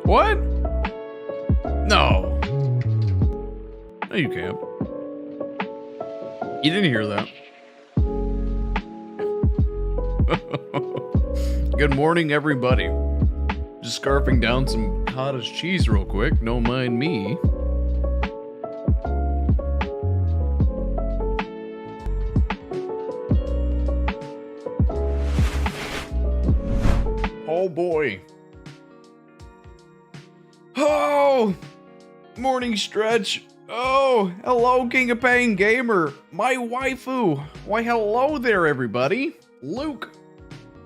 What? No. No, you can't. You didn't hear that. Good morning, everybody. Just scarfing down some cottage cheese real quick. Don't mind me. Oh boy. Oh! Morning stretch. Oh, hello, King of Pain Gamer. My waifu. Why, hello there, everybody. Luke.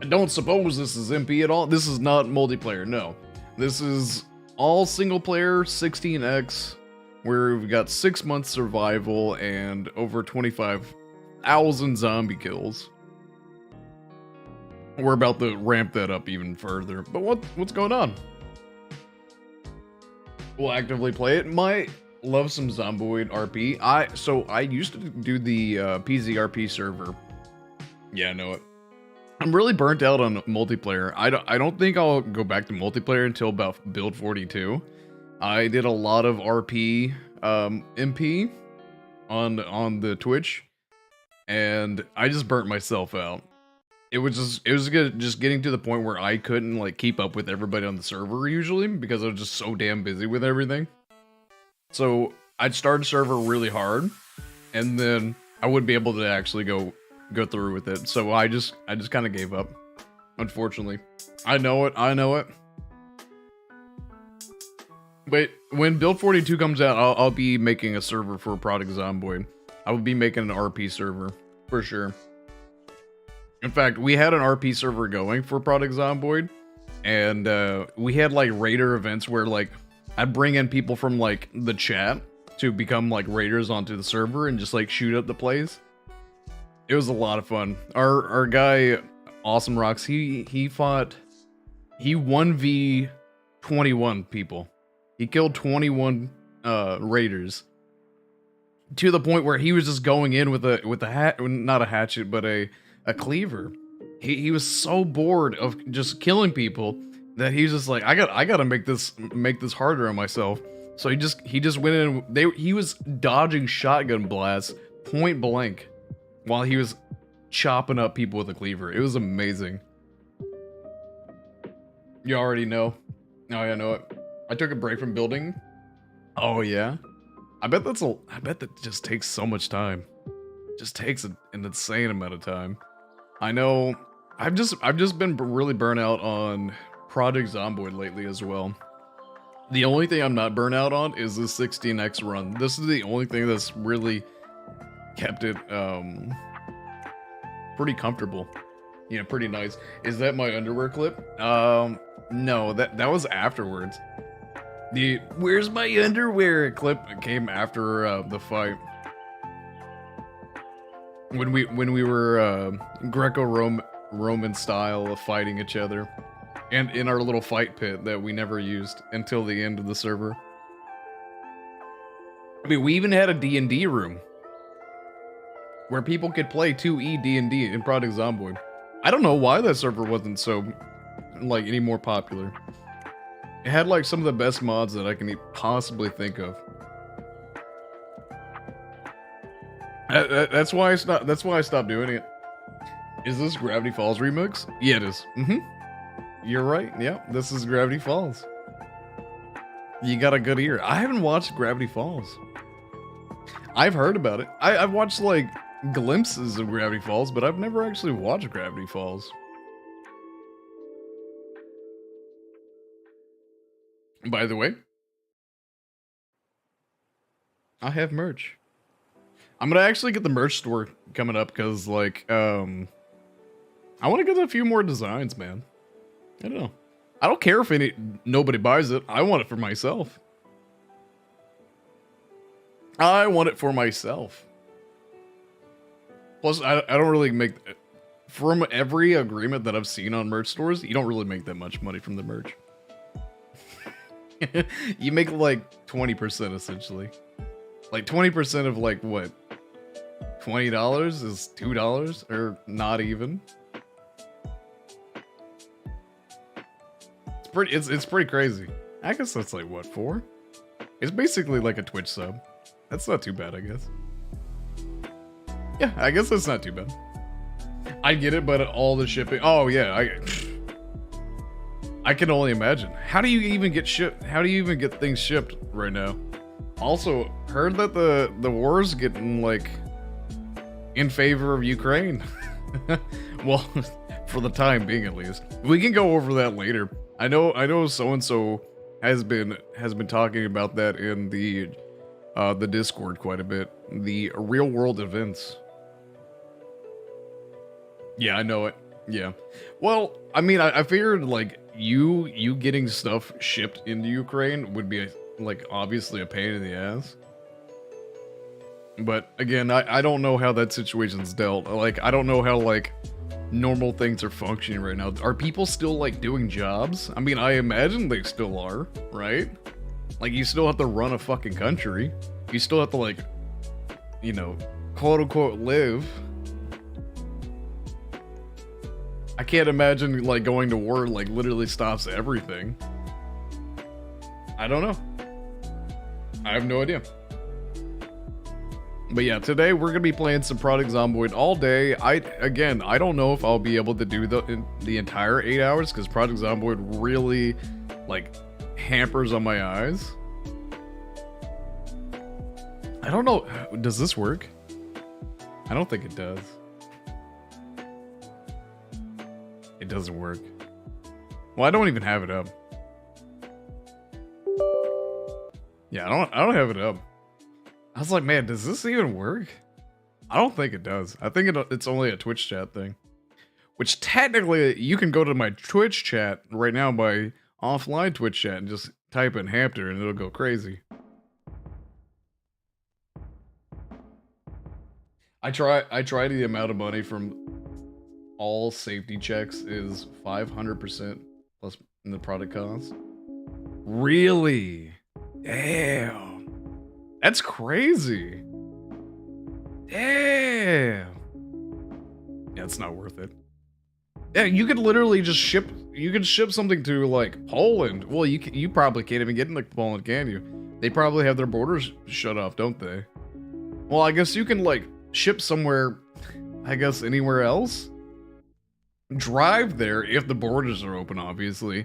I don't suppose this is MP at all. This is not multiplayer, no. This is all single player 16x, where we've got 6 months survival and over 25,000 zombie kills. We're about to ramp that up even further. But what's going on? We'll actively play it. Might love some Zomboid RP. I used to do the PZRP server. Yeah, I know it. I'm really burnt out on multiplayer. I don't think I'll go back to multiplayer until about build 42. I did a lot of RP MP on the Twitch, and I just burnt myself out. It was just getting to the point where I couldn't like keep up with everybody on the server usually because I was just so damn busy with everything. So I'd start a server really hard, and then I wouldn't be able to actually go through with it. So I just kind of gave up, unfortunately. I know it. But when build 42 comes out, I'll be making a server for Project Zomboid. I will be making an RP server for sure. In fact, we had an RP server going for Project Zomboid, and we had like raider events where like I'd bring in people from like the chat to become like raiders onto the server and just like shoot up the place. It was a lot of fun. Our guy, Awesome Rocks, he 1v21 people. He killed 21 raiders to the point where he was just going in with a not a hatchet, but a cleaver. He was so bored of just killing people that he's just like, I gotta make this harder on myself. So he just went in. He was dodging shotgun blasts point blank while he was chopping up people with a cleaver. It was amazing. You already know. Oh, yeah, I know it. I took a break from building. Oh yeah. I bet that just takes so much time. Just takes an insane amount of time. I know. I've just been really burnt out on Project Zomboid lately as well. The only thing I'm not burnt out on is the 16x run. This is the only thing that's really kept it pretty comfortable. Yeah, pretty nice. Is that my underwear clip? No, that was afterwards. The "where's my underwear" clip came after the fight. When we were Greco-Roman style of fighting each other, and in our little fight pit that we never used until the end of the server. I mean, we even had a D&D room where people could play 2E D&D in Project Zomboid. I don't know why that server wasn't so like any more popular. It had like some of the best mods that I can possibly think of. That's why I stopped doing it. Is this Gravity Falls remix? Yeah, it is. You're right. Yeah, this is Gravity Falls. You got a good ear. I haven't watched Gravity Falls. I've heard about it. I've watched like glimpses of Gravity Falls, but I've never actually watched Gravity Falls. By the way, I have merch. I'm gonna actually get the merch store coming up because like I want to get a few more designs, man. I don't know. I don't care if nobody buys it. I want it for myself. I want it for myself. Plus, I don't really make... From every agreement that I've seen on merch stores, you don't really make that much money from the merch. You make like 20% essentially. Like 20% of like what? $20 is $2 or not even. It's pretty crazy. I guess that's like what, 4? It's basically like a Twitch sub. That's not too bad, I guess. Yeah, I guess that's not too bad. I get it, but all the shipping. Oh yeah, I can only imagine. How do you even get things shipped right now? Also, heard that the war's getting like in favor of Ukraine. Well, for the time being at least. We can go over that later. I know so-and-so has been talking about that in the Discord quite a bit. The real world events. Yeah, I know it. Yeah. Well, I mean, I figured like you getting stuff shipped into Ukraine would be like obviously a pain in the ass. But again, I don't know how that situation's dealt. Like, I don't know how like normal things are functioning right now. Are people still like doing jobs? I mean, I imagine they still are, right? Like, you still have to run a fucking country. You still have to like, you know, quote unquote live. I can't imagine like going to war like literally stops everything. I don't know. I have no idea. But yeah, today we're gonna be playing some Project Zomboid all day. I don't know if I'll be able to do the entire 8 hours because Project Zomboid really like hampers on my eyes. I don't know. Does this work? I don't think it does. It doesn't work. Well, I don't even have it up. Yeah, I don't have it up. I was like, man, does this even work? I don't think it does. I think it's only a Twitch chat thing. Which technically, you can go to my Twitch chat right now by offline Twitch chat and just type in Hampter and it'll go crazy. I try the amount of money from all safety checks is 500% plus in the product cost. Really? Damn. That's crazy. Damn. Yeah, it's not worth it. Yeah, you could literally just ship. You could ship something to like Poland. Well, you probably can't even get into Poland, can you? They probably have their borders shut off, don't they? Well, I guess you can like ship somewhere. I guess anywhere else. Drive there if the borders are open, obviously.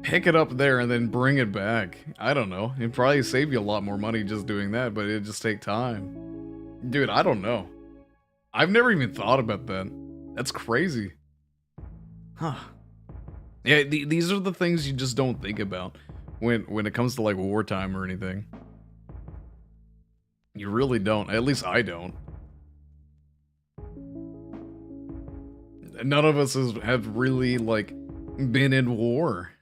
Pick it up there and then bring it back. I don't know. It'd probably save you a lot more money just doing that, but it'd just take time. Dude, I don't know. I've never even thought about that. That's crazy. Huh. Yeah, these are the things you just don't think about when it comes to like wartime or anything. You really don't. At least I don't. None of us have really like been in war,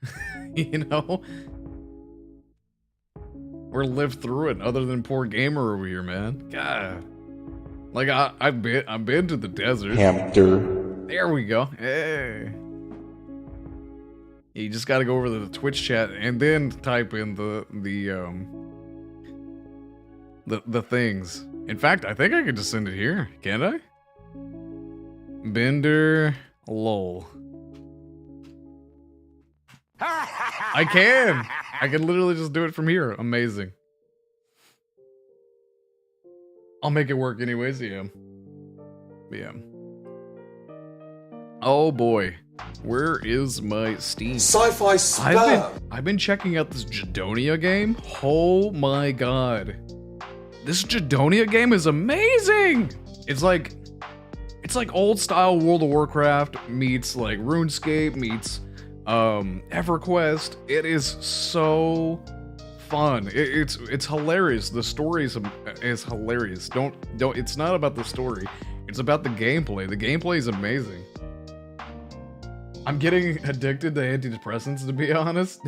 you know? Or lived through it, other than poor gamer over here, man. God. Like I've been to the desert. Hamster. There we go. Hey. You just gotta go over to the Twitch chat and then type in the things. In fact, I think I could just send it here, can't I? Bender lol. I can literally just do it from here. Amazing. I'll make it work anyways. Yeah. Oh boy, where is my Steam? Sci-fi sperm. I've been checking out this Judonia game. Oh my god, this Judonia game is amazing. It's like old style World of Warcraft meets like RuneScape meets EverQuest. It is so fun. It's hilarious. The story is hilarious. Don't it's not about the story. It's about the gameplay. The gameplay is amazing. I'm getting addicted to antidepressants, to be honest.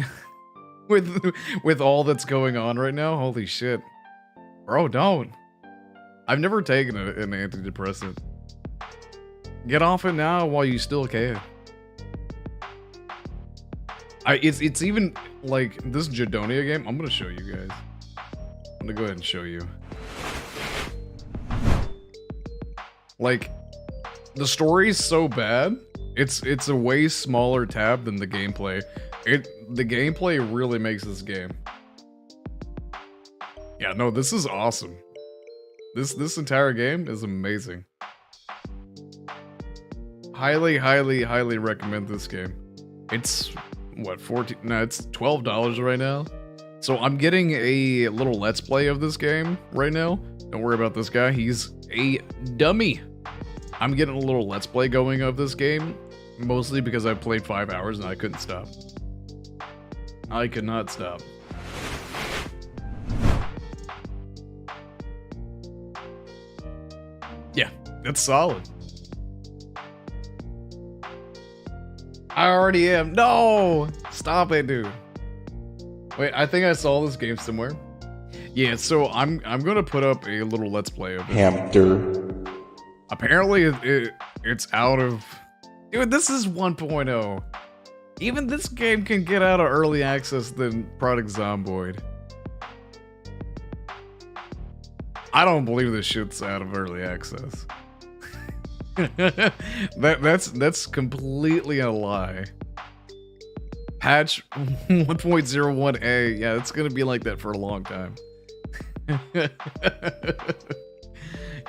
with all that's going on right now. Holy shit. Bro, don't. I've never taken an antidepressant. Get off it now while you still can. It's even like this Judonia game. I'm gonna show you guys. I'm gonna go ahead and show you. Like, the story's so bad. It's a way smaller tab than the gameplay. The gameplay really makes this game. Yeah, no, this is awesome. This entire game is amazing. Highly recommend this game. It's what, 14? No, it's $12 right now. So I'm getting a little let's play of this game right now. Don't worry about this guy. He's a dummy. I'm getting a little let's play going of this game, mostly because I played 5 hours and I couldn't stop. I could not stop. Yeah, that's solid. I already am. No! Stop it, dude. Wait, I think I saw this game somewhere. Yeah, so I'm gonna put up a little let's play of it. Hamster. Apparently it's out of... Dude, this is 1.0. Even this game can get out of early access than Project Zomboid. I don't believe this shit's out of early access. That's completely a lie. Patch 1.01a. Yeah, it's gonna be like that for a long time.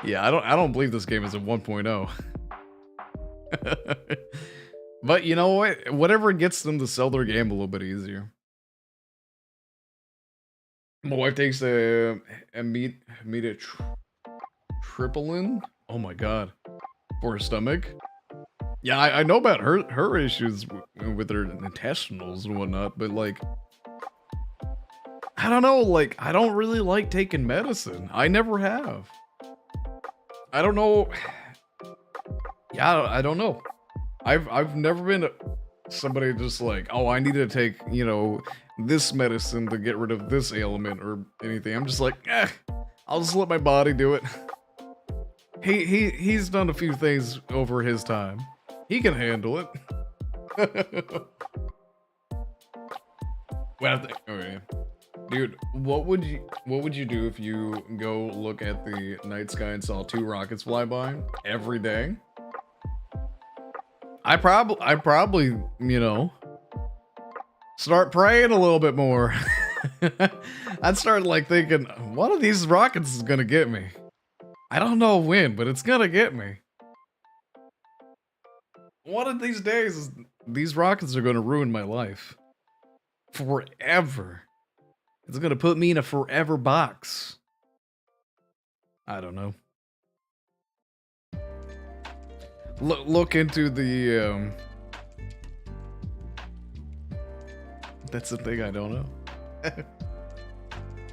Yeah, I don't believe this game is a 1.0. But you know what? Whatever gets them to sell their game a little bit easier. My wife takes a tripling. Oh my god, for her stomach. Yeah, I know about her issues with her intestinals and whatnot, but like, I don't know. Like, I don't really like taking medicine. I never have. I don't know. Yeah, I don't know. I've never been somebody just like, oh, I need to take, you know, this medicine to get rid of this ailment or anything. I'm just like, I'll just let my body do it. He's done a few things over his time. He can handle it. Well, okay. Dude, what would you do if you go look at the night sky and saw 2 rockets fly by every day? I probably, you know, start praying a little bit more. I'd start like thinking, one of these rockets is gonna get me. I don't know when, but it's gonna get me. One of these days, these rockets are gonna ruin my life. Forever. It's gonna put me in a forever box. I don't know. Look into the, that's the thing I don't know.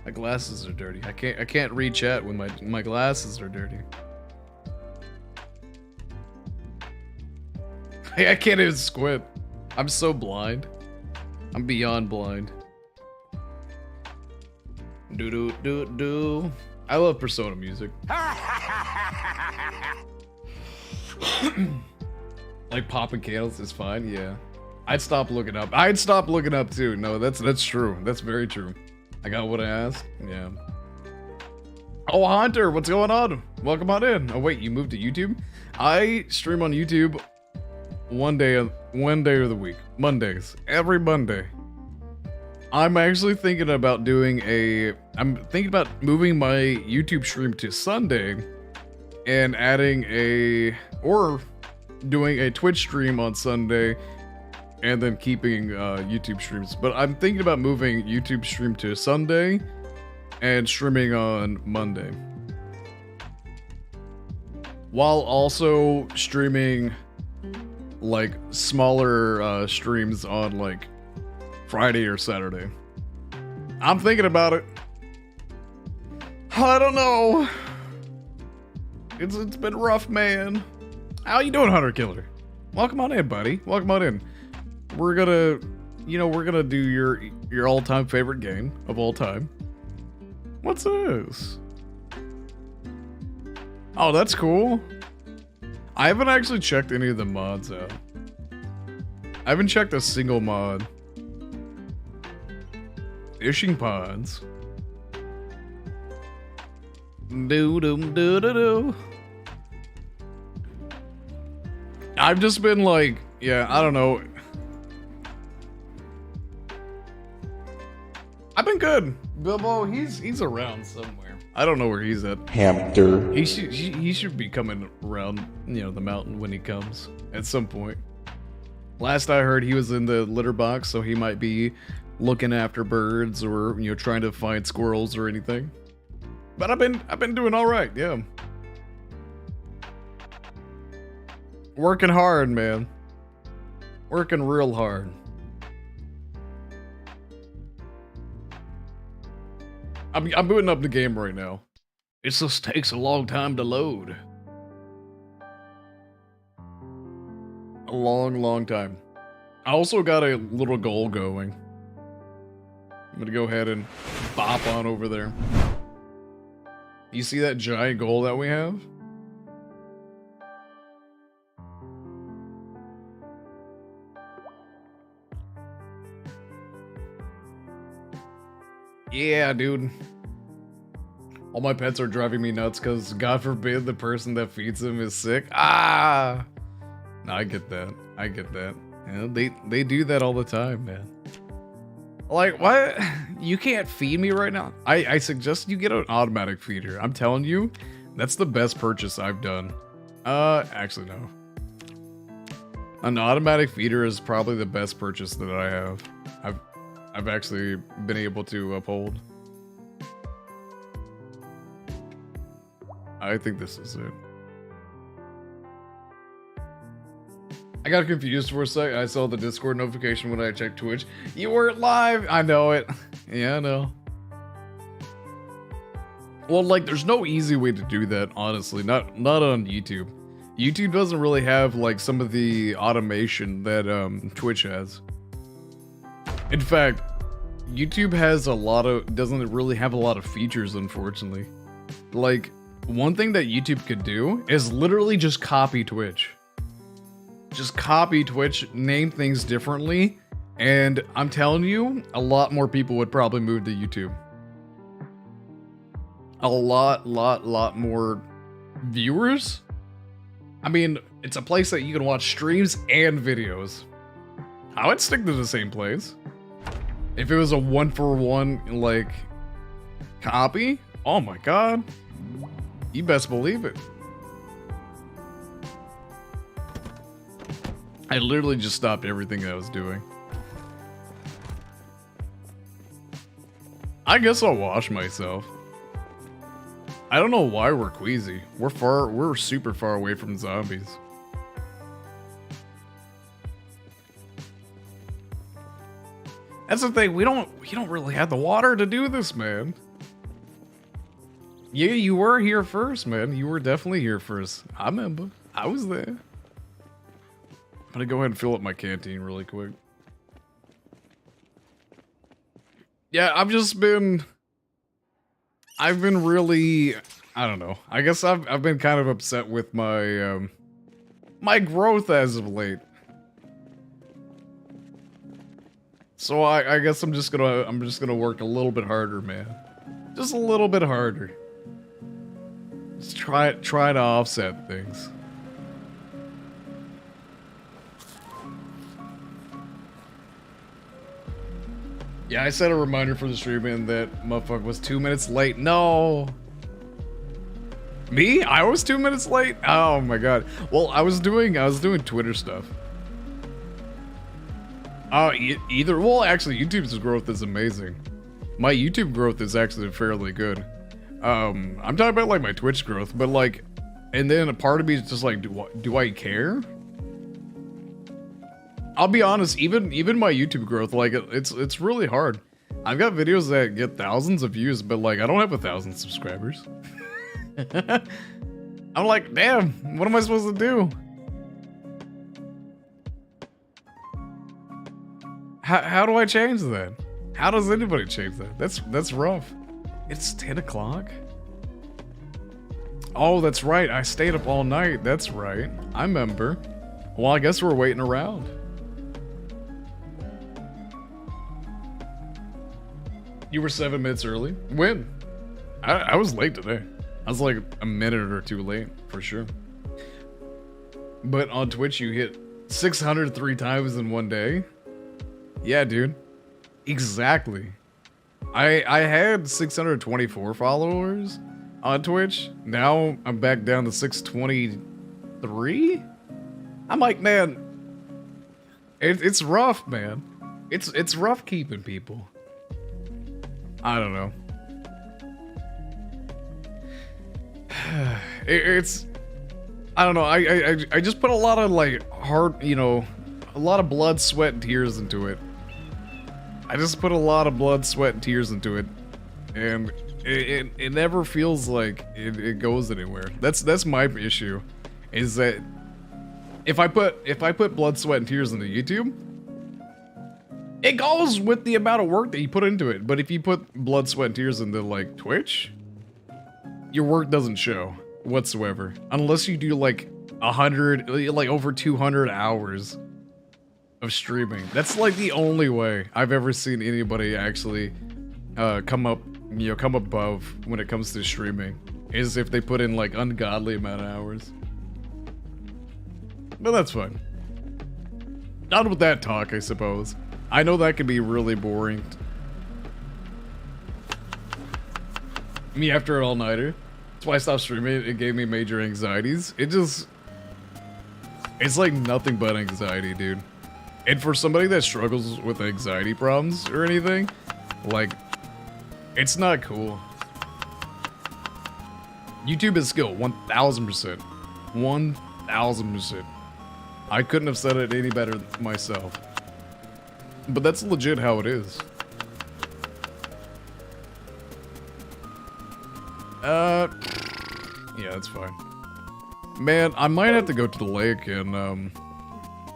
My glasses are dirty. I can't read chat when my glasses are dirty. I can't even squint. I'm so blind. I'm beyond blind. Do. I love Persona music. Like popping candles is fine, yeah. I'd stop looking up. I'd stop looking up too. No, that's true. That's very true. I got what I asked. Yeah. Oh, Hunter, what's going on? Welcome on in. Oh wait, you moved to YouTube? I stream on YouTube one day of the week. Mondays. Every Monday. I'm actually thinking about doing I'm thinking about moving my YouTube stream to Sunday and adding or doing a Twitch stream on Sunday and then keeping YouTube streams. But I'm thinking about moving YouTube stream to Sunday and streaming on Monday, while also streaming like smaller streams on like Friday or Saturday. I'm thinking about it. I don't know. It's been rough, man. How you doing, Hunter Killer? Welcome on in, buddy. Welcome on in. We're gonna do your all-time favorite game of all time. What's this? Oh, that's cool. I haven't actually checked any of the mods out. I haven't checked a single mod. Fishing pods. Do. I've just been like, yeah, I don't know. I've been good. Bilbo, he's around somewhere. I don't know where he's at. Hamster. He should be coming around, you know, the mountain when he comes at some point. Last I heard, he was in the litter box, so he might be looking after birds or, you know, trying to find squirrels or anything. But I've been doing all right, yeah. Working hard, man. Working real hard. I'm booting up the game right now. It just takes a long time to load. A long time. I also got a little goal going. I'm gonna go ahead and bop on over there. You see that giant goal that we have? Yeah, dude. All my pets are driving me nuts because God forbid the person that feeds them is sick. Ah! No, I get that. I get that. Yeah, they do that all the time, man. Like, what? You can't feed me right now? I suggest you get an automatic feeder. I'm telling you, that's the best purchase I've done. Actually, no. An automatic feeder is probably the best purchase that I have. I've actually been able to uphold. I think this is it. I got confused for a sec. I saw the Discord notification when I checked Twitch. You weren't live. I know it. Yeah, I know. Well, like, there's no easy way to do that, honestly. Not on YouTube. YouTube doesn't really have, like, some of the automation that Twitch has. In fact, YouTube has doesn't really have a lot of features, unfortunately. Like, one thing that YouTube could do is literally just copy Twitch. Just copy Twitch, name things differently, and I'm telling you, a lot more people would probably move to YouTube. A lot more viewers. I mean, it's a place that you can watch streams and videos. I would stick to the same place. If it was a 1-for-1, like, copy, oh my god. You best believe it. I literally just stopped everything I was doing. I guess I'll wash myself. I don't know why we're queasy. We're super far away from zombies. That's the thing, we don't really have the water to do this, man. Yeah, you were here first, man. You were definitely here first. I remember. I was there. I'm gonna go ahead and fill up my canteen really quick. Yeah, I've been really, I don't know. I guess I've been kind of upset with my my growth as of late. So I guess I'm just gonna work a little bit harder, man. Just a little bit harder. Just try to offset things. Yeah, I set a reminder for the stream and that motherfucker was 2 minutes late. No. Me? I was 2 minutes late? Oh my god. Well, I was doing Twitter stuff. Well, actually, YouTube's growth is amazing. My YouTube growth is actually fairly good. I'm talking about like my Twitch growth, but like, and then a part of me is just like, do I care? I'll be honest, even my YouTube growth, like it's really hard. I've got videos that get thousands of views, but like I don't have 1,000 subscribers. I'm like, damn, what am I supposed to do? How do I change that? How does anybody change that? That's rough. It's 10 o'clock? Oh, that's right. I stayed up all night. That's right. I remember. Well, I guess we're waiting around. You were 7 minutes early? When? I was late today. I was like a minute or two late, for sure. But on Twitch, you hit 603 times in one day? Yeah, dude. Exactly. I had 624 followers on Twitch. Now I'm back down to 623? I'm like, man, it's rough, man. It's rough keeping people. I don't know. I don't know. I just put a lot of like hard, you know, a lot of blood, sweat, and tears into it. I just put a lot of blood, sweat, and tears into it. and it never feels like it goes anywhere. That's my issue, is that if I put blood, sweat, and tears into YouTube, it goes with the amount of work that you put into it. But if you put blood, sweat, and tears into like Twitch, your work doesn't show whatsoever, unless you do like 100, like over 200 hours of streaming. That's like the only way I've ever seen anybody actually come above when it comes to streaming, is if they put in like ungodly amount of hours. But that's fine. Not with that talk, I suppose. I know that can be really boring. Me after an all-nighter. That's why I stopped streaming. It gave me major anxieties. It's like nothing but anxiety, dude. And for somebody that struggles with anxiety problems or anything, like, it's not cool. YouTube is skill, 1000%. 1000%. I couldn't have said it any better myself. But that's legit how it is. Yeah, that's fine. Man, I might have to go to the lake and,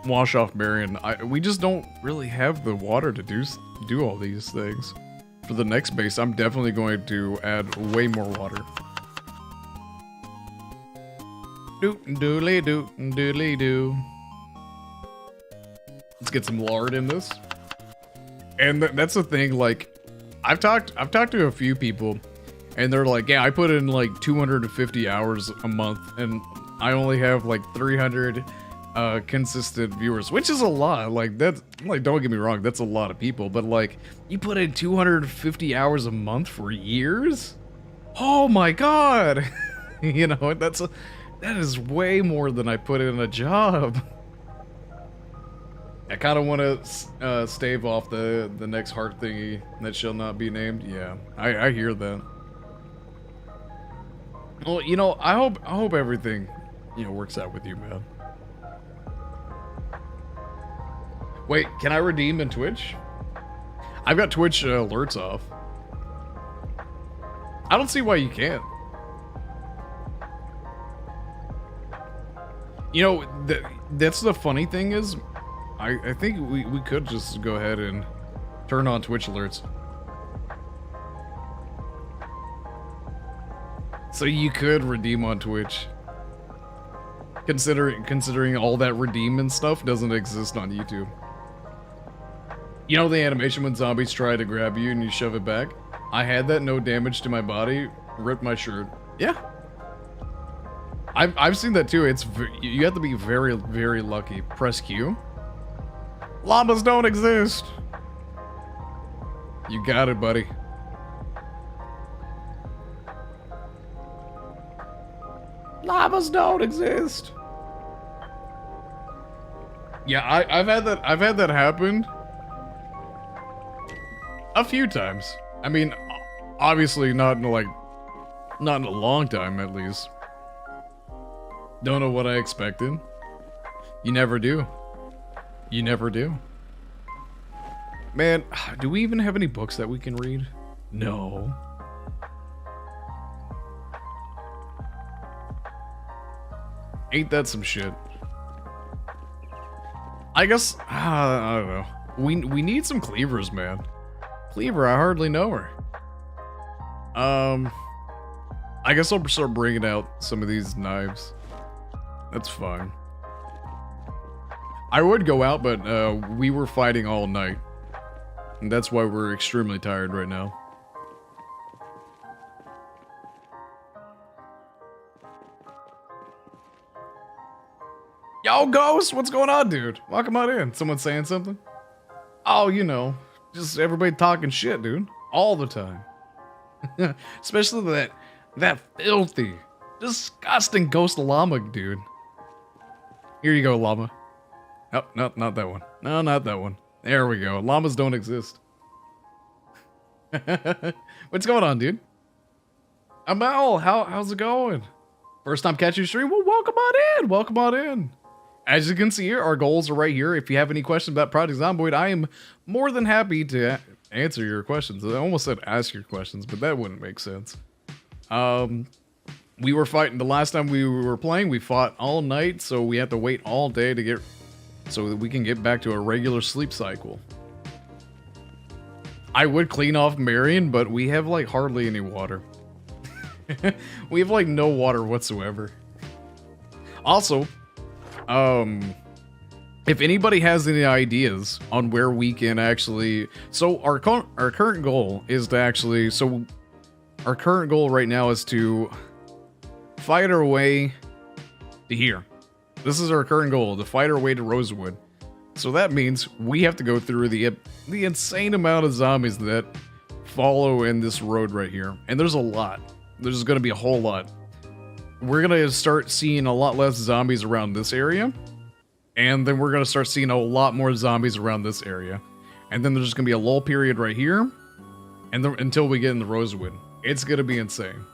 wash off Marion. We just don't really have the water to do all these things. For the next base, I'm definitely going to add way more water. Doodly-doo. Let's get some lard in this. And that's the thing, like, I've talked to a few people, and they're like, yeah, I put in like 250 hours a month, and I only have like 300 consistent viewers, which is a lot. Like, that's, like, don't get me wrong, that's a lot of people, but like, you put in 250 hours a month for years? Oh my god. You know, that is way more than I put in a job. I kind of want to stave off the next heart thingy that shall not be named. Yeah, I hear that. Well, you know, I hope everything, you know, works out with you, man. Wait, can I redeem in Twitch? I've got Twitch alerts off. I don't see why you can't. You know, that's the funny thing is, I think we could just go ahead and turn on Twitch alerts. So you could redeem on Twitch. Considering all that redeem and stuff doesn't exist on YouTube. You know the animation when zombies try to grab you and you shove it back? I had that, no damage to my body, ripped my shirt. Yeah. I've seen that too. You have to be very, very lucky. Press Q. Llamas don't exist. You got it, buddy. Llamas don't exist. Yeah, I've had that happen a few times. I mean, obviously not in a long time, at least. Don't know what I expected. You never do. You never do. Man, do we even have any books that we can read? No. Ain't that some shit? I guess, I don't know. We need some cleavers, man. Cleaver, I hardly know her. I guess I'll start bringing out some of these knives. That's fine. I would go out, but we were fighting all night. And that's why we're extremely tired right now. Yo, Ghost, what's going on, dude? Welcome on in. Someone saying something? Oh, you know, just everybody talking shit, dude. All the time. Especially that filthy, disgusting ghost llama, dude. Here you go, llama. Oh, no, not that one. No, not that one. There we go. Llamas don't exist. What's going on, dude? Amel, how's it going? First time catching your stream? Well, welcome on in. Welcome on in. As you can see here, our goals are right here. If you have any questions about Project Zomboid, I am more than happy to answer your questions. I almost said ask your questions, but that wouldn't make sense. We were fighting the last time we were playing. We fought all night, so we had to wait all day to get so that we can get back to a regular sleep cycle. I would clean off Marion, but we have like hardly any water. We have like no water whatsoever. Also, if anybody has any ideas on where we can actually, so our current goal is to actually, so our current goal right now is to fight our way to here. This is our current goal, to fight our way to Rosewood. So that means we have to go through the insane amount of zombies that follow in this road right here. And there's a lot. There's going to be a whole lot. We're going to start seeing a lot less zombies around this area. And then we're going to start seeing a lot more zombies around this area. And then there's going to be a lull period right here. And then until we get in the Rosewood. It's going to be insane.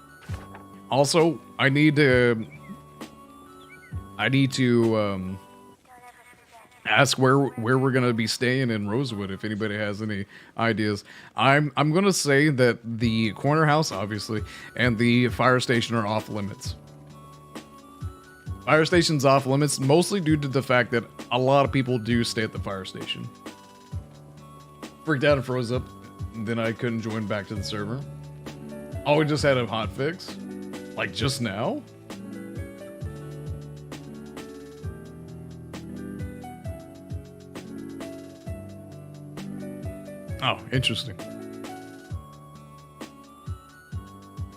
Also, I need to ask where we're gonna be staying in Rosewood if anybody has any ideas. I'm gonna say that the corner house, obviously, and the fire station are off limits. Fire station's off limits mostly due to the fact that a lot of people do stay at the fire station. Freaked out and froze up, then I couldn't join back to the server. Oh, we just had a hot fix? Like just now? Oh, interesting.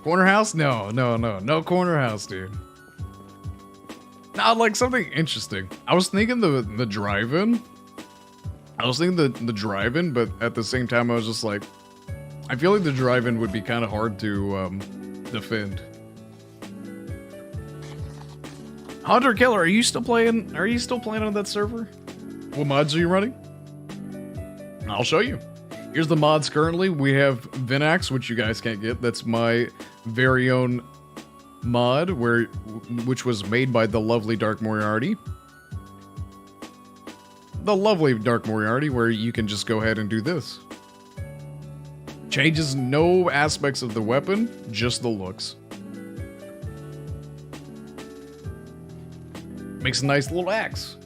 Corner house? No corner house, dude. Nah, like something interesting. I was thinking the drive-in. I was thinking the drive-in, but at the same time I was just like, I feel like the drive-in would be kind of hard to defend. Hunter Killer, are you still playing? Are you still playing on that server? What mods are you running? I'll show you. Here's the mods currently. We have Vynxx, which you guys can't get. That's my very own mod, which was made by the lovely Dark Moriarty. The lovely Dark Moriarty, where you can just go ahead and do this. Changes no aspects of the weapon, just the looks. Makes a nice little axe.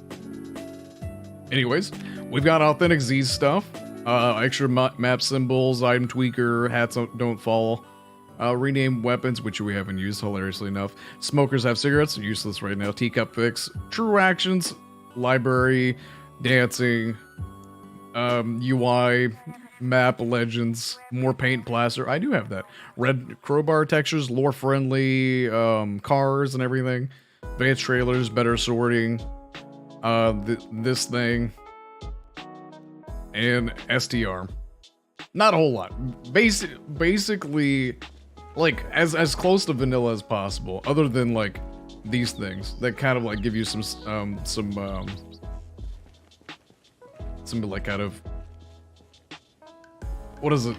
Anyways, we've got Authentic Z's stuff. Extra map symbols, item tweaker, hats don't fall. Rename weapons, which we haven't used, hilariously enough. Smokers have cigarettes, useless right now. Teacup fix. True actions, library, dancing, UI, map, legends, more paint, plaster. I do have that. Red crowbar textures, lore friendly, cars and everything. Advanced trailers, better sorting. This thing. And STR. Not a whole lot. Basically, like, as close to vanilla as possible, other than, like, these things that kind of, like, give you some like, kind of, what is it?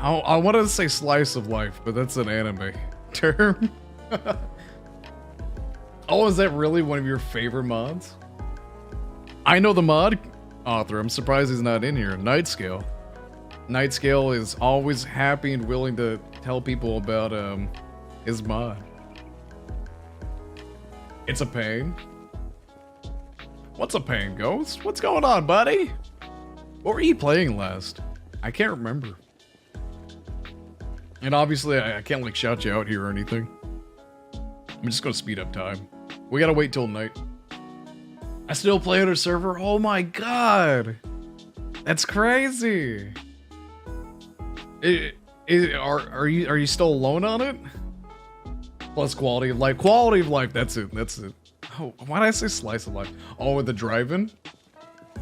I wanted to say slice of life, but that's an anime term. Oh, is that really one of your favorite mods? I know the mod author. I'm surprised he's not in here. Nightscale. Nightscale is always happy and willing to tell people about his mod. It's a pain. What's a pain, Ghost? What's going on, buddy? What were you playing last? I can't remember. And obviously, I can't like shout you out here or anything. I'm just gonna speed up time. We gotta wait till night. I still play on a server? Oh my god! That's crazy! Are you still alone on it? Plus quality of life. Quality of life, that's it, that's it. Oh, why did I say slice of life? Oh, with the drive-in?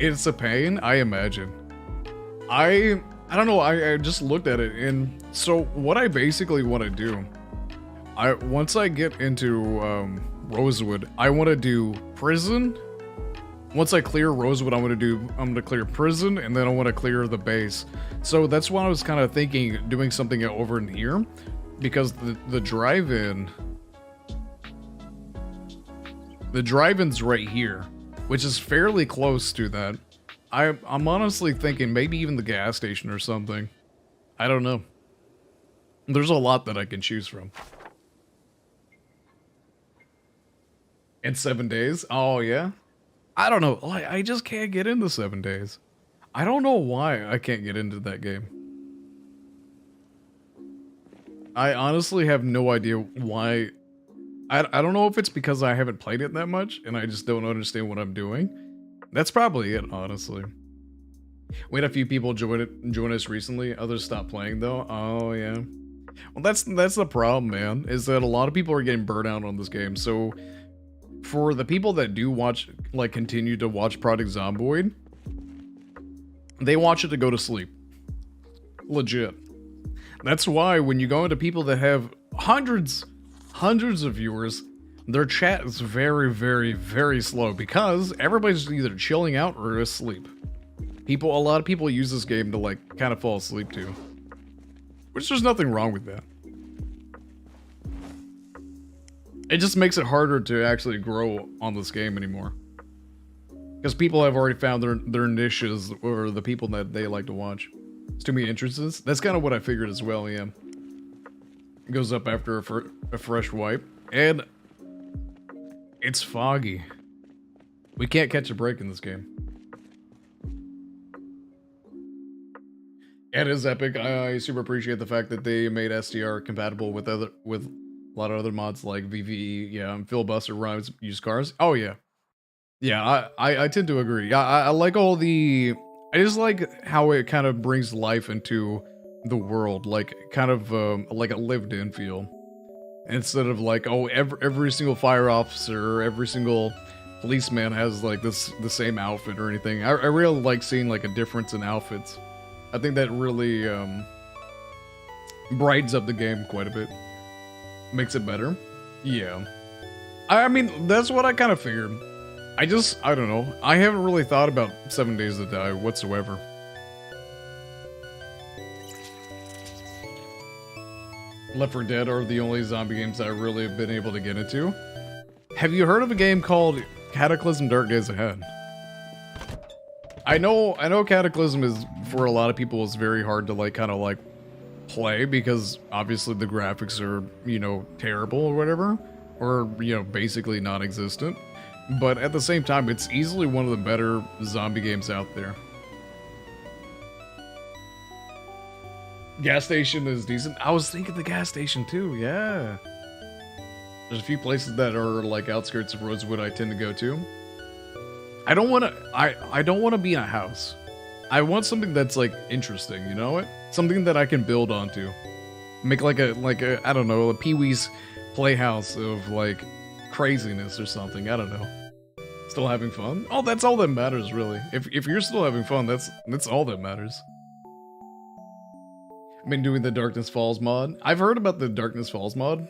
It's a pain, I imagine. I don't know, I just looked at it, and so what I basically want to do, once I get into Rosewood, I want to do prison. Once I clear Rosewood, I'm gonna clear prison, and then I want to clear the base. So that's why I was kind of thinking doing something over in here, because the drive-in, the drive-in's right here, which is fairly close to that. I'm honestly thinking maybe even the gas station or something. I don't know. There's a lot that I can choose from. In 7 days? Oh, yeah? I don't know. Like, I just can't get into 7 days. I don't know why I can't get into that game. I honestly have no idea why. I don't know if it's because I haven't played it that much and I just don't understand what I'm doing. That's probably it, honestly. We had a few people join us recently. Others stopped playing though. Oh yeah. Well, that's the problem, man. Is that a lot of people are getting burnt out on this game. So for the people that do watch, like, continue to watch Project Zomboid, they watch it to go to sleep. Legit. That's why when you go into people that have hundreds of viewers, their chat is very, very, very slow because everybody's either chilling out or asleep. A lot of people use this game to, like, kind of fall asleep to. Which there's nothing wrong with that. It just makes it harder to actually grow on this game anymore. Because people have already found their niches or the people that they like to watch. It's too many entrances. That's kind of what I figured as well, yeah. It goes up after a fresh wipe. And it's foggy. We can't catch a break in this game. It is epic. I super appreciate the fact that they made STR compatible with a lot of other mods like VVE, yeah, and Filibuster Rhymes Used Cars. Oh yeah. Yeah, I tend to agree. Yeah, I like all the... I just like how it kind of brings life into the world, like kind of like a lived-in feel. Instead of like, oh, every single fire officer, every single policeman has like the same outfit or anything. I really like seeing like a difference in outfits. I think that really brightens up the game quite a bit. Makes it better. Yeah. I mean, that's what I kind of figured. I don't know. I haven't really thought about 7 Days to Die whatsoever. Left 4 Dead are the only zombie games that I really have been able to get into. Have you heard of a game called Cataclysm Dark Days Ahead? I know Cataclysm is, for a lot of people, is very hard to like kind of like play because obviously the graphics are, you know, terrible or whatever, or, you know, basically non-existent. But at the same time, it's easily one of the better zombie games out there. Gas station is decent. I was thinking the gas station too, yeah. There's a few places that are like outskirts of Rosewood I tend to go to. I don't want to be in a house. I want something that's like interesting, you know what? Something that I can build onto. Make like a I don't know, a Pee-wee's Playhouse of like craziness or something. I don't know. Still having fun? Oh, that's all that matters, really. If you're still having fun, that's all that matters. I've been doing the Darkness Falls mod. I've heard about the Darkness Falls mod.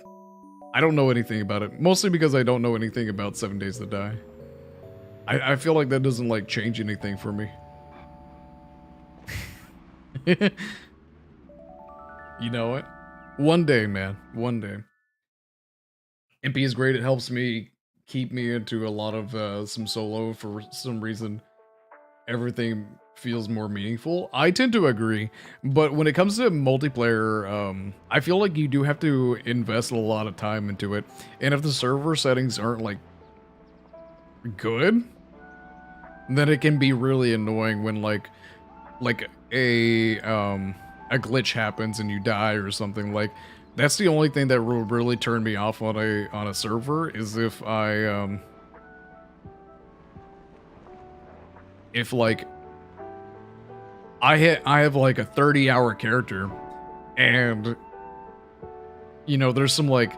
I don't know anything about it. Mostly because I don't know anything about 7 Days to Die. I feel like that doesn't like change anything for me. You know what? One day, man. One day. MP is great. It helps me keep me into a lot of some solo. For some reason, everything feels more meaningful. I tend to agree, but when it comes to multiplayer, I feel like you do have to invest a lot of time into it. And if the server settings aren't like good, then it can be really annoying when like a glitch happens and you die or something. Like, that's the only thing that will really turn me off on a server, is if I have like a 30-hour character and, you know, there's some like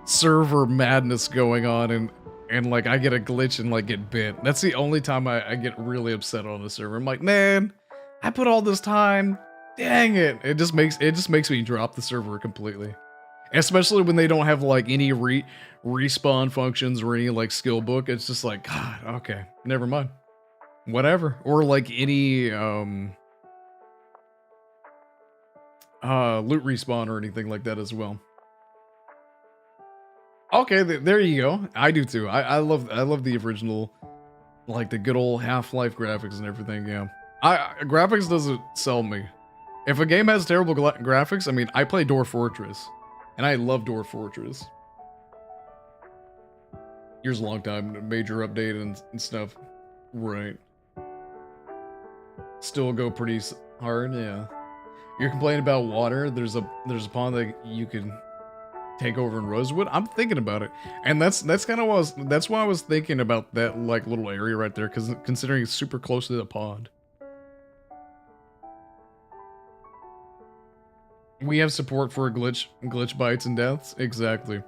server madness going on and like I get a glitch and like get bit. That's the only time I get really upset on a server. I'm like, man, I put all this time. Dang it. It just makes me drop the server completely. Especially when they don't have like any respawn functions or any like skill book. It's just like, God, okay, never mind. Whatever. Or like any loot respawn or anything like that as well. Okay, there you go. I do too. I love the original Like the good old Half-Life graphics and everything, yeah. Graphics doesn't sell me. If a game has terrible graphics, I mean, I play Dwarf Fortress. And I love Dwarf Fortress. Years a long time, major update and stuff. Right. Still go pretty hard, yeah. You're complaining about water. There's a pond that you can take over in Rosewood. I'm thinking about it, and that's kind of that's why I was thinking about that like little area right there, because considering it's super close to the pond. We have support for glitch bites and deaths. Exactly.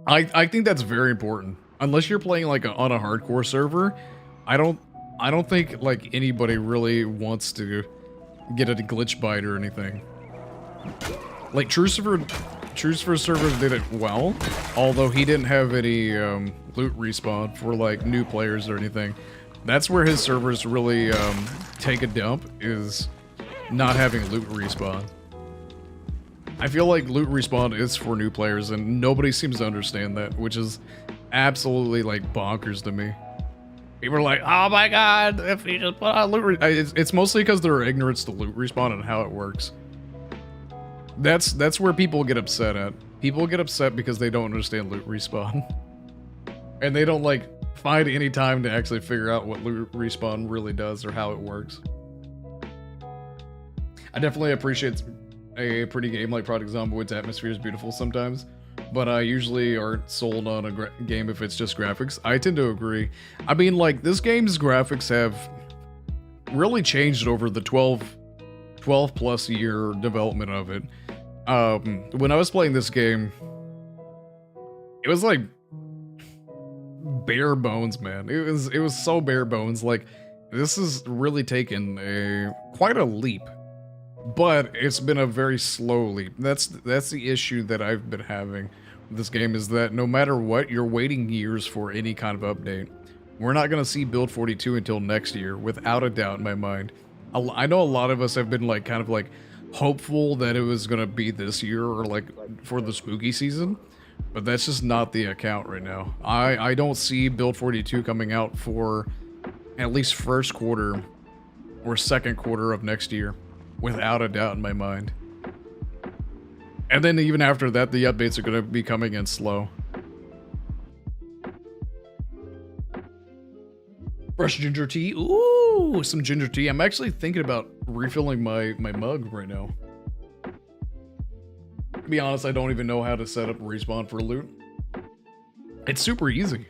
I think that's very important. Unless you're playing like on a hardcore server, I don't think like anybody really wants to get a glitch bite or anything. Like True for servers did it well, although he didn't have any loot respawn for like new players or anything. That's where his servers really take a dump, is not having loot respawn. I feel like loot respawn is for new players, and nobody seems to understand that, which is absolutely like bonkers to me. People are like, "Oh my god, if you just put on loot," it's mostly because they're ignorant to loot respawn and how it works. That's where people get upset at. People get upset because they don't understand loot respawn, and they don't like find any time to actually figure out what loot respawn really does or how it works. I definitely appreciate a pretty game like Project Zomboid's atmosphere is beautiful sometimes, but I usually aren't sold on a game if it's just graphics. I tend to agree. I mean, like, this game's graphics have really changed over the 12 plus year development of it. When I was playing this game, it was like bare bones, man. It was so bare bones. Like, this has really taken quite a leap. But it's been a very slow leap. That's the issue that I've been having with this game, is that no matter what, you're waiting years for any kind of update. We're not going to see Build 42 until next year, without a doubt in my mind. I know a lot of us have been like kind of like hopeful that it was going to be this year or like for the spooky season, but that's just not the account right now. I don't see Build 42 coming out for at least first quarter or second quarter of next year. Without a doubt in my mind. And then even after that, the updates are going to be coming in slow. Fresh ginger tea. Ooh, some ginger tea. I'm actually thinking about refilling my mug right now. To be honest, I don't even know how to set up respawn for loot. It's super easy.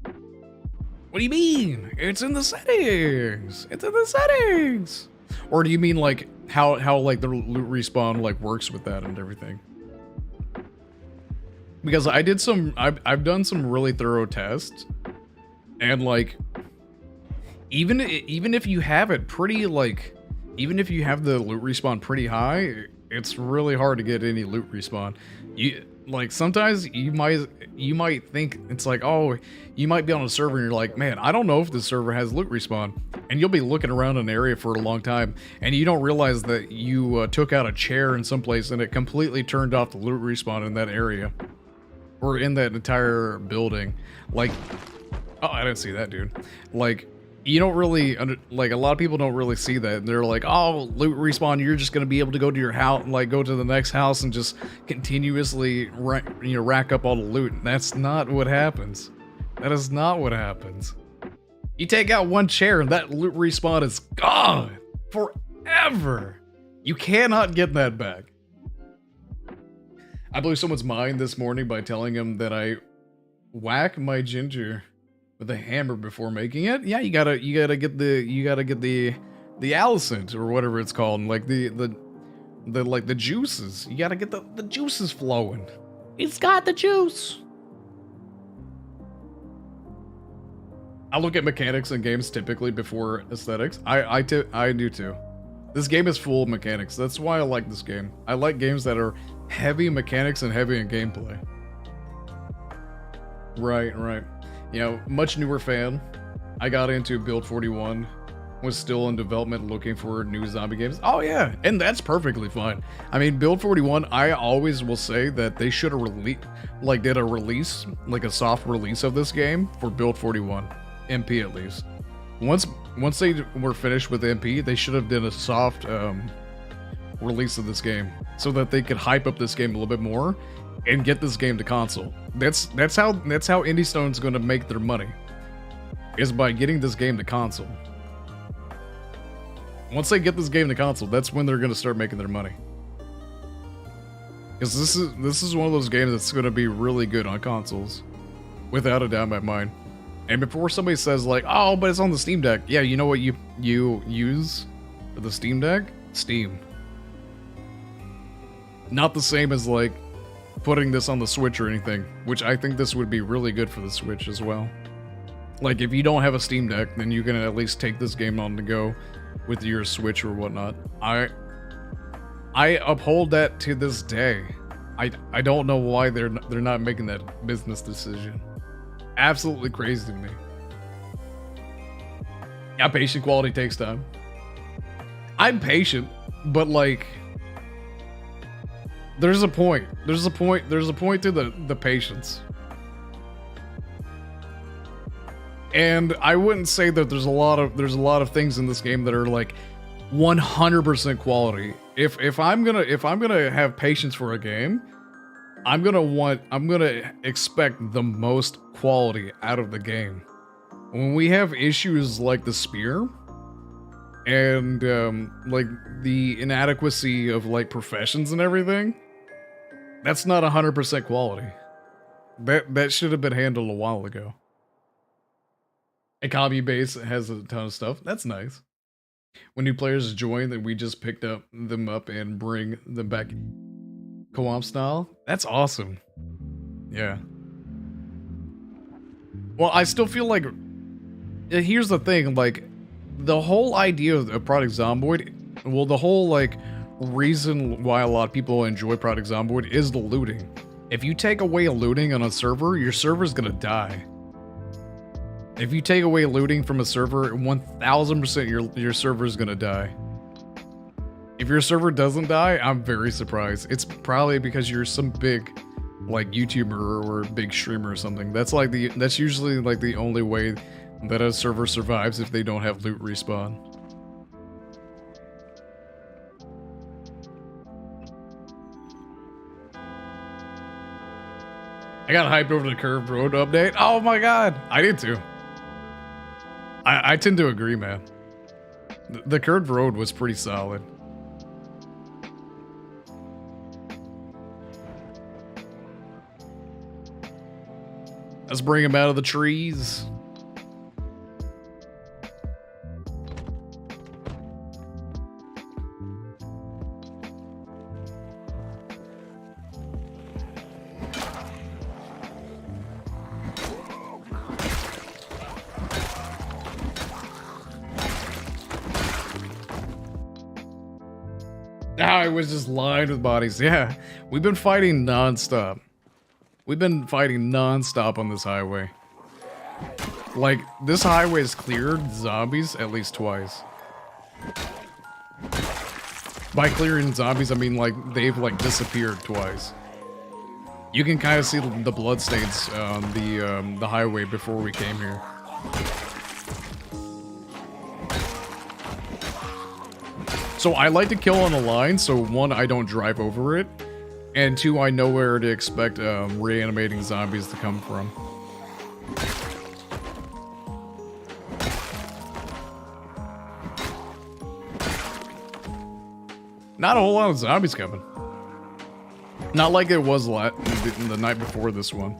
What do you mean? It's in the settings. It's in the settings. Or do you mean like how like the loot respawn like works with that and everything? Because I did I've done some really thorough tests, and like even if you have it pretty like, even if you have the loot respawn pretty high, it's really hard to get any loot respawn. You like sometimes you might think it's like, oh, you might be on a server and you're like, man, I don't know if this server has loot respawn, and you'll be looking around an area for a long time and you don't realize that you took out a chair in some place and it completely turned off the loot respawn in that area or in that entire building. Like, oh, I didn't see that, dude. Like, you don't really like, a lot of people don't really see that. They're like, oh, loot respawn, you're just gonna be able to go to your house, like go to the next house and just continuously rack up all the loot. That's not what happens. That is not what happens. You take out one chair and that loot respawn is gone forever. You cannot get that back. I blew someone's mind this morning by telling him that I whack my ginger with a hammer before making it. Yeah, you gotta get the Alicent or whatever it's called, like the juices. You gotta get the juices flowing. It's got the juice. I look at mechanics in games typically before aesthetics. I do too. This game is full of mechanics. That's why I like this game. I like games that are heavy mechanics and heavy in gameplay. Right. You know, much newer fan. I got into Build 41 was still in development looking for new zombie games. Oh yeah, and that's perfectly fine. I mean, Build 41, I always will say that they should have did a release, like a soft release of this game for Build 41, MP at least. Once they were finished with MP, they should have done a soft release of this game so that they could hype up this game a little bit more and get this game to console. That's how Indie Stone's going to make their money, is by getting this game to console. Once they get this game to console, that's when they're going to start making their money. Because this is one of those games that's going to be really good on consoles, without a doubt in my mind. And before somebody says like, oh, but it's on the Steam Deck. Yeah, you know what you use for the Steam Deck? Steam. Not the same as like putting this on the Switch or anything, which I think this would be really good for the Switch as well. Like if you don't have a Steam Deck, then you can at least take this game on the go with your Switch or whatnot. I uphold that to this day. I don't know why they're not making that business decision. Absolutely crazy to me. Yeah, patient quality takes time. I'm patient, but like there's a point to the patience. And I wouldn't say that there's a lot of things in this game that are like 100% quality. If I'm gonna have patience for a game, I'm gonna expect the most quality out of the game. When we have issues like the spear and like the inadequacy of like professions and everything, that's not 100% quality. That should have been handled a while ago. Economy base has a ton of stuff. That's nice. When new players join, that we just picked them up and bring them back co-op style. That's awesome. Yeah. Well, I still feel like here's the thing, like the whole idea of Project Zomboid, well, the whole like reason why a lot of people enjoy Project Zomboid is the looting. If you take away looting on a server, your server's gonna die. If you take away looting from a server, 1000% your server is gonna die. If your server doesn't die, I'm very surprised. It's probably because you're some big, like YouTuber or big streamer or something. That's usually like the only way that a server survives, if they don't have loot respawn. I got hyped over the curved road update. Oh my god, I did too. I tend to agree, man. The curved road was pretty solid. Let's bring him out of the trees. I was just lined with bodies. Yeah, we've been fighting non-stop. We've been fighting non-stop on this highway. Like, this highway has cleared zombies at least twice. By clearing zombies, I mean like they've like disappeared twice. You can kind of see the bloodstains on the highway before we came here. So I like to kill on a line, so one, I don't drive over it, and two, I know where to expect reanimating zombies to come from. Not a whole lot of zombies coming. Not like it was the night before this one.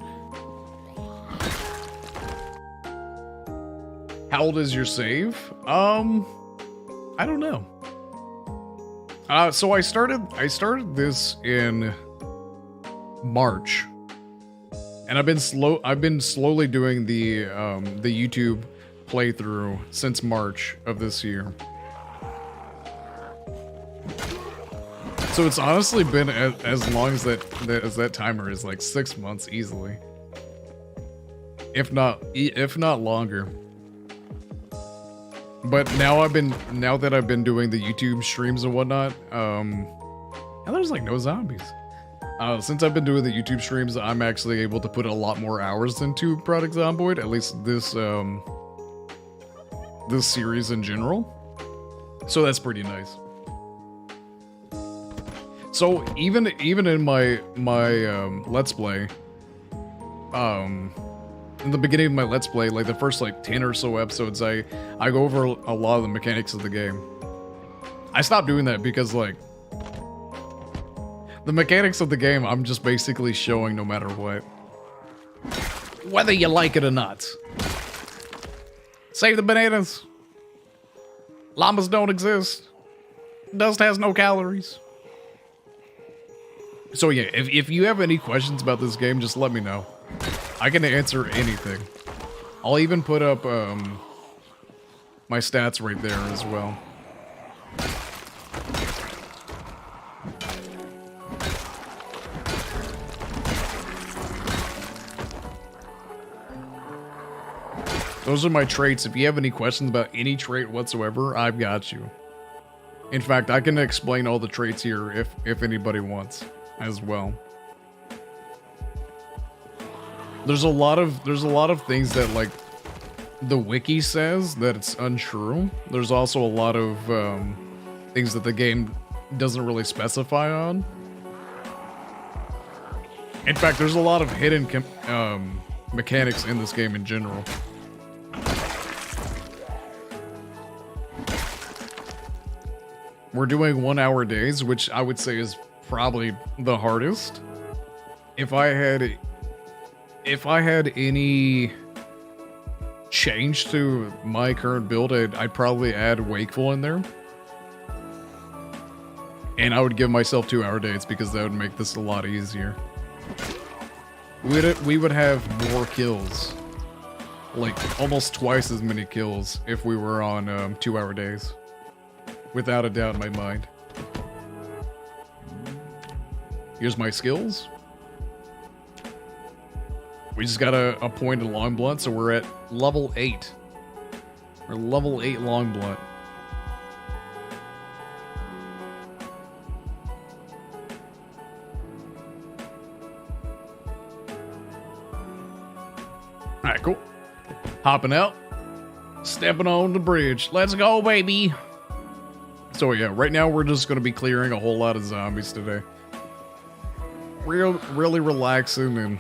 How old is your save? I don't know. So I started this in March, and I've been slowly doing the YouTube playthrough since March of this year. So it's honestly been as long as that timer is, like 6 months easily, if not longer. But now that I've been doing the YouTube streams and whatnot, now there's like no zombies. Since I've been doing the YouTube streams, I'm actually able to put a lot more hours into Project Zomboid, at least this this series in general. So that's pretty nice. So even in my Let's Play, in the beginning of my Let's Play, like the first like 10 or so episodes, I go over a lot of the mechanics of the game. I stopped doing that because like the mechanics of the game, I'm just basically showing no matter what. Whether you like it or not. Save the bananas. Llamas don't exist. Dust has no calories. So yeah, if you have any questions about this game, just let me know. I can answer anything. I'll even put up my stats right there as well. Those are my traits. If you have any questions about any trait whatsoever, I've got you. In fact, I can explain all the traits here if anybody wants as well. There's a lot of things that like the wiki says that it's untrue. There's also a lot of things that the game doesn't really specify on. In fact, there's a lot of hidden mechanics in this game in general. We're doing 1 hour days, which I would say is probably the hardest. If I had any change to my current build, I'd probably add Wakeful in there. And I would give myself 2 hour days because that would make this a lot easier. We would have more kills. Like almost twice as many kills if we were on 2 hour days. Without a doubt in my mind. Here's my skills. We just got a point in Long Blunt, so we're at level 8. We're level 8 Long Blunt. Alright, cool. Hopping out. Stepping on the bridge. Let's go, baby! So yeah, right now we're just going to be clearing a whole lot of zombies today. Really relaxing and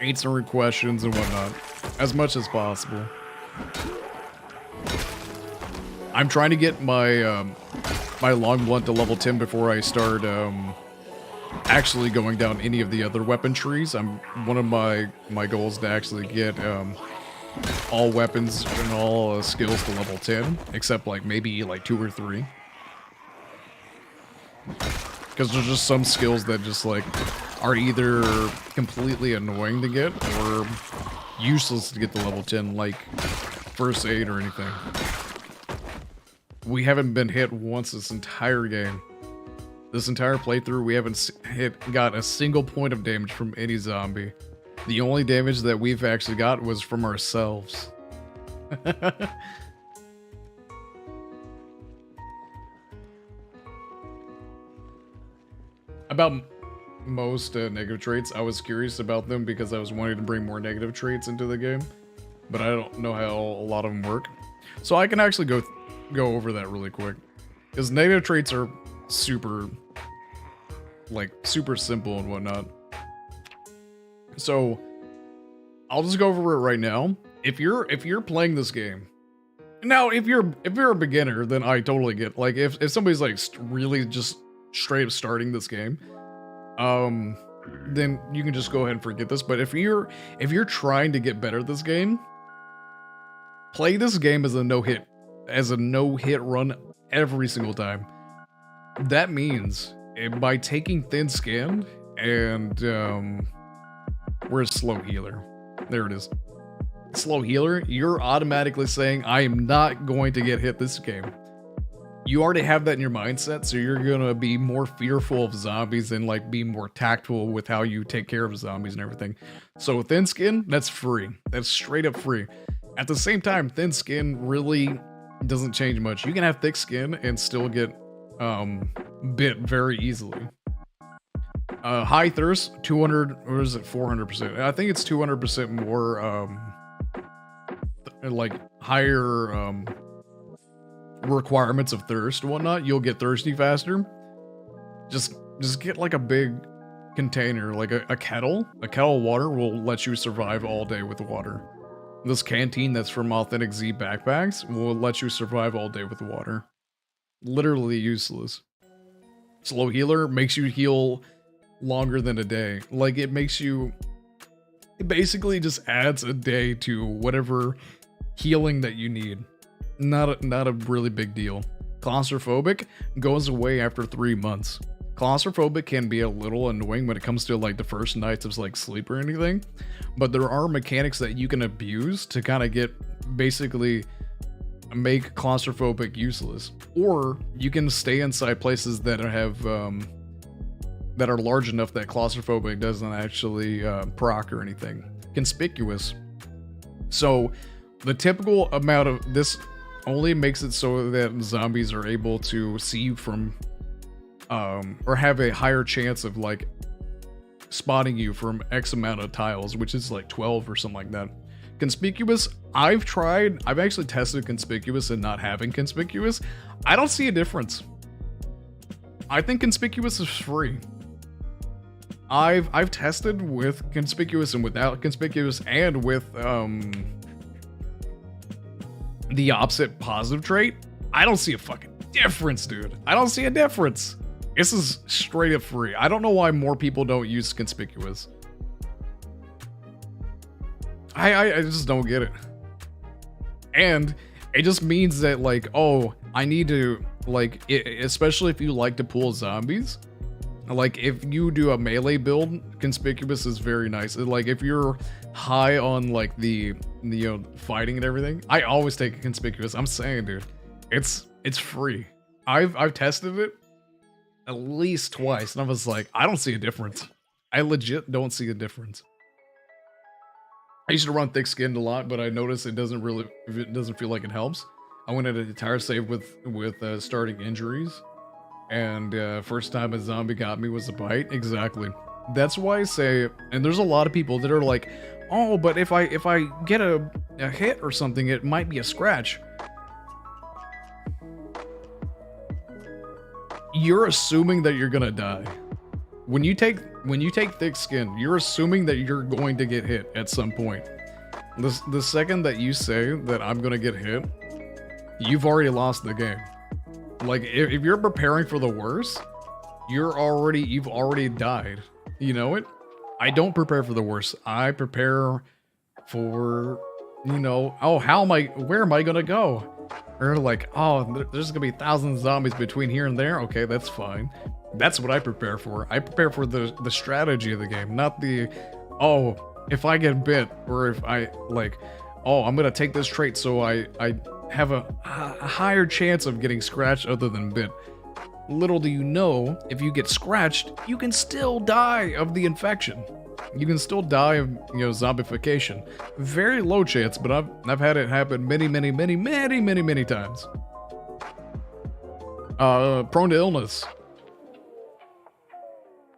answering questions and whatnot, as much as possible. I'm trying to get my my Long Blunt to level 10 before I start actually going down any of the other weapon trees. One of my goals to actually get all weapons and all skills to level 10, except like maybe like 2 or 3. Because there's just some skills that just like are either completely annoying to get or useless to get to level 10, like first aid or anything. We haven't been hit once this entire game. This entire playthrough, we haven't got a single point of damage from any zombie. The only damage that we've actually got was from ourselves. About most negative traits, I was curious about them because I was wanting to bring more negative traits into the game, but I don't know how a lot of them work. So I can actually go over that really quick, because negative traits are super simple and whatnot. So I'll just go over it right now. If you're playing this game now, if you're a beginner, then I totally get, like, if somebody's like really just straight up starting this game, then you can just go ahead and forget this. But if you're trying to get better at this game, play this game as a no hit run every single time. That means by taking Thin Skin and where's Slow Healer? There it is. Slow Healer, you're automatically saying, I am not going to get hit this game. You already have that in your mindset, so you're gonna be more fearful of zombies and like be more tactful with how you take care of zombies and everything. So Thin Skin, that's free. That's straight up free. At the same time, Thin Skin really It doesn't change much. You can have thick skin and still get bit very easily. High thirst, 200, or is it 400%? I think it's 200% more, like, higher, requirements of thirst and whatnot. You'll get thirsty faster. Just get, like, a big container, like a kettle. A kettle of water will let you survive all day with water. This canteen that's from Authentic Z backpacks will let you survive all day with water. Literally useless. Slow healer makes you heal longer than a day. Like, it basically just adds a day to whatever healing that you need. Not a really big deal. Claustrophobic goes away after 3 months. Claustrophobic can be a little annoying when it comes to like the first nights of like sleep or anything, but there are mechanics that you can abuse to kind of basically make claustrophobic useless. Or you can stay inside places that have that are large enough that claustrophobic doesn't actually proc or anything. Conspicuous. So the typical amount of this only makes it so that zombies are able to see you from or have a higher chance of like spotting you from X amount of tiles, which is like 12 or something like that. Conspicuous, I've actually tested conspicuous and not having conspicuous. I don't see a difference. I think conspicuous is free. I've tested with conspicuous and without conspicuous, and with the opposite positive trait. I don't see a fucking difference, dude. I don't see a difference. This is straight up free. I don't know why more people don't use conspicuous. I just don't get it. And it just means that, like, oh, I need to, like, especially if you like to pull zombies, like, if you do a melee build, conspicuous is very nice. Like, if you're high on, like, the fighting and everything, I always take a conspicuous. I'm saying, dude, it's free. I've tested it at least twice, and I was like, I don't see a difference. I legit don't see a difference. I used to run thick-skinned a lot, but I noticed it doesn't feel like it helps. I went at an entire save with starting injuries, and first time a zombie got me was a bite. Exactly. That's why I say, and there's a lot of people that are like, oh, but if I get a hit or something, it might be a scratch. You're assuming that you're gonna die. When you take thick skin, you're assuming that you're going to get hit at some point. The second that you say that I'm gonna get hit, you've already lost the game. Like, if you're preparing for the worst, you've already died. You know it? I don't prepare for the worst. I prepare for, oh, where am I gonna go? Or like, oh, there's gonna be thousands of zombies between here and there. Okay, that's fine. That's what I prepare for. I prepare for the strategy of the game, not the, oh, if I get bit, or if I, like, oh, I'm gonna take this trait so I have a higher chance of getting scratched other than bit. Little do you know, if you get scratched, you can still die of the infection. You can still die of, zombification. Very low chance, but I've had it happen many times. Prone to illness.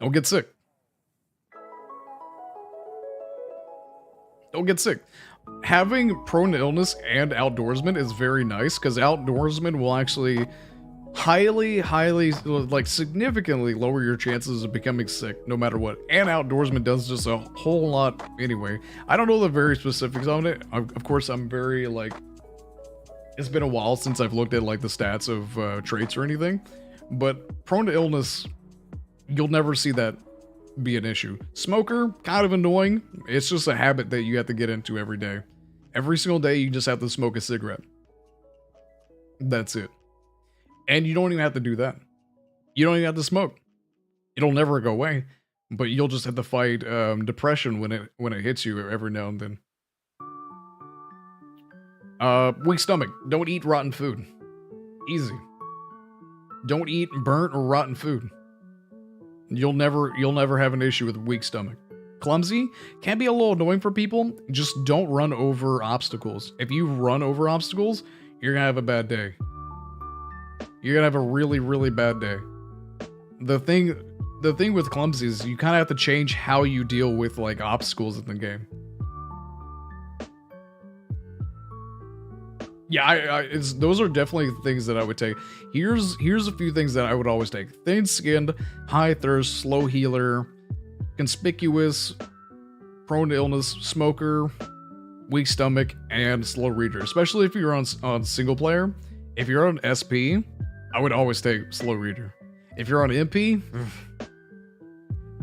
Don't get sick. Don't get sick. Having prone to illness and outdoorsman is very nice, because outdoorsman will actually highly, like, significantly lower your chances of becoming sick, no matter what. And outdoorsman does just a whole lot anyway. I don't know the very specifics on it. Of course, I'm very, like, it's been a while since I've looked at, like, the stats of traits or anything, but prone to illness, you'll never see that be an issue. Smoker, kind of annoying. It's just a habit that you have to get into every day. Every single day, you just have to smoke a cigarette. That's it. And you don't even have to do that. You don't even have to smoke. It'll never go away, but you'll just have to fight depression when it hits you every now and then. Weak stomach. Don't eat rotten food. Easy. Don't eat burnt or rotten food. You'll never have an issue with weak stomach. Clumsy can be a little annoying for people. Just don't run over obstacles. If you run over obstacles, you're gonna have a bad day. You're gonna have a really, really bad day. The thing with clumsy is you kind of have to change how you deal with like obstacles in the game. Yeah, those are definitely things that I would take. Here's a few things that I would always take: thin-skinned, high thirst, slow healer, conspicuous, prone to illness, smoker, weak stomach, and slow reader. Especially if you're on single player. If you're on SP, I would always take slow reader. If you're on MP,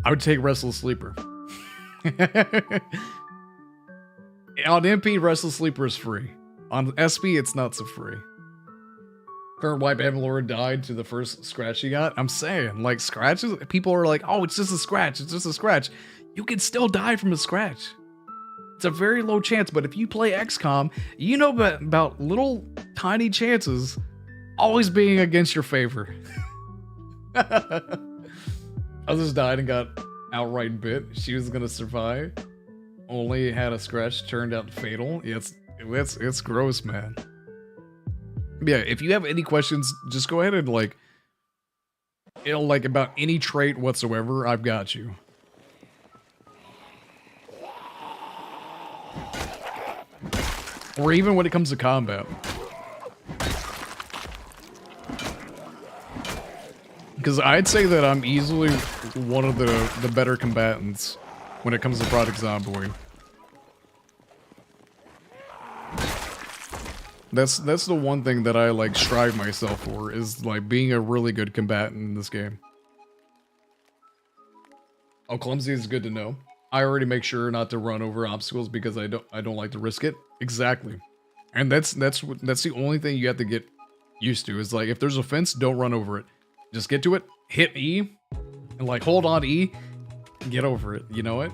I would take restless sleeper. On MP, restless sleeper is free. On SP, it's not so free. Current wipe Avalor died to the first scratch he got. I'm saying, like, scratches, people are like, oh, it's just a scratch, it's just a scratch. You can still die from a scratch. It's a very low chance, but if you play XCOM, you know about little tiny chances always being against your favor. Others died and got outright bit. She was gonna survive. Only had a scratch, turned out fatal. Yeah, it's gross, man. Yeah, if you have any questions, just go ahead and like about any trait whatsoever, I've got you. Or even when it comes to combat. Because I'd say that I'm easily one of the better combatants when it comes to Project Zomboid. That's the one thing that I like strive myself for, is like being a really good combatant in this game. Oh, clumsy is good to know. I already make sure not to run over obstacles because I don't like to risk it. Exactly. And that's the only thing you have to get used to, is like if there's a fence, don't run over it. Just get to it, hit E, and like hold on to E, get over it, you know it?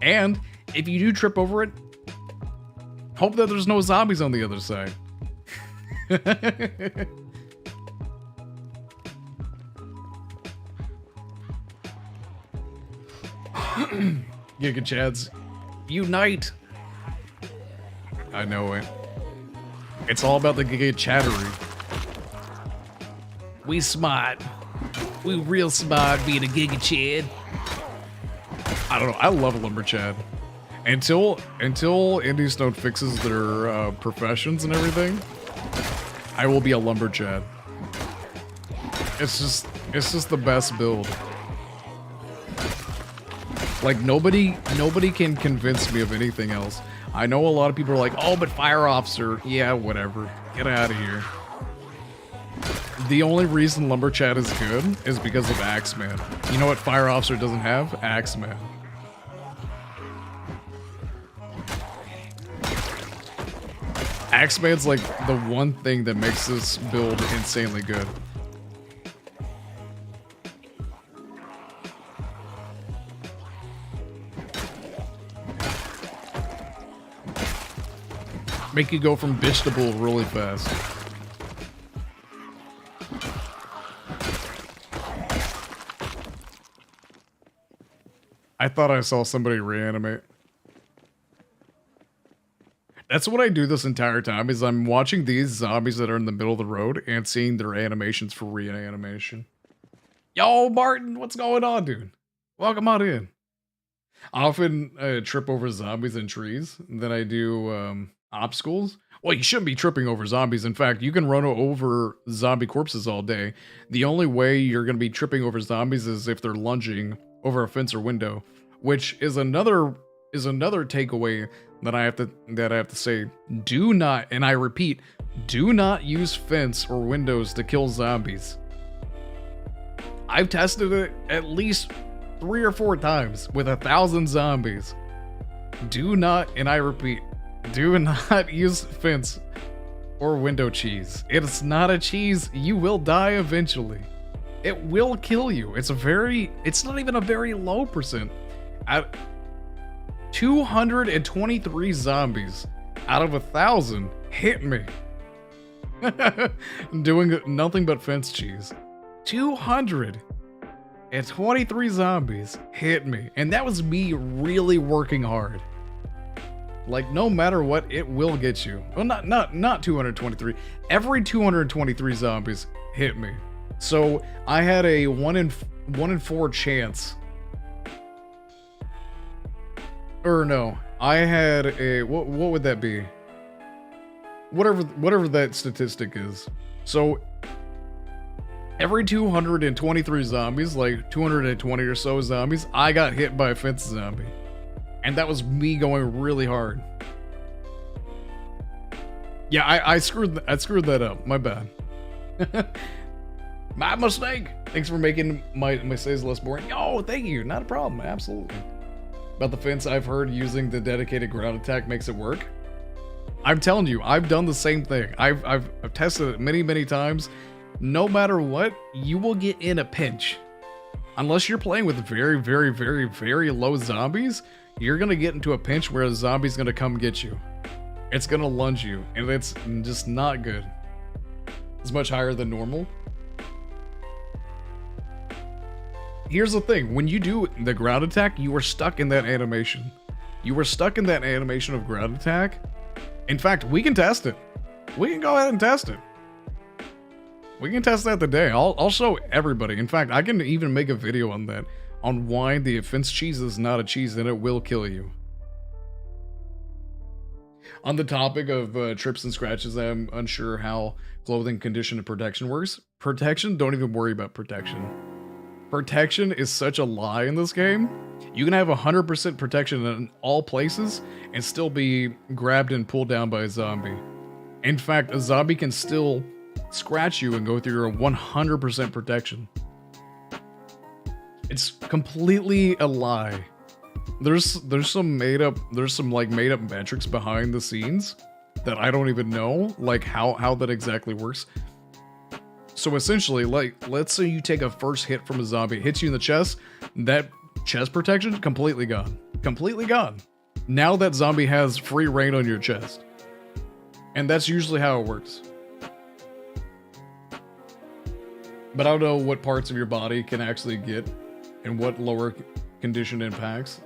And if you do trip over it, hope that there's no zombies on the other side. Giga Chads, unite! I know it. It's all about the Giga Chattery. We smart. We real smart being a Giga Chad. I don't know. I love Lumber Chad. Until Indie Stone fixes their professions and everything, I will be a Lumber Chad. It's just the best build. Like nobody can convince me of anything else. I know a lot of people are like, oh, but Fire Officer, yeah, whatever. Get out of here. The only reason Lumber Chat is good is because of Axeman. You know what Fire Officer doesn't have? Axeman. Axeman's like the one thing that makes this build insanely good. Make you go from bitch to bull really fast. I thought I saw somebody reanimate. That's what I do this entire time, is I'm watching these zombies that are in the middle of the road and seeing their animations for reanimation. Yo, Martin, what's going on, dude? Welcome on in. I often trip over zombies and trees than I do obstacles. Well, you shouldn't be tripping over zombies. In fact, you can run over zombie corpses all day. The only way you're going to be tripping over zombies is if they're lunging over a fence or window, which is another takeaway that I have to say. Do not, and I repeat, do not use fence or windows to kill zombies. I've tested it at least 3 or 4 times with 1,000 zombies. Do not, and I repeat, do not use fence or window cheese. It's not a cheese. You will die eventually. It will kill you. It's not even a very low percent. At 223 zombies out of 1,000 hit me. Doing nothing but fence cheese. 223 zombies hit me. And that was me really working hard. Like, no matter what, it will get you. Well, not 223. Every 223 zombies hit me. So I had a 1 in 4 chance. Or no, I had a what would that be? Whatever that statistic is. So every 223 zombies, like 220 or so zombies, I got hit by a fence zombie. And that was me going really hard. Yeah, I screwed that up. My bad. My mistake. Thanks for making my stays less boring. Oh, thank you. Not a problem. Absolutely. About the fence, I've heard using the dedicated ground attack makes it work. I'm telling you, I've done the same thing. I've tested it many times. No matter what, you will get in a pinch. Unless you're playing with very low zombies, you're gonna get into a pinch where a zombie's gonna come get you. It's gonna lunge you, and it's just not good. It's much higher than normal. Here's the thing, when you do the ground attack, you are stuck in that animation. You are stuck in that animation of ground attack. In fact, we can test it. We can go ahead and test it. We can test that today. I'll show everybody. In fact, I can even make a video on that. On why the offense cheese is not a cheese and it will kill you. On the topic of trips and scratches, I'm unsure how clothing, condition, and protection works. Protection? Don't even worry about protection. Protection is such a lie in this game. You can have 100% protection in all places and still be grabbed and pulled down by a zombie. In fact, a zombie can still scratch you and go through your 100% protection. It's completely a lie. There's some made up metrics behind the scenes that I don't even know, like how that exactly works. So essentially, like, let's say you take a first hit from a zombie, it hits you in the chest, that chest protection completely gone. Completely gone. Now that zombie has free reign on your chest. And that's usually how it works. But I don't know what parts of your body can actually get and what lower condition impacts.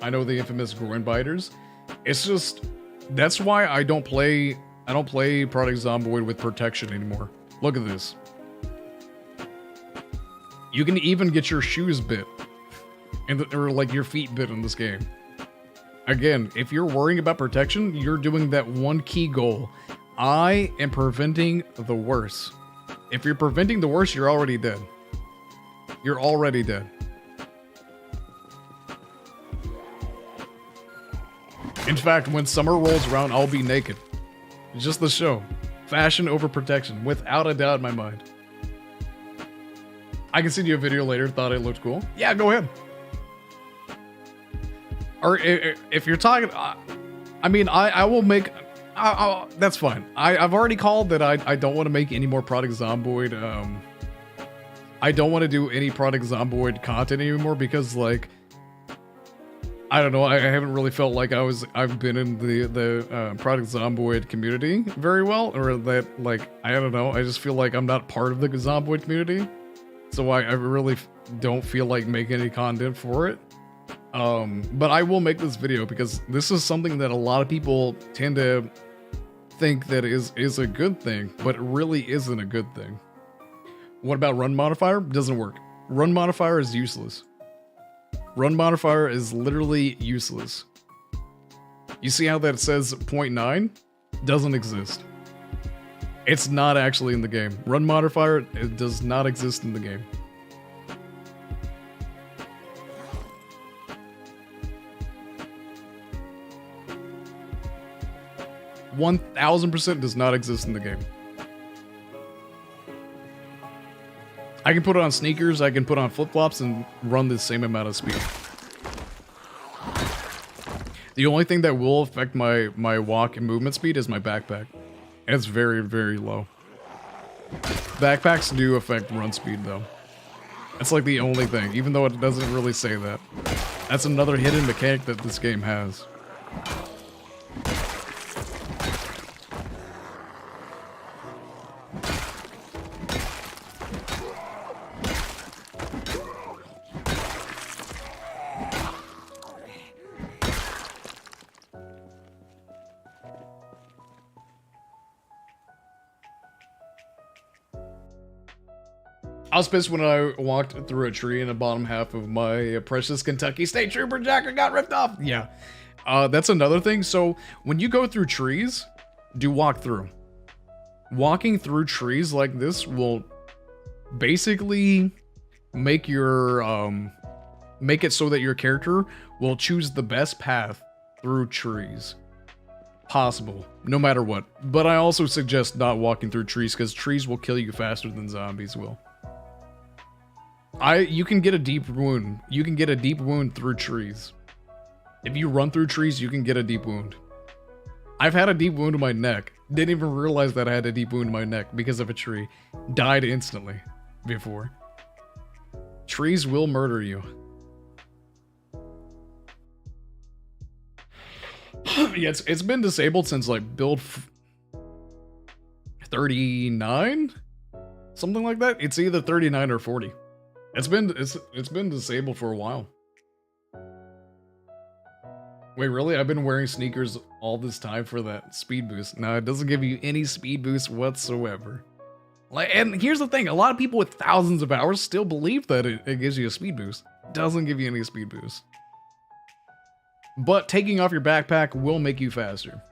I know the infamous groin biters. It's just, that's why I don't play Project Zomboid with protection anymore. Look at this. You can even get your shoes bit, or like your feet bit in this game. Again, if you're worrying about protection, you're doing that one key goal. I am preventing the worst. If you're preventing the worst, you're already dead. You're already dead. In fact, when summer rolls around, I'll be naked. Just the show. Fashion over protection, without a doubt in my mind. I can send you a video later, thought it looked cool. Yeah, go ahead. Or if you're talking, I mean, I will make, that's fine. I've already called that I don't want to make any more Project Zomboid. I don't want to do any Project Zomboid content anymore because, like, I don't know, I haven't really felt like I've been in the Project Zomboid community very well, or that, like, I don't know, I just feel like I'm not part of the Zomboid community, so I really don't feel like making any content for it. But I will make this video because this is something that a lot of people tend to think that is a good thing, but it really isn't a good thing. What about run modifier? Doesn't work. Run modifier is useless. Run modifier is literally useless. You see how that says 0.9? Doesn't exist. It's not actually in the game. Run modifier, it does not exist in the game. %1000% does not exist in the game. I can put it on sneakers, I can put on flip-flops and run the same amount of speed. The only thing that will affect my walk and movement speed is my backpack. And it's very, very low. Backpacks do affect run speed though. That's like the only thing, even though it doesn't really say that. That's another hidden mechanic that this game has. I was pissed when I walked through a tree and the bottom half of my precious Kentucky State Trooper jacket got ripped off. Yeah. That's another thing. So when you go through trees, do walk through. Walking through trees like this will basically make your make it so that your character will choose the best path through trees possible, no matter what. But I also suggest not walking through trees because trees will kill you faster than zombies will. You can get a deep wound. You can get a deep wound through trees. If you run through trees, you can get a deep wound. I've had a deep wound in my neck. Didn't even realize that I had a deep wound in my neck because of a tree. Died instantly before. Trees will murder you. Yeah, it's been disabled since like build 39? Something like that? It's either 39 or 40. It's been disabled for a while. Wait, really? I've been wearing sneakers all this time for that speed boost. No, it doesn't give you any speed boost whatsoever. And here's the thing, a lot of people with thousands of hours still believe that it gives you a speed boost. Doesn't give you any speed boost. But taking off your backpack will make you faster.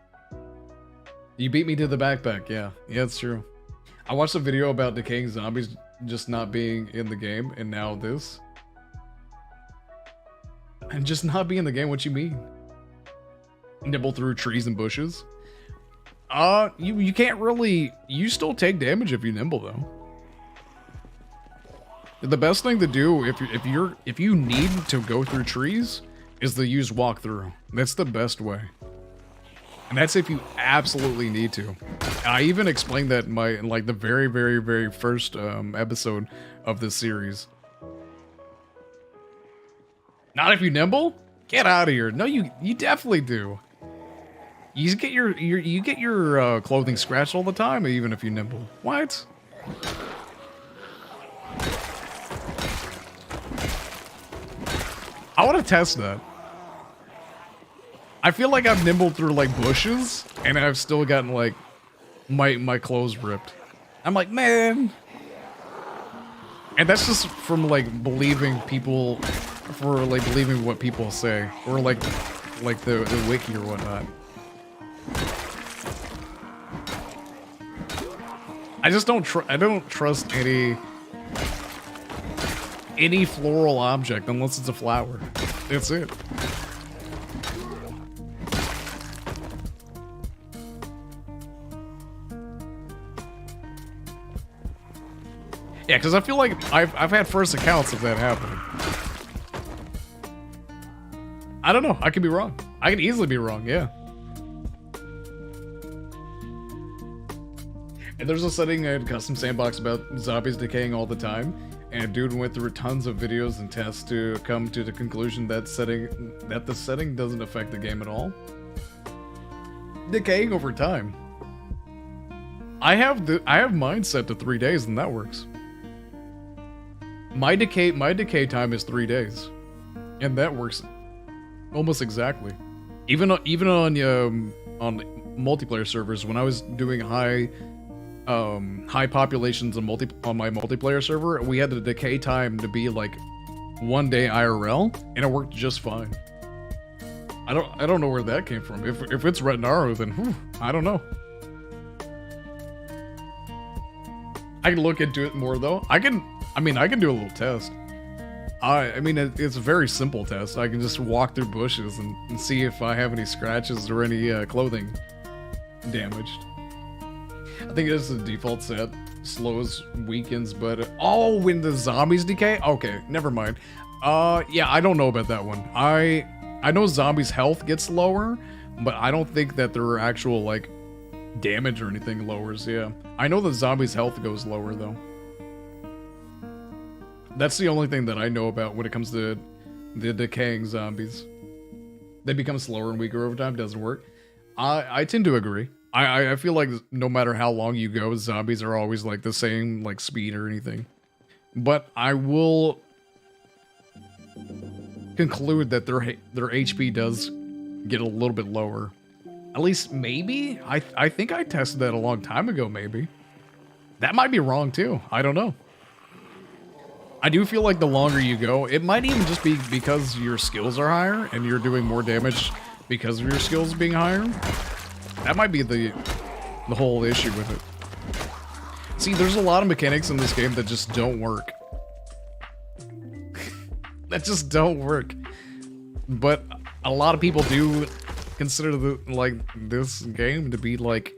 You beat me to the backpack, yeah. Yeah, it's true. I watched a video about decaying zombies just not being in the game, and now this. And just not be in the game, what you mean? Nibble through trees and bushes? You can't really... You still take damage if you nibble, though. The best thing to do if you need to go through trees is to use walkthrough. That's the best way. And that's if you absolutely need to. I even explained that in my the very, very, very first episode of this series. Not if you nimble? Get out of here. No, you definitely do. You get your clothing scratched all the time, even if you nimble. What? I want to test that. I feel like I've nimbled through like bushes, and I've still gotten like my clothes ripped. I'm like, man. And that's just from like believing people, for like believing what people say, or like the wiki or whatnot. I just don't trust any floral object unless it's a flower. That's it. Yeah, because I feel like I've had first accounts of that happening. I don't know. I could be wrong. I could easily be wrong. Yeah. And there's a setting in Custom Sandbox about zombies decaying all the time, and a dude went through tons of videos and tests to come to the conclusion that the setting doesn't affect the game at all. Decaying over time. I have mine set to 3 days, and that works. My decay time is 3 days, and that works almost exactly. Even on multiplayer servers, when I was doing high populations on my multiplayer server, we had the decay time to be like 1 day IRL, and it worked just fine. I don't know where that came from. If it's Retnaro, then whew, I don't know. I can look into it more though. I can do a little test. I mean, it's a very simple test. I can just walk through bushes and see if I have any scratches or any clothing damaged. I think it's the default set. Slows, weakens, but... Oh, when the zombies decay? Okay, never mind. Yeah, I don't know about that one. I know zombies' health gets lower, but I don't think that their actual, like, damage or anything lowers, yeah. I know the zombies' health goes lower, though. That's the only thing that I know about when it comes to the decaying zombies. They become slower and weaker over time. Doesn't work. I tend to agree. I feel like no matter how long you go, zombies are always like the same like speed or anything. But I will conclude that their HP does get a little bit lower. At least maybe. I think I tested that a long time ago. Maybe that might be wrong too. I don't know. I do feel like the longer you go, it might even just be because your skills are higher and you're doing more damage because of your skills being higher. That might be the whole issue with it. See, there's a lot of mechanics in this game that just don't work. That just don't work. But a lot of people do consider this game to be like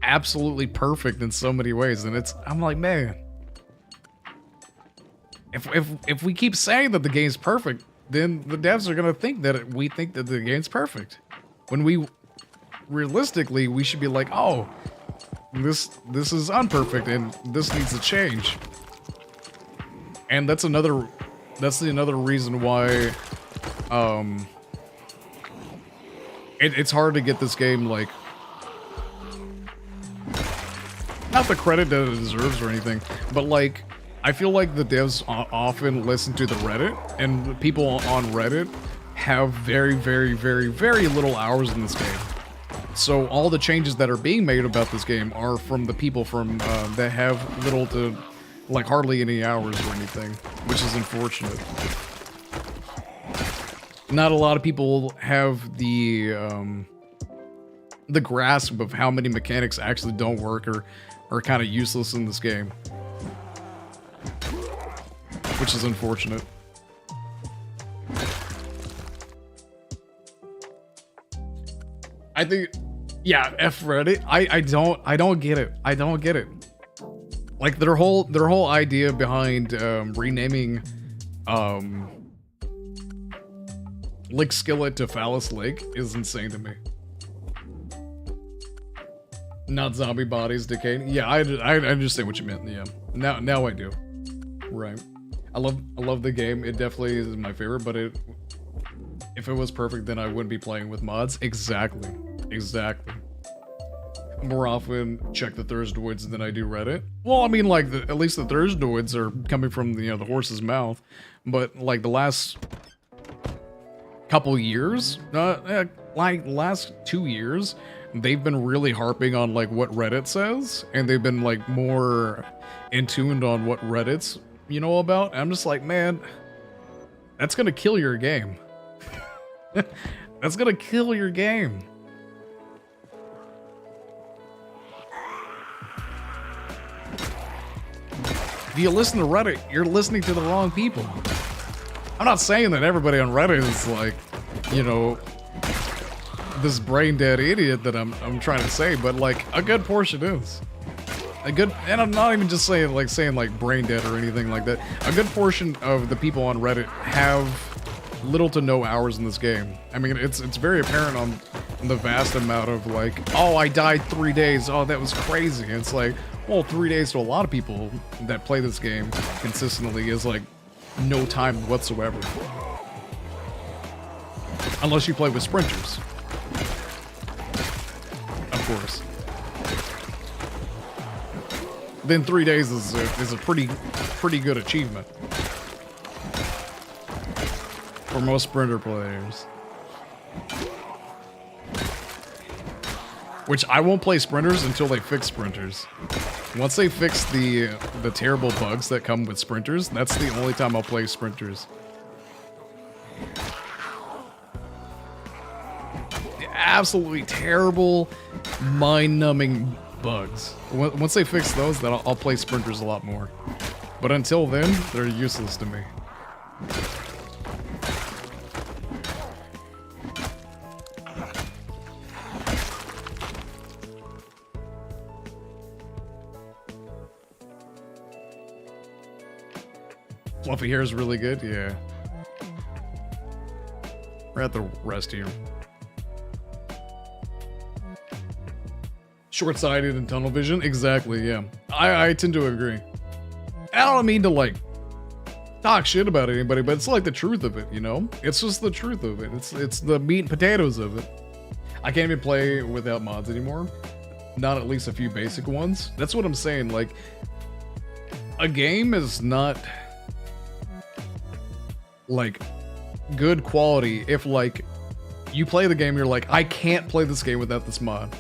absolutely perfect in so many ways, and I'm like, man, if we keep saying that the game's perfect, then the devs are gonna think that we think that the game's perfect, when we realistically we should be like, oh, this is unperfect and this needs to change. And that's another reason why it's hard to get this game, like, not the credit that it deserves or anything, but like, I feel like the devs often listen to the Reddit, and the people on Reddit have very, very, very, very little hours in this game. So all the changes that are being made about this game are from the people from that have little to, like, hardly any hours or anything, which is unfortunate. Not a lot of people have the grasp of how many mechanics actually don't work or are kind of useless in this game, which is unfortunate. I think, yeah, F Reddit. I don't get it. I don't get it. Like their whole idea behind renaming Lick Skillet to Phallus Lake is insane to me. Not zombie bodies decaying. Yeah, I understand what you meant. Yeah, now I do. Right. I love the game. It definitely is my favorite, but if it was perfect, then I wouldn't be playing with mods. Exactly. More often check the Thursdoids than I do Reddit. Well, I mean, like, at least the Thursdoids are coming from the horse's mouth, but like the last couple years, like last 2 years, they've been really harping on like what Reddit says, and they've been like more in tuned on what Reddit's about. I'm just like, man, that's gonna kill your game. That's gonna kill your game. If you listen to Reddit, you're listening to the wrong people. I'm not saying that everybody on Reddit is like, this brain dead idiot that I'm trying to say, but like a good portion is. And I'm not even just saying like brain dead or anything like that. A good portion of the people on Reddit have little to no hours in this game. I mean, it's very apparent on the vast amount of like, oh, I died 3 days. Oh, that was crazy. And it's like, well, 3 days to a lot of people that play this game consistently is like no time whatsoever. Unless you play with sprinters. Of course. Then 3 days is a pretty good achievement for most sprinter players. Which I won't play sprinters until they fix sprinters. Once they fix the terrible bugs that come with sprinters, that's the only time I'll play sprinters. Absolutely terrible, mind-numbing bugs. Once they fix those, then I'll play sprinters a lot more. But until then, they're useless to me. Fluffy hair is really good, yeah. We're at the rest here. Short-sighted and tunnel vision, exactly, yeah. I tend to agree. I don't mean to like talk shit about anybody, but it's like the truth of it, It's just the truth of it. It's the meat and potatoes of it. I can't even play without mods anymore. Not at least a few basic ones. That's what I'm saying. Like, a game is not like good quality if like you play the game, you're like, I can't play this game without this mod.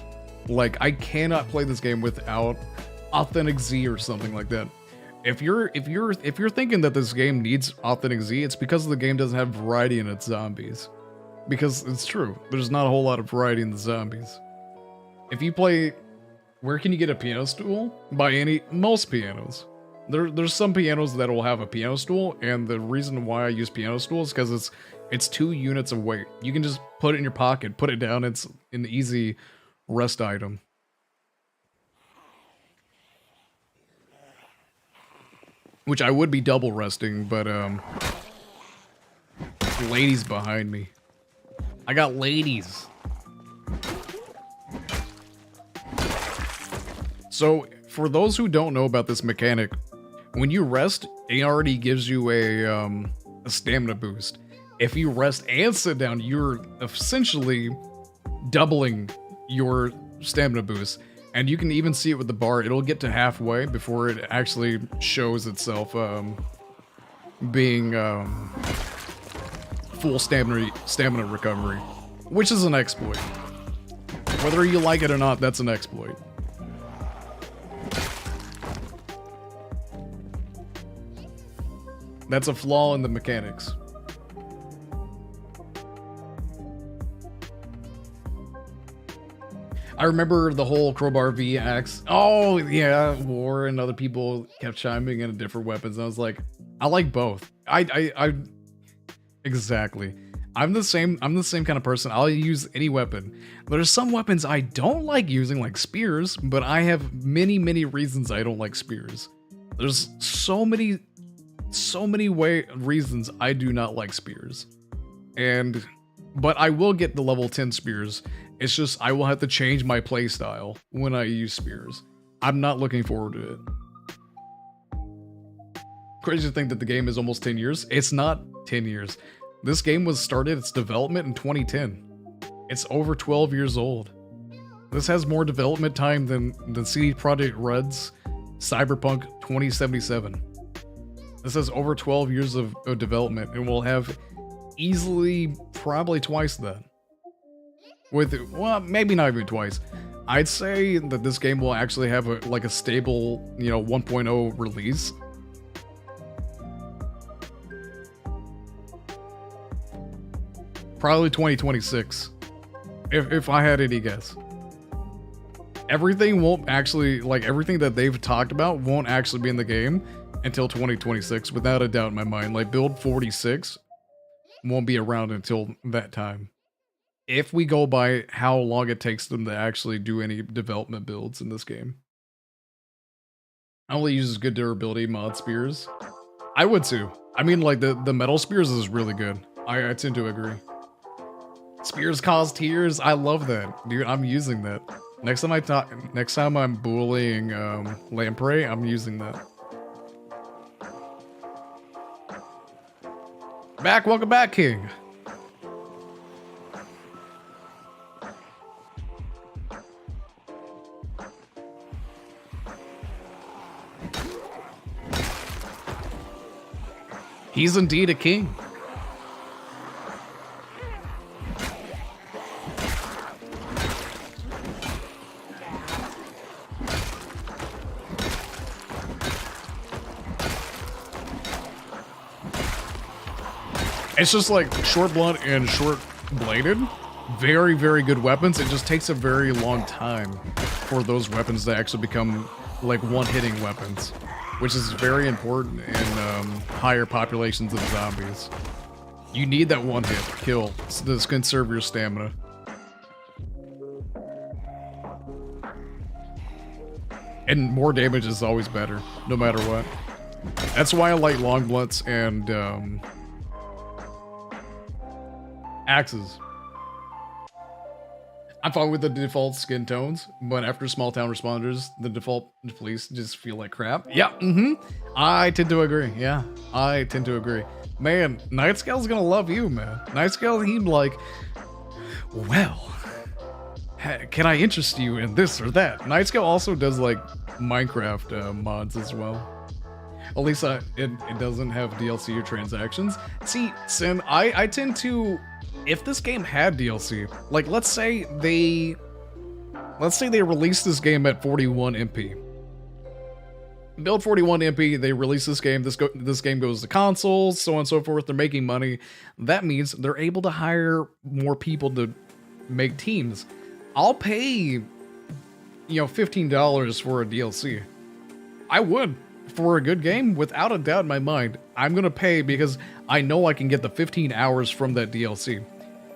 Like, I cannot play this game without Authentic Z or something like that. If you're thinking that this game needs authentic Z, it's because the game doesn't have variety in its zombies. Because it's true, there's not a whole lot of variety in the zombies. If you play, where can you get a piano stool? By most pianos. There's some pianos that will have a piano stool, and the reason why I use piano stools is because it's 2 units of weight. You can just put it in your pocket, put it down. It's an easy rest item. Which I would be double resting, but ladies behind me. I got ladies. So for those who don't know about this mechanic, when you rest, it already gives you a stamina boost. If you rest and sit down, you're essentially doubling your stamina boost. And you can even see it with the bar. It'll get to halfway before it actually shows itself being full stamina recovery, which is an exploit. Whether you like it or not, that's an exploit. That's a flaw in the mechanics. I remember the whole crowbar Vynxx. Oh yeah, war and other people kept chiming in different weapons. And I was like, I like both. I exactly. I'm the same kind of person. I'll use any weapon. There's some weapons I don't like using, like spears, but I have many reasons I don't like spears. There's so many reasons I do not like spears. But I will get the level 10 spears. It's just I will have to change my playstyle when I use spears. I'm not looking forward to it. Crazy to think that the game is almost 10 years. It's not 10 years. This game was started its development in 2010. It's over 12 years old. This has more development time than CD Projekt Red's Cyberpunk 2077. This has over 12 years of development and will have easily probably twice that. Well, maybe not even twice. I'd say that this game will actually have a stable, 1.0 release. Probably 2026, if I had any guess. Everything won't actually, everything that they've talked about won't actually be in the game until 2026, without a doubt in my mind. Like, build 46 won't be around until that time. If we go by how long it takes them to actually do any development builds in this game. I only uses good durability mod spears. I would too. I mean, like, the metal spears is really good. I tend to agree. Spears cause tears. I love that. Dude, I'm using that. Next time I'm bullying Lamprey, I'm using that. Welcome back, King. He's indeed a king. It's just like short blunt and short bladed. Very good weapons. It just takes a very long time for those weapons to actually become like one-hitting weapons, which is very important in higher populations of zombies. You need that one-hit kill to conserve your stamina. And more damage is always better, no matter what. That's why I like long blunts and axes. I'm fine with the default skin tones, but after small town responders, the default police just feel like crap. Yeah, I tend to agree. Yeah, I tend to agree. Man, Nightscale's gonna love you, man. Nightscale, he'd like, well, can I interest you in this or that? Nightscale also does like Minecraft mods as well. At least it doesn't have DLC or transactions. See, Sin, I tend to, if this game had DLC, like let's say they released this game at 41 MP. Build 41 MP, they release this game. This game goes to consoles, so on and so forth. They're making money. That means they're able to hire more people to make teams. I'll pay, you know, $15 for a DLC. I would for a good game, without a doubt in my mind. I'm gonna pay because I know I can get the 15 hours from that DLC.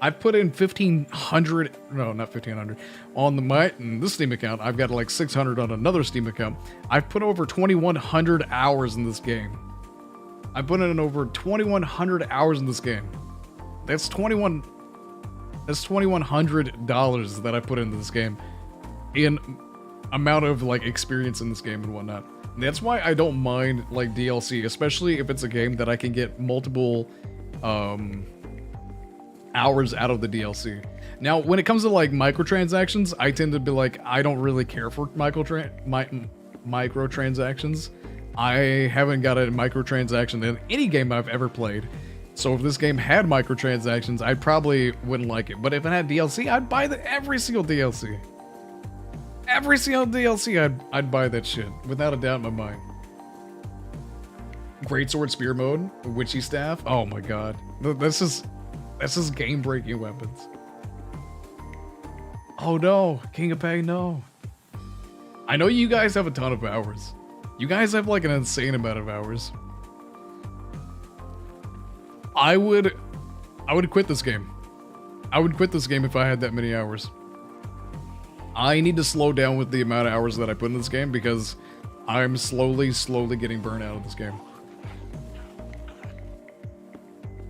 I've put in 1,500, no, not 1,500, on this Steam account. I've got like 600 on another Steam account. I've put over 2,100 hours in this game. I put in over 2,100 hours in this game. That's $2,100 that I put into this game in amount of like experience in this game and whatnot. And that's why I don't mind like DLC, especially if it's a game that I can get multiple hours out of the DLC. Now, when it comes to like microtransactions, I tend to be like, I don't really care for microtransactions. I haven't got a microtransaction in any game I've ever played. So if this game had microtransactions, I probably wouldn't like it. But if it had DLC, I'd buy every single DLC. Every single DLC, I'd buy that shit, without a doubt in my mind. Greatsword spear mode, witchy staff. Oh my god, this is game-breaking weapons. Oh no, King of Peg, no. I know you guys have a ton of hours. You guys have like an insane amount of hours. I would quit this game. I would quit this game if I had that many hours. I need to slow down with the amount of hours that I put in this game because I'm slowly getting burnt out of this game.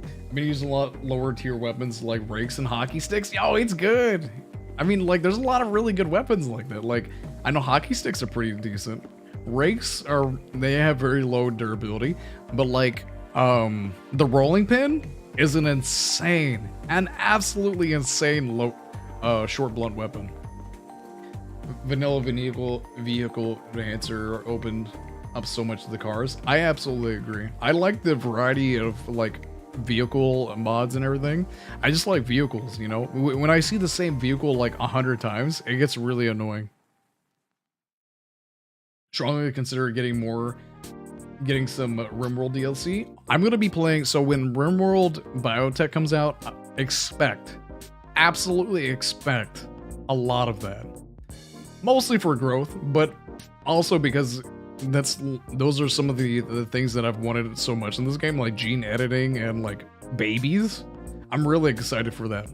I've been using a lot lower tier weapons like rakes and hockey sticks. Yo, it's good. I mean, like, there's a lot of really good weapons like that. Like, I know hockey sticks are pretty decent. Rakes they have very low durability, but like, the rolling pin is an absolutely insane low, short blunt weapon. Vanilla vehicle enhancer opened up so much of the cars. I absolutely agree. I like the variety of like vehicle mods and everything. I just like vehicles, you know. When I see the same vehicle like 100 times, it gets really annoying. Strongly consider getting some RimWorld DLC. I'm gonna be playing, so when RimWorld Biotech comes out, absolutely expect a lot of that. Mostly for growth, but also because those are some of the things that I've wanted so much in this game, like gene editing and like babies. I'm really excited for that.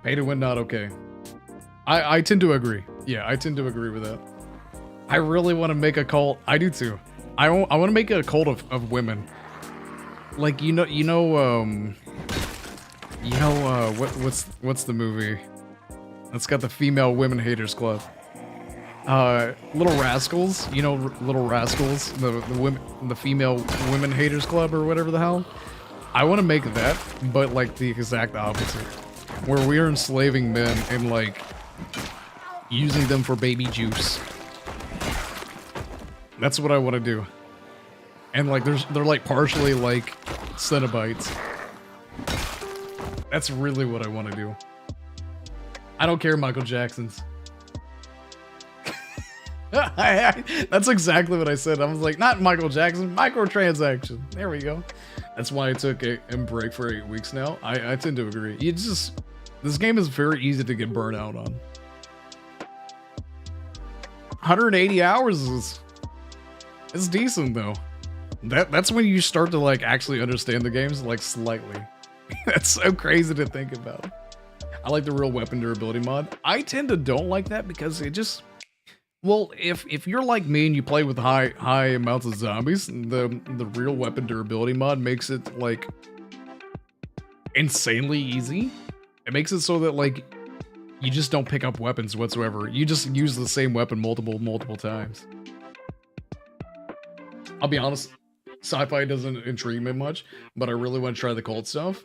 Pay to win, not okay. I tend to agree. Yeah, I tend to agree with that. I really want to make a cult. I do too. I want to make a cult of women. Like, what's the movie that's got the female women haters club? Little Rascals. You know, Little Rascals, the female women haters club or whatever the hell. I want to make that, but like the exact opposite, where we are enslaving men and like using them for baby juice. That's what I want to do. And like they're like partially like Cenobites. That's really what I want to do. I don't care, Michael Jackson's. That's exactly what I said. I was like, not Michael Jackson, microtransaction. There we go. That's why I took a break for 8 weeks now. I tend to agree. This game is very easy to get burnt out on. 180 hours it's decent though. That's when you start to like actually understand the games like slightly. That's so crazy to think about. I like the real weapon durability mod. I tend to don't like that because it just, well, if you're like me and you play with high amounts of zombies, the real weapon durability mod makes it like insanely easy. It makes it so that like you just don't pick up weapons whatsoever. You just use the same weapon multiple times. I'll be honest, sci-fi doesn't intrigue me much, but I really want to try the cult stuff.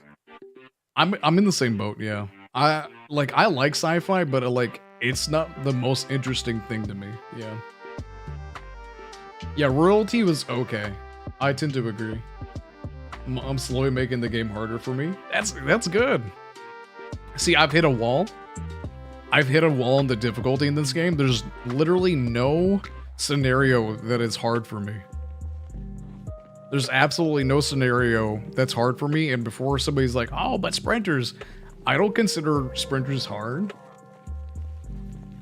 I'm in the same boat, yeah. I like sci-fi, but like it's not the most interesting thing to me. Yeah. Yeah, royalty was okay. I tend to agree. I'm slowly making the game harder for me. That's good. See, I've hit a wall. I've hit a wall in the difficulty in this game. There's literally no scenario that is hard for me. There's absolutely no scenario that's hard for me, and before somebody's like, oh, but sprinters, I don't consider sprinters hard.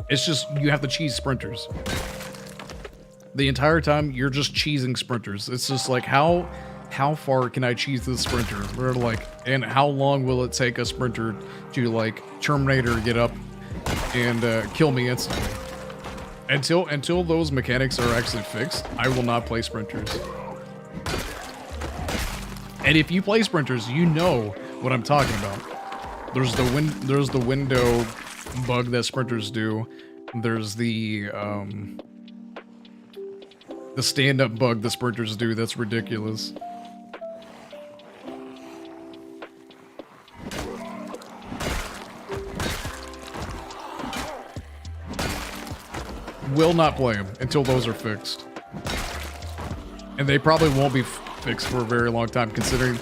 It's just, you have to cheese sprinters. The entire time, you're just cheesing sprinters. It's just like, how far can I cheese this sprinter? Or like, and how long will it take a sprinter to like Terminator get up and kill me instantly? Until those mechanics are actually fixed, I will not play sprinters. And if you play sprinters, you know what I'm talking about. There's the window bug that sprinters do. There's the stand-up bug that sprinters do. That's ridiculous. Will not play them until those are fixed. And they probably won't be fixed for a very long time, considering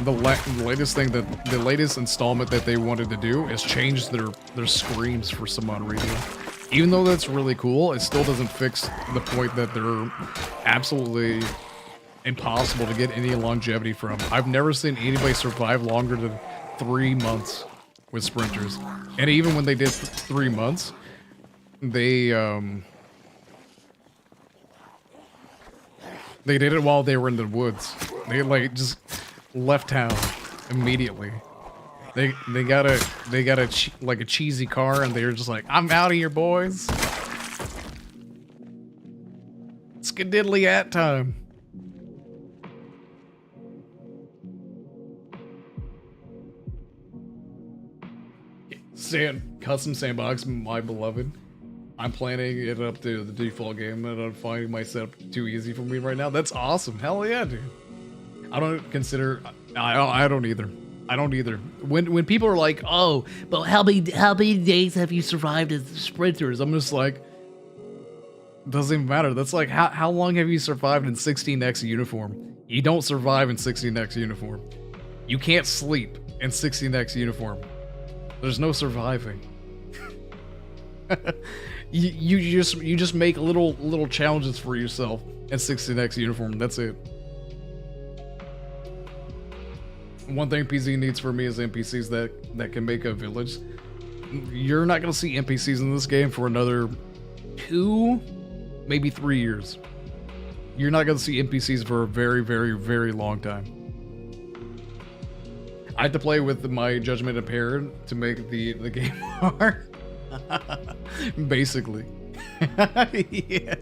the latest installment that they wanted to do is change their screams for some odd reason. Even though that's really cool, it still doesn't fix the point that they're absolutely impossible to get any longevity from. I've never seen anybody survive longer than 3 months with sprinters. And even when they did 3 months, they did it while they were in the woods. They like just left town immediately. They got a cheesy car, and they were just like, I'm out of here, boys. Skadiddly at time. Custom sandbox, my beloved. I'm planning it up to the default game, and I'm finding my setup too easy for me right now. That's awesome. Hell yeah, dude. I don't consider. I don't either. I don't either. When people are like, oh, but how many days have you survived as sprinters? I'm just like, doesn't even matter. That's like, how long have you survived in 16x uniform? You don't survive in 16x uniform. You can't sleep in 16x uniform. There's no surviving. You just make little challenges for yourself in 16x uniform. That's it. One thing PZ needs for me is NPCs that can make a village. You're not gonna see NPCs in this game for another 2, maybe 3 years. You're not gonna see NPCs for a very, very, very long time. I had to play with my judgment impaired to make the game hard. Basically. Yeah.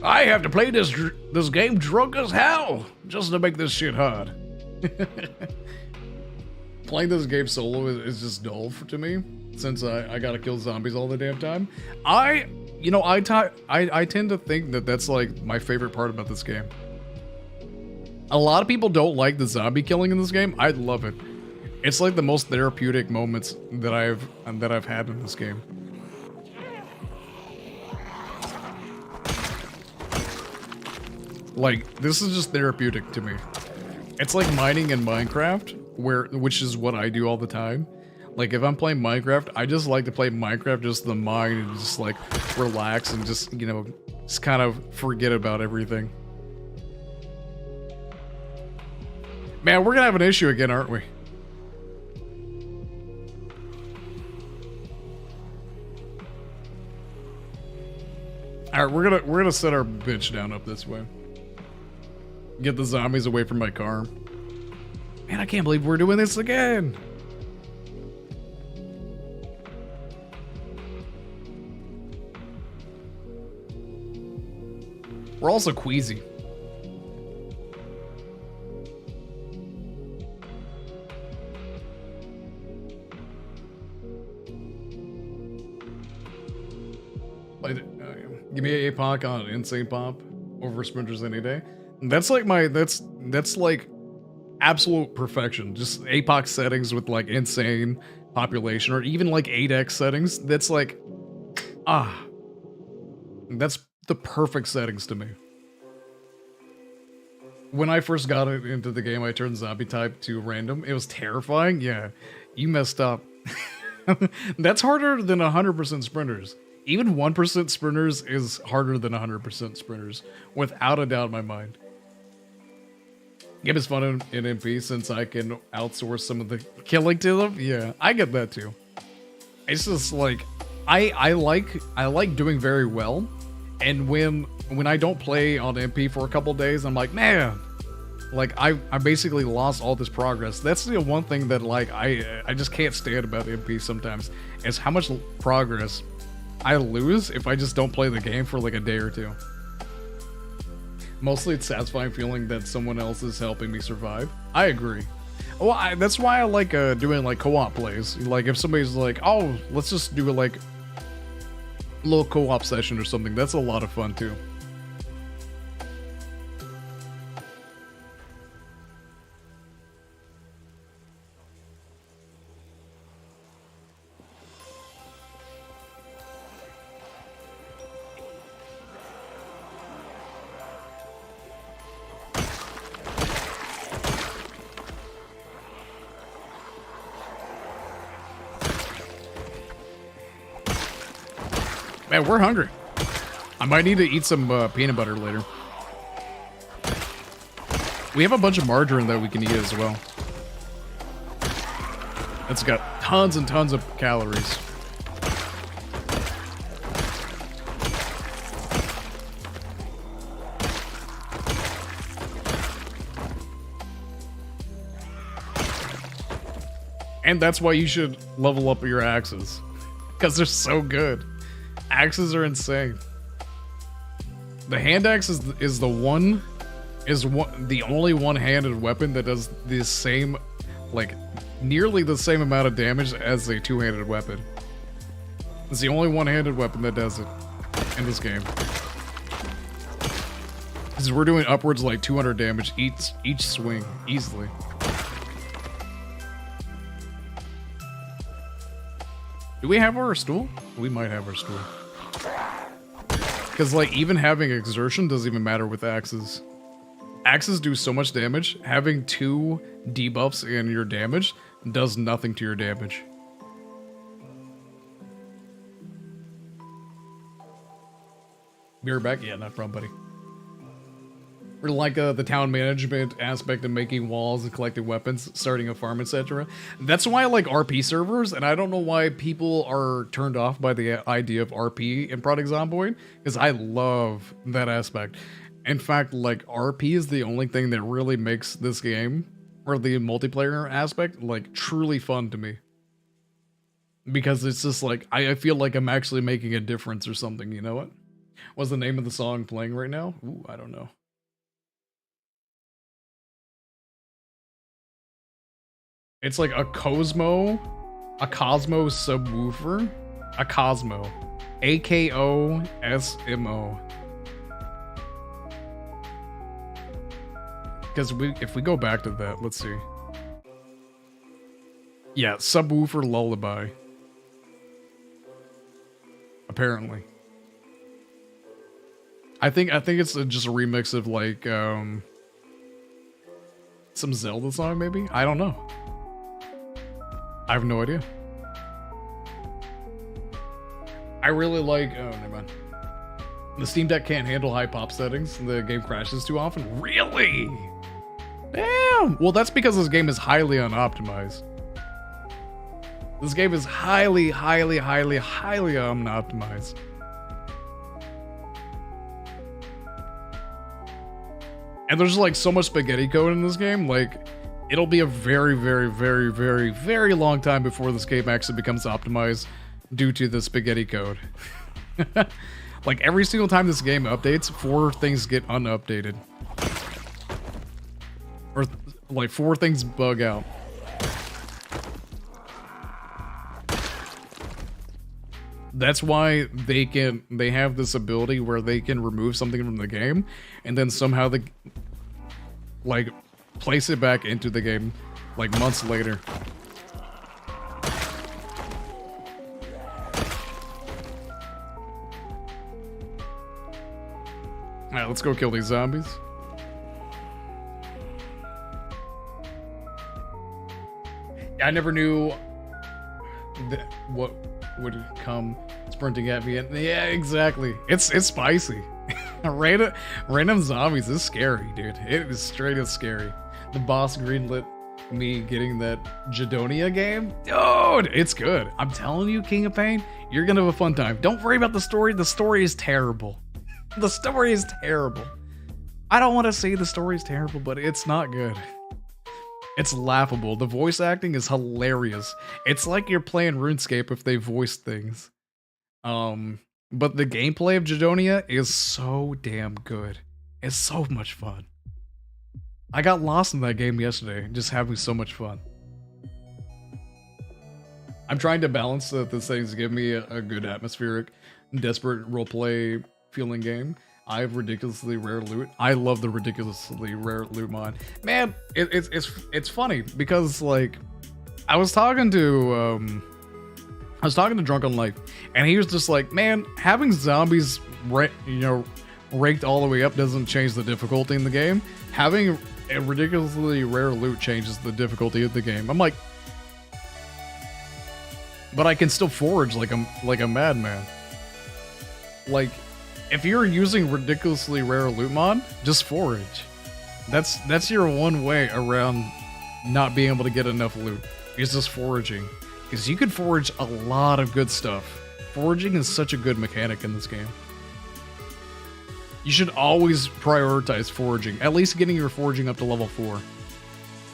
I have to play this game drunk as hell just to make this shit hard. Playing this game solo is just dull to me, since I gotta kill zombies all the damn time. I tend to think that that's like my favorite part about this game. A lot of people don't like the zombie killing in this game. I love it. It's like the most therapeutic moments that I've had in this game. Like, this is just therapeutic to me. It's like mining in Minecraft, which is what I do all the time. Like, if I'm playing Minecraft, I just like to play Minecraft just to mine and just like relax and just, just kind of forget about everything. Man, we're gonna have an issue again, aren't we? All right, we're gonna set our bitch down up this way. Get the zombies away from my car. Man, I can't believe we're doing this again. We're also queasy. Give me an APOC on an insane pop over sprinters any day. That's like that's like absolute perfection. Just APOC settings with like insane population, or even like 8x settings. That's like, that's the perfect settings to me. When I first got into the game, I turned zombie type to random. It was terrifying. Yeah, you messed up. That's harder than 100% sprinters. Even 1% sprinters is harder than 100% sprinters, without a doubt in my mind. Game is fun in MP since I can outsource some of the killing to them. Yeah, I get that too. It's just like I like doing very well, and when I don't play on MP for a couple days, I'm like, man, like I basically lost all this progress. That's the one thing that like I just can't stand about MP sometimes, is how much progress I lose if I just don't play the game for like a day or two. Mostly it's satisfying feeling that someone else is helping me survive. I agree. Well, that's why I like doing like co-op plays. Like if somebody's like, oh, let's just do like a little co-op session or something. That's a lot of fun too. Man, we're hungry. I might need to eat some peanut butter later. We have a bunch of margarine that we can eat as well. It's got tons and tons of calories. And that's why you should level up your axes, because they're so good. Axes are insane. The hand axe is the only one-handed weapon that does the same, like, nearly the same amount of damage as a two-handed weapon. It's the only one-handed weapon that does it in this game. Because we're doing upwards like 200 damage each swing easily. Do we have our stool? We might have our stool. Because, like, even having exertion doesn't even matter with axes. Axes do so much damage. Having 2 debuffs in your damage does nothing to your damage. Be right back? Yeah, not from, buddy. Or like the town management aspect of making walls and collecting weapons, starting a farm, etc. That's why I like RP servers, and I don't know why people are turned off by the idea of RP in Project Zomboid, because I love that aspect. In fact, like, RP is the only thing that really makes this game, or the multiplayer aspect, like, truly fun to me. Because it's just like, I feel like I'm actually making a difference or something, you know what? What's the name of the song playing right now? Ooh, I don't know. It's like a Cosmo subwoofer, a Cosmo, AKOSMO. Because if we go back to that, let's see. Yeah, subwoofer lullaby. Apparently. I think it's just a remix of like some Zelda song maybe? I don't know. I have no idea. I really like, oh, never mind. The Steam Deck can't handle high pop settings. The game crashes too often. Really? Damn. Well, that's because this game is highly unoptimized. This game is highly unoptimized. And there's like so much spaghetti code in this game, like, it'll be a very long time before this game actually becomes optimized due to the spaghetti code. Like, every single time this game updates, 4 things get unupdated. Or, like, 4 things bug out. That's why they have this ability where they can remove something from the game, and then somehow they, like, place it back into the game, like, months later. Alright, let's go kill these zombies. I never knew that what would come. It's sprinting at me, and yeah, exactly. It's spicy. Random zombies is scary, dude. It is straight up scary. The boss greenlit me getting that Judonia game. Dude, it's good. I'm telling you, King of Pain, you're gonna have a fun time. Don't worry about the story. The story is terrible. The story is terrible. I don't want to say the story is terrible, but it's not good. It's laughable. The voice acting is hilarious. It's like you're playing RuneScape if they voiced things. But the gameplay of Judonia is so damn good. It's so much fun. I got lost in that game yesterday, just having so much fun. I'm trying to balance the things to give me a good atmospheric, desperate roleplay feeling game. I have ridiculously rare loot. I love the ridiculously rare loot mod. Man, it's funny because like I was talking to Drunk on Life, and he was just like, man, having zombies ranked all the way up doesn't change the difficulty in the game. Having a ridiculously rare loot changes the difficulty of the game. I'm like, but I can still forage like a madman. Like, if you're using ridiculously rare loot mod, just forage. That's your one way around not being able to get enough loot. Is just foraging. Because you could forage a lot of good stuff. Foraging is such a good mechanic in this game. You should always prioritize foraging. At least getting your foraging up to level 4.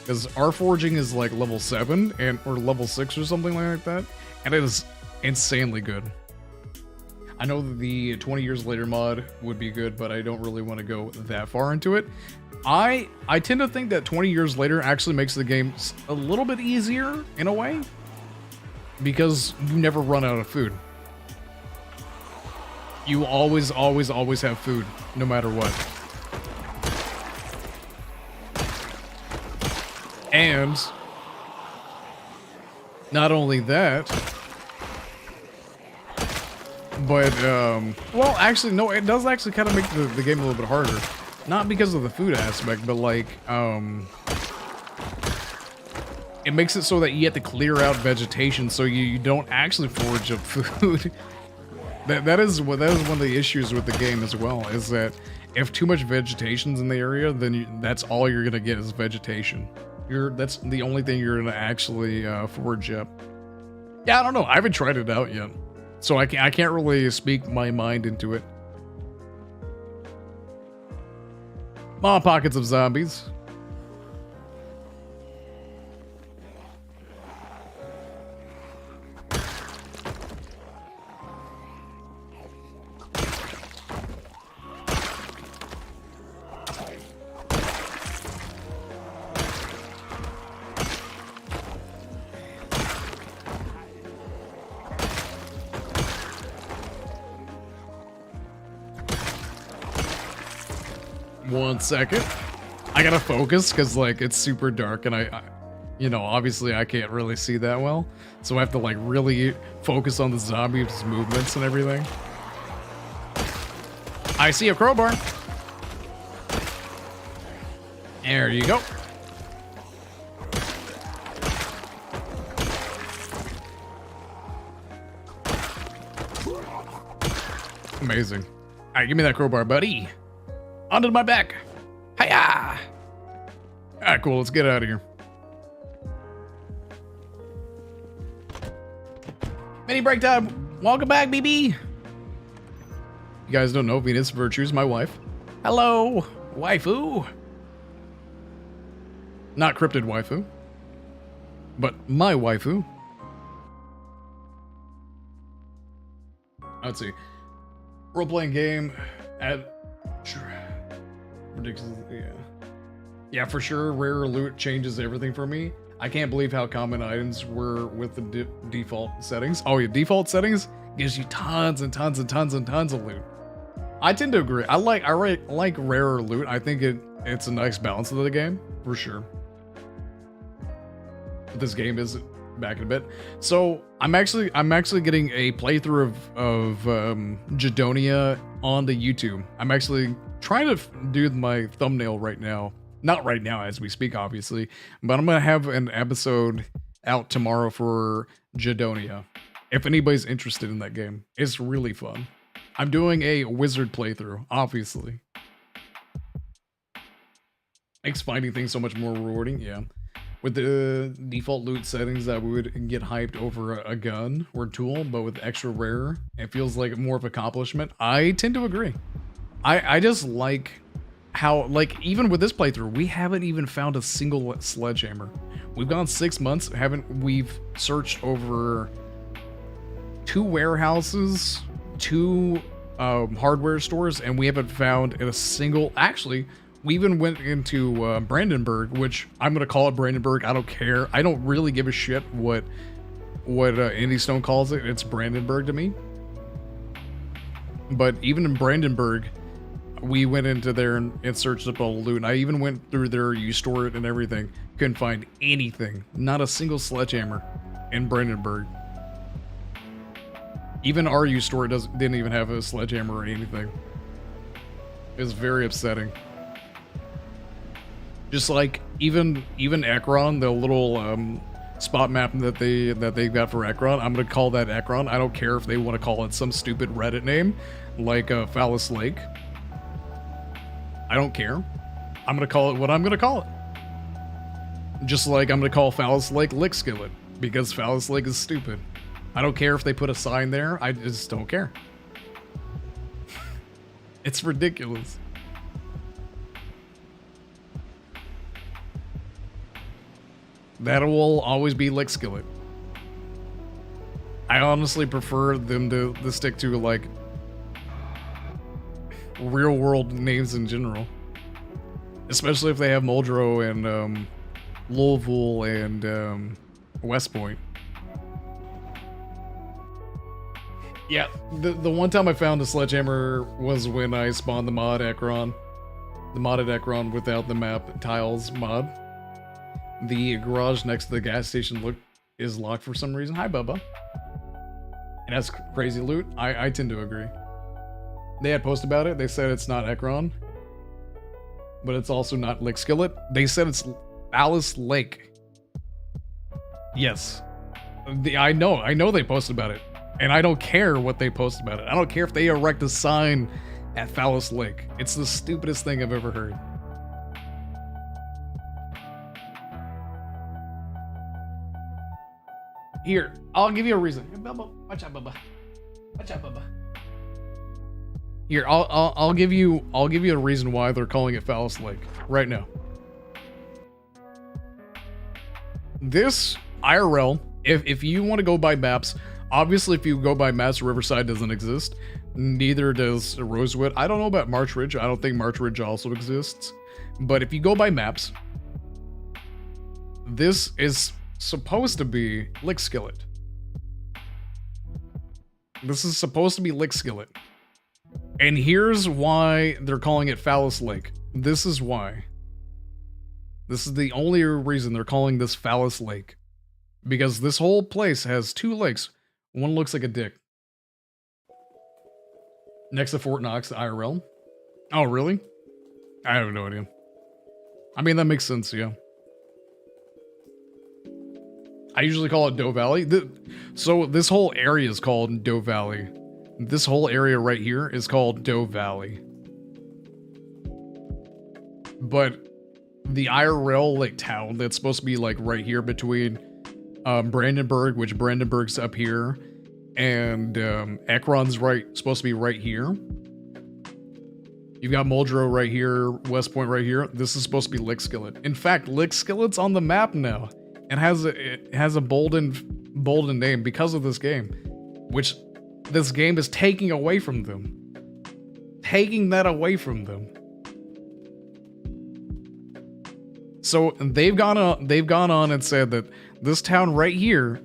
Because our foraging is like level 7 or level 6 or something like that. And it is insanely good. I know that the 20 years later mod would be good, but I don't really want to go that far into it. I tend to think that 20 years later actually makes the game a little bit easier in a way. Because you never run out of food. You always have food, no matter what. And not only that, but well, actually, no, it does actually kind of make the game a little bit harder. Not because of the food aspect, but like, it makes it so that you have to clear out vegetation so you don't actually forage up food. that is one of the issues with the game as well, is that if too much vegetation's in the area, then that's all you're gonna get is vegetation. That's the only thing you're gonna actually forage up. Yeah, I don't know. I haven't tried it out yet, so I can't really speak my mind into it. Pockets of zombies. One second. I gotta focus because like it's super dark and I obviously I can't really see that well. So I have to like really focus on the zombies' movements and everything. I see a crowbar. There you go. Amazing. Alright, give me that crowbar, buddy. Onto my back. Hiya! Alright, cool. Let's get out of here. Mini break time. Welcome back, BB. You guys don't know Venus Virtue's my wife. Hello, waifu. Not cryptid waifu, but my waifu. Let's see. Role-playing game at ridiculous. Yeah, for sure. Rare loot changes everything for me. I can't believe how common items were with the default settings. Oh yeah, default settings gives you tons and tons and tons and tons of loot. I tend to agree. I like rarer loot. I think it's a nice balance of the game for sure. But this game is back in a bit. So I'm actually getting a playthrough of Judonia on the YouTube. I'm actually trying to do my thumbnail right now. Not right now as we speak, obviously, but I'm gonna have an episode out tomorrow for Judonia. If anybody's interested in that game, it's really fun. I'm doing a wizard playthrough, obviously. Makes finding things so much more rewarding, yeah. With the default loot settings, I would get hyped over a gun or tool, but with extra rare, it feels like more of an accomplishment. I tend to agree. I just like how, like, even with this playthrough, we haven't even found a single sledgehammer. We've gone 6 months, we've searched over 2 warehouses, 2 hardware stores, and we haven't found a single, actually, we even went into Brandenburg, which I'm going to call it Brandenburg. I don't care. I don't really give a shit what Indy Stone calls it. It's Brandenburg to me. But even in Brandenburg, we went into there and searched up all the loot. And I even went through there, you store it and everything. Couldn't find anything. Not a single sledgehammer in Brandenburg. Even our U store didn't even have a sledgehammer or anything. It was very upsetting. Just like even Ekron, the little spot map that they've got for Ekron, I'm gonna call that Ekron. I don't care if they want to call it some stupid Reddit name like Phallus Lake. I don't care. I'm gonna call it what I'm gonna call it. Just like I'm gonna call Phallus Lake Lick Skillet because Phallus Lake is stupid. I don't care if they put a sign there. I just don't care. It's ridiculous. That will always be Lick Skillet. I honestly prefer them to stick to, like, real world names in general. Especially if they have Muldrow and Louisville and West Point. Yeah, the one time I found a sledgehammer was when I spawned the mod Ekron. The modded Ekron without the map tiles mod. The garage next to the gas station is locked for some reason. Hi, Bubba. It has crazy loot. I tend to agree. They had post about it. They said it's not Ekron, but it's also not Lick Skillet. They said it's Phallus Lake. Yes. I know they posted about it. And I don't care what they post about it. I don't care if they erect a sign at Phallus Lake. It's the stupidest thing I've ever heard. Here, I'll give you a reason. Bubba, watch out, Bubba. Watch out, Bubba. Here, I'll give you a reason why they're calling it Phallus Lake right now. This IRL, if you want to go by maps, obviously if you go by maps, Riverside doesn't exist. Neither does Rosewood. I don't know about March Ridge. I don't think March Ridge also exists. But if you go by maps, this is supposed to be Lick Skillet. This is supposed to be Lick Skillet. And here's why they're calling it Phallus Lake. This is why. This is the only reason they're calling this Phallus Lake. Because this whole place has 2 lakes. One looks like a dick. Next to Fort Knox, IRL. Oh, really? I have no idea. I mean, that makes sense, yeah. I usually call it Doe Valley. So this whole area is called Doe Valley. This whole area right here is called Doe Valley. But the IRL like town that's supposed to be like right here between Brandenburg, which Brandenburg's up here, and Ekron's supposed to be right here. You've got Muldrow right here, West Point right here. This is supposed to be Lick Skillet. In fact, Lick Skillet's on the map now. It has a bolden name because of this game, which this game is taking away from them. Taking that away from them. So they've gone on and said that this town right here,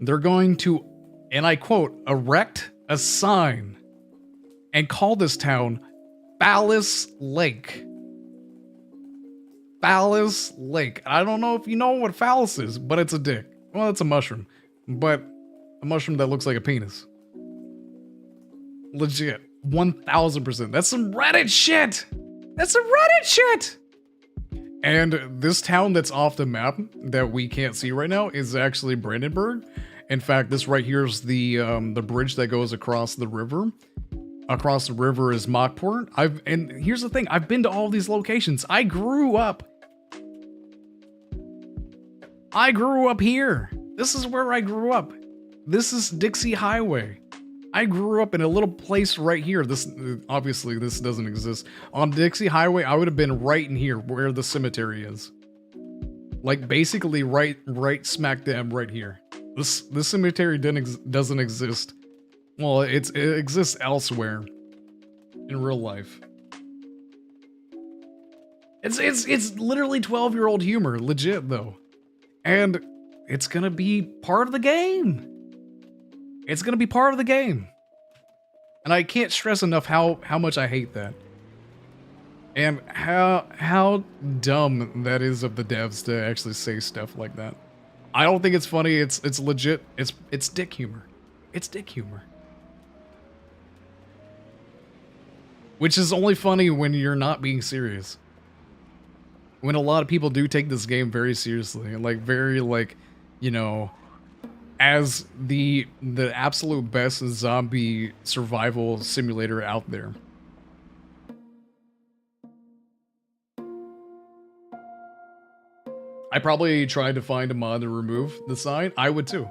they're going to, and I quote, erect a sign and call this town Phallus Lake. Phallus Lake. I don't know if you know what phallus is, but it's a dick. Well, it's a mushroom, but a mushroom that looks like a penis. Legit. 1000%. That's some Reddit shit. That's some Reddit shit. And this town that's off the map that we can't see right now is actually Brandenburg. In fact, this right here is the bridge that goes across the river. Across the river is Mockport. And here's the thing, I've been to all these locations. I grew up here. This is where I grew up. This is Dixie Highway. I grew up in a little place right here. This obviously this doesn't exist. On Dixie Highway, I would have been right in here where the cemetery is. Like basically right smack dab right here. This cemetery doesn't exist. Well, it exists elsewhere in real life. It's literally 12-year-old humor, legit though. And it's gonna be part of the game. It's gonna be part of the game. And I can't stress enough how much I hate that. And how dumb that is of the devs to actually say stuff like that. I don't think it's funny, it's legit, it's dick humor. It's dick humor. Which is only funny when you're not being serious. When a lot of people do take this game very seriously, like very like, you know, as the absolute best zombie survival simulator out there. I probably tried to find a mod to remove the sign. I would too.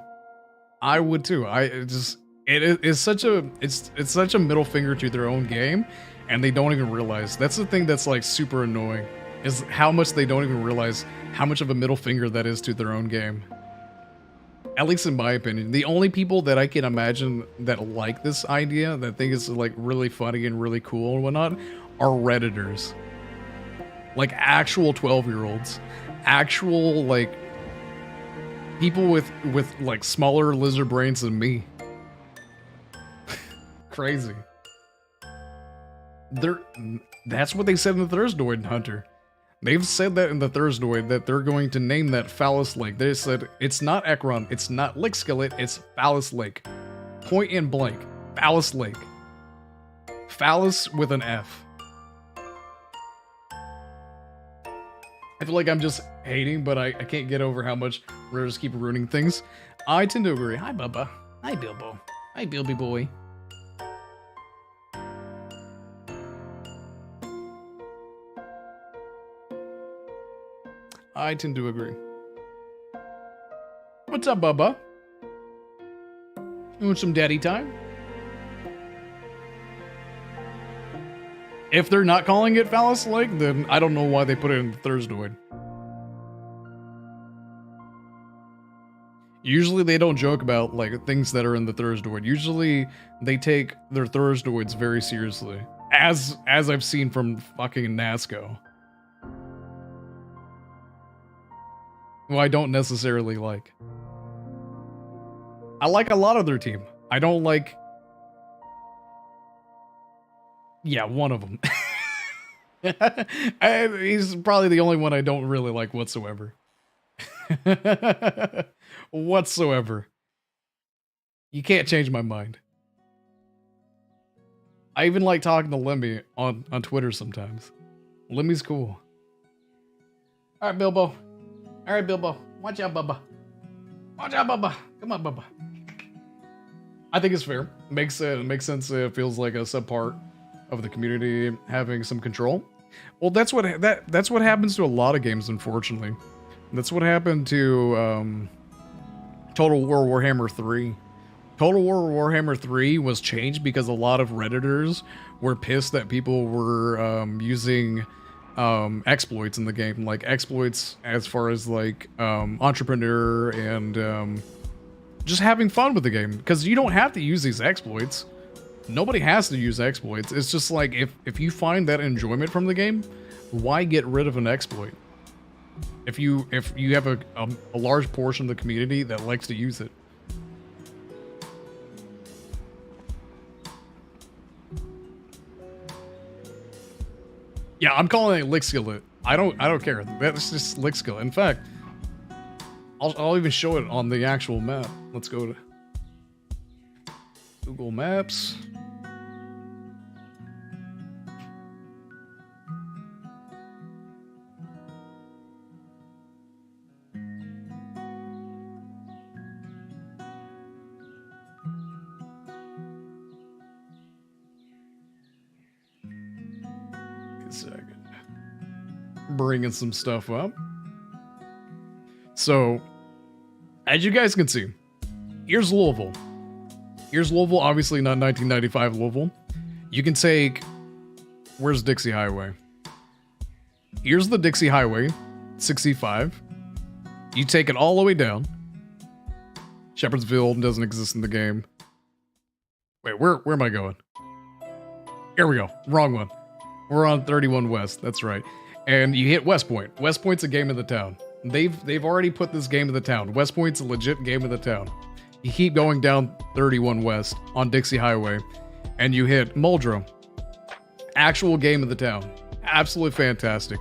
I would too. It's such a middle finger to their own game, and they don't even realize. That's the thing that's like super annoying, is how much they don't even realize how much of a middle finger that is to their own game. At least in my opinion. The only people that I can imagine that like this idea, that think it's like really funny and really cool and whatnot, are Redditors. Like actual 12-year-olds. Actual like people with like smaller lizard brains than me. Crazy. That's what they said in the Thursdoid Hunter. They've said that in the Thursdoid, that they're going to name that Phallus Lake. They said it's not Ekron, it's not Lick Skillet, it's Phallus Lake. Point and blank. Phallus Lake. Phallus with an F. I feel like I'm just hating, but I can't get over how much Redditors keep ruining things. I tend to agree. Hi, Bubba. Hi, Bilbo. Hi, Bilby boy. I tend to agree. What's up, Bubba? You want some daddy time? If they're not calling it Phallus Lake, then I don't know why they put it in the Thursdoid. Usually they don't joke about like things that are in the Thursdoid. Usually they take their Thursdoids very seriously. As I've seen from fucking NASCO. Who I don't necessarily like. I like a lot of their team. I don't like... Yeah, one of them. He's probably the only one I don't really like whatsoever. Whatsoever. You can't change my mind. I even like talking to Lemmy on Twitter sometimes. Lemmy's cool. Alright, Bilbo. Alright, Bilbo. Watch out, Bubba. Watch out, Bubba. Come on, Bubba. I think it's fair. Makes sense. It feels like a subpart of the community having some control. Well, that's what happens to a lot of games, unfortunately. That's what happened to Total War Warhammer 3. Total War Warhammer 3 was changed because a lot of Redditors were pissed that people were using exploits in the game, like exploits as far as like entrepreneur and just having fun with the game, because you don't have to use these exploits. Nobody has to use exploits. It's just like if you find that enjoyment from the game, why get rid of an exploit? If you have a large portion of the community that likes to use it. Yeah, I'm calling it Lick Skillet. I don't care. That's just Lick Skillet. In fact, I'll even show it on the actual map. Let's go to Google Maps. a second. Bringing some stuff up. So, as you guys can see, here's Louisville. Here's Louisville, obviously not 1995 Louisville. You can take, where's Dixie Highway? Here's the Dixie Highway, 65. You take it all the way down. Shepherdsville doesn't exist in the game. Wait, where am I going? Here we go. Wrong one. We're on 31 West. That's right. And you hit West Point. West Point's a game of the town. They've already put this game of the town. West Point's a legit game of the town. You keep going down 31 West on Dixie Highway, and you hit Muldrow. Actual game of the town. Absolutely fantastic.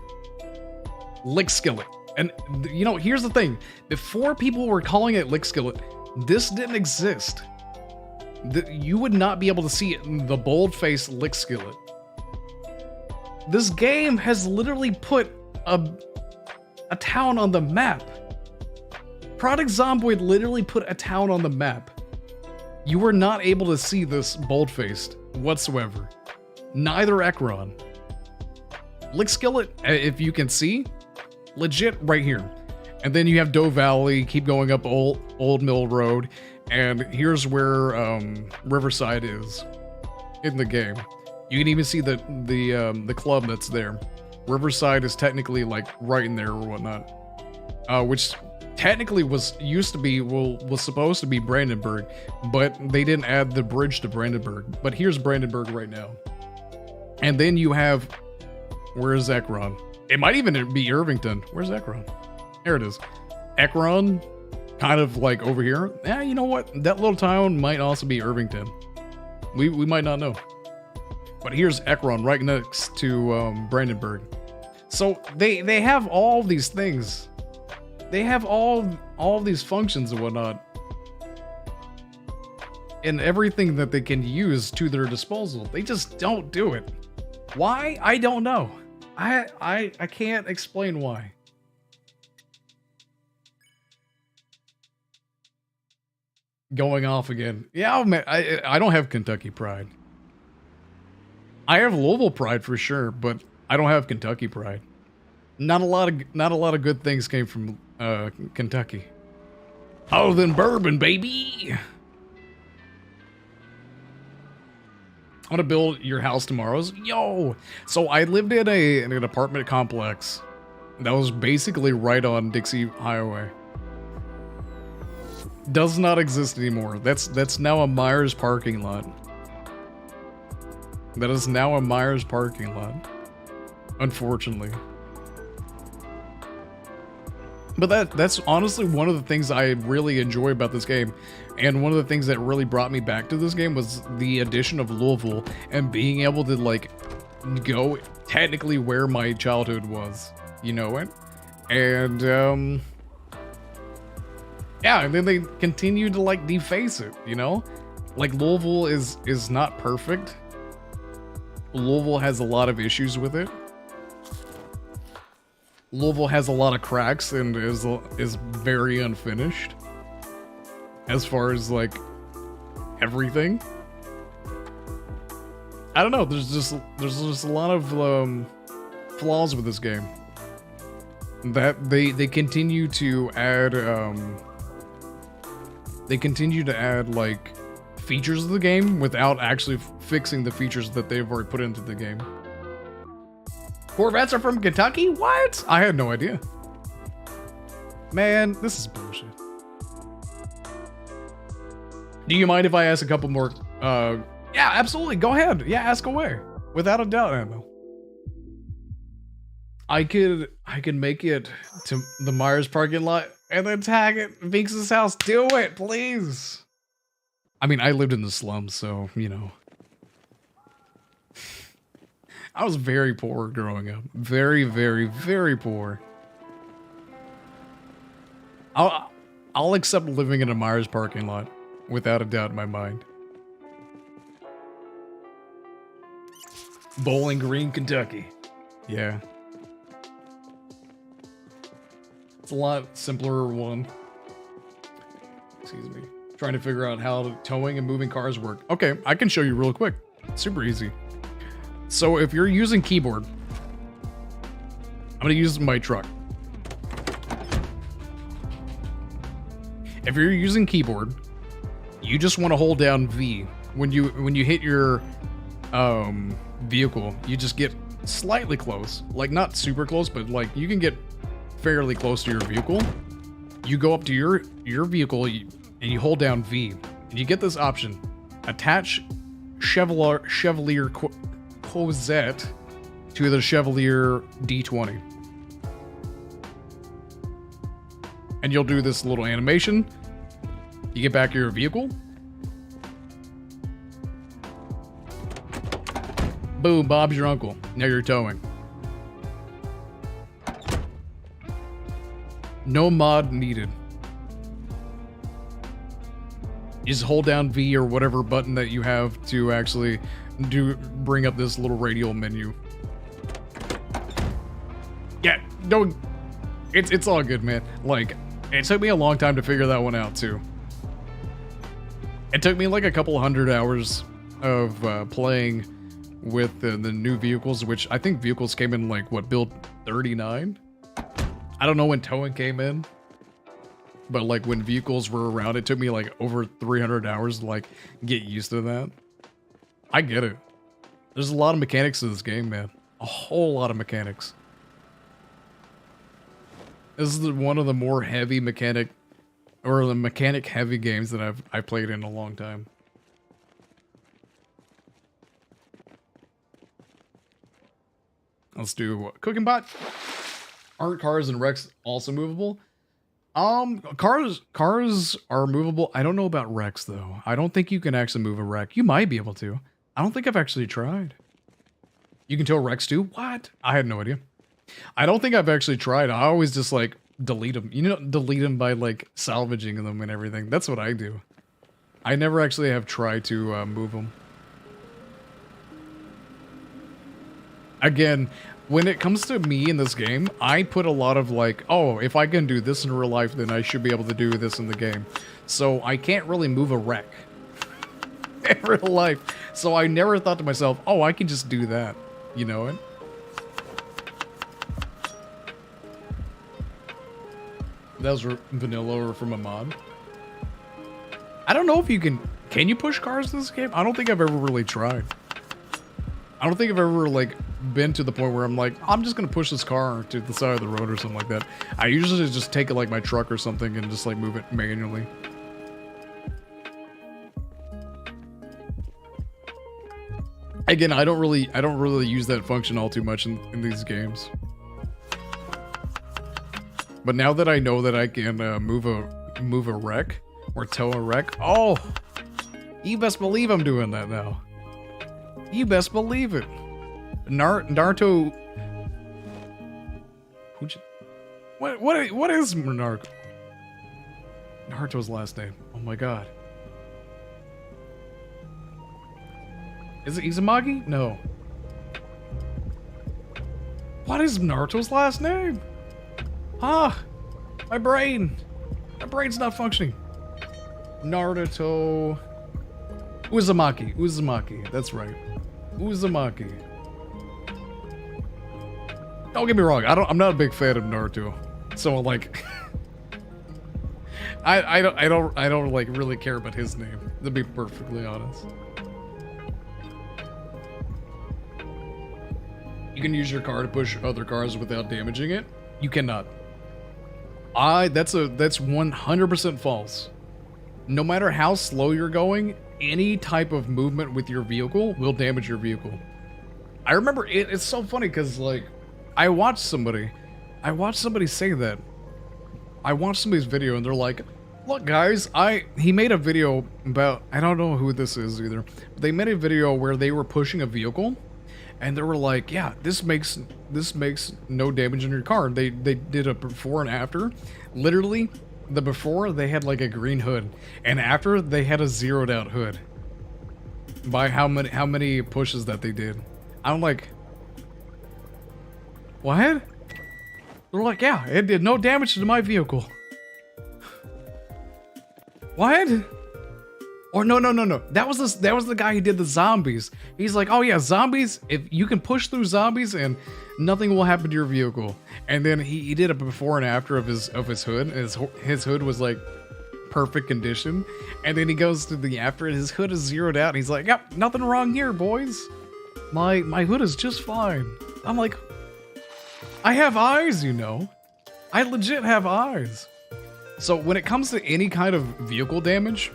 Lick Skillet. And, you know, here's the thing. Before people were calling it Lick Skillet, this didn't exist. You would not be able to see it in the bold-faced Lick Skillet. This game has literally put a town on the map. Project Zomboid literally put a town on the map. You were not able to see this bold-faced whatsoever. Neither Ekron. Lick Skillet, if you can see, legit right here. And then you have Doe Valley, keep going up Old Mill Road, and here's where Riverside is in the game. You can even see the club that's there. Riverside is technically like right in there or whatnot, which technically was supposed to be Brandenburg, but they didn't add the bridge to Brandenburg. But here's Brandenburg right now. And then you have, where's Ekron? It might even be Irvington. Where's Ekron? There it is. Ekron, kind of like over here. Yeah, you know what? That little town might also be Irvington. We might not know. But here's Ekron right next to Brandenburg. So they have all these things. They have all these functions and whatnot. And everything that they can use to their disposal. They just don't do it. Why? I don't know. I can't explain why. Going off again. Yeah, man, I don't have Kentucky pride. I have Louisville pride for sure, but I don't have Kentucky pride. Not a lot of good things came from Kentucky. Other than bourbon, baby. I want to build your house tomorrow. Yo! So I lived in an apartment complex that was basically right on Dixie Highway. Does not exist anymore. That's now a Myers parking lot. That is now a Myers parking lot. Unfortunately. But that's honestly one of the things I really enjoy about this game. And one of the things that really brought me back to this game was the addition of Louisville and being able to like go technically where my childhood was. You know it? And yeah, and then they continue to like deface it, you know? Like Louisville is not perfect. Louisville has a lot of issues with it. Louisville has a lot of cracks and is very unfinished as far as like everything. I don't know. There's just a lot of flaws with this game that they continue to add. They continue to add like features of the game without actually fixing the features that they've already put into the game. Corvettes are from Kentucky? What? I had no idea. Man, this is bullshit. Do you mind if I ask a couple more? Yeah, absolutely. Go ahead. Yeah, ask away. Without a doubt, Emma. I could make it to the Myers parking lot and then tag it Vynx's house. Do it, please. I mean, I lived in the slums, so, you know. I was very poor growing up. Very, very, very poor. I'll accept living in a Myers parking lot, without a doubt in my mind. Bowling Green, Kentucky. Yeah. It's a lot simpler one. Excuse me. Trying to figure out how towing and moving cars work. Okay, I can show you real quick. Super easy. So if you're using keyboard, I'm gonna use my truck. If you're using keyboard, you just want to hold down V. When you hit your vehicle, you just get slightly close. Like not super close, but like you can get fairly close to your vehicle. You go up to your vehicle and you hold down V. And you get this option. Attach Chevalier Cosette to the Chevalier D20. And you'll do this little animation. You get back your vehicle. Boom, Bob's your uncle. Now you're towing. No mod needed. You just hold down V or whatever button that you have to actually bring up this little radial menu. Yeah, don't. It's all good, man. Like, it took me a long time to figure that one out too. It took me like a couple 100 hours of playing with the new vehicles, which I think vehicles came in like what, build 39? I don't know when towing came in, but like when vehicles were around, it took me like over 300 hours to like get used to that. I get it. There's a lot of mechanics to this game, man. A whole lot of mechanics. This is one of the more heavy mechanic, or the mechanic heavy games that I've played in a long time. Let's do cooking pot. Aren't cars and wrecks also movable? Cars are movable. I don't know about wrecks though. I don't think you can actually move a wreck. You might be able to. I don't think I've actually tried. You can tow wrecks too? What? I had no idea. I don't think I've actually tried. I always just like delete them. You know, delete them by like salvaging them and everything. That's what I do. I never actually have tried to move them. Again, when it comes to me in this game, I put a lot of like, oh, if I can do this in real life, then I should be able to do this in the game. So I can't really move a wreck in real life. So I never thought to myself, oh, I can just do that. You know it? That was vanilla or from a mod. I don't know if you can you push cars in this game? I don't think I've ever really tried. I don't think I've ever like been to the point where I'm like, I'm just gonna push this car to the side of the road or something like that. I usually just take it like my truck or something and just like move it manually. Again, I don't really use that function all too much in these games. But now that I know that I can move a wreck or tow a wreck, oh, you best believe I'm doing that now. You best believe it. Naruto. What is Naruto's last name? Oh my god. Is it Izumagi? No. What is Naruto's last name? Ah, my brain's not functioning. Naruto. Uzumaki. That's right. Uzumaki. Don't get me wrong. I'm not a big fan of Naruto. So like, I don't like really care about his name, to be perfectly honest. You can use your car to push other cars without damaging it. You cannot. That's 100% false. No matter how slow you're going, any type of movement with your vehicle will damage your vehicle. I remember it's so funny because like I watched somebody say that. I watched somebody's video and they're like, look guys, he made a video about, I don't know who this is either, but they made a video where they were pushing a vehicle and they were like, yeah, this makes no damage in your car. They did a before and after. Literally, the before they had like a green hood, and after they had a zeroed out hood. By how many pushes that they did. I'm like, what? They're like, yeah, it did no damage to my vehicle. What? Or no. That was the guy who did the zombies. He's like, oh yeah, zombies. If you can push through zombies and nothing will happen to your vehicle. And then he did a before and after of his hood. His hood was like perfect condition. And then he goes to the after, and his hood is zeroed out. And he's like, yep, nothing wrong here, boys. My hood is just fine. I'm like, I have eyes, you know. I legit have eyes. So when it comes to any kind of vehicle damage,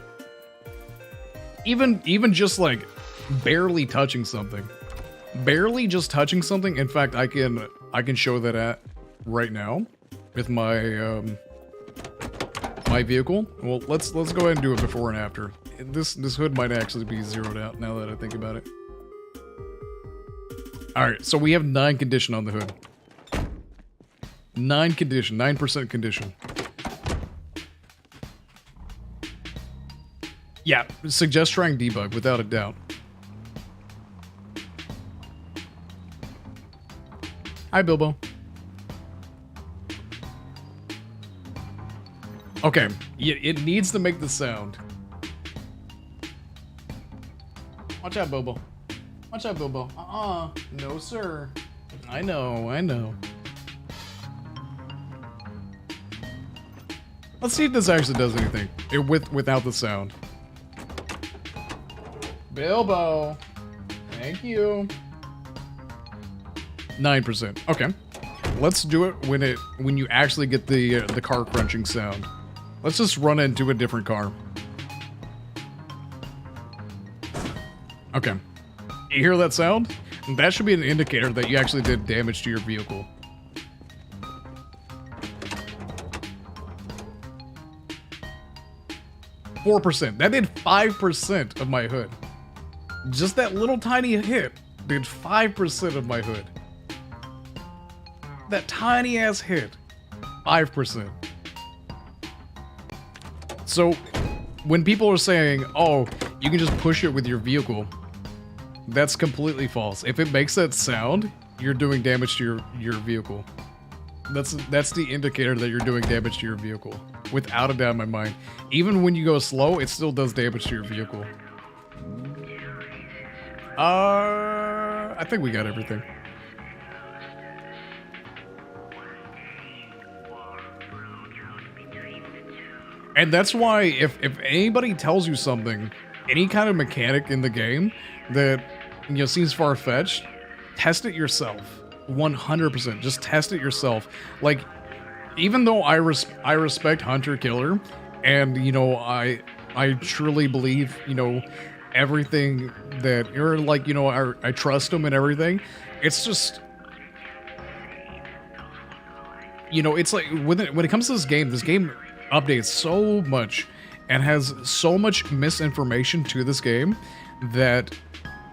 even just like barely touching something, barely just touching something. In fact, I can show that at right now with my my vehicle. Well, let's go ahead and do it before and after. This hood might actually be zeroed out now that I think about it. All right, so we have 9 condition on the hood. 9 condition, 9% condition. Yeah, suggest trying debug, without a doubt. Hi, Bilbo. Okay, it needs to make the sound. Watch out, Bilbo. Watch out, Bilbo. No, sir. I know. Let's see if this actually does anything without the sound. Bilbo. Thank you. 9%. Okay. Let's do it when you actually get the car crunching sound. Let's just run into a different car. Okay. You hear that sound? That should be an indicator that you actually did damage to your vehicle. %. That did 5% of my hood. Just that little tiny hit did 5% of my hood. That tiny ass hit. 5%. So, when people are saying, oh, you can just push it with your vehicle, that's completely false. If it makes that sound, you're doing damage to your vehicle. That's the indicator that you're doing damage to your vehicle. Without a doubt in my mind. Even when you go slow, it still does damage to your vehicle. I think we got everything. And that's why if anybody tells you something, any kind of mechanic in the game that, you know, seems far-fetched, test it yourself. 100%. Just test it yourself. Like, even though I respect Hunter Killer, and, you know, I truly believe, you know, everything that you're like, you know, I trust him and everything. It's just, you know, it's like when it comes to this game updates so much and has so much misinformation to this game that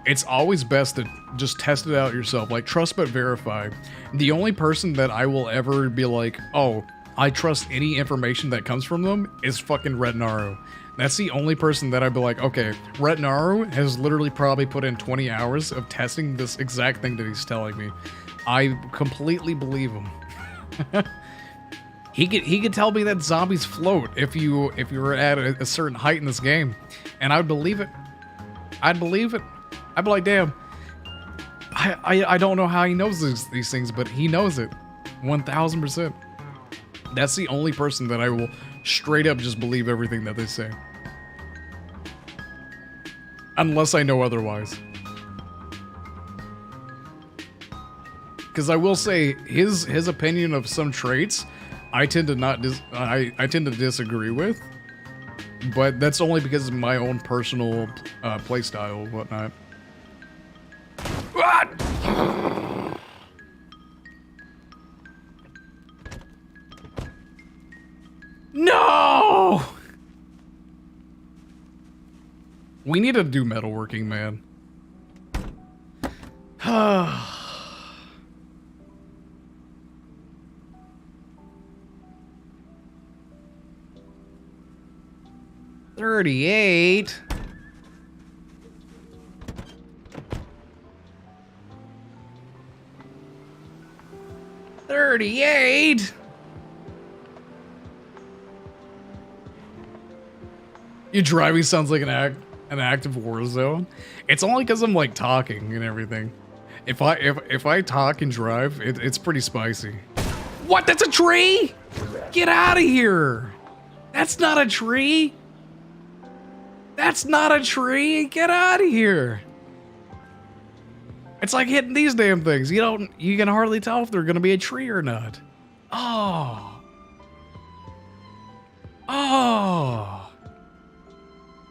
it's always best to just test it out yourself. Like, trust but verify. The only person that I will ever be like, oh, I trust any information that comes from them is fucking Retnaro. That's the only person that I'd be like, okay, Retnaro has literally probably put in 20 hours of testing this exact thing that he's telling me. I completely believe him. He could tell me that zombies float if you were at a certain height in this game, and I would believe it. I'd believe it. I'd be like, damn. I don't know how he knows these things, but he knows it. 1000%. That's the only person that I will straight up just believe everything that they say. Unless I know otherwise. Because I will say, his opinion of some traits, I tend to disagree with. But that's only because of my own personal playstyle and whatnot. No! We need to do metalworking, man. $38. $38. Your driving sounds like an active war zone. It's only because I'm like talking and everything. If I talk and drive, it's pretty spicy. What? That's a tree? Get out of here! That's not a tree. That's not a tree. Get out of here. It's like hitting these damn things. You can hardly tell if they're gonna be a tree or not. Oh. Oh.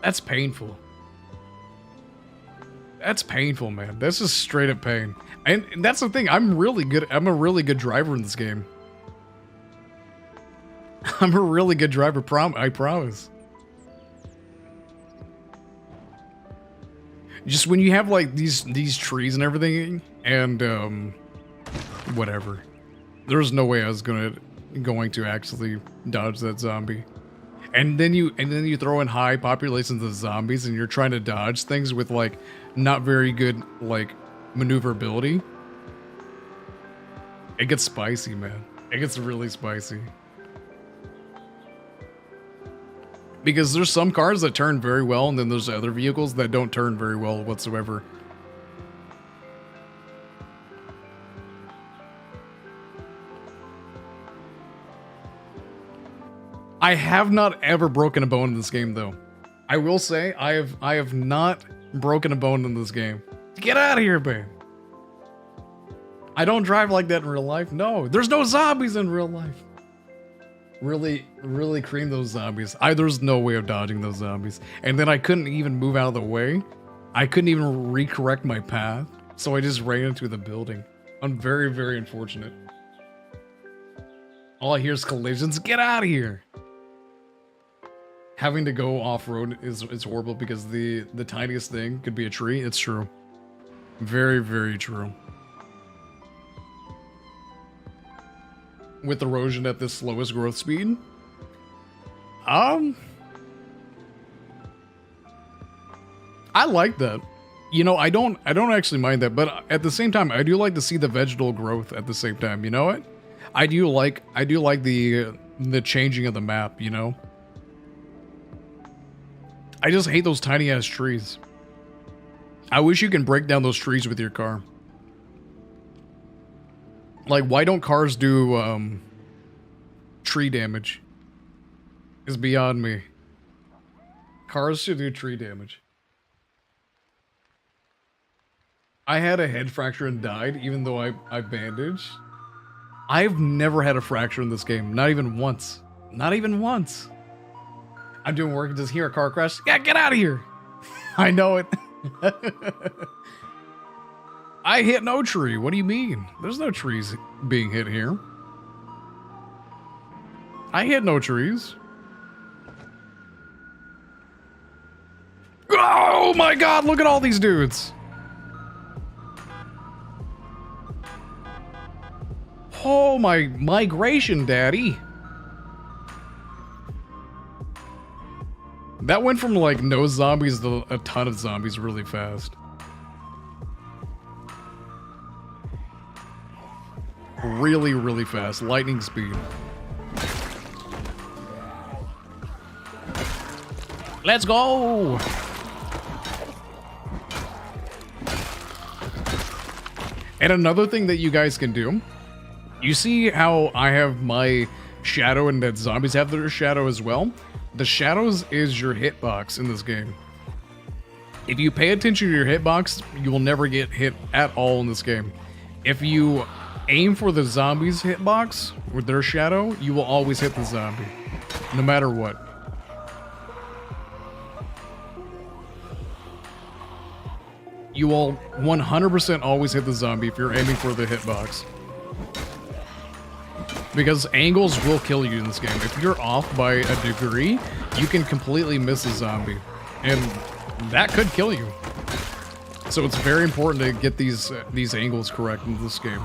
That's painful. That's painful, man. This is straight up pain. And that's the thing. I'm a really good driver in this game. I'm a really good driver, I promise. Just when you have like these trees and everything, and whatever, there's no way I was going to actually dodge that zombie. And then you throw in high populations of zombies, and you're trying to dodge things with like not very good like maneuverability. It gets spicy, man. It gets really spicy. Because there's some cars that turn very well, and then there's other vehicles that don't turn very well whatsoever. I have not ever broken a bone in this game, though. I will say, I have not broken a bone in this game. Get out of here, babe. I don't drive like that in real life. No, there's no zombies in real life. Really cream those zombies. There's no way of dodging those zombies. And then I couldn't even move out of the way. I couldn't even recorrect my path. So I just ran into the building. I'm very, very unfortunate. All I hear is collisions. Get out of here. Having to go off-road is horrible because the tiniest thing could be a tree. It's true. Very, very true. With erosion at the slowest growth speed? I like that. You know, I don't actually mind that, but at the same time, I do like to see the vegetal growth at the same time, you know what? I do like the changing of the map, you know? I just hate those tiny ass trees. I wish you can break down those trees with your car. Like, why don't cars do tree damage? Is beyond me. Cars should do tree damage. I had a head fracture and died, even though I bandaged. I've never had a fracture in this game. Not even once. Not even once. I'm doing work and just hear a car crash. Yeah, get out of here. I know it. I hit no tree. What do you mean? There's no trees being hit here. I hit no trees. Oh my god, look at all these dudes. Oh my migration, daddy. That went from like no zombies to a ton of zombies really fast. Really, really fast. Lightning speed. Let's go! And another thing that you guys can do, you see how I have my shadow and that zombies have their shadow as well? The shadows is your hitbox in this game. If you pay attention to your hitbox, you will never get hit at all in this game. If you aim for the zombies hitbox with their shadow, you will always hit the zombie, no matter what. You will 100% always hit the zombie if you're aiming for the hitbox. Because angles will kill you in this game. If you're off by a degree, you can completely miss a zombie. And that could kill you. So it's very important to get these angles correct in this game.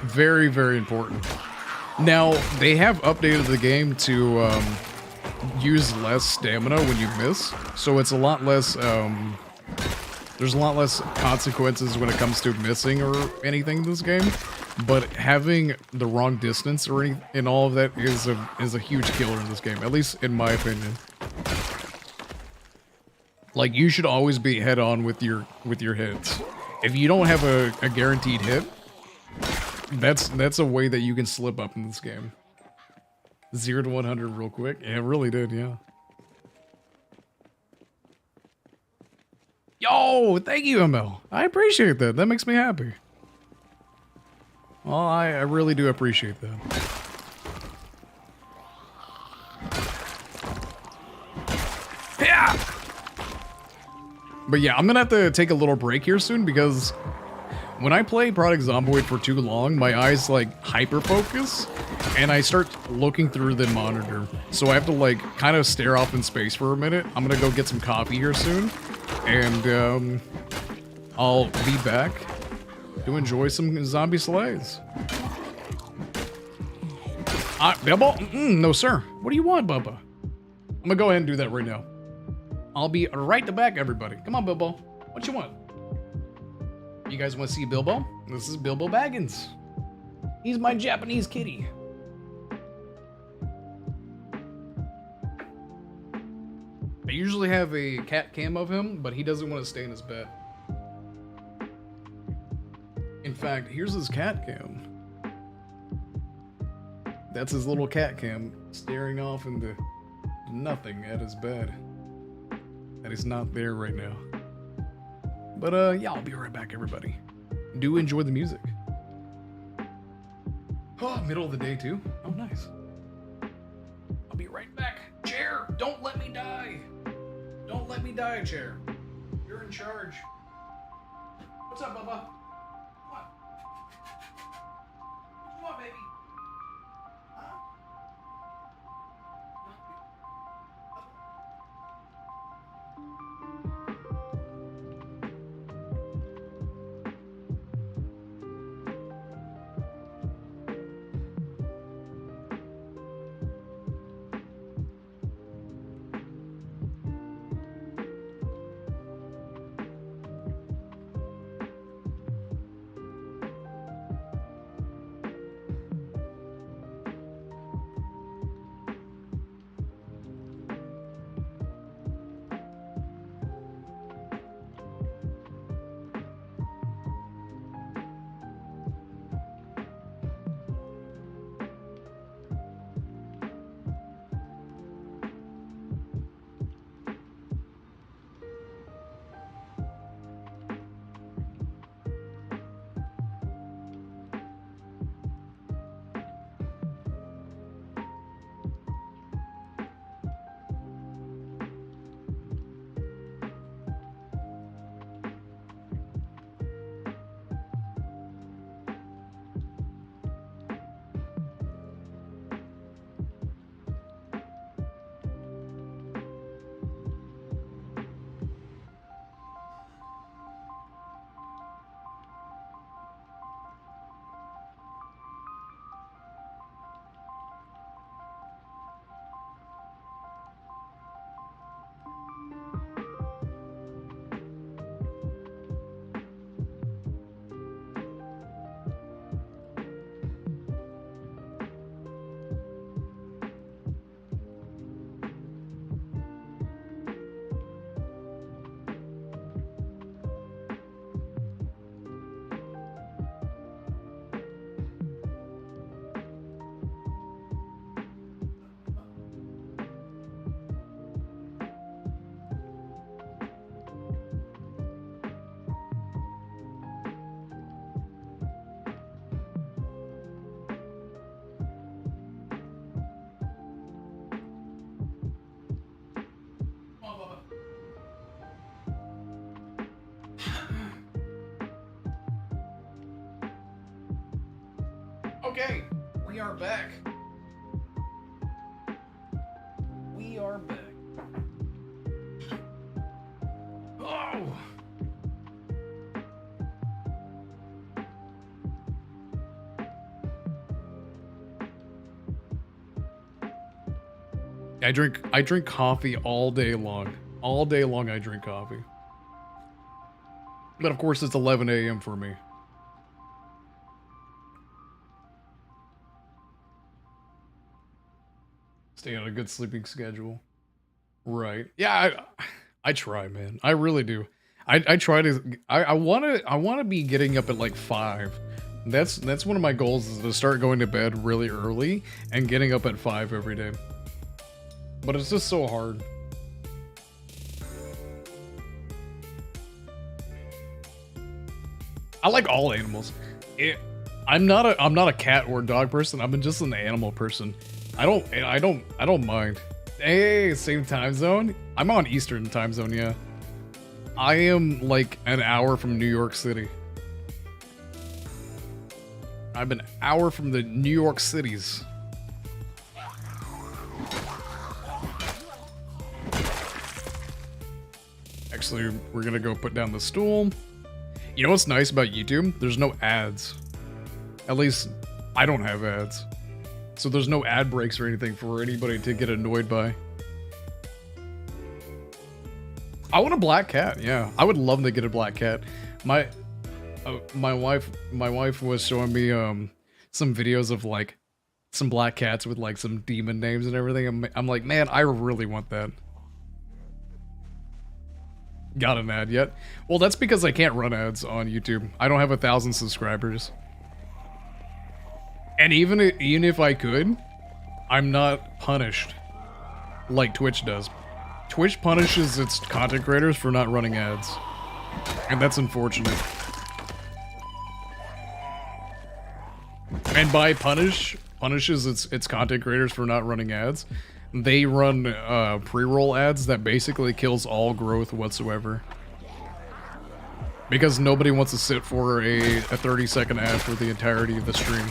Very, very important. Now, they have updated the game to use less stamina when you miss, so it's a lot less, there's a lot less consequences when it comes to missing or anything in this game, but having the wrong distance or in all of that is a huge killer in this game, at least in my opinion. Like, you should always be head-on with your hits. If you don't have a guaranteed hit, that's a way that you can slip up in this game. 0 to 100 real quick. Yeah, it really did, yeah. Yo, thank you, ML. I appreciate that. That makes me happy. Well, I really do appreciate that. Yeah! But yeah, I'm gonna have to take a little break here soon because when I play Project Zomboid for too long, my eyes like hyper focus and I start looking through the monitor. So I have to like kind of stare off in space for a minute. I'm gonna go get some coffee here soon and I'll be back to enjoy some zombie slays. Bilbo? No sir. What do you want, Bubba? I'm gonna go ahead and do that right now. I'll be right back, everybody. Come on, Bilbo. What you want? You guys want to see Bilbo? This is Bilbo Baggins. He's my Japanese kitty. I usually have a cat cam of him, but he doesn't want to stay in his bed. In fact, here's his cat cam. That's his little cat cam staring off into nothing at his bed. That is not there right now. But yeah, I'll be right back, everybody. Do enjoy the music. Oh, middle of the day too. Oh, nice. I'll be right back. Chair, don't let me die. Don't let me die, Chair. You're in charge. What's up, Bubba? What? What you want, baby? Huh? Okay, we are back. We are back. Oh! I drink coffee all day long. All day long I drink coffee. But of course it's 11 a.m. for me. Stay on a good sleeping schedule. Right. Yeah, I try, man. I really do. I try to I wanna be getting up at like 5. That's one of my goals, is to start going to bed really early and getting up at 5 every day. But it's just so hard. I like all animals. I'm not a cat or dog person. I'm just an animal person. I don't mind. Hey, same time zone? I'm on Eastern time zone, yeah. I am like an hour from New York City. I'm an hour from the New York cities. Actually, we're gonna go put down the stool. You know what's nice about YouTube? There's no ads. At least, I don't have ads. So there's no ad breaks or anything for anybody to get annoyed by. I want a black cat, yeah. I would love to get a black cat. My wife was showing me some videos of like some black cats with like some demon names and everything. I'm like, man, I really want that. Got an ad yet? Well, that's because I can't run ads on YouTube. I don't have 1,000 subscribers. And even if I could, I'm not punished like Twitch does. Twitch punishes its content creators for not running ads. And that's unfortunate. And by punishes its content creators for not running ads, they run pre-roll ads that basically kills all growth whatsoever. Because nobody wants to sit for a 30-second ad for the entirety of the stream.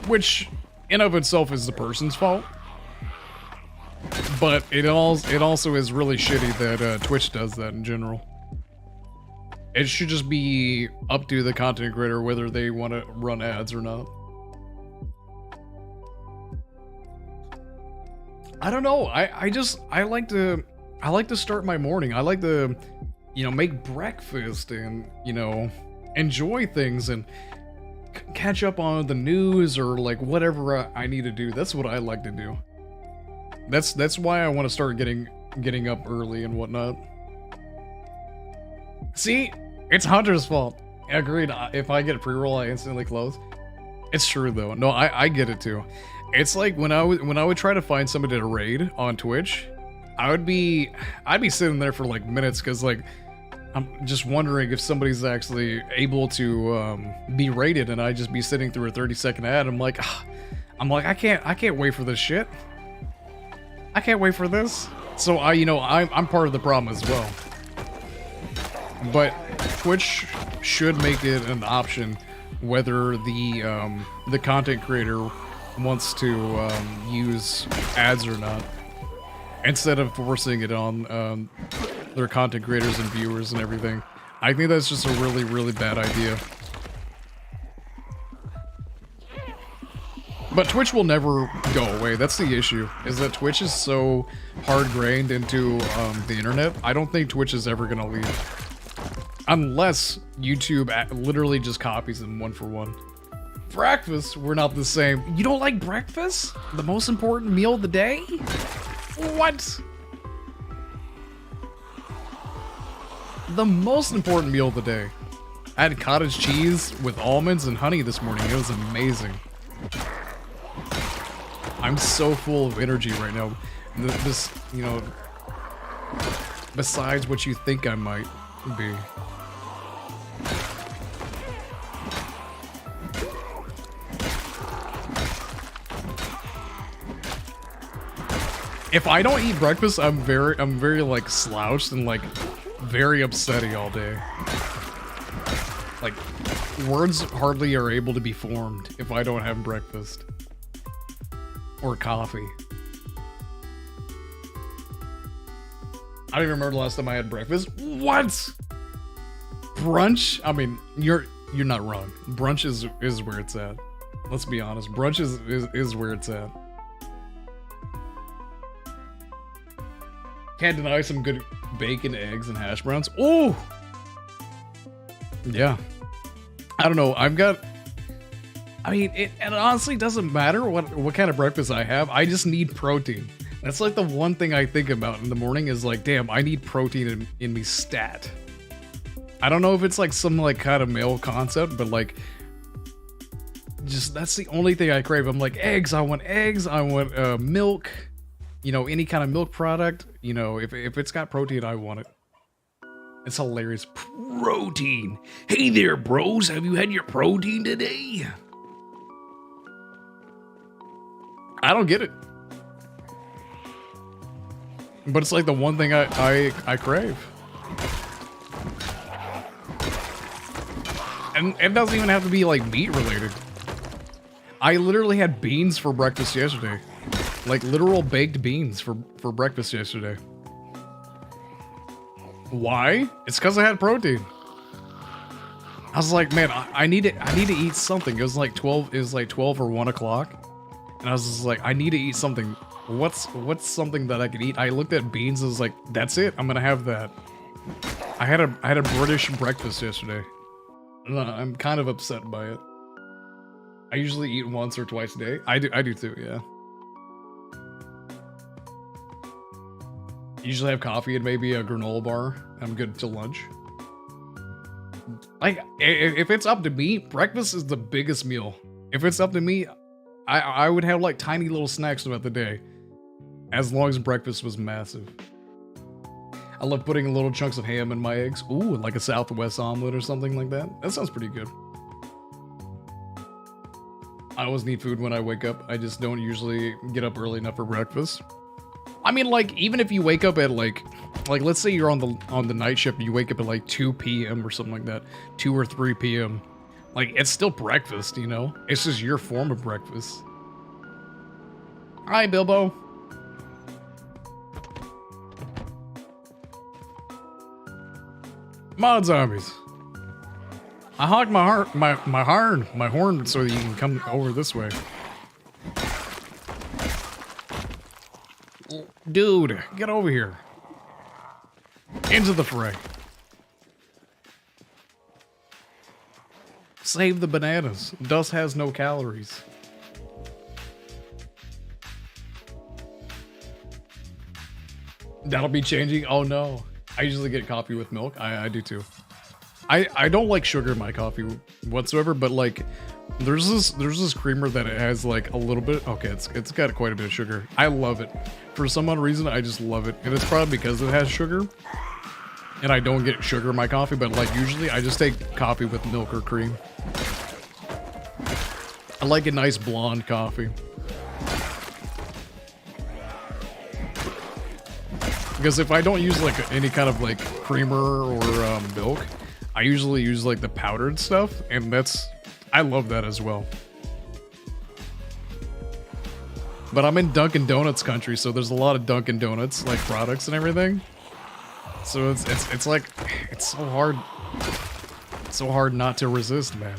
Which, in of itself, is the person's fault. But it also is really shitty that Twitch does that in general. It should just be up to the content creator whether they want to run ads or not. I don't know. I like to start my morning. I like to, you know, make breakfast and, you know, enjoy things and catch up on the news or like whatever I need to do. That's what I like to do. That's why I want to start getting up early and whatnot. See, it's Hunter's fault. Agreed. If I get pre-roll, I instantly close. It's true though. No, I get it too. It's like when I would try to find somebody to raid on Twitch, I'd be sitting there for like minutes because like I'm just wondering if somebody's actually able to be raided, and I'd just be sitting through a 30-second ad. I'm like I can't wait for this shit. I can't wait for this. So I'm part of the problem as well. But Twitch should make it an option whether the content creator wants to use ads or not, instead of forcing it on their content creators and viewers and everything. I think that's just a really, really bad idea. But Twitch will never go away. That's the issue, is that Twitch is so hard-grained into the internet. I don't think Twitch is ever gonna leave. Unless YouTube literally just copies them one for one. Breakfast, we're not the same. You don't like breakfast? The most important meal of the day? What? The most important meal of the day. I had cottage cheese with almonds and honey this morning. It was amazing. I'm so full of energy right now. This, you know, besides what you think I might be. If I don't eat breakfast, I'm very like slouched and like very upsetty all day. Like words hardly are able to be formed if I don't have breakfast or coffee. I don't even remember the last time I had breakfast. What? Brunch? I mean, you're not wrong. Brunch is where it's at. Let's be honest. Brunch is where it's at. Can't deny some good bacon, eggs, and hash browns. Oh! Yeah. I don't know. I mean, it honestly doesn't matter what kind of breakfast I have. I just need protein. That's like the one thing I think about in the morning is like, damn, I need protein in me stat. I don't know if it's like some like kind of male concept, but like, just that's the only thing I crave. I'm like, eggs. I want milk. You know, any kind of milk product. You know, if it's got protein, I want it. It's hilarious. Protein. Hey there, bros. Have you had your protein today? I don't get it. But it's like the one thing I crave. And it doesn't even have to be like meat related. I literally had beans for breakfast yesterday. Like literal baked beans for breakfast yesterday. Why? It's because I had protein. I was like, man, I need to eat something. It was like 12 or 1 o'clock. And I was just like, I need to eat something. What's something that I could eat? I looked at beans and was like, that's it. I'm gonna have that. I had a British breakfast yesterday. I'm kind of upset by it. I usually eat once or twice a day. I do too, yeah. Usually have coffee and maybe a granola bar. I'm good till lunch. Like, if it's up to me, breakfast is the biggest meal. If it's up to me, I would have like tiny little snacks throughout the day. As long as breakfast was massive. I love putting little chunks of ham in my eggs. Ooh, like a Southwest omelet or something like that. That sounds pretty good. I always need food when I wake up. I just don't usually get up early enough for breakfast. I mean, like, even if you wake up at like let's say you're on the night shift and you wake up at like 2 p.m. or something like that, 2 or 3 p.m. Like, it's still breakfast, you know? It's just your form of breakfast. Hi, Bilbo. Mod zombies. I honked my horn so that you can come over this way. Dude, get over here. Into the fray. Save the bananas. Dust has no calories. That'll be changing. Oh no. I usually get coffee with milk. I do too. I don't like sugar in my coffee whatsoever, but like there's this creamer that it has like a little bit. Okay, it's got quite a bit of sugar. I love it. For some odd reason, I just love it. And it's probably because it has sugar. And I don't get sugar in my coffee, but like usually I just take coffee with milk or cream. I like a nice blonde coffee. Because if I don't use like any kind of like creamer or milk, I usually use like the powdered stuff, and I love that as well. But I'm in Dunkin' Donuts country, so there's a lot of Dunkin' Donuts like products and everything. So it's like it's so hard not to resist, man.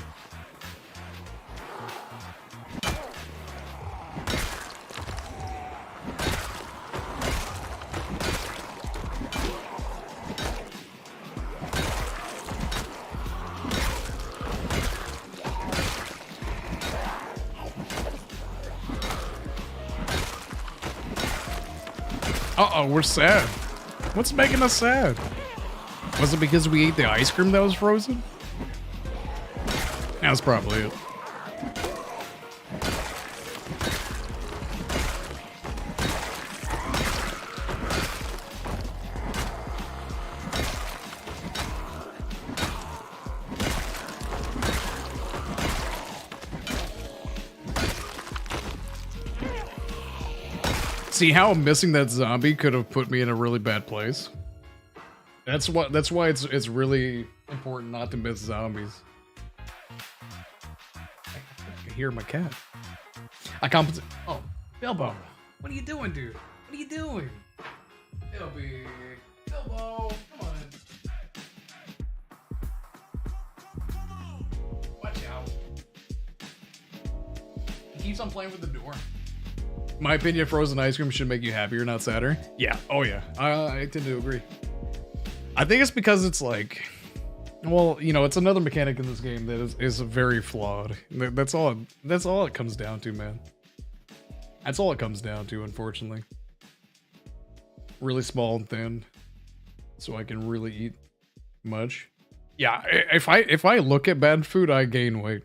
Uh-oh, we're sad. What's making us sad? Was it because we ate the ice cream that was frozen? That's probably it. See how missing that zombie could have put me in a really bad place. That's why it's really important not to miss zombies. I can hear my cat. I compensate. Oh, Bilbo, what are you doing, dude? What are you doing? Bilbo, come on. Watch out. He keeps on playing with the door. My opinion, frozen ice cream should make you happier, not sadder. Yeah. Oh yeah. I tend to agree. I think it's because it's like, well, you know, it's another mechanic in this game that is very flawed. That's all it comes down to, man. That's all it comes down to, unfortunately. Really small and thin, so I can really eat much. Yeah, if I look at bad food, I gain weight.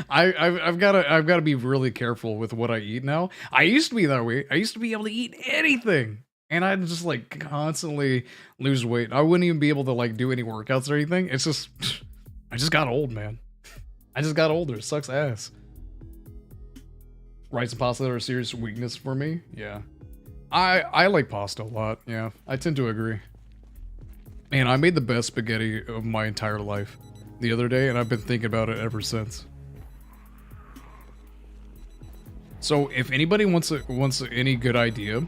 I've got to be really careful with what I eat now. I used to be that way. I used to be able to eat anything, and I'd just like constantly lose weight. I wouldn't even be able to like do any workouts or anything. It's just I just got old, man. I just got older. It sucks ass. Rice and pasta are a serious weakness for me. Yeah, I like pasta a lot. Yeah, I tend to agree. Man, I made the best spaghetti of my entire life the other day, and I've been thinking about it ever since. So if anybody wants any good idea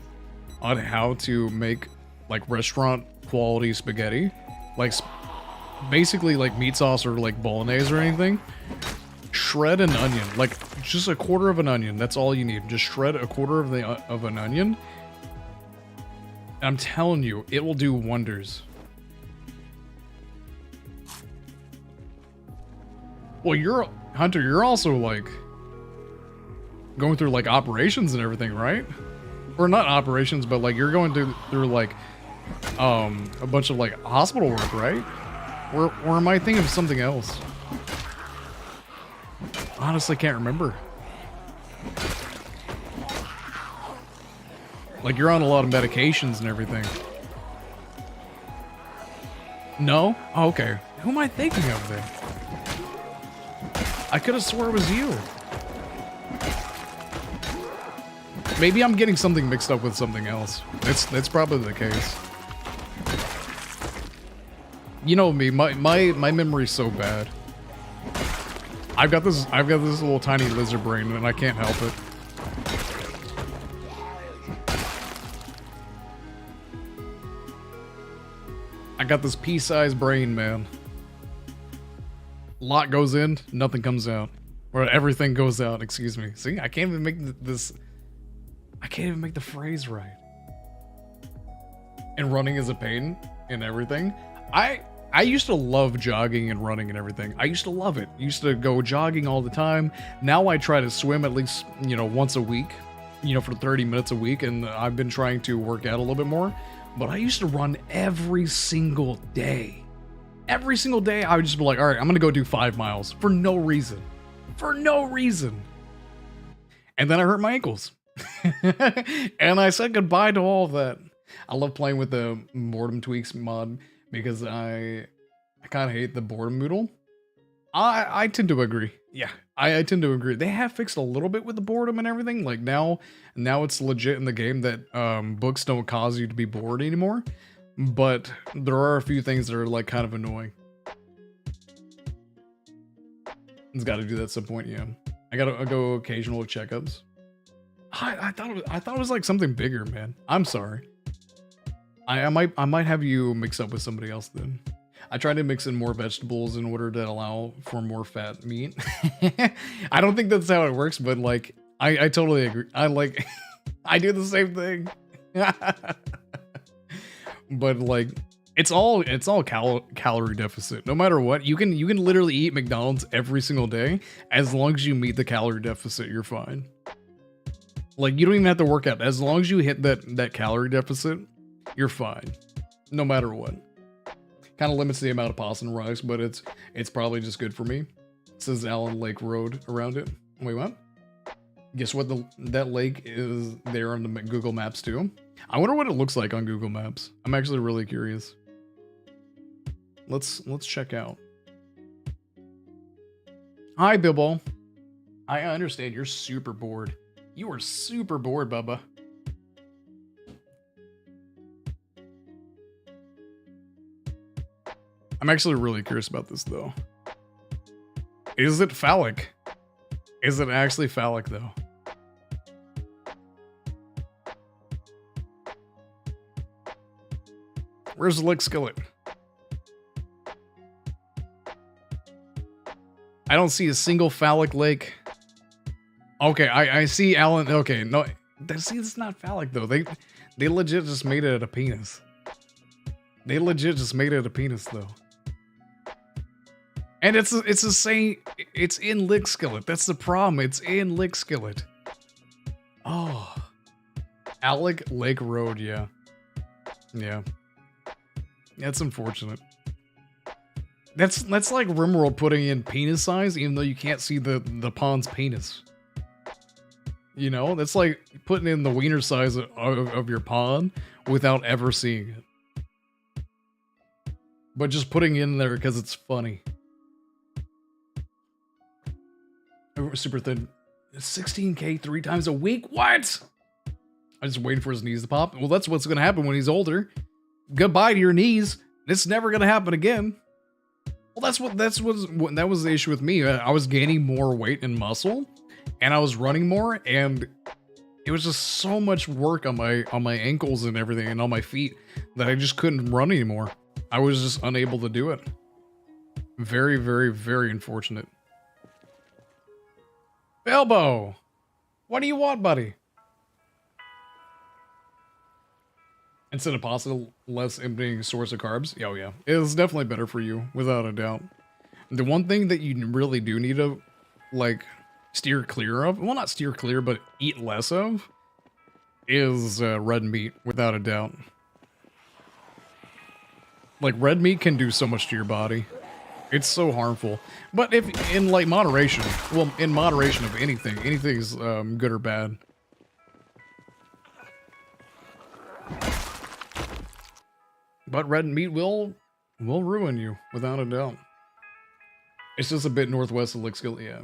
on how to make like restaurant quality spaghetti, like basically like meat sauce or like bolognese or anything, shred an onion, like just a quarter of an onion. That's all you need. Just shred a quarter of an onion. I'm telling you, it will do wonders. Well, Hunter, you're also like going through like operations and everything, right? Or not operations, but like you're going through like a bunch of like hospital work, right? Or am I thinking of something else? Honestly, can't remember. Like you're on a lot of medications and everything. No? Oh, okay. Who am I thinking of then? I could have swore it was you. Maybe I'm getting something mixed up with something else. That's probably the case. You know me, my memory's so bad. I've got this little tiny lizard brain and I can't help it. I got this pea-sized brain, man. Lot goes in, nothing comes out. Or everything goes out, excuse me. See, I can't even make this... I can't even make the phrase right. And running is a pain and everything. I used to love jogging and running and everything. I used to love it. I used to go jogging all the time. Now I try to swim at least, you know, once a week. You know, for 30 minutes a week. And I've been trying to work out a little bit more. But I used to run every single day. Every single day, I would just be like, all right, I'm going to go do 5 miles for no reason. For no reason. And then I hurt my ankles. And I said goodbye to all of that. I love playing with the boredom tweaks mod because I kind of hate the boredom moodle. I tend to agree. Yeah, I tend to agree. They have fixed a little bit with the boredom and everything. Like now it's legit in the game that books don't cause you to be bored anymore. But there are a few things that are like kind of annoying. It's got to do that at some point, yeah. I gotta go occasional checkups. I thought it was like something bigger, man. I'm sorry. I might have you mix up with somebody else then. I tried to mix in more vegetables in order to allow for more fat meat. I don't think that's how it works, but like I totally agree. I like I do the same thing. But like it's all calorie deficit. No matter what, you can literally eat McDonald's every single day as long as you meet the calorie deficit. You're fine. Like you don't even have to work out. As long as you hit that calorie deficit, you're fine. No matter what. Kind of limits the amount of pasta and rice, but it's probably just good for me. It says Allen Lake Road around it. Wait, what? Guess what? That lake is there on the Google Maps too. I wonder what it looks like on Google Maps. I'm actually really curious. Let's check out. Hi, Bilbo. I understand you're super bored. You are super bored, Bubba. I'm actually really curious about this though. Is it phallic? Is it actually phallic though? Where's the lick skillet? I don't see a single phallic lake. Okay, I see Alan. Okay, no, see, it's not phallic though. They legit just made it a penis. They legit just made it a penis though. And it's the same. It's in Lick Skillet. That's the problem. It's in Lick Skillet. Oh, Alec Lake Road. Yeah, yeah. That's unfortunate. That's like Rimworld putting in penis size, even though you can't see the pawn's penis. You know, that's like putting in the wiener size of your pawn without ever seeing it. But just putting it in there because it's funny. Super thin. 16K 3 times a week? What? I'm just waiting for his knees to pop. Well, that's what's going to happen when he's older. Goodbye to your knees. It's never going to happen again. Well, that was the issue with me. I was gaining more weight and muscle, and I was running more, and it was just so much work on my ankles and everything and on my feet that I just couldn't run anymore. I was just unable to do it. Very, very, very unfortunate. Elbow, what do you want, buddy? Instead of pasta, less emptying source of carbs. Oh yeah, it's definitely better for you, without a doubt. The one thing that you really do need to, like, steer clear of, well, not steer clear, but eat less of, is red meat, without a doubt. Like, red meat can do so much to your body. It's so harmful. But if in, like, moderation, well, in moderation of anything is good or bad. But red meat will ruin you, without a doubt. It's just a bit northwest of Lickskill, yeah.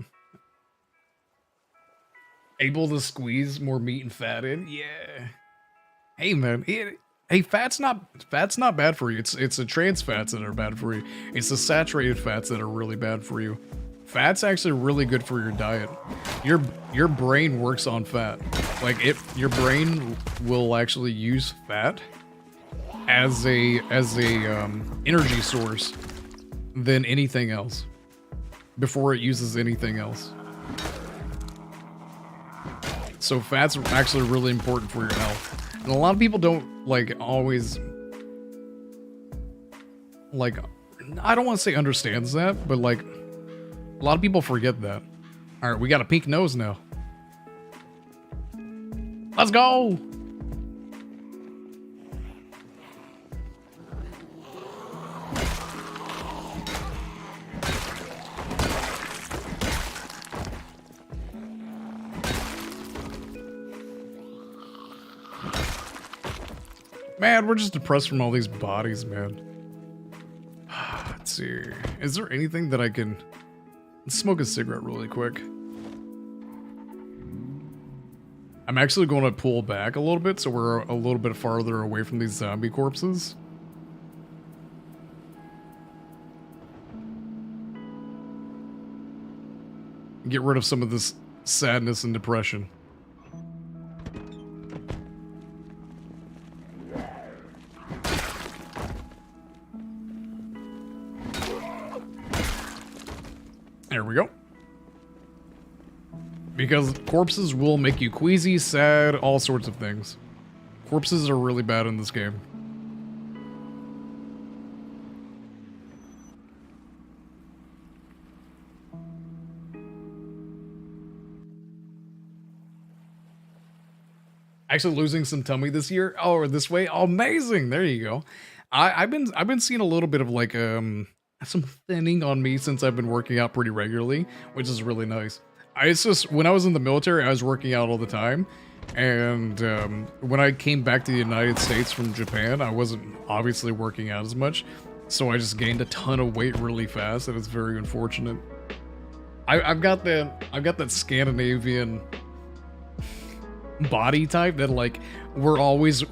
Able to squeeze more meat and fat in? Yeah. Hey man, hey, fat's not bad for you. It's the trans fats that are bad for you. It's the saturated fats that are really bad for you. Fat's actually really good for your diet. Your brain works on fat. Like, your brain will actually use fat as a energy source than anything else, before it uses anything else. So fat's actually really important for your health. And a lot of people don't, like, always, like, I don't want to say understands that, but, like, a lot of people forget that. Alright, we got a pink nose now. Let's go! Man, we're just depressed from all these bodies, man. Let's see. Is there anything that I can... Let's smoke a cigarette really quick. I'm actually going to pull back a little bit so we're a little bit farther away from these zombie corpses. Get rid of some of this sadness and depression. There we go. Because corpses will make you queasy, sad, all sorts of things. Corpses are really bad in this game. Actually losing some tummy this year? Oh, or this way? Oh, amazing! There you go. I've been seeing a little bit of, like, some thinning on me since I've been working out pretty regularly, which is really nice. It's just, when I was in the military, I was working out all the time, and when I came back to the United States from Japan, I wasn't obviously working out as much, so I just gained a ton of weight really fast, and it's very unfortunate. I've got that Scandinavian body type that, like, we're always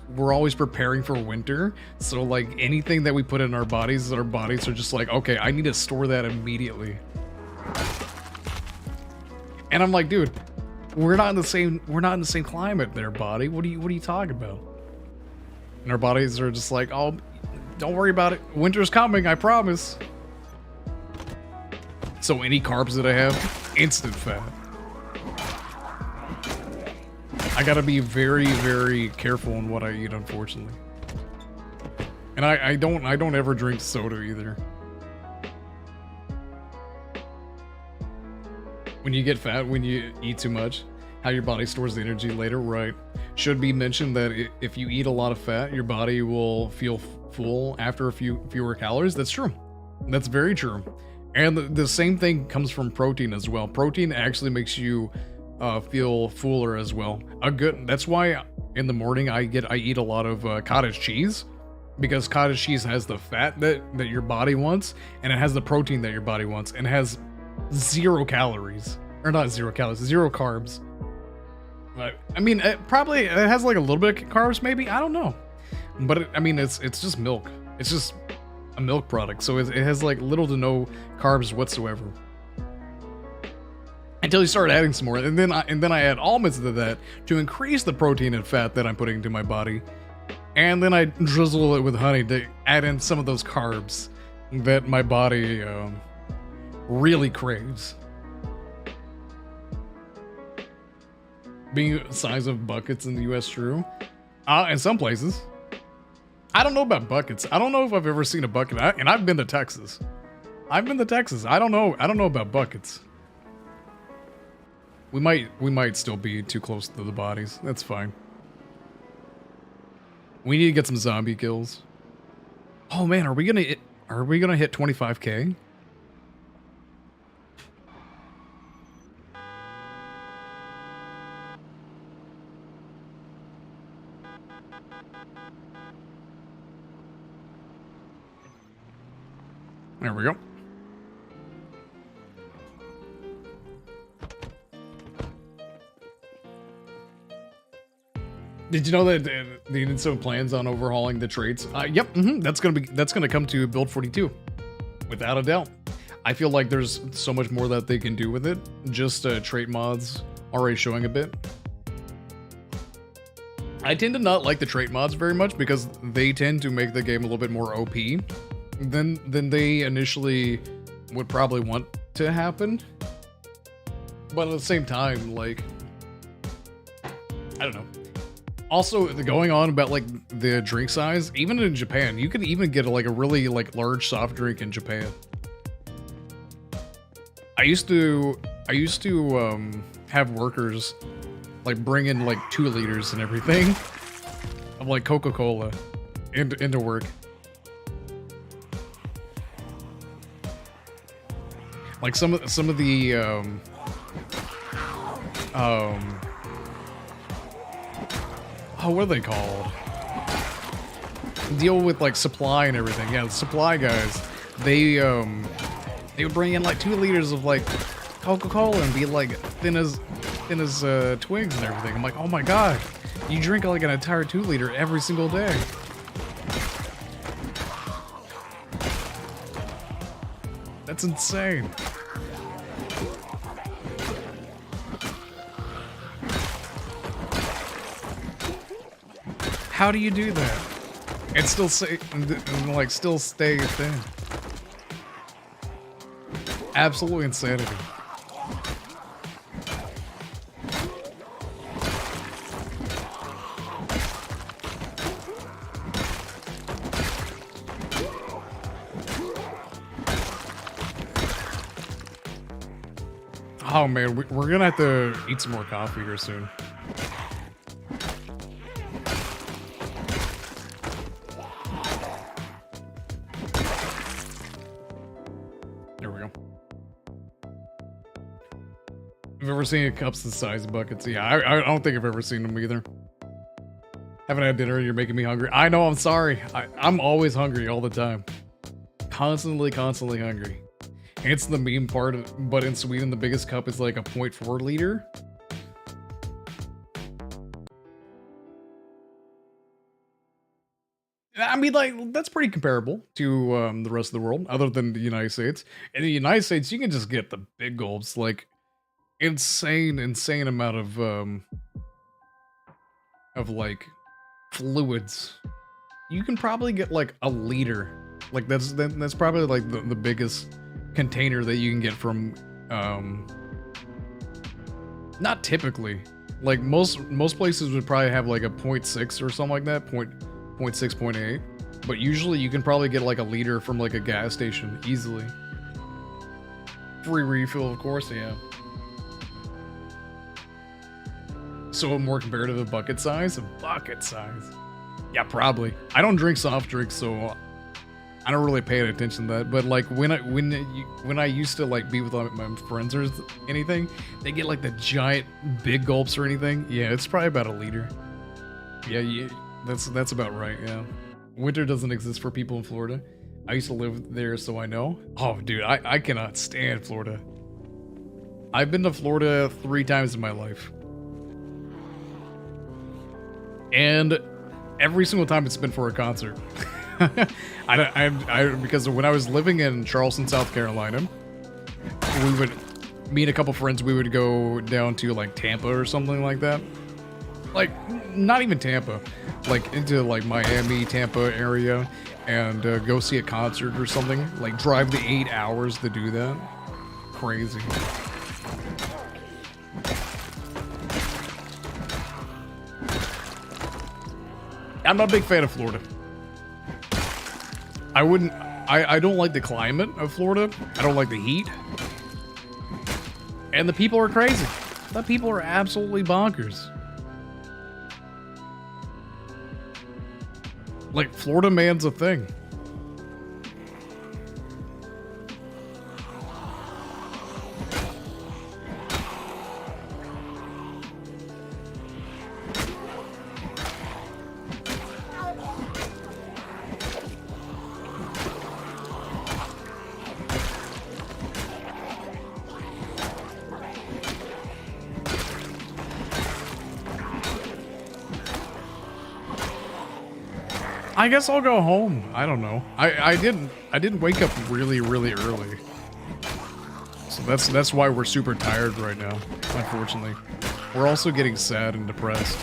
preparing for winter, so, like, anything that we put in our bodies are just like, okay, I need to store that immediately. And I'm like, dude, we're not in the same climate there, body. What are you talking about? And our bodies are just like, oh, don't worry about it, winter's coming, I promise. So any carbs that I have, instant fat. I gotta be very, very careful in what I eat, unfortunately. And I don't ever drink soda either. When you get fat, when you eat too much, how your body stores the energy later, right? Should be mentioned that if you eat a lot of fat, your body will feel full after a fewer calories. That's true. That's very true. And the same thing comes from protein as well. Protein actually makes you feel fuller as well. That's why in the morning I eat a lot of cottage cheese, because cottage cheese has the fat that your body wants, and it has the protein that your body wants, and it has 0 calories, or not 0 calories, 0 carbs. I mean, it has like a little bit of carbs, maybe, I don't know, but I mean, it's just milk. It's just a milk product, so it has like little to no carbs whatsoever. Until you start adding some more, and then I add almonds to that to increase the protein and fat that I'm putting into my body, and then I drizzle it with honey to add in some of those carbs that my body really craves. Being the size of buckets in the US, true. In some places. I don't know about buckets. I don't know if I've ever seen a bucket, and I've been to Texas. I don't know about buckets. We might still be too close to the bodies. That's fine. We need to get some zombie kills. Oh man, are we gonna hit 25K? There we go. Did you know that they did some plans on overhauling the traits? Yep, that's gonna come to Build 42, without a doubt. I feel like there's so much more that they can do with it. Just trait mods already showing a bit. I tend to not like the trait mods very much because they tend to make the game a little bit more OP than they initially would probably want to happen. But at the same time, like, I don't know. Also, going on about like the drink size, even in Japan, you can even get like a really like large soft drink in Japan. I used to have workers like bring in like 2 liters and everything of like Coca-Cola into work. Like some of the what are they called? Deal with like supply and everything. Yeah, the supply guys. They would bring in like 2 liters of like Coca-Cola and be like thin as twigs and everything. I'm like, oh my god, you drink like an entire 2 liter every single day. That's insane. How do you do that? And still say, and like still stay thin. Absolute insanity. Oh man, we're gonna have to eat some more coffee here soon. There we go. I've ever seen cups the size of buckets. Yeah, I don't think I've ever seen them either. Haven't had dinner, you're making me hungry. I know, I'm sorry. I'm always hungry all the time. Constantly hungry. It's the meme part, but in Sweden, the biggest cup is like a 0.4 liter. I mean, like, that's pretty comparable to the rest of the world, other than the United States. In the United States, you can just get the big gulps, like, insane amount of like, fluids. You can probably get like a liter. Like, that's probably like the biggest container that you can get from not typically, Like most places would probably have like a 0.6 or something like that, 0.6, 0.8. But usually you can probably get like a liter from like a gas station easily. Free refill, of course, yeah. So more compared to the bucket size? A bucket size. Yeah, probably. I don't drink soft drinks, so I don't really pay attention to that. But like when I used to like be with my friends or anything, they get like the giant big gulps or anything. Yeah, it's probably about a liter. Yeah, that's about right. Yeah. Winter doesn't exist for people in Florida. I used to live there, so I know. Oh, dude, I cannot stand Florida. I've been to Florida 3 times in my life. And every single time it's been for a concert. Because when I was living in Charleston, South Carolina, me and a couple friends, we would go down to like Tampa or something like that. Like, not even Tampa, like into like Miami, Tampa area, and go see a concert or something. Like drive the 8 hours to do that. Crazy. I'm not a big fan of Florida. I don't like the climate of Florida. I don't like the heat. And the people are crazy. The people are absolutely bonkers. Like, Florida man's a thing. I guess I'll go home. I don't know. I didn't wake up really early. So that's why we're super tired right now, unfortunately. We're also getting sad and depressed.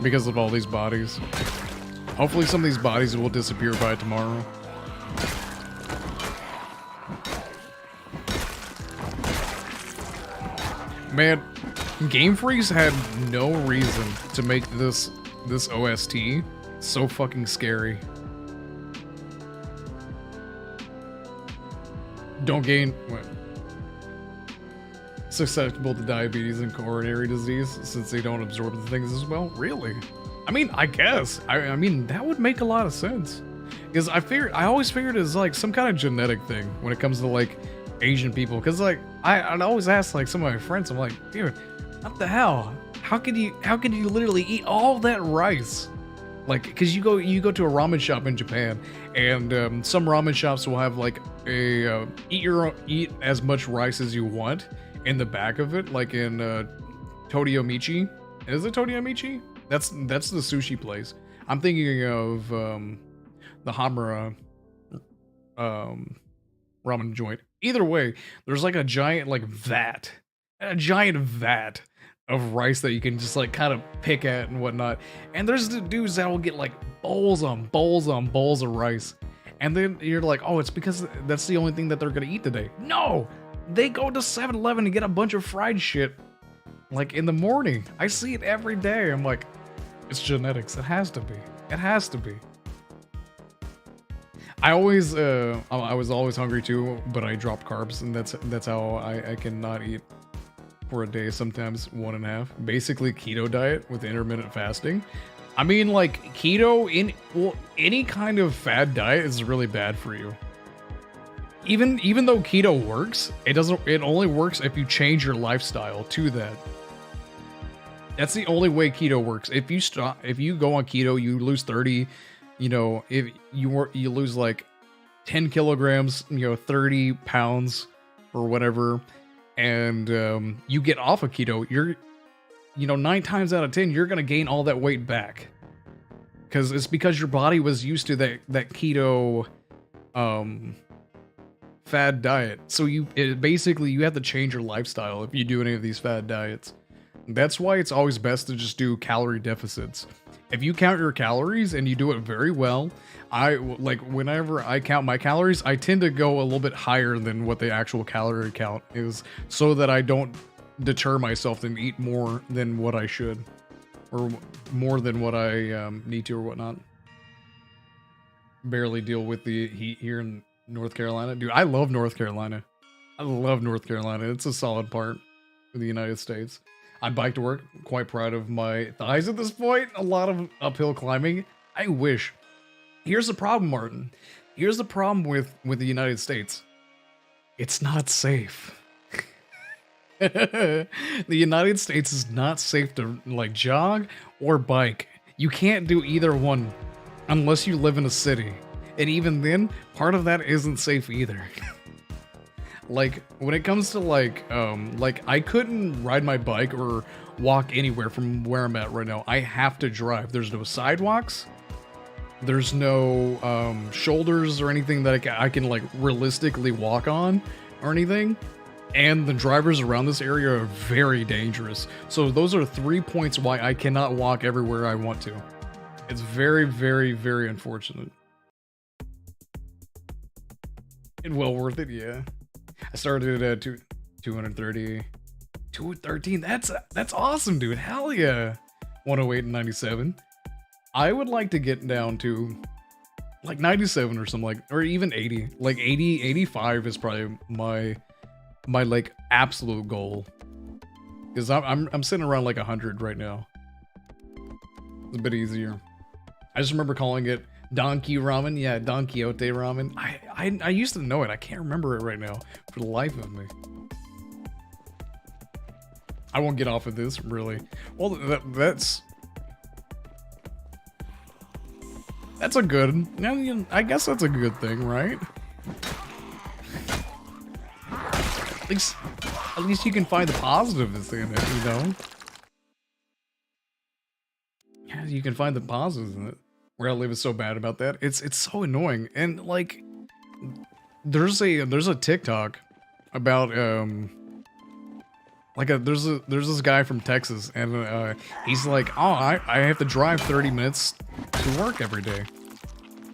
Because of all these bodies. Hopefully some of these bodies will disappear by tomorrow. Man, Game Freaks had no reason to make this OST so fucking scary. Don't gain what? Susceptible to diabetes and coronary disease since they don't absorb the things as well. Really? I mean, I guess. I mean, that would make a lot of sense. Because I always figured it's like some kind of genetic thing when it comes to like Asian people. Because like I'd always ask like some of my friends, I'm like, dude, what the hell? How could you literally eat all that rice? Like, because you go to a ramen shop in Japan, and some ramen shops will have like a eat as much rice as you want in the back of it, like in Todiomichi. Is it Todiomichi? That's the sushi place. I'm thinking of the Hamura ramen joint. Either way, there's like a giant vat of rice that you can just like kind of pick at and whatnot. And there's the dudes that will get like bowls on bowls on bowls of rice. And then you're like, oh, it's because that's the only thing that they're gonna eat today. No! They go to 7-Eleven and get a bunch of fried shit like in the morning. I see it every day. I'm like, it's genetics. It has to be. It has to be. I was always hungry too, but I dropped carbs, and that's how I cannot eat for a day, sometimes 1.5. Basically keto diet with intermittent fasting. I mean, like keto any kind of fad diet is really bad for you. Even though keto works, it only works if you change your lifestyle to that. That's the only way keto works. If you go on keto, you lose 30, you know, if you lose like 10 kilograms, 30 pounds or whatever, and you get off of keto, you're 9 times out of 10 you're gonna gain all that weight back, because it's because your body was used to that keto fad diet. So basically you have to change your lifestyle if you do any of these fad diets. That's why it's always best to just do calorie deficits. If you count your calories and you do it very well, whenever I count my calories, I tend to go a little bit higher than what the actual calorie count is, so that I don't deter myself and eat more than what I should, or more than what I need to or whatnot. Barely deal with the heat here in North Carolina. Dude, I love North Carolina. I love North Carolina. It's a solid part of the United States. I bike to work, quite proud of my thighs at this point. A lot of uphill climbing. I wish. Here's the problem, Martin. Here's the problem with the United States. It's not safe. The United States is not safe to like jog or bike. You can't do either one unless you live in a city. And even then, part of that isn't safe either. Like, when it comes to like I couldn't ride my bike or walk anywhere from where I'm at right now. I have to drive. There's no sidewalks. There's no shoulders or anything that I can like realistically walk on or anything. And the drivers around this area are very dangerous. So those are 3 points why I cannot walk everywhere I want to. It's very, very, very unfortunate. And well worth it, yeah. I started at 230, 213. That's awesome, dude. Hell yeah. 108 and 97. I would like to get down to like 97 or something, like, or even 80. Like 80, 85 is probably my like absolute goal. Because I'm sitting around like 100 right now. It's a bit easier. I just remember calling it Donkey Ramen. Yeah, Don Quixote Ramen. I used to know it. I can't remember it right now for the life of me. I won't get off of this, really. Well, that's a good... I guess that's a good thing, right? At least you can find the positives in it, you know? Yeah, you can find the positives in it. Where I live is so bad about that. It's so annoying. And like there's a TikTok about there's this guy from Texas, and he's like, oh, I have to drive 30 minutes to work every day.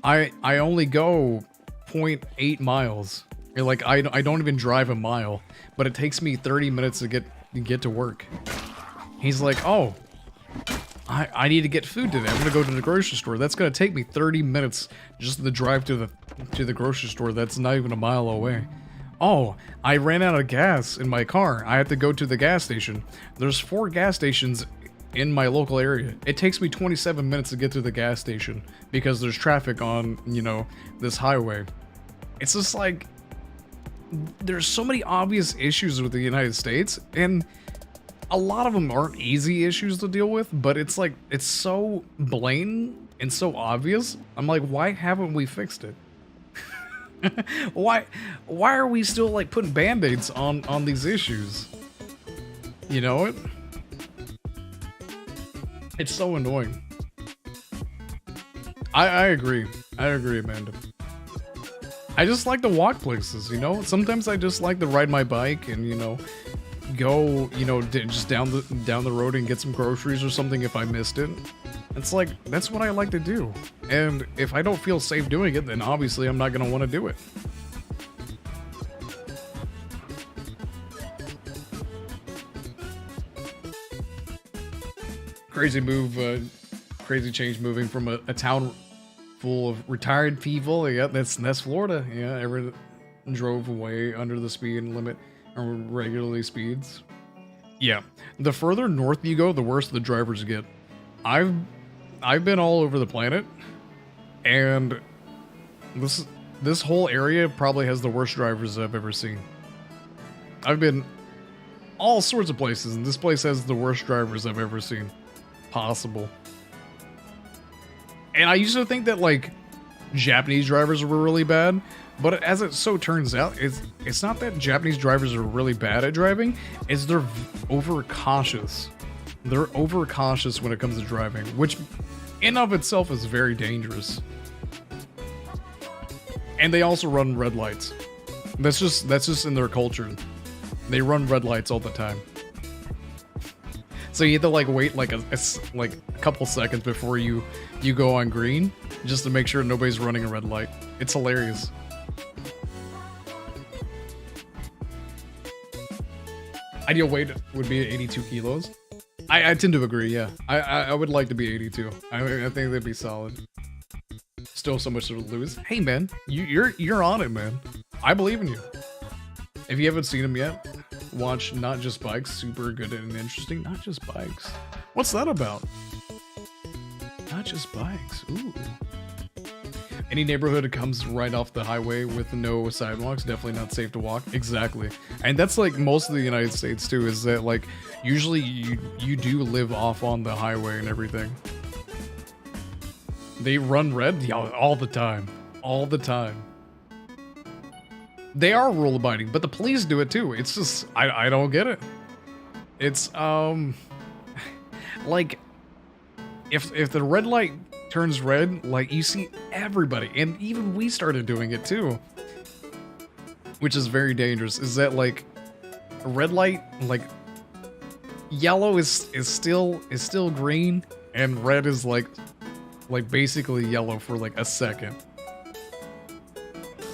I only go 0.8 miles. Like I don't even drive a mile, but it takes me 30 minutes to get to work. He's like, oh, I need to get food today. I'm gonna go to the grocery store. That's gonna take me 30 minutes just to drive to the grocery store. That's not even a mile away. Oh, I ran out of gas in my car. I have to go to the gas station. There's 4 gas stations in my local area. It takes me 27 minutes to get to the gas station because there's traffic on, you know, this highway. It's just like there's so many obvious issues with the United States, and a lot of them aren't easy issues to deal with, but it's like, it's so blatant and so obvious. I'm like, why haven't we fixed it? Why are we still like putting band-aids on these issues? You know it? It's so annoying. I agree. I agree, Amanda. I just like to walk places, you know? Sometimes I just like to ride my bike and, you know, go, you know, just down the road and get some groceries or something if I missed it. It's like, that's what I like to do. And if I don't feel safe doing it, then obviously I'm not going to want to do it. Crazy move, crazy change moving from a town full of retired people. Yeah, that's Florida. Yeah, everyone drove way under the speed limit. Or regularly speeds. Yeah, the further north you go, the worse the drivers get. I've been all over the planet, and this whole area probably has the worst drivers I've ever seen. I've been all sorts of places, and this place has the worst drivers I've ever seen possible. And I used to think that like Japanese drivers were really bad, but as it so turns out, it's not that Japanese drivers are really bad at driving, it's they're overcautious. They're overcautious when it comes to driving, which in of itself is very dangerous. And they also run red lights. That's just in their culture. They run red lights all the time. So you have to like wait like like a couple seconds before you go on green, just to make sure nobody's running a red light. It's hilarious. Ideal weight would be 82 kilos. I tend to agree, yeah. I would like to be 82. I think that'd be solid. Still so much to lose. Hey man, you're on it, man. I believe in you. If you haven't seen him yet, watch Not Just Bikes. Super good and interesting. Not Just Bikes. What's that about? Not Just Bikes. Ooh. Any neighborhood that comes right off the highway with no sidewalks, definitely not safe to walk. Exactly. And that's like most of the United States too, is that like usually you do live off on the highway and everything. They run red all the time. All the time. They are rule abiding, but the police do it too. It's just I don't get it. It's like if the red light turns red, like you see everybody, and even we started doing it too, which is very dangerous. Is that like a red light, like yellow is still green, and red is like basically yellow for like a second.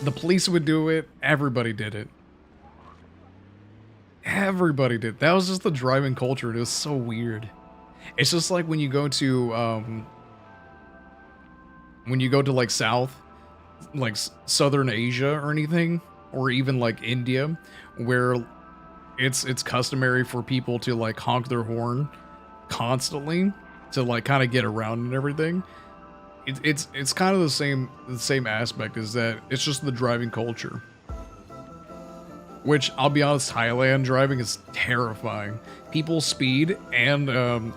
The police would do it. Everybody did it. Everybody did. That was just the driving culture. It was so weird. It's just like when you go to like Southern Asia or anything, or even like India, where it's customary for people to like honk their horn constantly to like kind of get around and everything. It's kind of the same aspect, is that it's just the driving culture. Which, I'll be honest, Thailand driving is terrifying. People speed, and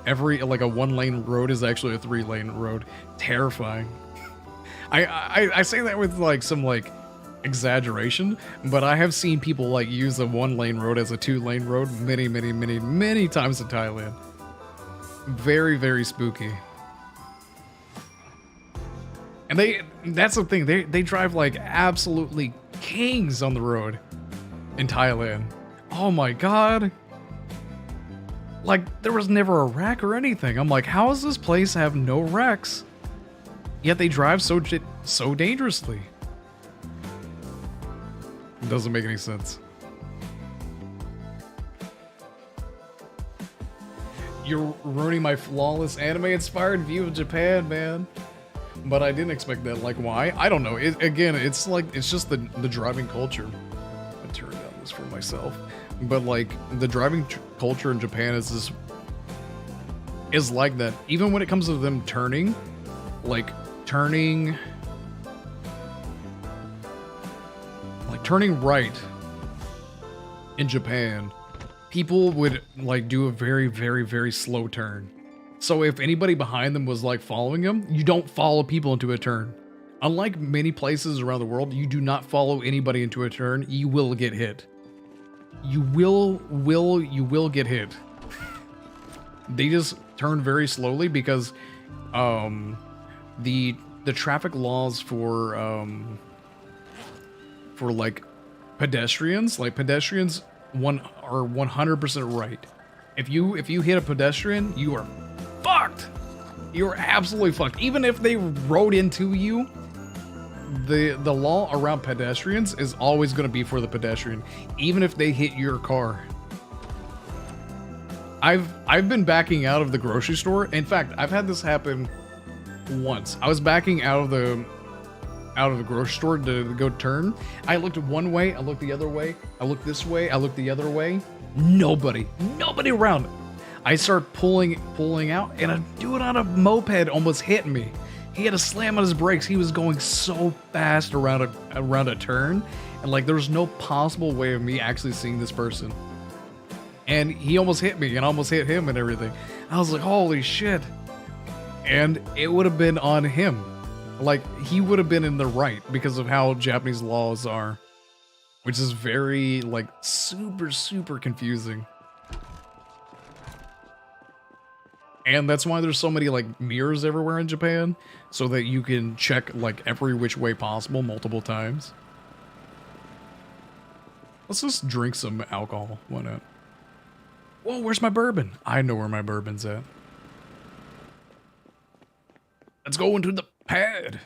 every like a 1-lane road is actually a 3-lane road. Terrifying. I say that with like some like exaggeration, but I have seen people like use a 1-lane road as a 2-lane road many times in Thailand. Very, very spooky. And that's the thing, they drive like absolutely kings on the road in Thailand. Oh my god. Like, there was never a wreck or anything. I'm like, how does this place have no wrecks? Yet they drive so dangerously. It doesn't make any sense. You're ruining my flawless anime-inspired view of Japan, man. But I didn't expect that. Like, why? I don't know. Again, it's like, it's just the driving culture. I'm gonna turn down this for myself. But like, the driving culture in Japan is like that. Even when it comes to them turning, like turning right in Japan, people would like do a very slow turn. So if anybody behind them was like following them, you don't follow people into a turn. Unlike many places around the world, you do not follow anybody into a turn. You will get hit. You will get hit. They just turn very slowly because the traffic laws for like pedestrians, are 100% right. If you hit a pedestrian, you are fucked. You're absolutely fucked. Even if they rode into you, the law around pedestrians is always going to be for the pedestrian, even if they hit your car. I've been backing out of the grocery store. In fact, I've had this happen once. I was backing out of the grocery store to go turn. I looked one way, I looked the other way, I looked this way, I looked the other way. Nobody around. I start pulling out, and a dude on a moped almost hit me. He had to slam on his brakes. He was going so fast around a turn, and like there was no possible way of me actually seeing this person. And he almost hit me, and almost hit him and everything. I was like, holy shit. And it would have been on him. Like, he would have been in the right because of how Japanese laws are. Which is very, like, super confusing. And that's why there's so many, like, mirrors everywhere in Japan. So that you can check, like, every which way possible multiple times. Let's just drink some alcohol. Why not? Whoa, where's my bourbon? I know where my bourbon's at. Let's go into the pad.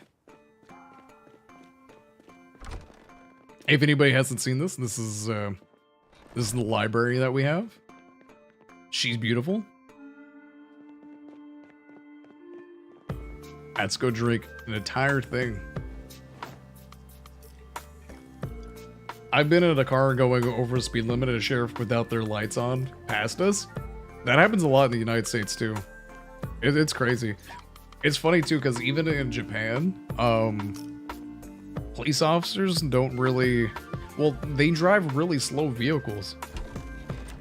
If anybody hasn't seen this, this is the library that we have. She's beautiful. Let's go drink an entire thing. I've been in a car going over the speed limit and a sheriff without their lights on passed us. That happens a lot in the United States too. It's crazy. It's funny too because even in Japan, police officers don't really, well, they drive really slow vehicles.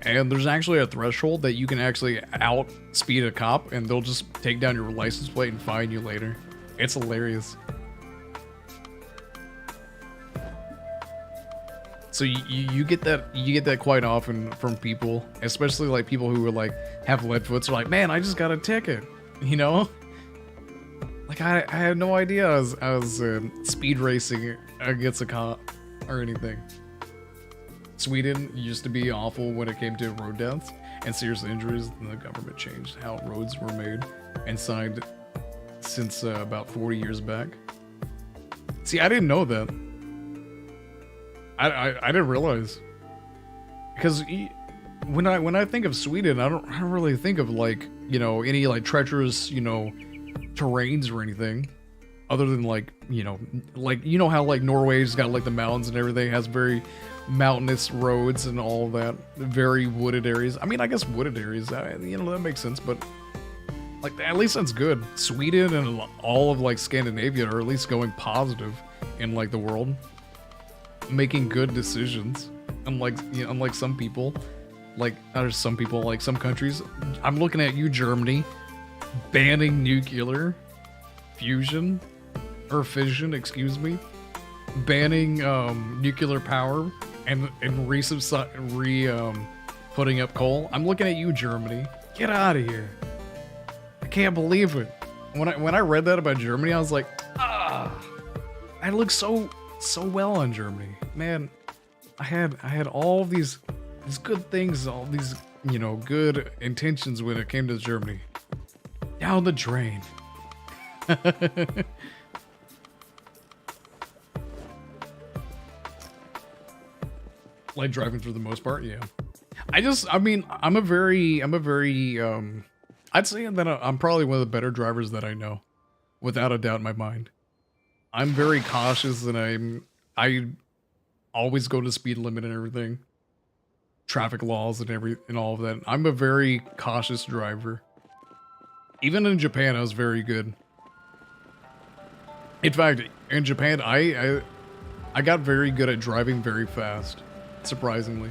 And there's actually a threshold that you can actually outspeed a cop and they'll just take down your license plate and fine you later. It's hilarious. So you get that quite often from people, especially like people who are like have lead foots. Are like, man, I just got a ticket, you know? Like I had no idea I was speed racing against a cop or anything. Sweden used to be awful when it came to road deaths and serious injuries, and the government changed how roads were made and signed since about 40 years back. See, I didn't know that. I didn't realize, because when I think of Sweden, I don't really think of like, you know, any like treacherous, you know, terrains or anything, other than like you know how like Norway's got like the mountains and everything, has very mountainous roads and all that, very wooded areas. I mean, I guess wooded areas, you know, that makes sense, but like at least that's good. Sweden and all of like Scandinavia are at least going positive in like the world, making good decisions. Unlike, you know, unlike some people, like there's some people like some countries. I'm looking at you, Germany, banning nuclear fusion or fission, excuse me, banning nuclear power and putting up coal. I'm looking at you, Germany. Get out of here! I can't believe it. When I read that about Germany, I was like, ah, I look so well on Germany, man. I had all these good things, all these, you know, good intentions when it came to Germany. Down the drain. Like driving for the most part, yeah. I mean, I'm a very, I'd say that I'm probably one of the better drivers that I know, without a doubt in my mind. I'm very cautious, and I always go to speed limit and everything, traffic laws and all of that. I'm a very cautious driver. Even in Japan, I was very good. In fact, in Japan, I got very good at driving very fast, surprisingly.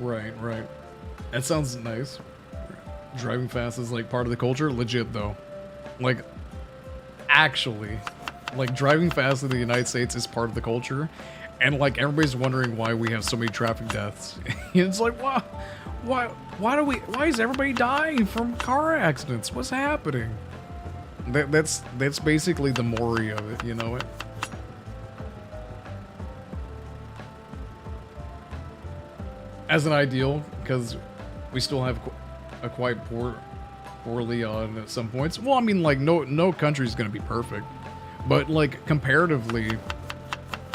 Right. That sounds nice. Driving fast is like part of the culture. Legit though. Like, actually, like driving fast in the United States is part of the culture. And like everybody's wondering why we have so many traffic deaths. It's like, why is everybody dying from car accidents? What's happening? That's basically the mori of it, you know it? As an ideal, because we still have a quite poorly on at some points. Well, I mean, like no country's gonna be perfect, but like comparatively,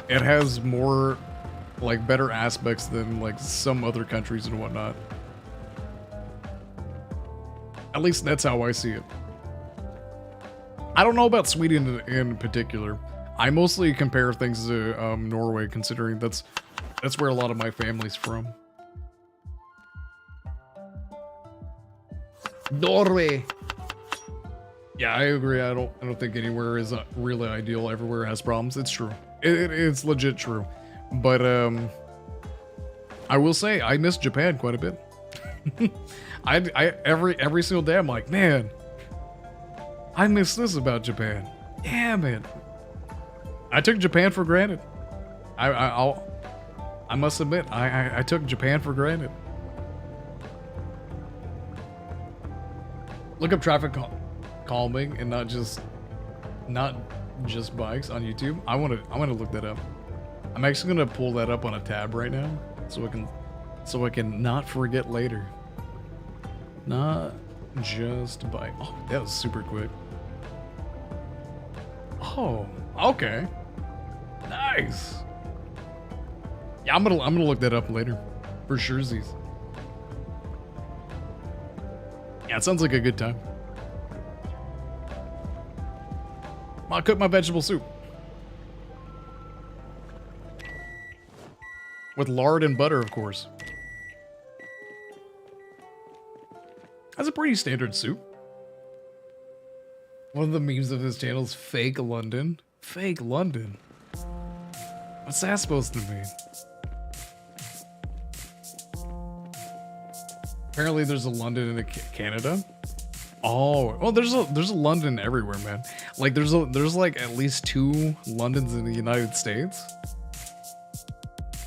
it has more like better aspects than like some other countries and whatnot. At least that's how I see it. I don't know about Sweden in particular. I mostly compare things to Norway, considering that's where a lot of my family's from. Norway. Yeah, I agree. I don't think anywhere is really ideal. Everywhere has problems. It's true. It's legit true. But I will say I miss Japan quite a bit. Every single day I'm like, man, I miss this about Japan. Yeah, man. I took Japan for granted. I must admit, I took Japan for granted. Look up traffic calming and not just bikes on YouTube. I want to look that up. I'm actually gonna pull that up on a tab right now, so I can not forget later. Not just by. Oh, that was super quick. Oh, okay. Nice. Yeah, I'm gonna look that up later, for surezies. Yeah, it sounds like a good time. I'll cook my vegetable soup. With lard and butter, of course. That's a pretty standard soup. One of the memes of this channel is fake London. Fake London? What's that supposed to mean? Apparently there's a London in Canada. Oh, well, there's a London everywhere, man. Like there's like at least 2 Londons in the United States.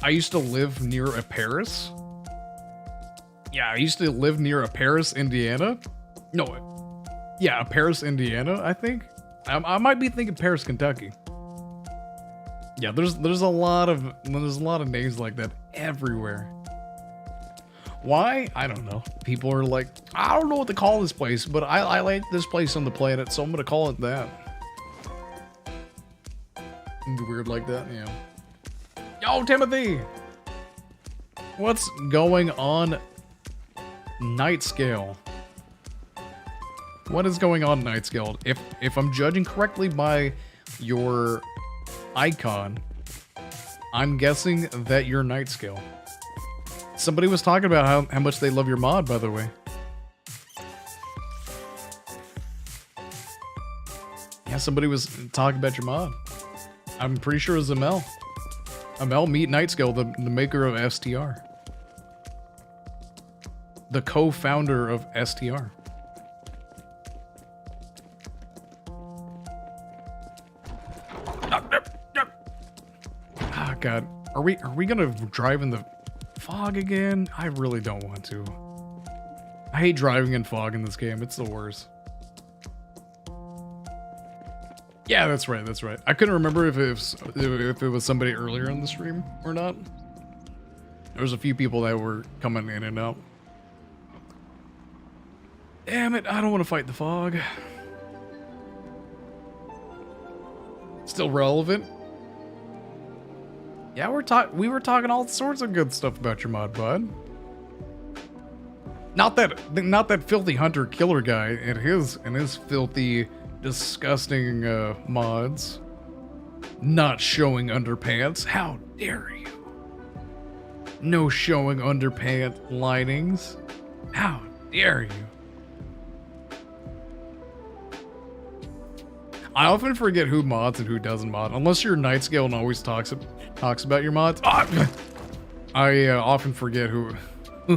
I used to live near a Paris. Yeah, I used to live near a Paris, Indiana. No, yeah, a Paris, Indiana, I think. I might be thinking Paris, Kentucky. Yeah, there's a lot of names like that everywhere. Why? I don't know. People are like, I don't know what to call this place, but I like this place on the planet, so I'm gonna call it that. Weird like that, yeah. Yo, Timothy! What's going on, Night Scale? What is going on, Night Scale? If I'm judging correctly by your icon, I'm guessing that you're Night Scale. Somebody was talking about how much they love your mod, by the way. Yeah, somebody was talking about your mod. I'm pretty sure it was Amel. Amel Meet Nightscale, the maker of STR. The co-founder of STR. Ah, God. Are we gonna drive in the fog again? I really don't want to. I hate driving in fog in this game. It's the worst. Yeah, that's right. That's right. I couldn't remember if it was somebody earlier in the stream or not. There was a few people that were coming in and out. Damn it! I don't want to fight the fog. Still relevant. Yeah, we were talking all sorts of good stuff about your mod, bud. Not that filthy hunter killer guy and his filthy, disgusting mods. Not showing underpants. How dare you? No showing underpant linings. How dare you? I often forget who mods and who doesn't mod, unless you're Nightscale and always talks about your mods. I often forget who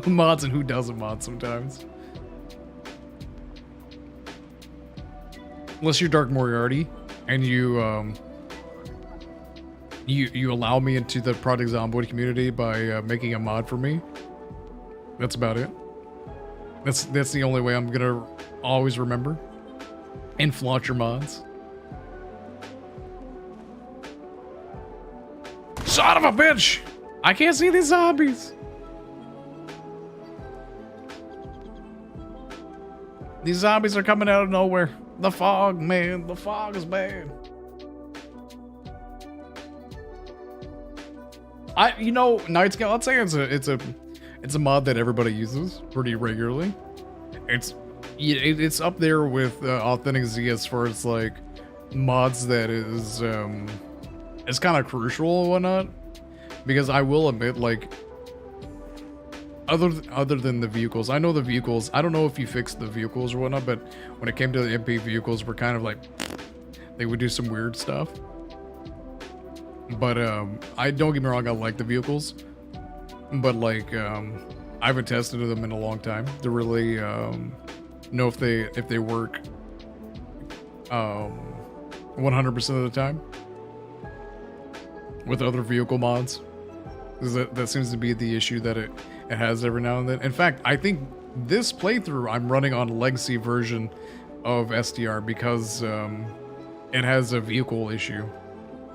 mods and who doesn't mod sometimes. Unless you're Dark Moriarty and you allow me into the Project Zomboid community by making a mod for me. That's about it. That's the only way I'm gonna always remember and flaunt your mods. Son of a bitch! I can't see these zombies. These zombies are coming out of nowhere. The fog, man. The fog is bad. Nightscale, I'd say it's a mod that everybody uses pretty regularly. It's up there with Authentic Z as far as like mods that is it's kind of crucial and whatnot, because I will admit, like, other than the vehicles, I know the vehicles, I don't know if you fixed the vehicles or whatnot, but when it came to the MP vehicles, were kind of like, they would do some weird stuff. But I don't get me wrong, I like the vehicles, but like I haven't tested them in a long time to really know if they work 100% of the time with other vehicle mods. That seems to be the issue that it has every now and then. In fact, I think this playthrough I'm running on legacy version of STR because it has a vehicle issue,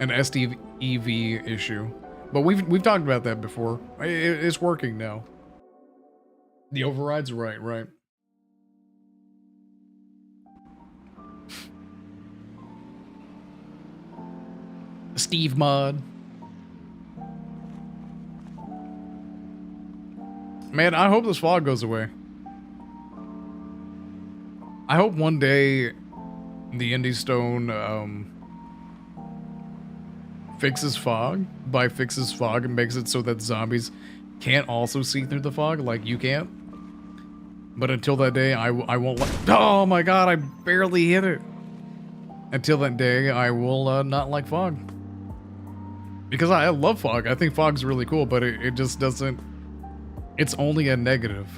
an STEV issue. But we've talked about that before. It's working now. The override's right. Steve mod. Man, I hope this fog goes away. I hope one day the Indie Stone fixes fog. Fixes fog and makes it so that zombies can't also see through the fog like you can't. But until that day, I won't oh my god, I barely hit it. Until that day, I will not like fog. Because I love fog. I think fog's really cool, but it just doesn't... It's only a negative.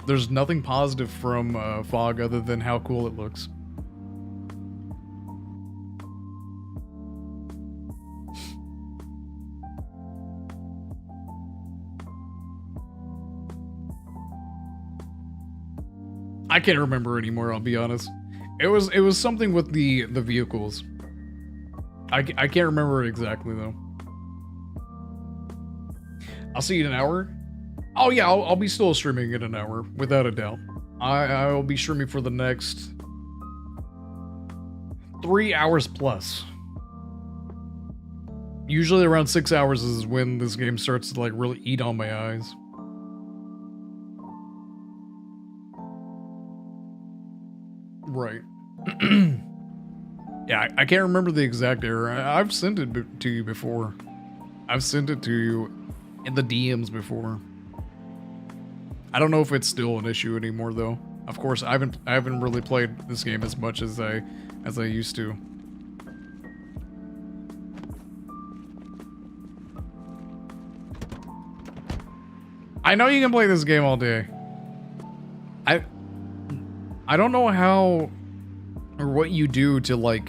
There's nothing positive from fog other than how cool it looks. I can't remember anymore, I'll be honest. It was something with the vehicles. I can't remember it exactly though. I'll see you in an hour. Oh yeah, I'll be still streaming in an hour, without a doubt. I'll be streaming for the next 3 hours plus. Usually around 6 hours is when this game starts to like really eat on my eyes. Right. Yeah, I can't remember the exact error. I've sent it to you before. I've sent it to you in the DMs before. I don't know if it's still an issue anymore though. Of course, I haven't really played this game as much as I used to. I know you can play this game all day. I don't know how or what you do to like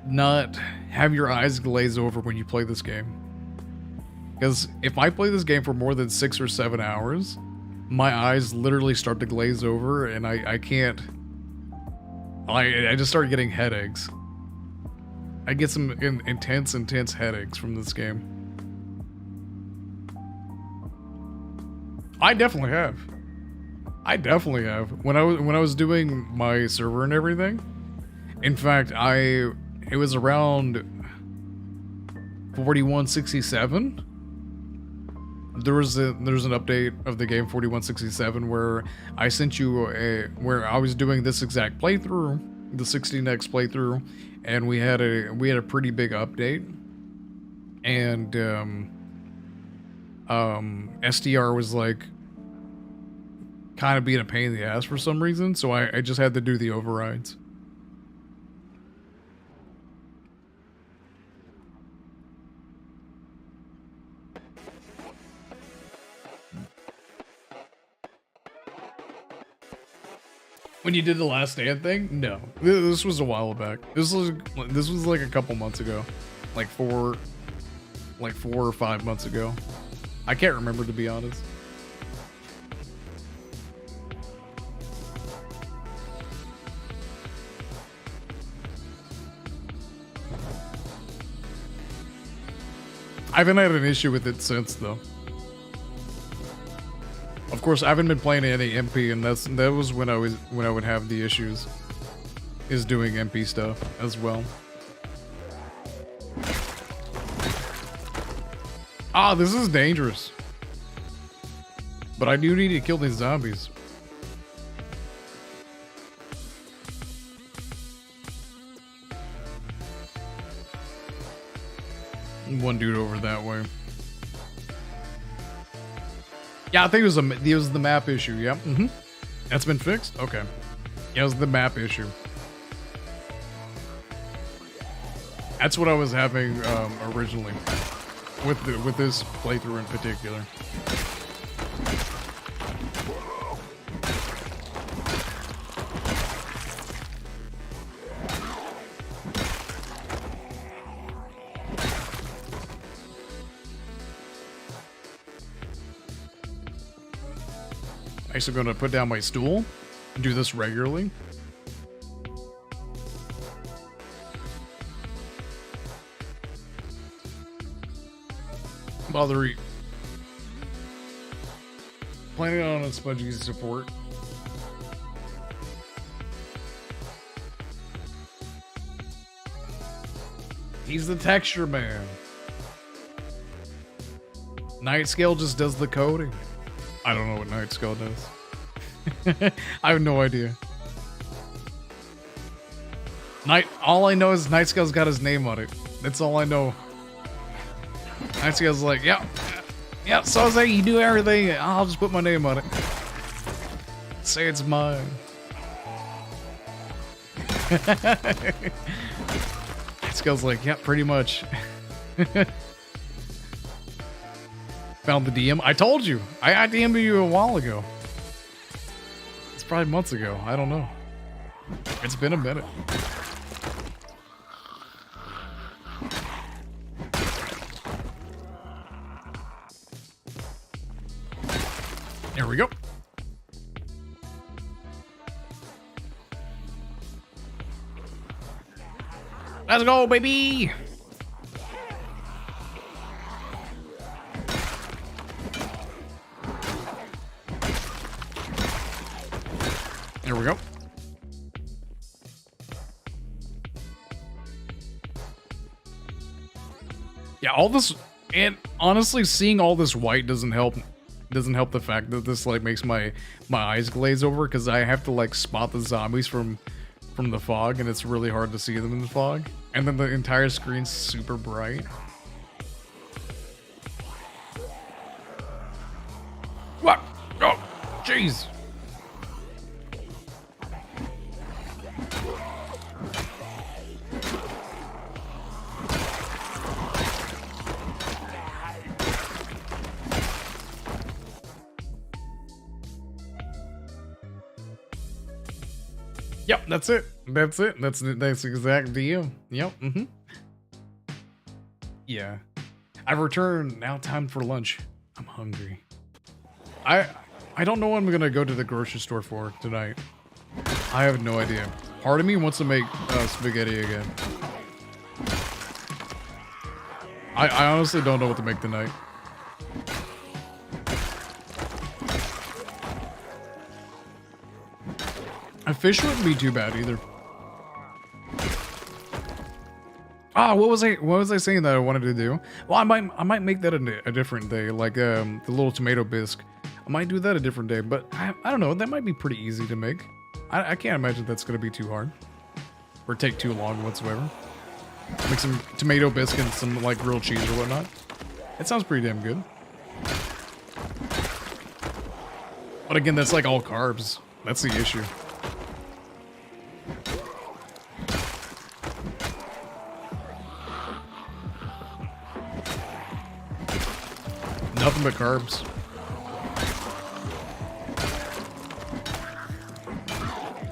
not have your eyes glaze over when you play this game. Because if I play this game for more than 6 or 7 hours, my eyes literally start to glaze over and I can't. I just start getting headaches. I get some intense headaches from this game. I definitely have. When I was doing my server and everything. In fact, it was around 4167. There's an update of the game 4167 where I sent you where I was doing this exact playthrough, the 16x playthrough, and we had a pretty big update, and STR was like kind of being a pain in the ass for some reason, so I just had to do the overrides. When you did the Last Stand thing? No. This was a while back. This was like a couple months ago. Like 4 or 5 months ago. I can't remember, to be honest. I haven't had an issue with it since, though. Of course, I haven't been playing any MP, and that was when I would have the issues. Is doing MP stuff as well. Ah, this is dangerous. But I do need to kill these zombies. One dude over that way. Yeah, I think it was the map issue. Yep. That's been fixed. Okay. Yeah, it was the map issue. That's what I was having originally with this playthrough in particular. I'm actually going to put down my stool and do this regularly. bother eat. Planning on a Spudgy support. He's the texture man. Night Scale just does the coding. I don't know what Night Scale does. I have no idea. All I know is Night Scale's got his name on it. That's all I know. Night Scale's like, yeah, so I was like, you do everything. I'll just put my name on it. Say it's mine. Night Scale's like, yeah, pretty much. Found the DM. I told you. I DM'd you a while ago. It's probably months ago. I don't know. It's been a minute. There we go. Let's go, baby. There we go. Yeah, all this, and honestly, seeing all this white doesn't help the fact that this like makes my eyes glaze over, because I have to like spot the zombies from the fog, and it's really hard to see them in the fog. And then the entire screen's super bright. What? Oh, jeez. Yep, that's it. That's it. That's the exact deal. Yep. Yeah. I've returned. Now time for lunch. I'm hungry. I don't know what I'm gonna go to the grocery store for tonight. I have no idea. Part of me wants to make spaghetti again. I honestly don't know what to make tonight. A fish wouldn't be too bad either. Ah, what was I saying that I wanted to do? Well, I might make that a different day, like the little tomato bisque. I might do that a different day, but I don't know. That might be pretty easy to make. I can't imagine that's gonna be too hard or take too long whatsoever. Make some tomato bisque and some like grilled cheese or whatnot. It sounds pretty damn good. But again, that's like all carbs. That's the issue. Nothing but carbs.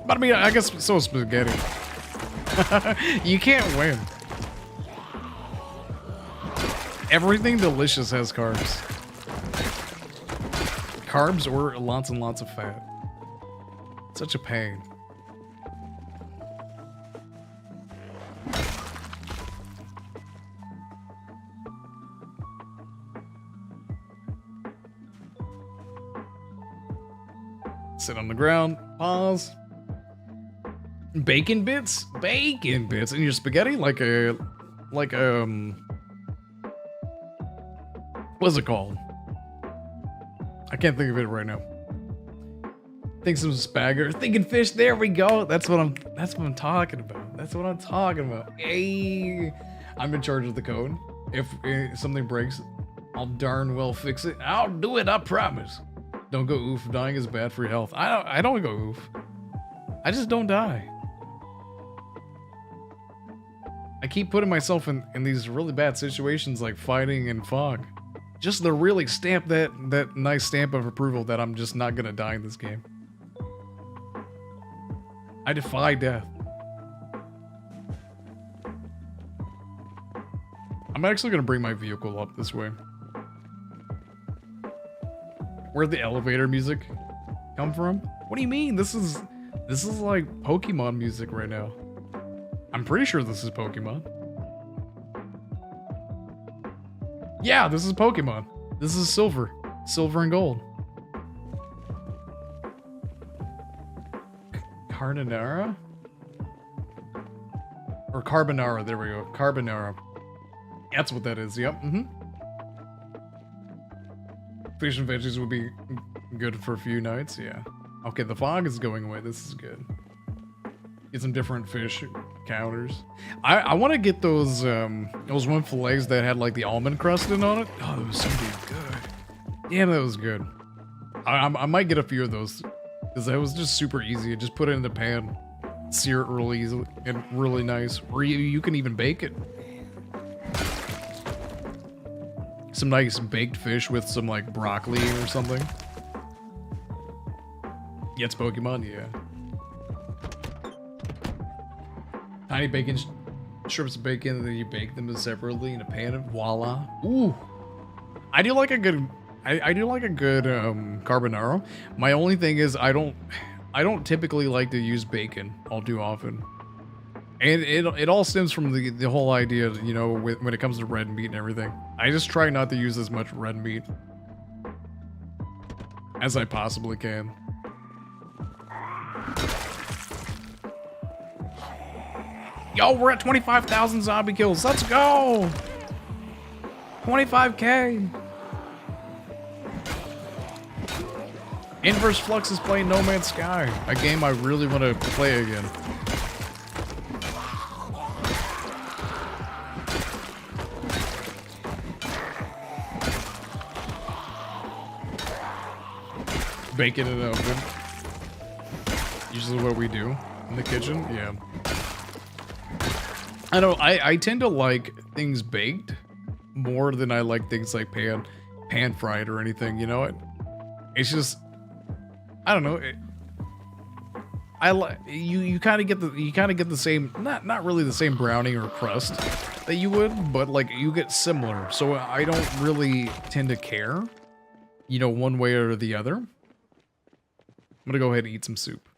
But I mean, I guess so is spaghetti. You can't win. Everything delicious has carbs. Carbs or lots and lots of fat. Such a pain. Sit on the ground, pause. Bacon bits? Bacon bits in your spaghetti? What's it called? I can't think of it right now. Think some spagger. Thinking fish, there we go. That's what I'm talking about. That's what I'm talking about. Hey, I'm in charge of the code. If something breaks, I'll darn well fix it. I'll do it, I promise. Don't go oof. Dying is bad for your health. I don't go oof. I just don't die. I keep putting myself in these really bad situations like fighting and fog. Just to really stamp that nice stamp of approval that I'm just not gonna die in this game. I defy death. I'm actually gonna bring my vehicle up this way. Where'd the elevator music come from? What do you mean? This is like Pokemon music right now. I'm pretty sure this is Pokemon. Yeah, this is Pokemon. This is silver. Silver and gold. Carbonara? Or Carbonara, there we go. Carbonara. That's what that is, yep. Fish and veggies would be good for a few nights, yeah. Okay, the fog is going away. This is good. Get some different fish counters. I want to get those one fillets that had like the almond crusted on it. Oh, that was so good. Damn, that was good. I might get a few of those because that was just super easy. Just put it in the pan, sear it really easily and really nice. Or you can even bake it. Some nice baked fish with some like broccoli or something. Yeah, it's Pokemon, yeah. Tiny bacon strips of bacon, and then you bake them separately in a pan of voila. Ooh, I do like a good, I do like a good carbonara. My only thing is I don't typically like to use bacon all too often, and it all stems from the whole idea, you know, when it comes to red meat and everything. I just try not to use as much red meat as I possibly can. Yo, we're at 25,000 zombie kills. Let's go! 25k. Inverse Flux is playing No Man's Sky, a game I really want to play again. Bacon in the oven. Usually what we do in the kitchen, yeah. I know, I tend to like things baked more than I like things like pan fried or anything, you know? It's just, I don't know. You kind of get the same, not really the same browning or crust that you would, but like you get similar. So I don't really tend to care, you know, one way or the other. I'm gonna go ahead and eat some soup.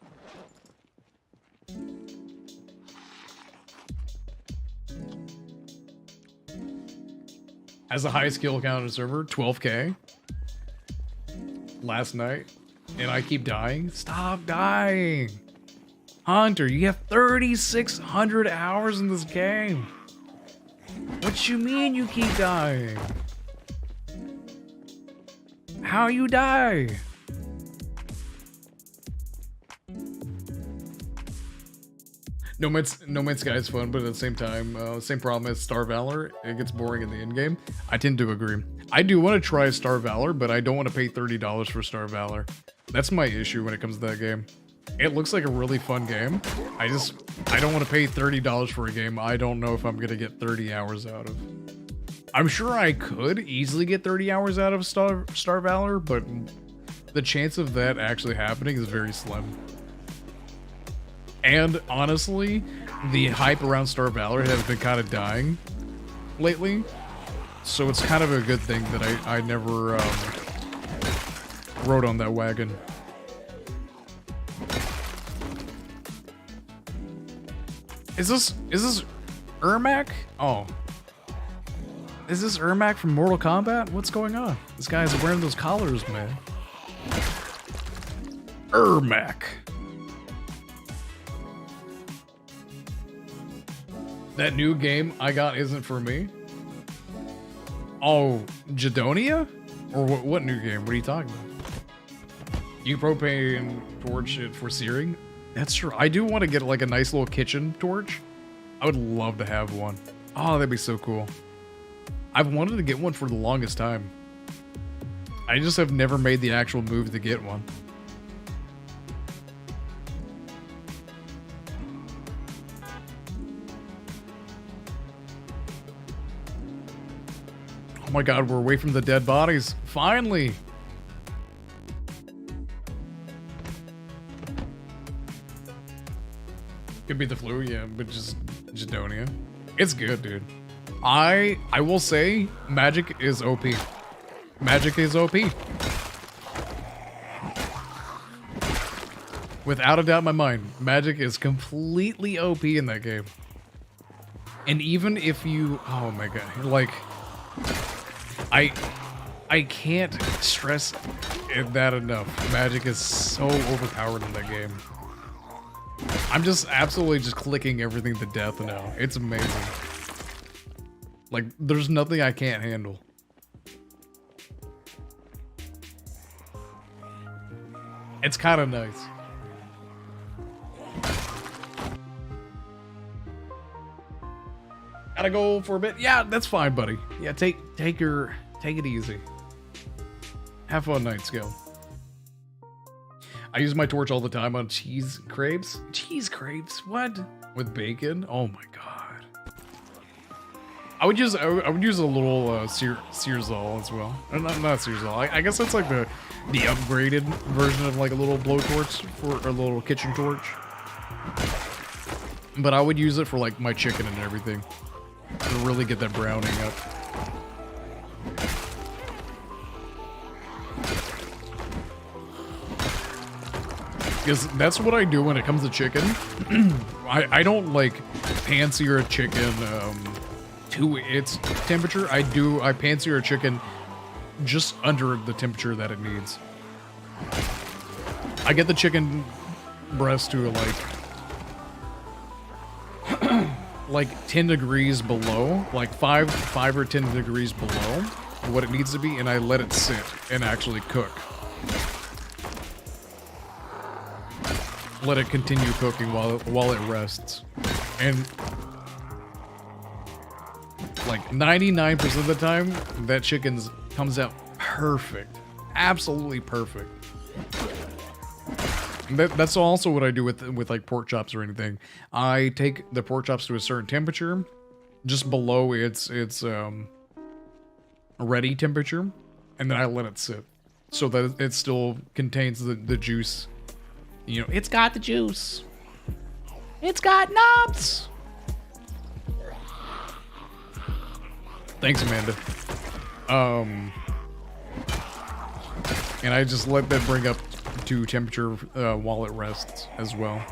As the highest kill count on the server, 12k. Last night. And I keep dying. Stop dying. Hunter, you have 3,600 hours in this game. What you mean you keep dying? How you die? No Man's Sky is fun, but at the same time, same problem as Star Valor. It gets boring in the end game. I tend to agree. I do want to try Star Valor, but I don't want to pay $30 for Star Valor. That's my issue when it comes to that game. It looks like a really fun game. I don't want to pay $30 for a game I don't know if I'm gonna get 30 hours out of. I'm sure I could easily get 30 hours out of Star Valor, but the chance of that actually happening is very slim. And honestly, the hype around Star Valor has been kind of dying lately, so it's kind of a good thing that I never rode on that wagon. Is this Ermac? Oh. Is this Ermac from Mortal Kombat? What's going on? This guy's wearing those collars, man. Ermac. That new game I got isn't for me. Oh, Jadonia? Or what new game? What are you talking about? You propane torch it for searing? That's true. I do want to get like a nice little kitchen torch. I would love to have one. Oh, that'd be so cool. I've wanted to get one for the longest time. I just have never made the actual move to get one. Oh my god, we're away from the dead bodies. Finally! Could be the flu, yeah, but just Jadonia. It's good, dude. I will say, magic is OP. Magic is OP. Without a doubt in my mind, magic is completely OP in that game. And even if you, oh my god, like, I can't stress that enough. Magic is so overpowered in that game. I'm just absolutely just clicking everything to death now. It's amazing. Like, there's nothing I can't handle. It's kind of nice. Gotta go for a bit. Yeah, that's fine, buddy. Yeah, take it easy. Have fun, Night Scale. I use my torch all the time on cheese crepes. Cheese crepes? What? With bacon? Oh my god. I would use a little Searzall as well. Or not Searzall. I guess that's like the upgraded version of like a little blowtorch for a little kitchen torch. But I would use it for like my chicken and everything to really get that browning up. Because that's what I do when it comes to chicken. I don't like pan-sear a chicken to its temperature. I pan-sear a chicken just under the temperature that it needs. I get the chicken breast to like 10 degrees below, like 5 or 10 degrees below what it needs to be, and I let it sit and actually cook. Let it continue cooking while it rests. And like 99% of the time, that chicken comes out perfect. Absolutely perfect. That's also what I do with like pork chops or anything. I take the pork chops to a certain temperature, just below its ready temperature, and then I let it sit so that it still contains the juice. You know, it's got the juice. It's got knobs. Thanks, Amanda. And I just let that bring up to temperature while it rests as well.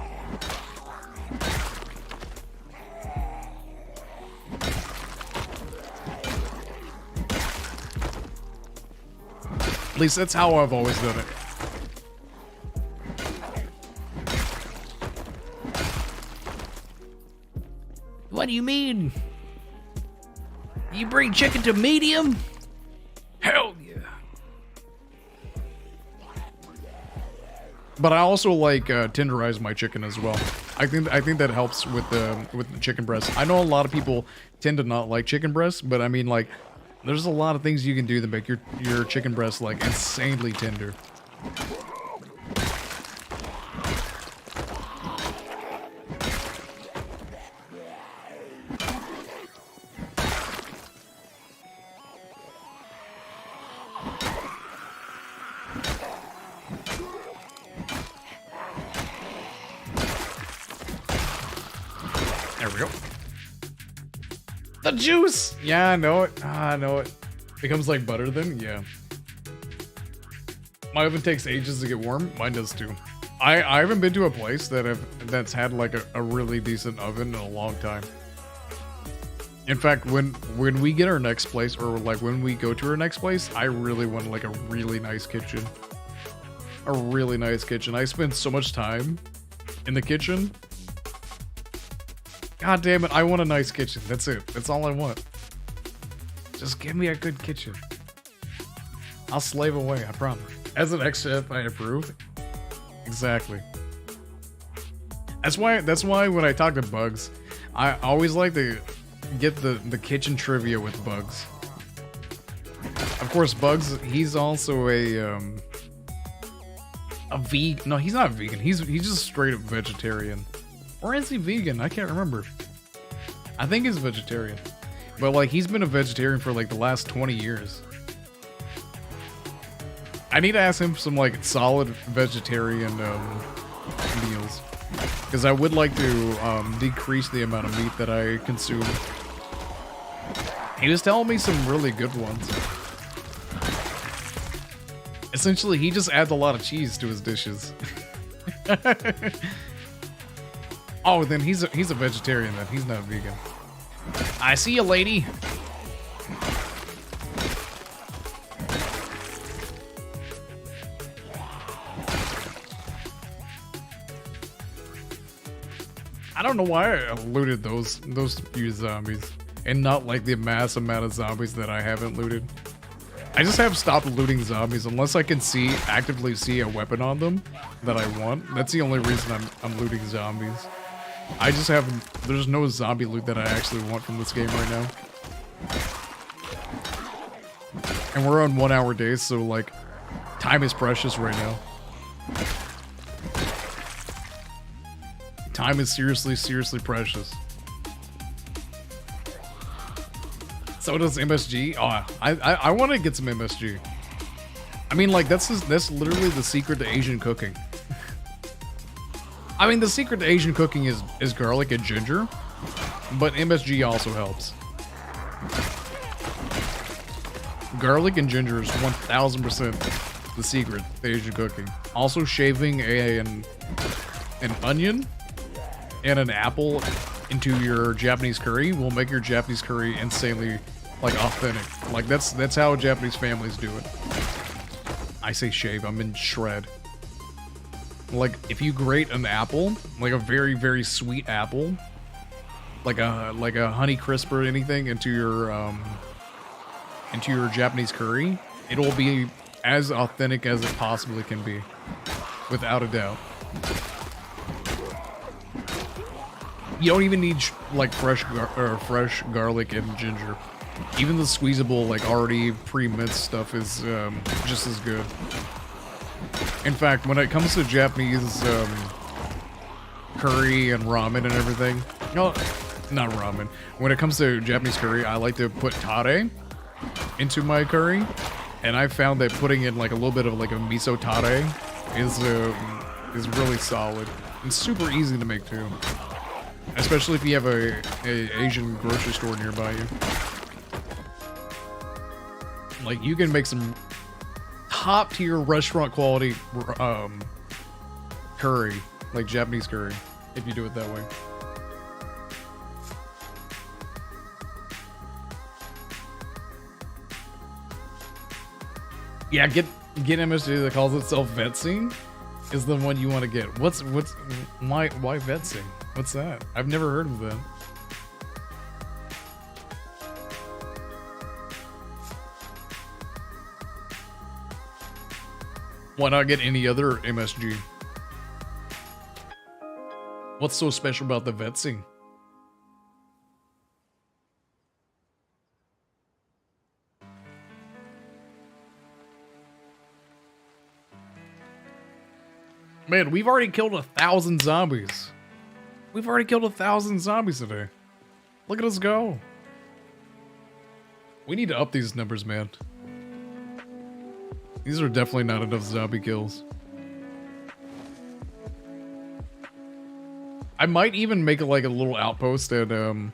At least that's how I've always done it. What do you mean? You bring chicken to medium? Hell yeah. But I also like tenderize my chicken as well. I think that helps with the chicken breast. I know a lot of people tend to not like chicken breast, but I mean, like, there's a lot of things you can do to make your chicken breast like insanely tender. There we go. The juice! Yeah, I know it. I know it. Becomes like butter then? Yeah. My oven takes ages to get warm. Mine does too. I haven't been to a place that's had like a really decent oven in a long time. In fact, when we get our next place, or like when we go to our next place, I really want like a really nice kitchen. A really nice kitchen. I spend so much time in the kitchen. God damn it, I want a nice kitchen. That's it. That's all I want. Just give me a good kitchen. I'll slave away, I promise. As an ex-chef, I approve. Exactly. That's why when I talk to Bugs, I always like to get the kitchen trivia with Bugs. Of course, Bugs, he's also a vegan. No, he's not vegan. He's just straight up vegetarian. Or is he vegan? I can't remember. I think he's vegetarian. But like, he's been a vegetarian for like the last 20 years. I need to ask him some like solid vegetarian meals. Because I would like to decrease the amount of meat that I consume. He was telling me some really good ones. Essentially, he just adds a lot of cheese to his dishes. Oh, then he's a vegetarian then. He's not vegan. I see you, lady. I don't know why I looted those few zombies and not like the mass amount of zombies that I haven't looted. I just have stopped looting zombies unless I can actively see a weapon on them that I want. That's the only reason I'm looting zombies. I just have, there's no zombie loot that I actually want from this game right now. And we're on 1 hour days, so like, time is precious right now. Time is seriously, seriously precious. So does MSG? Oh, I want to get some MSG. I mean, like, that's literally the secret to Asian cooking. I mean, the secret to Asian cooking is garlic and ginger, but MSG also helps. Garlic and ginger is 1000% the secret to Asian cooking. Also, shaving an onion and an apple into your Japanese curry will make your Japanese curry insanely, like, authentic. Like, that's how Japanese families do it. I say shave, I'm in shred. Like, if you grate an apple, like a very, very sweet apple, like a Honey Crisp or anything into your Japanese curry, it will be as authentic as it possibly can be, without a doubt. You don't even need like fresh garlic and ginger. Even the squeezable, like already pre-minced stuff is just as good. In fact, when it comes to Japanese curry and ramen and everything, no, not ramen. When it comes to Japanese curry, I like to put tare into my curry, and I found that putting in like a little bit of like a miso tare is really solid and super easy to make too. Especially if you have a Asian grocery store nearby you. Like, you can make some top tier restaurant quality curry, like Japanese curry, if you do it that way. Yeah, get MSG that calls itself Vynxx is the one you want to get. Why Vynxx? What's that? I've never heard of that. Why not get any other MSG? What's so special about the Vynxx? Man, we've already killed 1,000 zombies. We've already killed 1,000 zombies today. Look at us go. We need to up these numbers, man. These are definitely not enough zombie kills. I might even make like a little outpost at the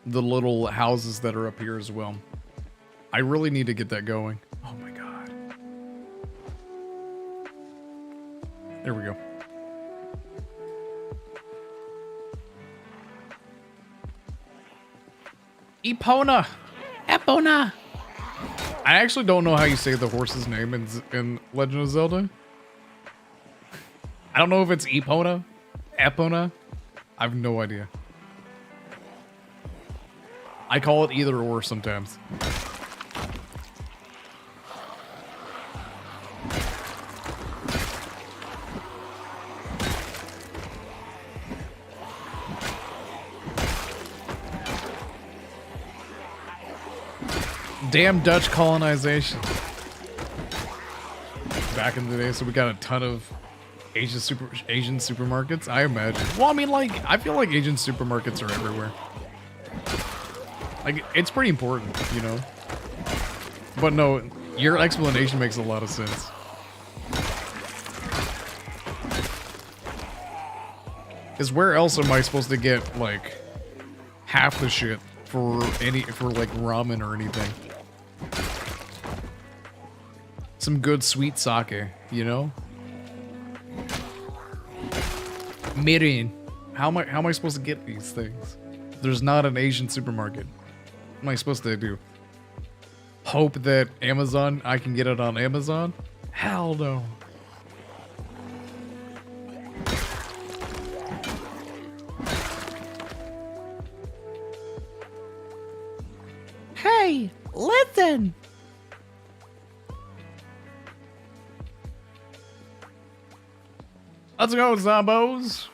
little houses that are up here as well. I really need to get that going. Oh my god. There we go. Epona! Epona! I actually don't know how you say the horse's name in Legend of Zelda. I don't know if it's Epona, Epona. I have no idea. I call it either or sometimes. Damn Dutch colonization. Back in the day, so we got a ton of Asian supermarkets, I imagine. Well, I mean, like, I feel like Asian supermarkets are everywhere. Like, it's pretty important, you know? But no, your explanation makes a lot of sense. Because where else am I supposed to get, like, half the shit for like ramen or anything? Some good sweet sake, you know? Mirin. How am I supposed to get these things? There's not an Asian supermarket. What am I supposed to do? Hope that I can get it on Amazon? Hell no. Hey, listen. Let's go, zombos.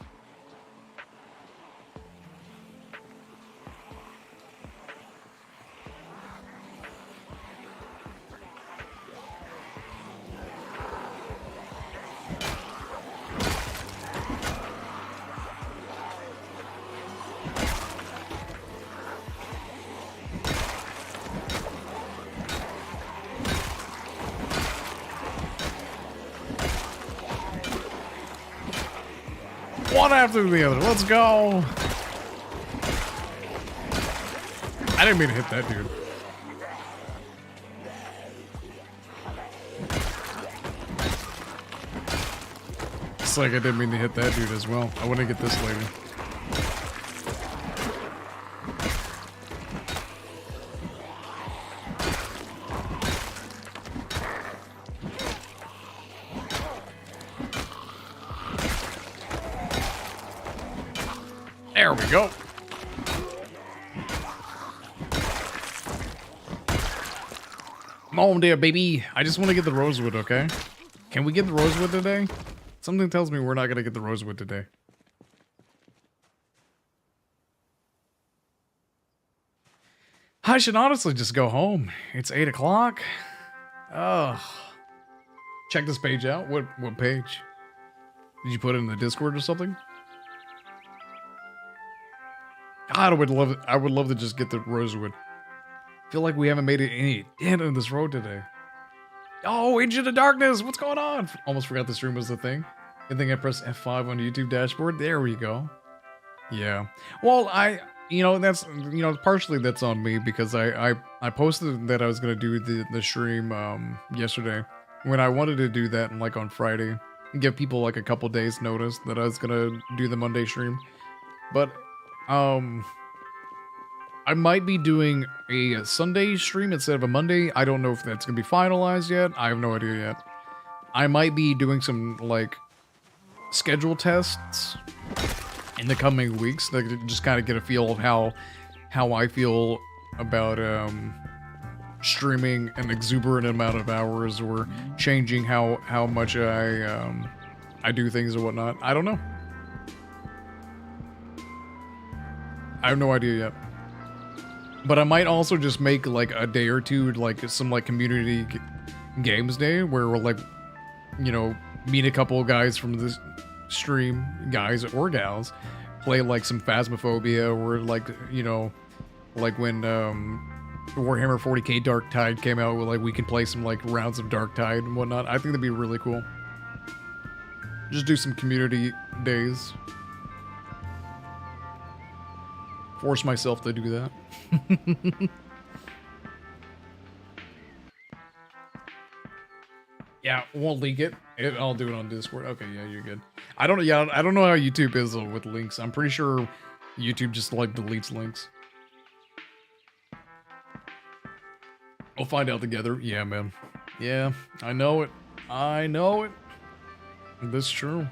One after the other. Let's go. I didn't mean to hit that dude. It's like I didn't mean to hit that dude as well. I want to get this lady. There we go. Come on there, baby. I just want to get the rosewood, okay? Can we get the rosewood today? Something tells me we're not going to get the rosewood today. I should honestly just go home. It's 8 o'clock. Ugh. Check this page out. What page? Did you put it in the Discord or something? God, I would love to just get the rosewood. Feel like we haven't made it any dent on this road today. Oh, Into the Darkness! What's going on? Almost forgot the stream was the thing. Good thing I pressed F5 on YouTube dashboard. There we go. Yeah. Well, that's partially that's on me because I posted that I was gonna do the stream yesterday when I wanted to do that like on Friday and give people like a couple days notice that I was gonna do the Monday stream, but I might be doing a Sunday stream instead of a Monday. I don't know if that's going to be finalized yet. I have no idea yet. I might be doing some, like, schedule tests in the coming weeks to just kind of get a feel of how I feel about streaming an exuberant amount of hours or changing how much I do things or whatnot. I don't know. I have no idea yet. But I might also just make like a day or two, like some like community games day where we'll like, meet a couple of guys from this stream, guys or gals, play like some Phasmophobia or like, like when Warhammer 40k Dark Tide came out, like we can play some like rounds of Dark Tide and whatnot. I think that'd be really cool. Just do some community days. Force myself to do that. Yeah, won't leak it. I'll do it on Discord. Okay, yeah, you're good. I don't know how YouTube is with links. I'm pretty sure YouTube just like deletes links. We'll find out together. Yeah, man. Yeah, I know it. I know it. This is true.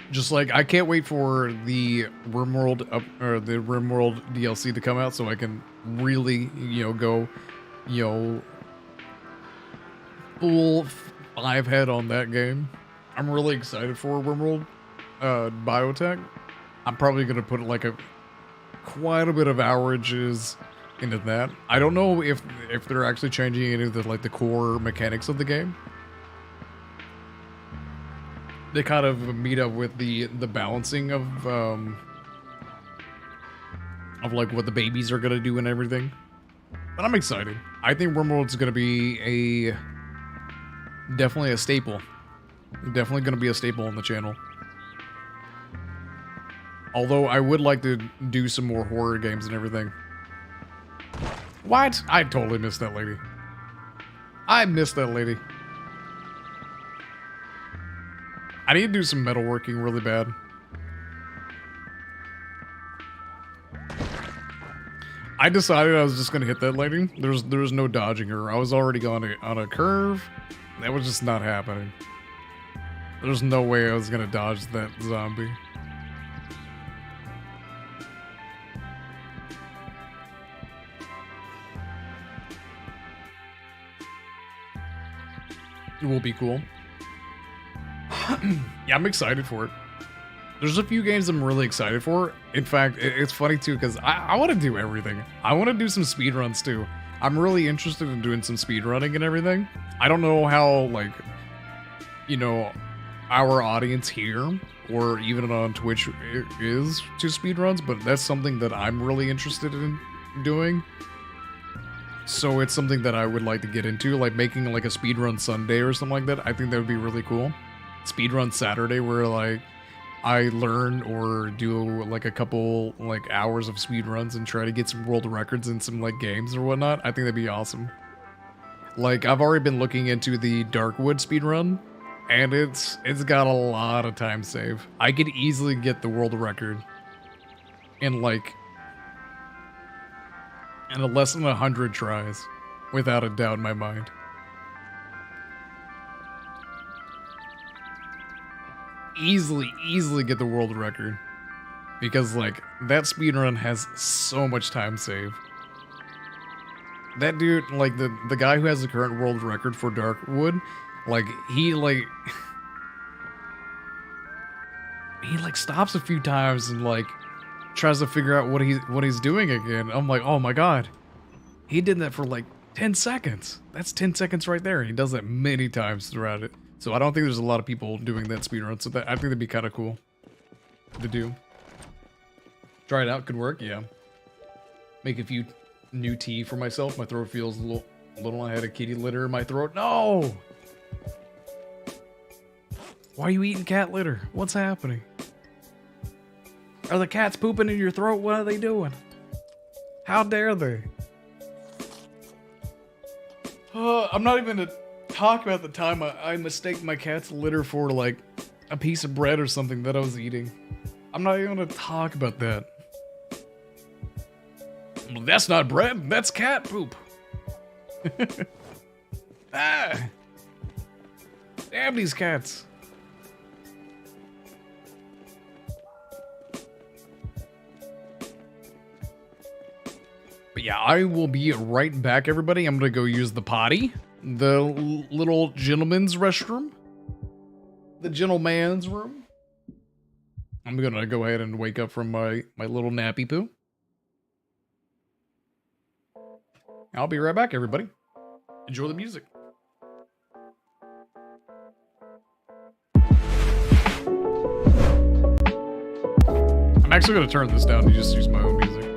Just like I can't wait for the RimWorld DLC to come out so I can really, go, full 5 head on that game. I'm really excited for RimWorld Biotech. I'm probably gonna put like quite a bit of hourages into that. I don't know if they're actually changing any of the core mechanics of the game. They kind of meet up with the balancing of like what the babies are gonna do and everything. But I'm excited. I think RimWorld's gonna be definitely a staple. Definitely gonna be a staple on the channel. Although I would like to do some more horror games and everything. What? I totally missed that lady. I missed that lady. I need to do some metalworking really bad. I decided I was just gonna hit that lady. There's no dodging her. I was already on a curve. That was just not happening. There's no way I was gonna dodge that zombie. will be cool. Yeah, I'm excited for it. There's a few games I'm really excited for. In fact, it's funny too, because I want to do everything. I want to do some speedruns too. I'm really interested in doing some speedrunning and everything. I don't know how, like, you know, our audience here, or even on Twitch, is to speedruns, but that's something that I'm really interested in doing. So it's something that I would like to get into, like making like a speedrun Sunday or something like that. I think that would be really cool. Speedrun Saturday, where like I learn or do like a couple like hours of speedruns and try to get some world records in some like games or whatnot. I think that'd be awesome. Like, I've already been looking into the Darkwood speedrun, and it's got a lot of time save. I could easily get the world record in like less than 100 tries, without a doubt in my mind. Easily get the world record, because like that speedrun has so much time save. That dude, like the guy who has the current world record for Darkwood, like he stops a few times and like tries to figure out what he's doing again. I'm like, oh my god, he did that for like 10 seconds. That's 10 seconds right there. He does that many times throughout it. So I don't think there's a lot of people doing that speedrun. So I think that'd be kind of cool to do. Try it out, could work, yeah. Make a few new tea for myself. My throat feels a little. I had a kitty litter in my throat. No! Why are you eating cat litter? What's happening? Are the cats pooping in your throat? What are they doing? How dare they? I'm not even gonna talk about the time I mistaked my cat's litter for like a piece of bread or something that I was eating. I'm not even gonna talk about that. That's not bread, that's cat poop. Ah! Damn these cats. But yeah, I will be right back, everybody. I'm gonna go use the potty. The little gentleman's restroom. The gentleman's room. I'm gonna go ahead and wake up from my little nappy poo. I'll be right back, everybody. Enjoy the music. I'm actually gonna turn this down to just use my own music.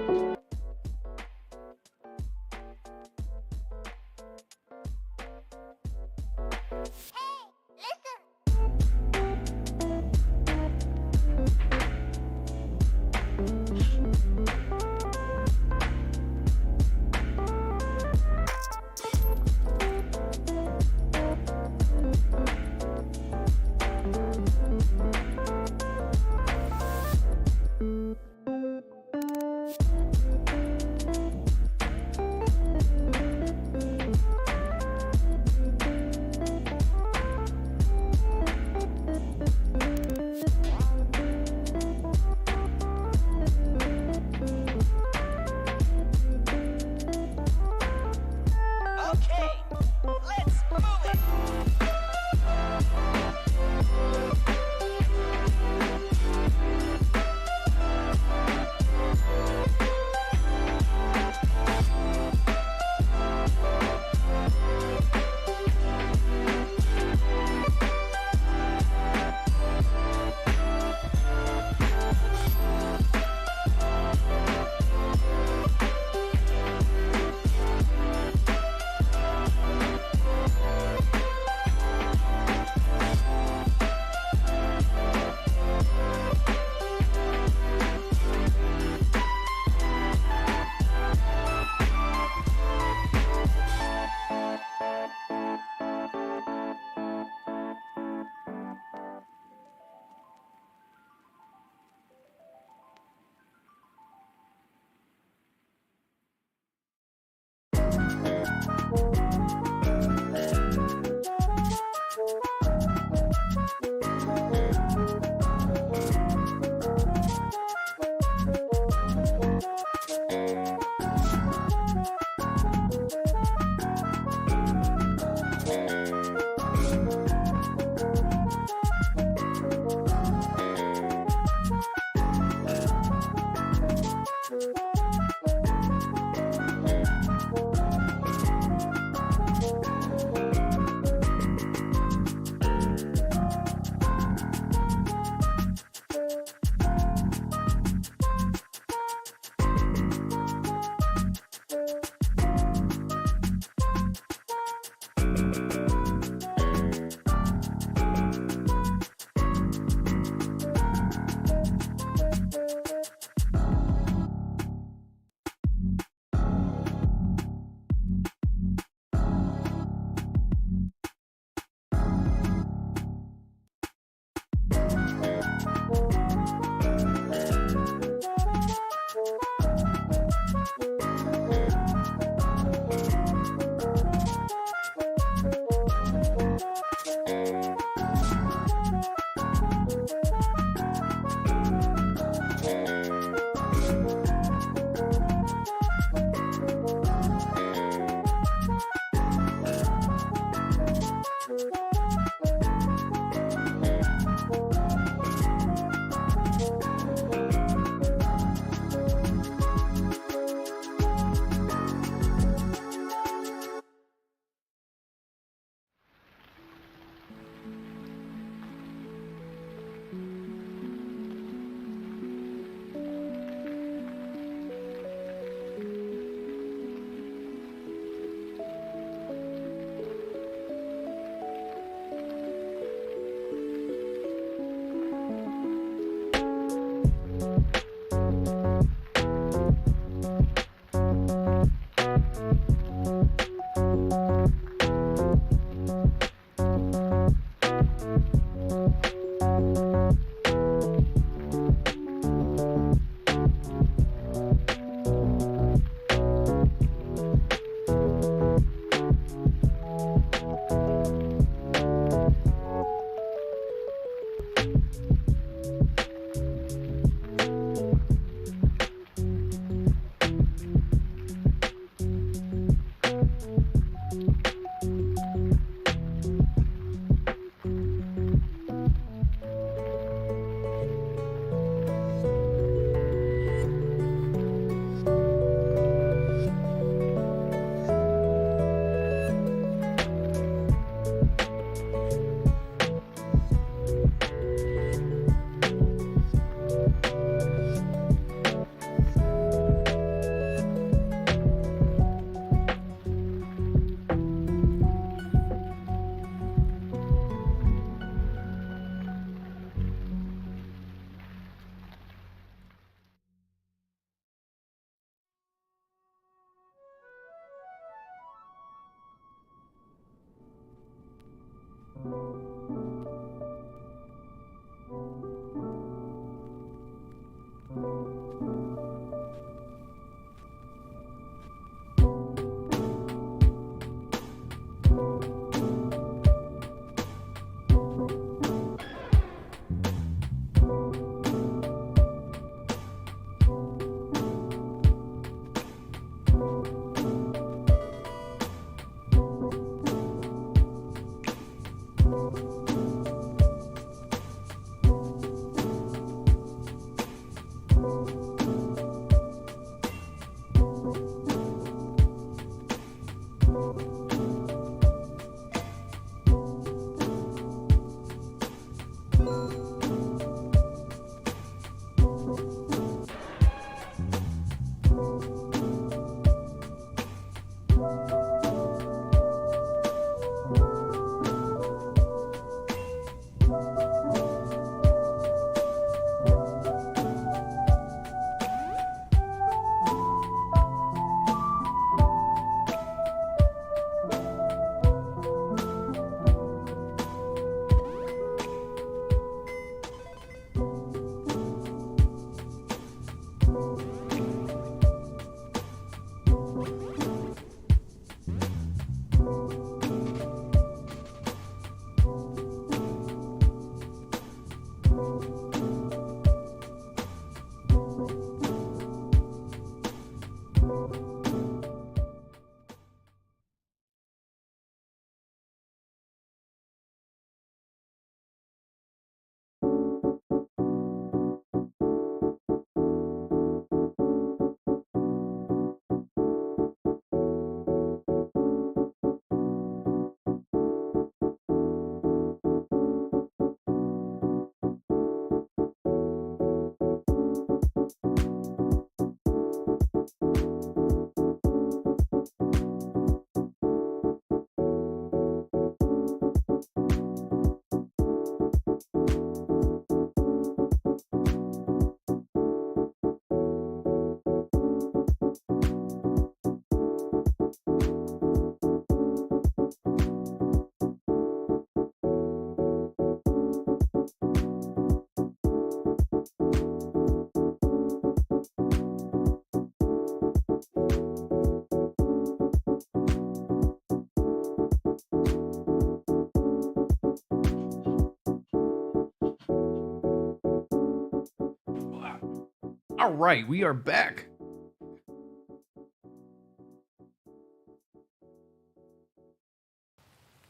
All right, we are back.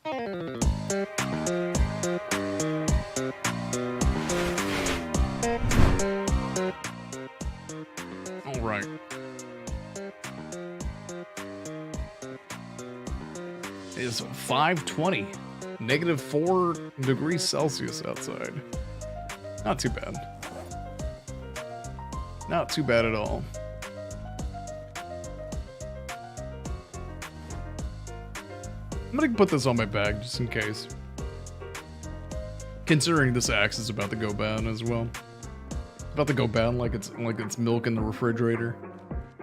All right. It's 5:20, negative 4 degrees Celsius outside. Not too bad. Not too bad at all. I'm gonna put this on my bag just in case. Considering this axe is about to go bad as well. About to go bad like it's milk in the refrigerator.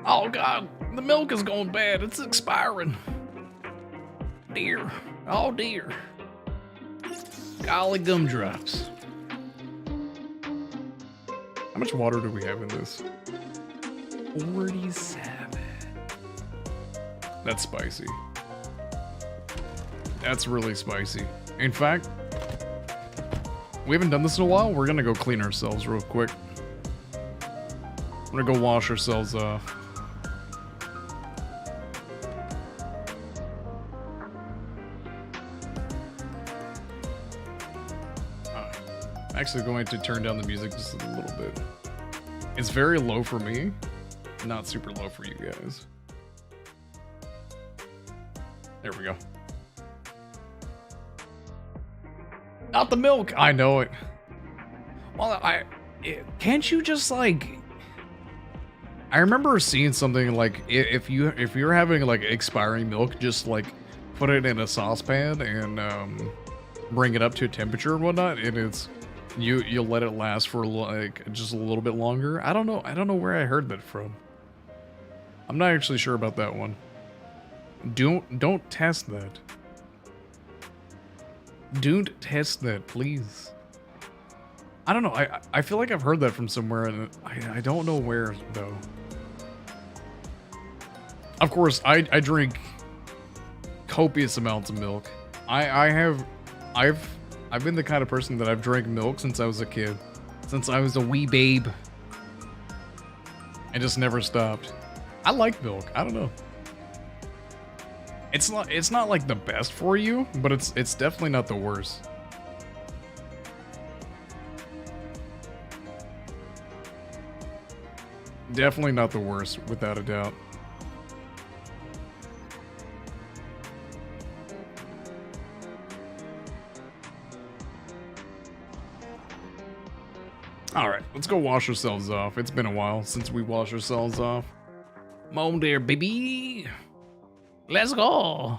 Oh god, the milk is going bad. It's expiring. Dear. Oh dear. Golly gumdrops. How much water do we have in this? 47. That's spicy. That's really spicy. In fact, we haven't done this in a while. We're gonna go clean ourselves real quick. We're gonna go wash ourselves off. Actually going to turn down the music just a little bit. It's very low for me, not super low for you guys. There we go. Not the milk. I know it. Well, can't you just like? I remember seeing something like if you're having like expiring milk, just like put it in a saucepan and bring it up to a temperature and whatnot, and it's you'll let it last for like just a little bit longer. I don't know where I heard that from. I'm not actually sure about that one. Don't test that. Don't test that, please. I don't know. I feel like I've heard that from somewhere, and I don't know where though. Of course, I drink copious amounts of milk. I've been the kind of person that I've drank milk since I was a kid. Since I was a wee babe. I just never stopped. I like milk. I don't know. It's not like the best for you, but it's definitely not the worst. Definitely not the worst, without a doubt. Alright, let's go wash ourselves off. It's been a while since we washed ourselves off. Come on there, baby. Let's go.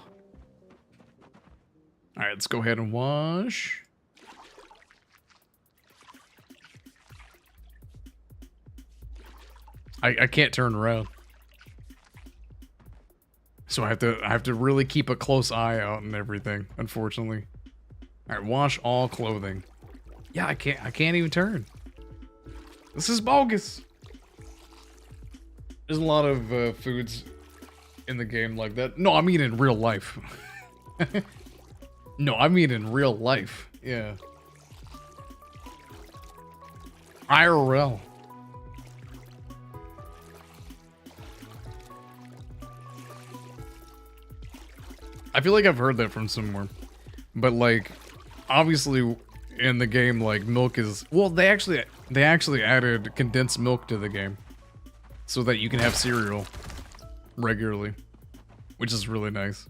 Alright, let's go ahead and wash. I can't turn around. So I have to really keep a close eye out and everything, unfortunately. Alright, wash all clothing. Yeah, I can't even turn. This is bogus. There's a lot of foods in the game like that. No, I mean in real life. No, I mean in real life. Yeah. IRL. I feel like I've heard that from somewhere. But like, obviously in the game, like milk is, well, they actually added condensed milk to the game so that you can have cereal regularly, which is really nice.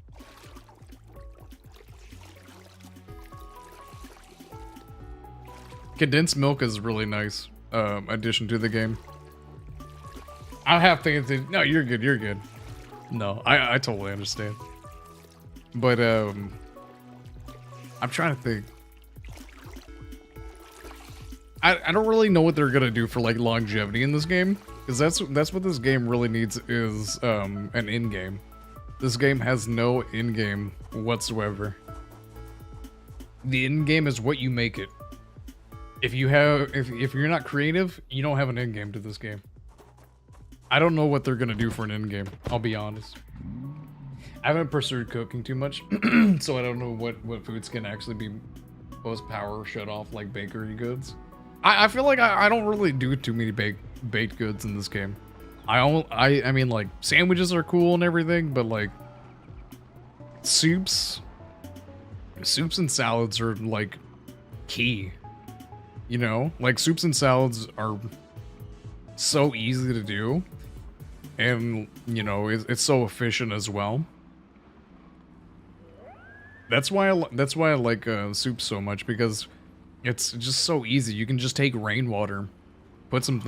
Condensed milk is really nice addition to the game. I have to, no, you're good, you're good. No, I totally understand. But I'm trying to think. I don't really know what they're gonna do for like longevity in this game, because that's what this game really needs is an in-game. This game has no in-game whatsoever. The in-game is what you make it. If you're not creative, you don't have an in-game to this game. I don't know what they're gonna do for an in-game, I'll be honest. I haven't pursued cooking too much, so I don't know what foods can actually be post-power shut off like bakery goods. I feel like I don't really do too many baked goods in this game. I mean, like, sandwiches are cool and everything, but like soups and salads are like key. You know, like soups and salads are so easy to do, and you know it's so efficient as well. That's why I like soup so much, because it's just so easy. You can just take rainwater, put some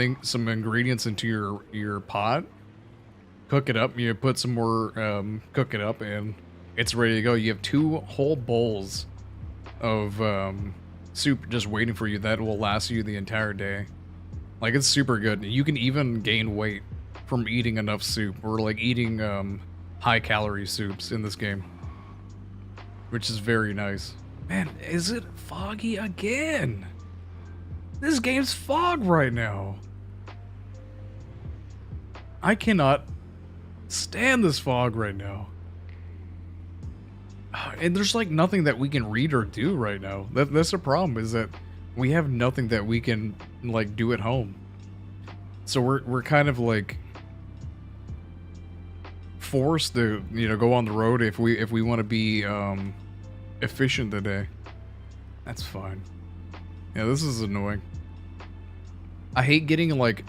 ingredients into your pot, cook it up. You put some more, cook it up, and it's ready to go. You have 2 whole bowls of soup just waiting for you that will last you the entire day. Like, it's super good. You can even gain weight from eating enough soup, or like eating high calorie soups in this game, which is very nice. Man, is it foggy again? This game's fog right now. I cannot stand this fog right now. And there's like nothing that we can read or do right now. That's the problem, is that we have nothing that we can like do at home. So we're kind of like forced to, you know, go on the road if we want to be efficient today. That's fine. Yeah, this is annoying. I hate getting like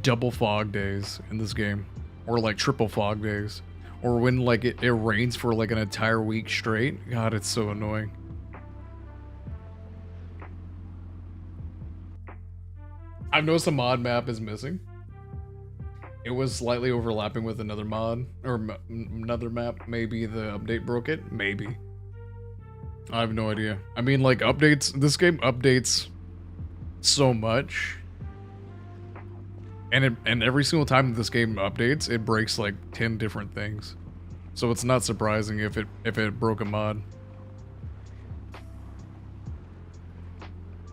double fog days in this game, or like triple fog days, or when like it rains for like an entire week straight. God, it's so annoying. I've noticed the mod map is missing. It was slightly overlapping with another mod, or another map. Maybe the update broke it. Maybe. I have no idea. I mean, like, updates. This game updates so much, and every single time this game updates, it breaks like 10 different things. So it's not surprising if it broke a mod.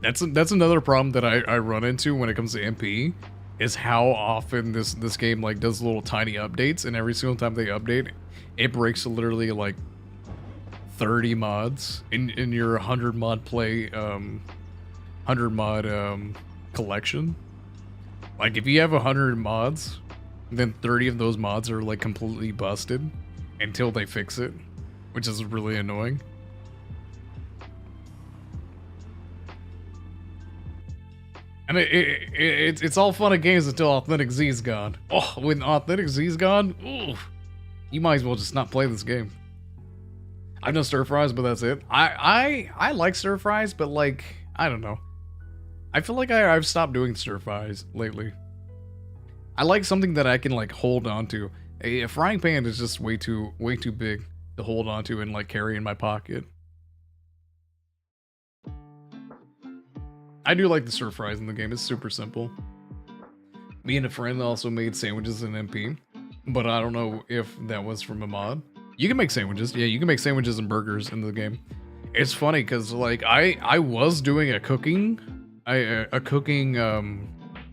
That's another problem that I run into when it comes to MP, is how often this game like does little tiny updates, and every single time they update, it breaks literally like 30 mods in your 100 mod play 100 mod collection. Like, if you have 100 mods, then 30 of those mods are like completely busted until they fix it, which is really annoying. And it's all fun and games until Authentic Z's gone. Oh, when Authentic Z's gone, ooh, you might as well just not play this game. I've done stir fries, but that's it. I like stir fries, but like, I don't know. I feel like I've stopped doing stir fries lately. I like something that I can like hold on to. A frying pan is just way too big to hold on to and like carry in my pocket. I do like the stir fries in the game. It's super simple. Me and a friend also made sandwiches in MP, but I don't know if that was from a mod. You can make sandwiches. Yeah, you can make sandwiches and burgers in the game. It's funny because like I was doing a cooking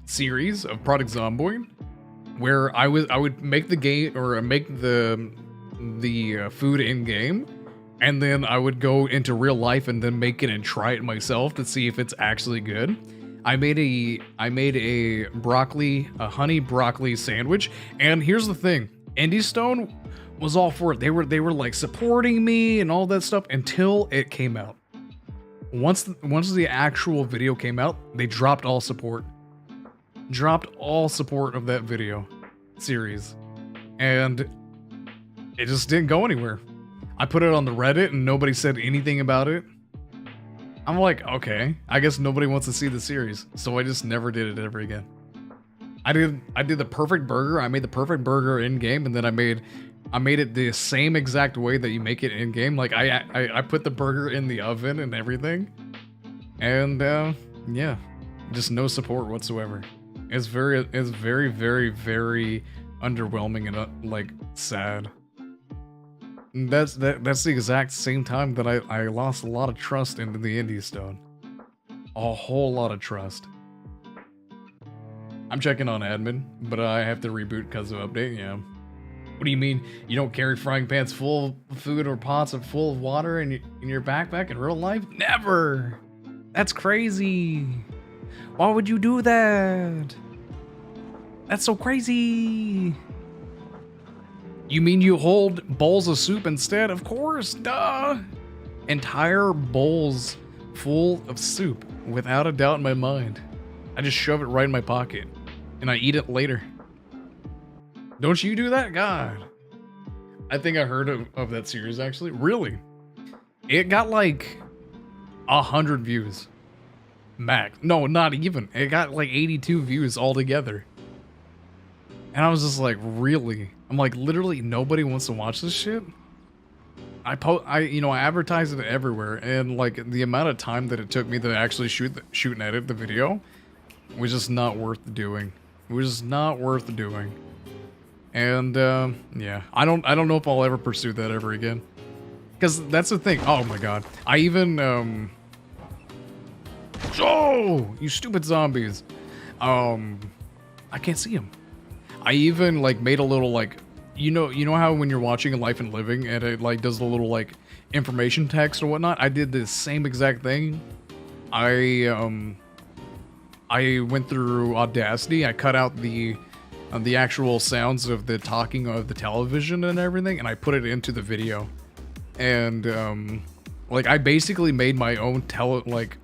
series of Project Zomboid, where I would make the game, or make the food in game, and then I would go into real life and then make it and try it myself to see if it's actually good. I made a honey broccoli sandwich, and here's the thing: Indie Stone was all for it. They were like supporting me and all that stuff until it came out. Once the actual video came out, they dropped all support. Dropped all support of that video series, and it just didn't go anywhere. I put it on the Reddit and nobody said anything about it. I'm like, okay, I guess nobody wants to see the series, so I just never did it ever again. I did the perfect burger. I made the perfect burger in game, and then I made it the same exact way that you make it in game. Like I put the burger in the oven and everything, and yeah, just no support whatsoever. It's very underwhelming and like sad. And that's the exact same time that I lost a lot of trust into the Indie Stone. A whole lot of trust. I'm checking on admin, but I have to reboot because of update. Yeah. What do you mean you don't carry frying pans full of food or pots full of water in your backpack in real life? Never. That's crazy. Why would you do that? That's so crazy. You mean you hold bowls of soup instead? Of course, duh. Entire bowls full of soup, without a doubt in my mind. I just shove it right in my pocket, and I eat it later. Don't you do that? God. I think I heard of that series, actually. Really? It got like 100 views. Max. No, not even. It got like 82 views altogether. And I was just like, really? I'm like, literally nobody wants to watch this shit? I advertised it everywhere, and like the amount of time that it took me to actually shoot and edit the video was just not worth doing. It was just not worth doing. And yeah, I don't know if I'll ever pursue that ever again. Because that's the thing. Oh my god. I even oh, you stupid zombies. I can't see them. I even like made a little like, you know how when you're watching Life and Living and it like does the little like information text or whatnot? I did the same exact thing. I went through Audacity. I cut out the actual sounds of the talking of the television and everything, and I put it into the video. And like I basically made my own like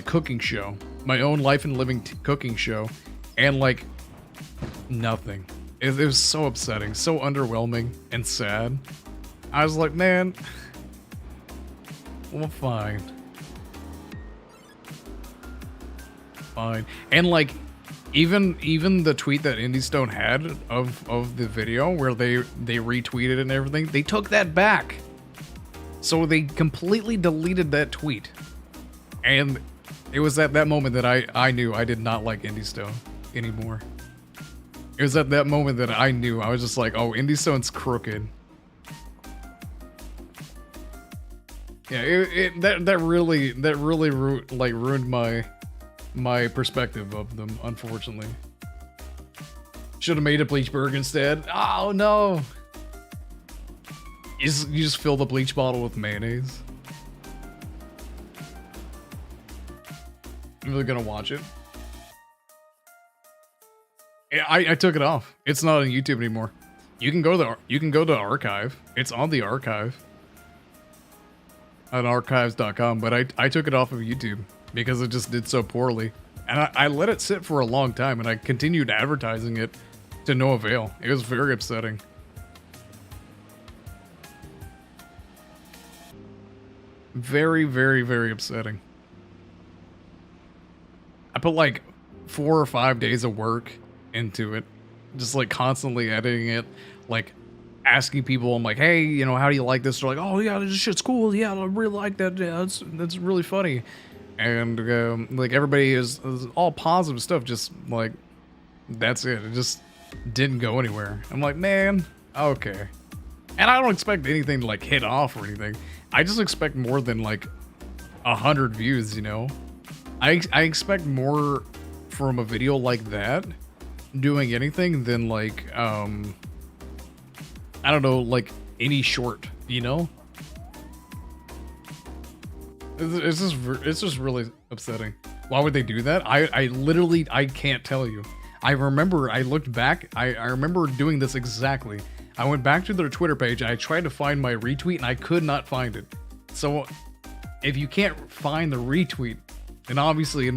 cooking show, my own Life and Living cooking show, and like nothing. It was so upsetting, so underwhelming and sad. I was like, man, well, fine. And like, even the tweet that IndieStone had of the video where they retweeted and everything, they took that back. So they completely deleted that tweet. And it was at that moment that I knew I did not like IndieStone anymore. It was at that moment that I knew. I was just like, oh, IndieStone's crooked. Yeah, that really like ruined my perspective of them, unfortunately. Should have made a bleach burger instead. Oh no! You just fill the bleach bottle with mayonnaise. I'm really gonna watch it. I took it off. It's not on YouTube anymore. You can go to archive. It's on the archive on archives.com, but I took it off of YouTube because it just did so poorly. And I let it sit for a long time, and I continued advertising it to no avail. It was very upsetting. Very, very, very upsetting. I put like 4 or 5 days of work into it, just like constantly editing it, like asking people, I'm like, hey, you know, how do you like this? They're like, oh yeah, this shit's cool. Yeah, I really like that. Yeah, that's really funny. And like everybody is all positive stuff. Just like that's it. It just didn't go anywhere. I'm like, man, okay. And I don't expect anything to like hit off or anything. I just expect more than like 100 views. You know, I expect more from a video like that doing anything than like I don't know, like any short, you know. It's just really upsetting. Why would they do that? I literally can't tell you. I remember I looked back. I remember doing this exactly. I went back to their Twitter page. I tried to find my retweet and I could not find it. So if you can't find the retweet, then obviously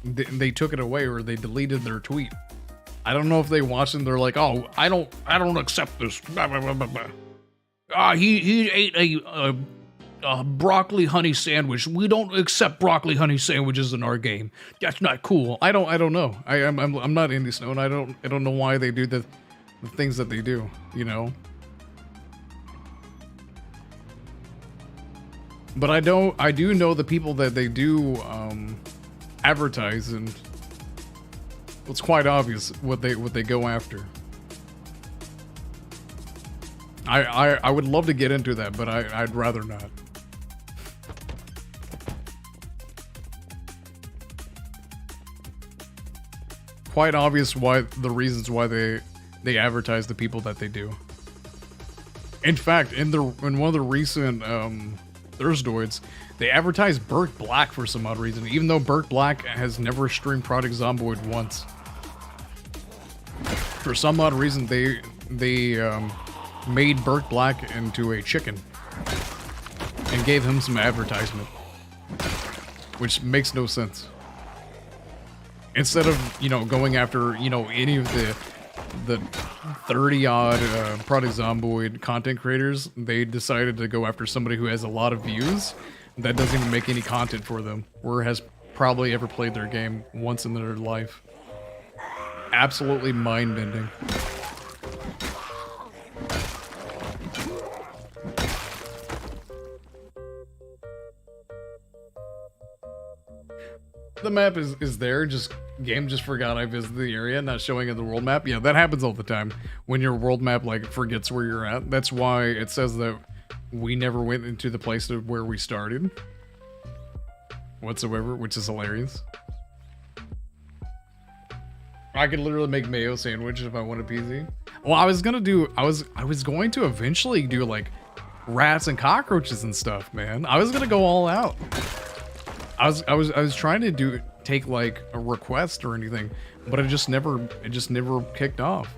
they took it away or they deleted their tweet. I don't know if they watched and they're like, oh, I don't accept this. Blah, blah, blah, blah, blah. He ate a broccoli honey sandwich. We don't accept broccoli honey sandwiches in our game. That's not cool. I don't know. I'm not IndieStone. I don't know why they do the things that they do, you know. But I do know the people that they do advertise, and it's quite obvious what they go after. I would love to get into that, but I'd rather not. Quite obvious why the reasons why they advertise the people that they do. In fact, in one of the recent Thirstoids, they advertise Burke Black for some odd reason, even though Burke Black has never streamed Project Zomboid once. For some odd reason, they made Burke Black into a chicken and gave him some advertisement, which makes no sense. Instead of, you know, going after, you know, any of the 30-odd Project Zomboid content creators, they decided to go after somebody who has a lot of views that doesn't even make any content for them, or has probably ever played their game once in their life. Absolutely mind-bending. The map is there, just game just forgot I visited the area, not showing in the world map. Yeah, that happens all the time when your world map like forgets where you're at. That's why it says that we never went into the place of where we started whatsoever, which is hilarious. I could literally make mayo sandwich if I wanted PZ. Well, I was going to eventually do like rats and cockroaches and stuff, man. I was gonna go all out. I was trying to take like a request or anything, but it just never kicked off.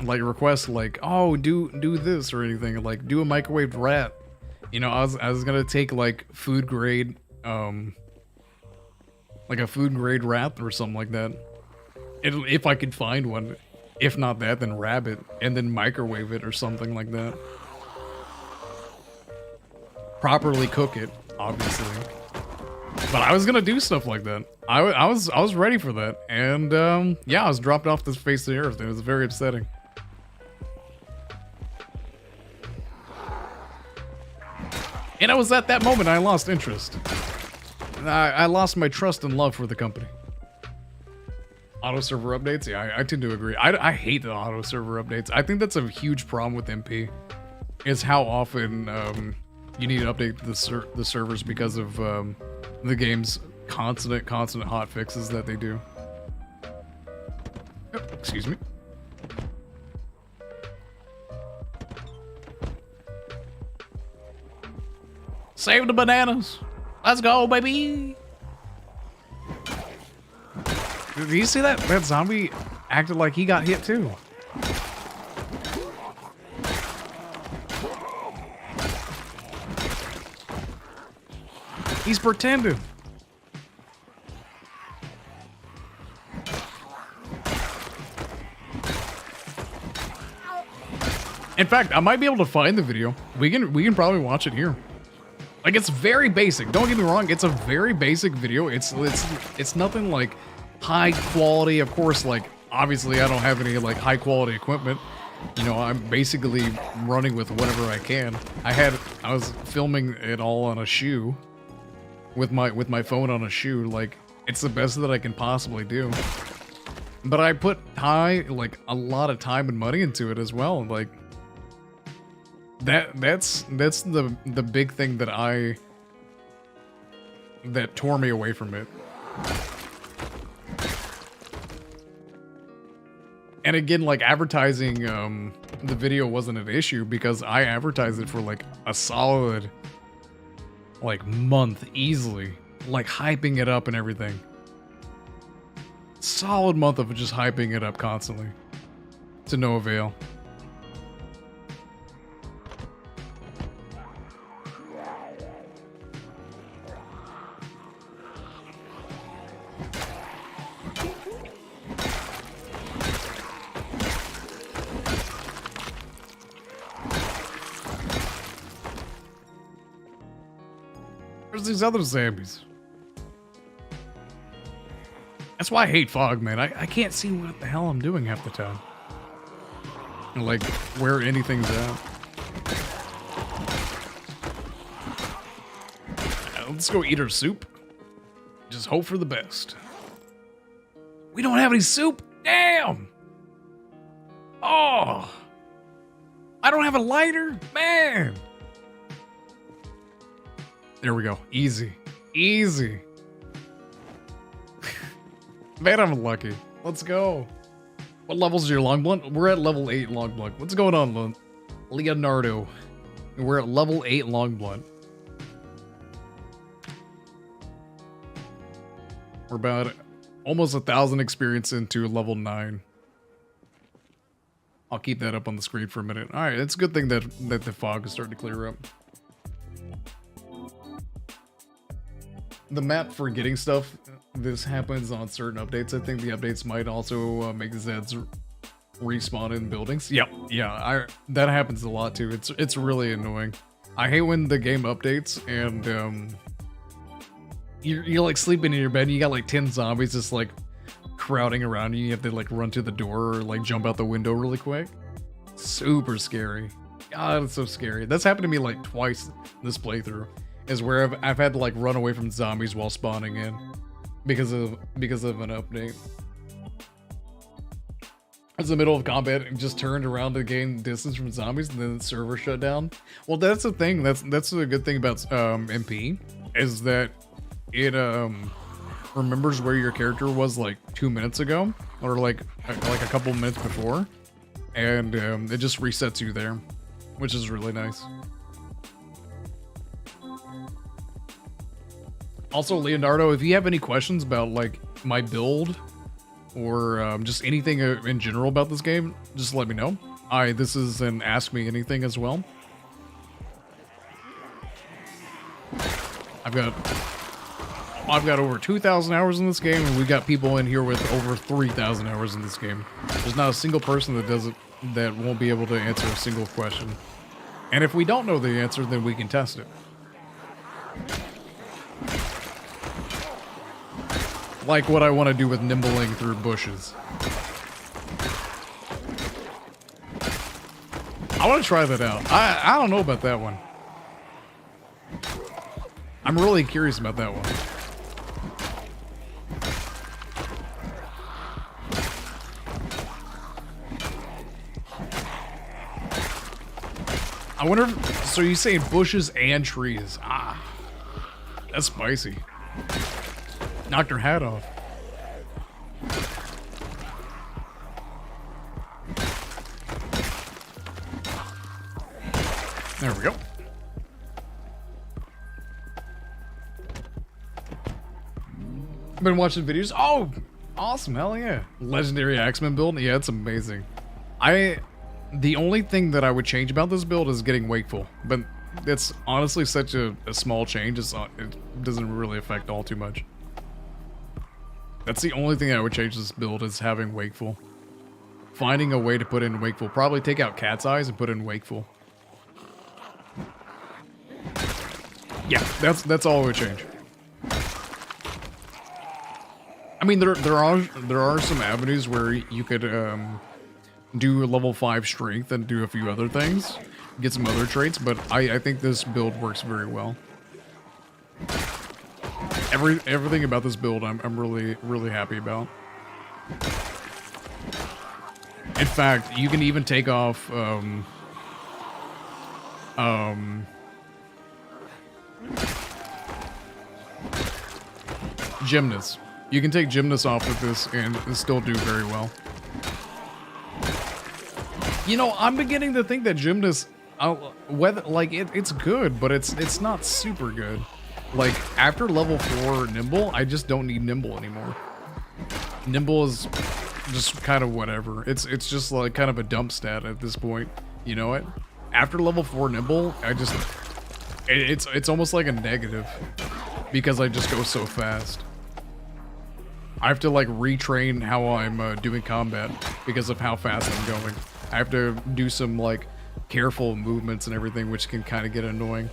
Like request like, oh, do this or anything, like do a microwaved rat. You know, I was gonna take like food grade, like a food grade rat or something like that. If I could find one. If not that, then rabbit and then microwave it or something like that. Properly cook it, obviously. But I was gonna do stuff like that. I was ready for that, and yeah, I was dropped off the face of the earth. It was very upsetting. And it was at that moment I lost interest. I lost my trust and love for the company. Auto server updates? Yeah, I tend to agree. I hate the auto server updates. I think that's a huge problem with MP. Is how often you need to update the servers because of the game's constant hot fixes that they do. Oh, excuse me. Save the bananas. Let's go, baby. Did you see that? That zombie acted like he got hit too. He's pretending. In fact, I might be able to find the video. We can probably watch it here. Like, it's very basic. Don't get me wrong. It's a very basic video. It's nothing like high quality. Of course, like obviously I don't have any like high quality equipment. You know, I'm basically running with whatever I can. I was filming it all on a shoe with my phone on a shoe. Like, it's the best that I can possibly do. But I put like a lot of time and money into it as well. Like that's the big thing that tore me away from it. And again, like advertising the video wasn't an issue because I advertised it for like a solid like month easily, like hyping it up and everything. Solid month of just hyping it up constantly to no avail. There's these other zombies. That's why I hate fog, man. I can't see what the hell I'm doing half the time. Like, where anything's at. Let's go eat our soup. Just hope for the best. We don't have any soup? Damn! Oh! I don't have a lighter? Man! There we go. Easy. Easy. Man, I'm lucky. Let's go. What level's your long blunt? We're at level 8 long blunt. What's going on, Leonardo? We're at level 8 Longblood. We're about almost 1,000 experience into level 9. I'll keep that up on the screen for a minute. All right, it's a good thing that the fog is starting to clear up. The map for getting stuff, this happens on certain updates. I think the updates might also make Zeds respawn in buildings. Yep, yeah, that happens a lot too. It's really annoying. I hate when the game updates and you're like sleeping in your bed and you got like 10 zombies just like crowding around you. You have to like run to the door or like jump out the window really quick. Super scary. God, it's so scary. That's happened to me like twice this playthrough, is where I've had to like run away from zombies while spawning in because of an update. I was in the middle of combat and just turned around to gain distance from zombies, and then the server shut down. Well, that's the thing. That's a good thing about MP, is that it remembers where your character was like 2 minutes ago, or like a couple minutes before, and it just resets you there, which is really nice. Also, Leonardo, if you have any questions about like my build or just anything in general about this game, just let me know. This is an Ask Me Anything as well. I've got over 2,000 hours in this game, and we've got people in here with over 3,000 hours in this game. There's not a single person that does it that won't be able to answer a single question. And if we don't know the answer, then we can test it. Like what I want to do with nimbling through bushes. I want to try that out. I don't know about that one. I'm really curious about that one. I wonder if, so you say bushes and trees. That's spicy. Knocked her hat off. There we go. I've been watching videos. Oh, awesome. Hell yeah. Legendary Axeman build. Yeah, it's amazing. The only thing that I would change about this build is getting Wakeful, but it's honestly such a small change. It doesn't really affect all too much. That's the only thing I would change this build, is having Wakeful. Finding a way to put in Wakeful. Probably take out Cat's Eyes and put in Wakeful. Yeah, that's all I would change. I mean, there are some avenues where you could do a level 5 strength and do a few other things, get some other traits, but I think this build works very well. Everything about this build I'm really happy about. In fact, you can even take off Gymnast. You can take Gymnast off with this and still do very well. You know, I'm beginning to think that Gymnast, it's good, but it's not super good. Like, after level 4 Nimble, I just don't need Nimble anymore. Nimble is just kind of whatever. It's just like kind of a dump stat at this point. You know what? After level 4 Nimble, it's almost like a negative, because I just go so fast. I have to like retrain how I'm doing combat because of how fast I'm going. I have to do some like careful movements and everything, which can kind of get annoying.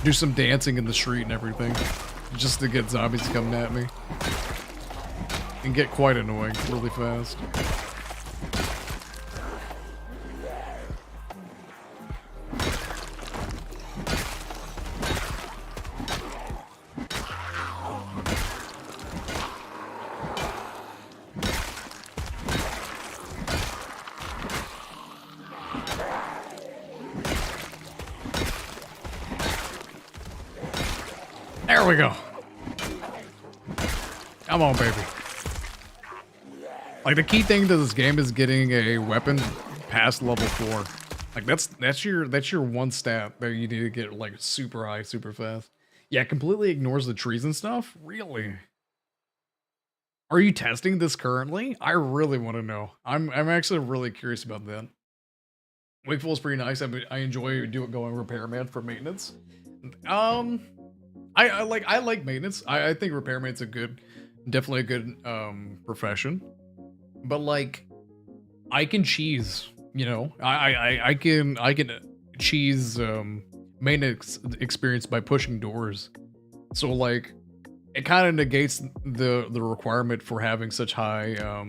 Do some dancing in the street and everything, just to get zombies coming at me. And get quite annoying really fast. There we go. Come on, baby. Like, the key thing to this game is getting a weapon past level 4. Like that's your one stat that you need to get like super high, super fast. Yeah, it completely ignores the trees and stuff. Really? Are you testing this currently? I really want to know. I'm actually really curious about that. Wakeful is pretty nice. I enjoy going repairman for maintenance. I like maintenance. I think repairman's definitely a good profession. But like, I can cheese. You know, I can cheese maintenance experience by pushing doors. So like, it kind of negates the requirement for having such high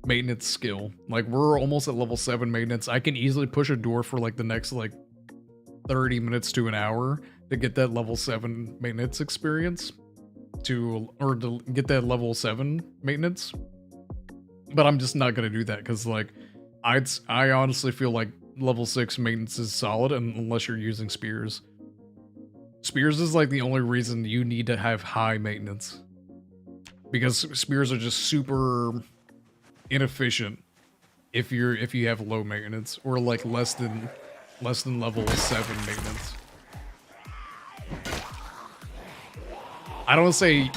maintenance skill. Like, we're almost at level 7 maintenance. I can easily push a door for like the next like 30 minutes to an hour to get that level 7 maintenance experience to get that level 7 maintenance. But I'm just not gonna do that because like I honestly feel like level 6 maintenance is solid unless you're using spears. Spears is like the only reason you need to have high maintenance, because spears are just super inefficient if you have low maintenance or like less than level 7 maintenance. I don't say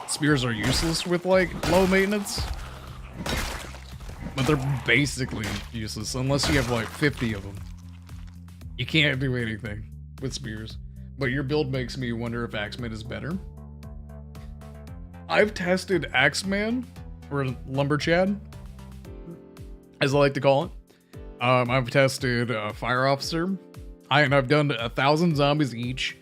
spears are useless with like low maintenance, but they're basically useless unless you have like 50 of them. You can't do anything with spears. But your build makes me wonder if Axeman is better. I've tested Axeman, or Lumberchad, as I like to call it. I've tested Fire Officer. I've done 1,000 zombies each.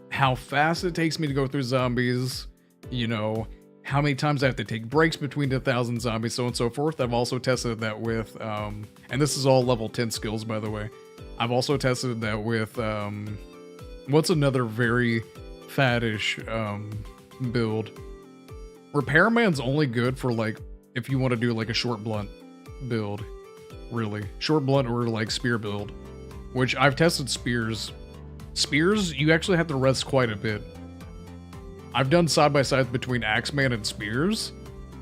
How fast it takes me to go through zombies, you know, how many times I have to take breaks between the 1,000 zombies, so on and so forth. I've also tested that with, and this is all level 10 skills, by the way. I've also tested that with, what's another very faddish build? Repairman's only good for like, if you want to do like a short blunt build, really. Short blunt or like spear build, which I've tested spears. Spears, you actually have to rest quite a bit. I've done side-by-sides between Axeman and spears,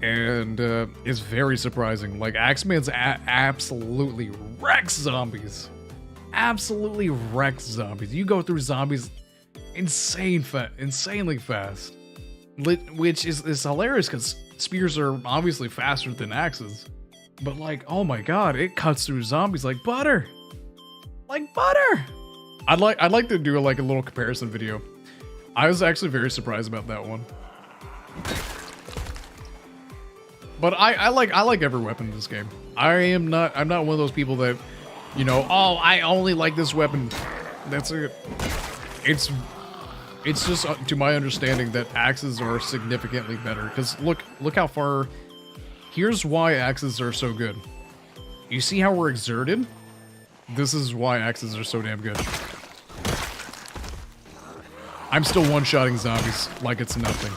and it's very surprising. Like, Axeman's absolutely wrecks zombies. Absolutely wrecks zombies. You go through zombies insanely fast. Which is hilarious because spears are obviously faster than axes. But like, oh my god, it cuts through zombies like butter. Like butter! I'd like to do like a little comparison video. I was actually very surprised about that one. But I like every weapon in this game. I'm not one of those people that, you know, oh, I only like this weapon. That's it. It's just to my understanding that axes are significantly better. Because look how far. Here's why axes are so good. You see how we're exerted? This is why axes are so damn good. I'm still one-shotting zombies like it's nothing.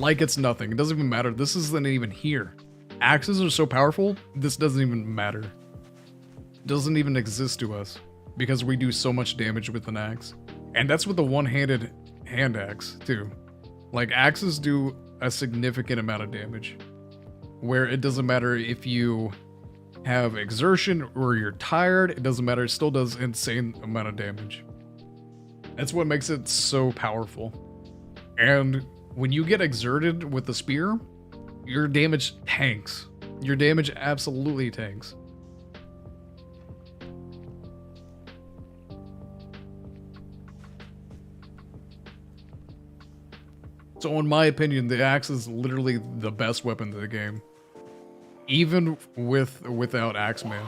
Like it's nothing. It doesn't even matter. This isn't even here. Axes are so powerful, this doesn't even matter. It doesn't even exist to us because we do so much damage with an axe. And that's with the one-handed hand axe, too. Like, axes do a significant amount of damage. Where it doesn't matter if you have exertion or you're tired, it doesn't matter, it still does insane amount of damage. That's what makes it so powerful. And when you get exerted with the spear, your damage tanks. Your damage absolutely tanks. So in my opinion, the axe is literally the best weapon in the game. Even without Axeman.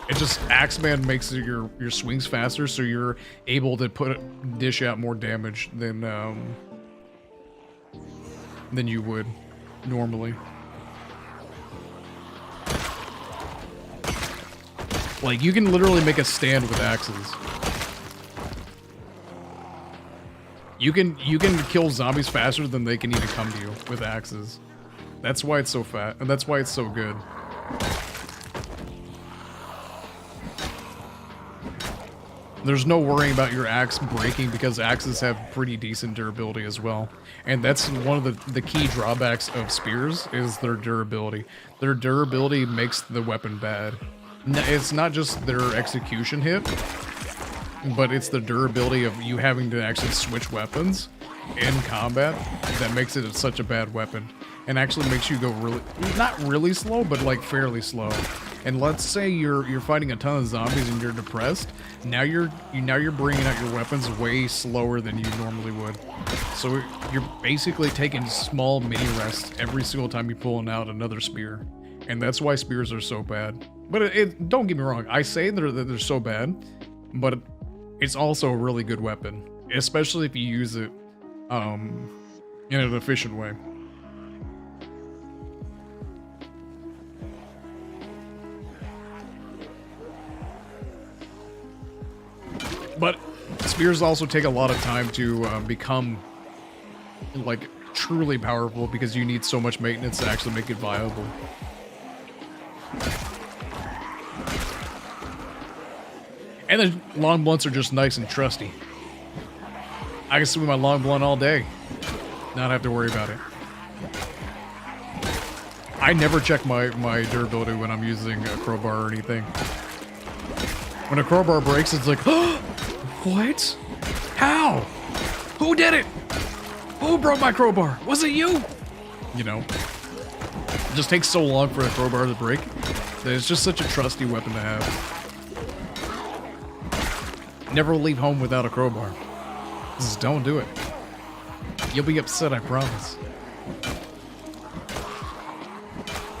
It just, Axeman makes your swings faster, so you're able to dish out more damage than you would normally. Like, you can literally make a stand with axes. You can kill zombies faster than they can even come to you with axes. That's why it's so fat, and that's why it's so good. There's no worrying about your axe breaking because axes have pretty decent durability as well. And that's one of the key drawbacks of spears is their durability. Their durability makes the weapon bad. It's not just their execution hit, but it's the durability of you having to actually switch weapons in combat that makes it such a bad weapon, and actually makes you go really, not really slow, but like fairly slow. And let's say you're fighting a ton of zombies and you're depressed. Now you're bringing out your weapons way slower than you normally would. So you're basically taking small mini rests every single time you're pulling out another spear, and that's why spears are so bad. But don't get me wrong, I say that they're so bad, but it's also a really good weapon, especially if you use it in an efficient way. But spears also take a lot of time to become like truly powerful, because you need so much maintenance to actually make it viable. And the long blunts are just nice and trusty. I can swing my long blunt all day, not have to worry about it. I never check my durability when I'm using a crowbar or anything. When a crowbar breaks, it's like, oh, what? How? Who did it? Who broke my crowbar? Was it you? You know, it just takes so long for a crowbar to break that it's just such a trusty weapon to have. Never leave home without a crowbar. Just don't do it. You'll be upset, I promise.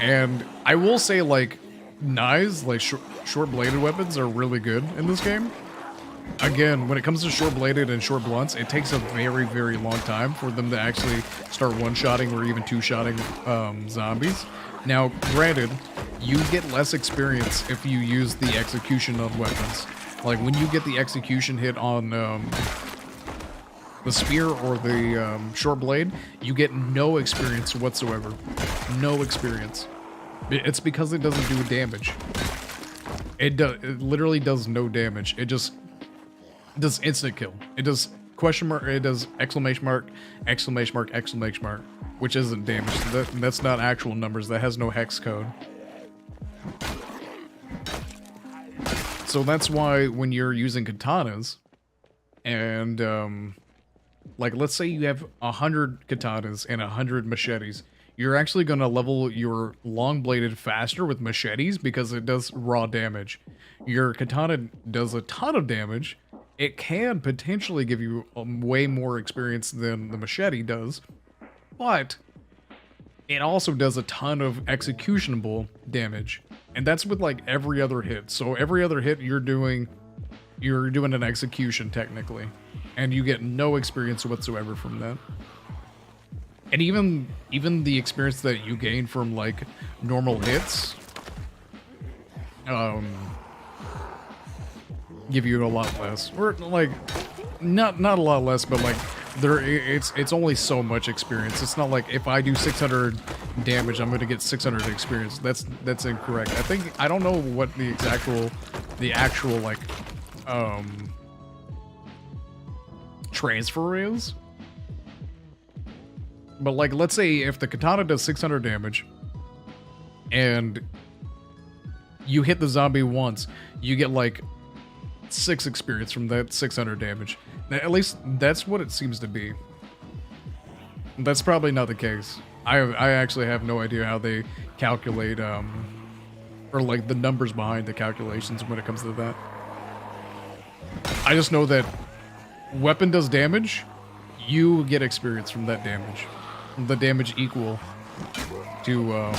And I will say, like, knives, like short-bladed weapons are really good in this game. Again, when it comes to short-bladed and short blunts, it takes a very, very long time for them to actually start one-shotting or even two-shotting zombies. Now, granted, you get less experience if you use the execution of weapons. Like, when you get the execution hit on the spear or the short blade, you get no experience whatsoever. No experience. It's because it doesn't do damage. It literally does no damage. It just does instant kill. It does question mark, it does exclamation mark, exclamation mark, exclamation mark, which isn't damage. That's not actual numbers. That has no hex code. So that's why when you're using katanas, and like, let's say you have 100 katanas and 100 machetes, you're actually going to level your long bladed faster with machetes because it does raw damage. Your katana does a ton of damage. It can potentially give you way more experience than the machete does, but it also does a ton of executionable damage. And that's with like every other hit. So every other hit you're doing an execution technically, and you get no experience whatsoever from that. And even the experience that you gain from like normal hits give you a lot less, or like not a lot less, but like it's only so much experience. It's not like if I do 600 damage, I'm going to get 600 experience. That's incorrect. I don't know what the actual like transfer is. But like, let's say if the katana does 600 damage and you hit the zombie once, you get like 6 experience from that 600 damage. Now, at least that's what it seems to be. That's probably not the case. I actually have no idea how they calculate or like the numbers behind the calculations when it comes to that. I just know that weapon does damage, you get experience from that damage. The damage equal to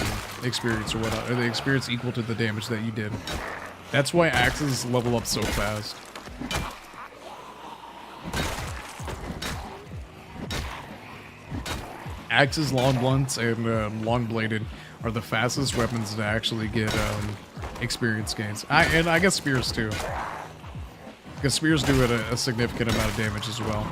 experience or whatnot, or the experience equal to the damage that you did. That's why axes level up so fast. Axes, long blunts, and long bladed are the fastest weapons to actually get experience gains. And I guess spears too, because spears do a significant amount of damage as well.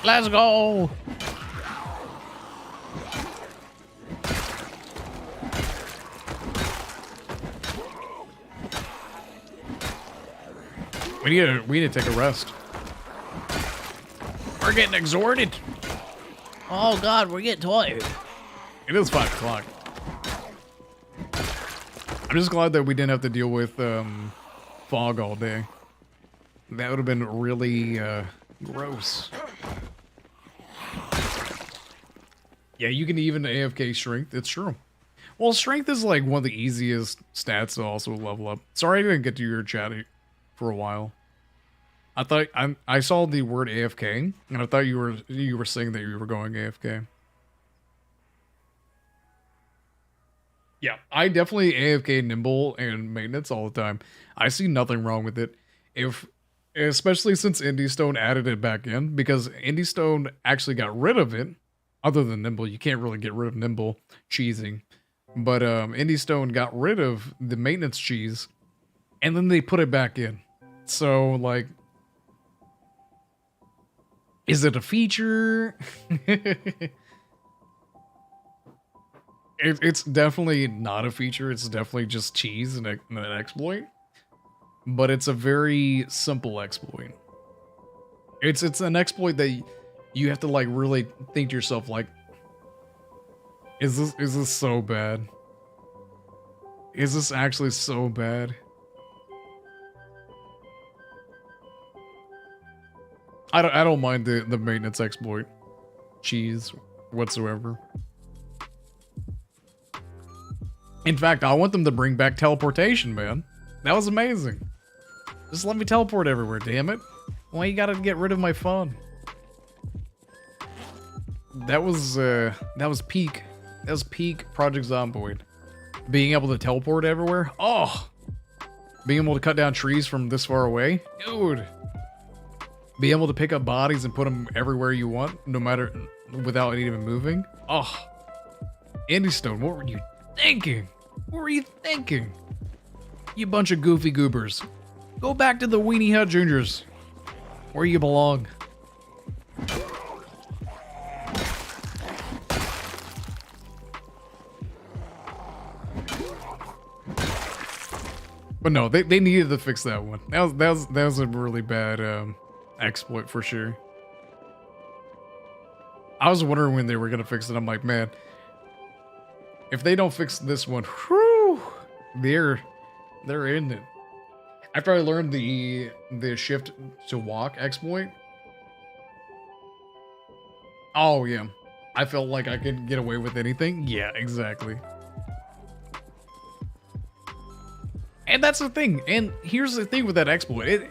Let's go! We need to take a rest. We're getting exhorted. Oh God, we're getting tired. It is 5 o'clock. I'm just glad that we didn't have to deal with fog all day. That would have been really gross. Yeah, you can even AFK strength. It's true. Well, strength is like one of the easiest stats to also level up. Sorry I didn't get to your chat for a while. I thought I saw the word AFK, and I thought you were saying that you were going AFK. Yeah, I definitely AFK nimble and maintenance all the time. I see nothing wrong with it. Especially since Indie Stone added it back in, because Indie Stone actually got rid of it. Other than nimble, you can't really get rid of nimble cheesing. But Indie Stone got rid of the maintenance cheese, and then they put it back in. So, like, is it a feature? It's definitely not a feature. It's definitely just cheese and an exploit. But it's a very simple exploit. It's an exploit that you have to like really think to yourself like, is this so bad? Is this actually so bad? I don't mind the maintenance exploit cheese whatsoever. In fact, I want them to bring back teleportation, man. That was amazing. Just let me teleport everywhere, damn it. Why you gotta get rid of my phone? That was peak. That was peak Project Zomboid. Being able to teleport everywhere. Oh, being able to cut down trees from this far away, dude. Being able to pick up bodies and put them everywhere you want, no matter without even moving. Oh, Indie Stone, what were you thinking? What were you thinking? You bunch of goofy goobers. Go back to the Weenie Hut Juniors, where you belong. But no, they needed to fix that one. That was a really bad exploit for sure. I was wondering when they were gonna fix it. I'm like, man, if they don't fix this one, whew, they're in it. After I learned the shift to walk exploit, oh yeah, I felt like I could get away with anything. Yeah, exactly. And that's the thing. And here's the thing with that exploit.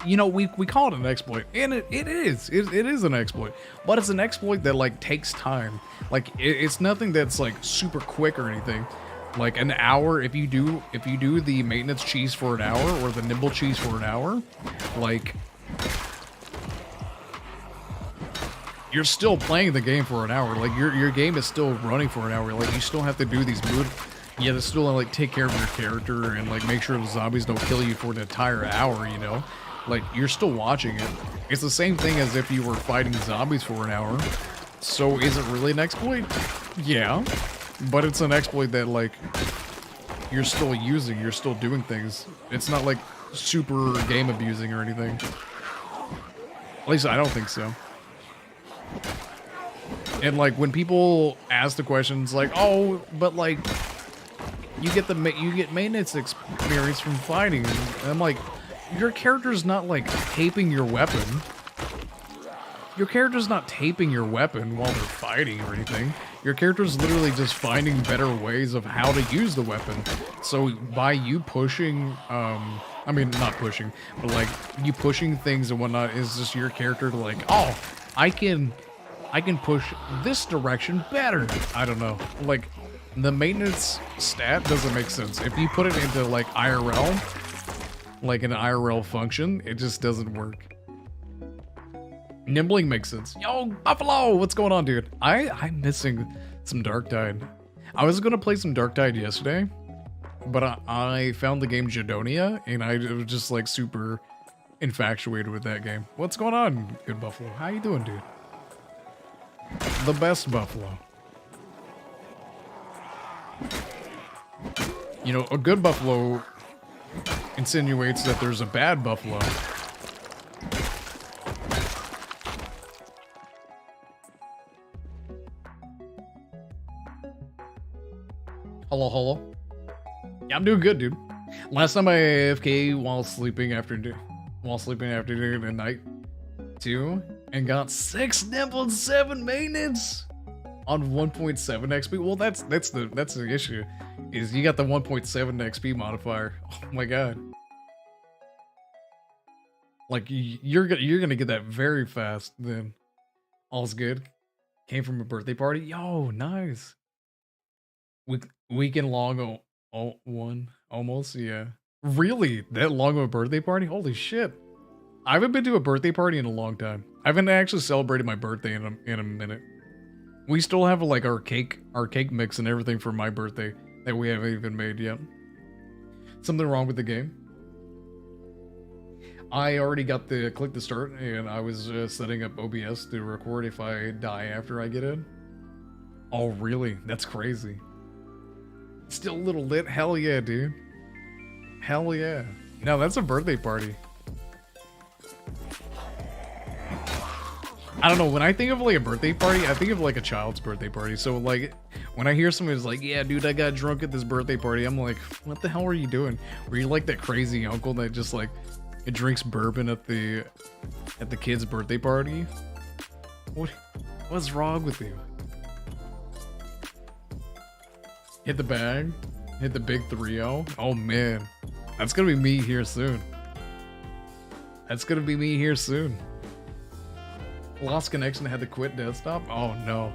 You know, we call it an exploit, and it is an exploit, but it's an exploit that like takes time. Like it's nothing that's like super quick or anything. Like an hour, if you do the maintenance cheese for an hour or the nimble cheese for an hour, like you're still playing the game for an hour. Like your game is still running for an hour. Like you still have to do these you have to still like take care of your character and like make sure the zombies don't kill you for an entire hour, you know? Like you're still watching it. It's the same thing as if you were fighting zombies for an hour. So is it really an exploit? Yeah. But it's an exploit that like you're still using, you're still doing things. It's not like super game abusing or anything. At least I don't think so. And like when people ask the questions like, oh, but like you get maintenance experience from fighting, and I'm like, your character's not like taping your weapon. Your character's not taping your weapon while they're fighting or anything. Your character's literally just finding better ways of how to use the weapon. So by you pushing, I mean, not pushing, but like you pushing things and whatnot is just your character to like, oh, I can push this direction better. I don't know. Like the maintenance stat doesn't make sense. If you put it into like IRL, like an IRL function, it just doesn't work. Nimbling makes sense. Yo, Buffalo, what's going on, dude? I'm missing some Dark Tide. I was gonna play some Dark Tide yesterday, but I found the game Jadonia, and I was just like super infatuated with that game. What's going on, good Buffalo? How you doing, dude? The best Buffalo. You know, a good Buffalo insinuates that there's a bad Buffalo. Hello, hello. Yeah, I'm doing good, dude. Last time I AFK while sleeping after doing a night 2 and got 6 nimble and 7 maintenance on 1.7 XP. Well, that's the issue. Is you got the 1.7 XP modifier. Oh my god. Like you're gonna get that very fast then. All's good. Came from a birthday party. Yo, nice. Weekend long one almost, yeah. Really? That long of a birthday party? Holy shit. I haven't been to a birthday party in a long time. I haven't actually celebrated my birthday in a minute. We still have like our cake mix and everything for my birthday that we haven't even made yet. Something wrong with the game? I already got the click to start and I was setting up OBS to record if I die after I get in. Oh really? That's crazy. Still a little lit? Hell yeah, dude. Hell yeah. Now that's a birthday party. I don't know, when I think of like a birthday party, I think of like a child's birthday party. So like, when I hear somebody's like, yeah, dude, I got drunk at this birthday party, I'm like, what the hell were you doing? Were you like that crazy uncle that just like, it drinks bourbon at the kid's birthday party? What's wrong with you? Hit the bag? Hit the big 3-0? Oh man, that's gonna be me here soon. That's gonna be me here soon. Lost connection, had to quit desktop? Oh no.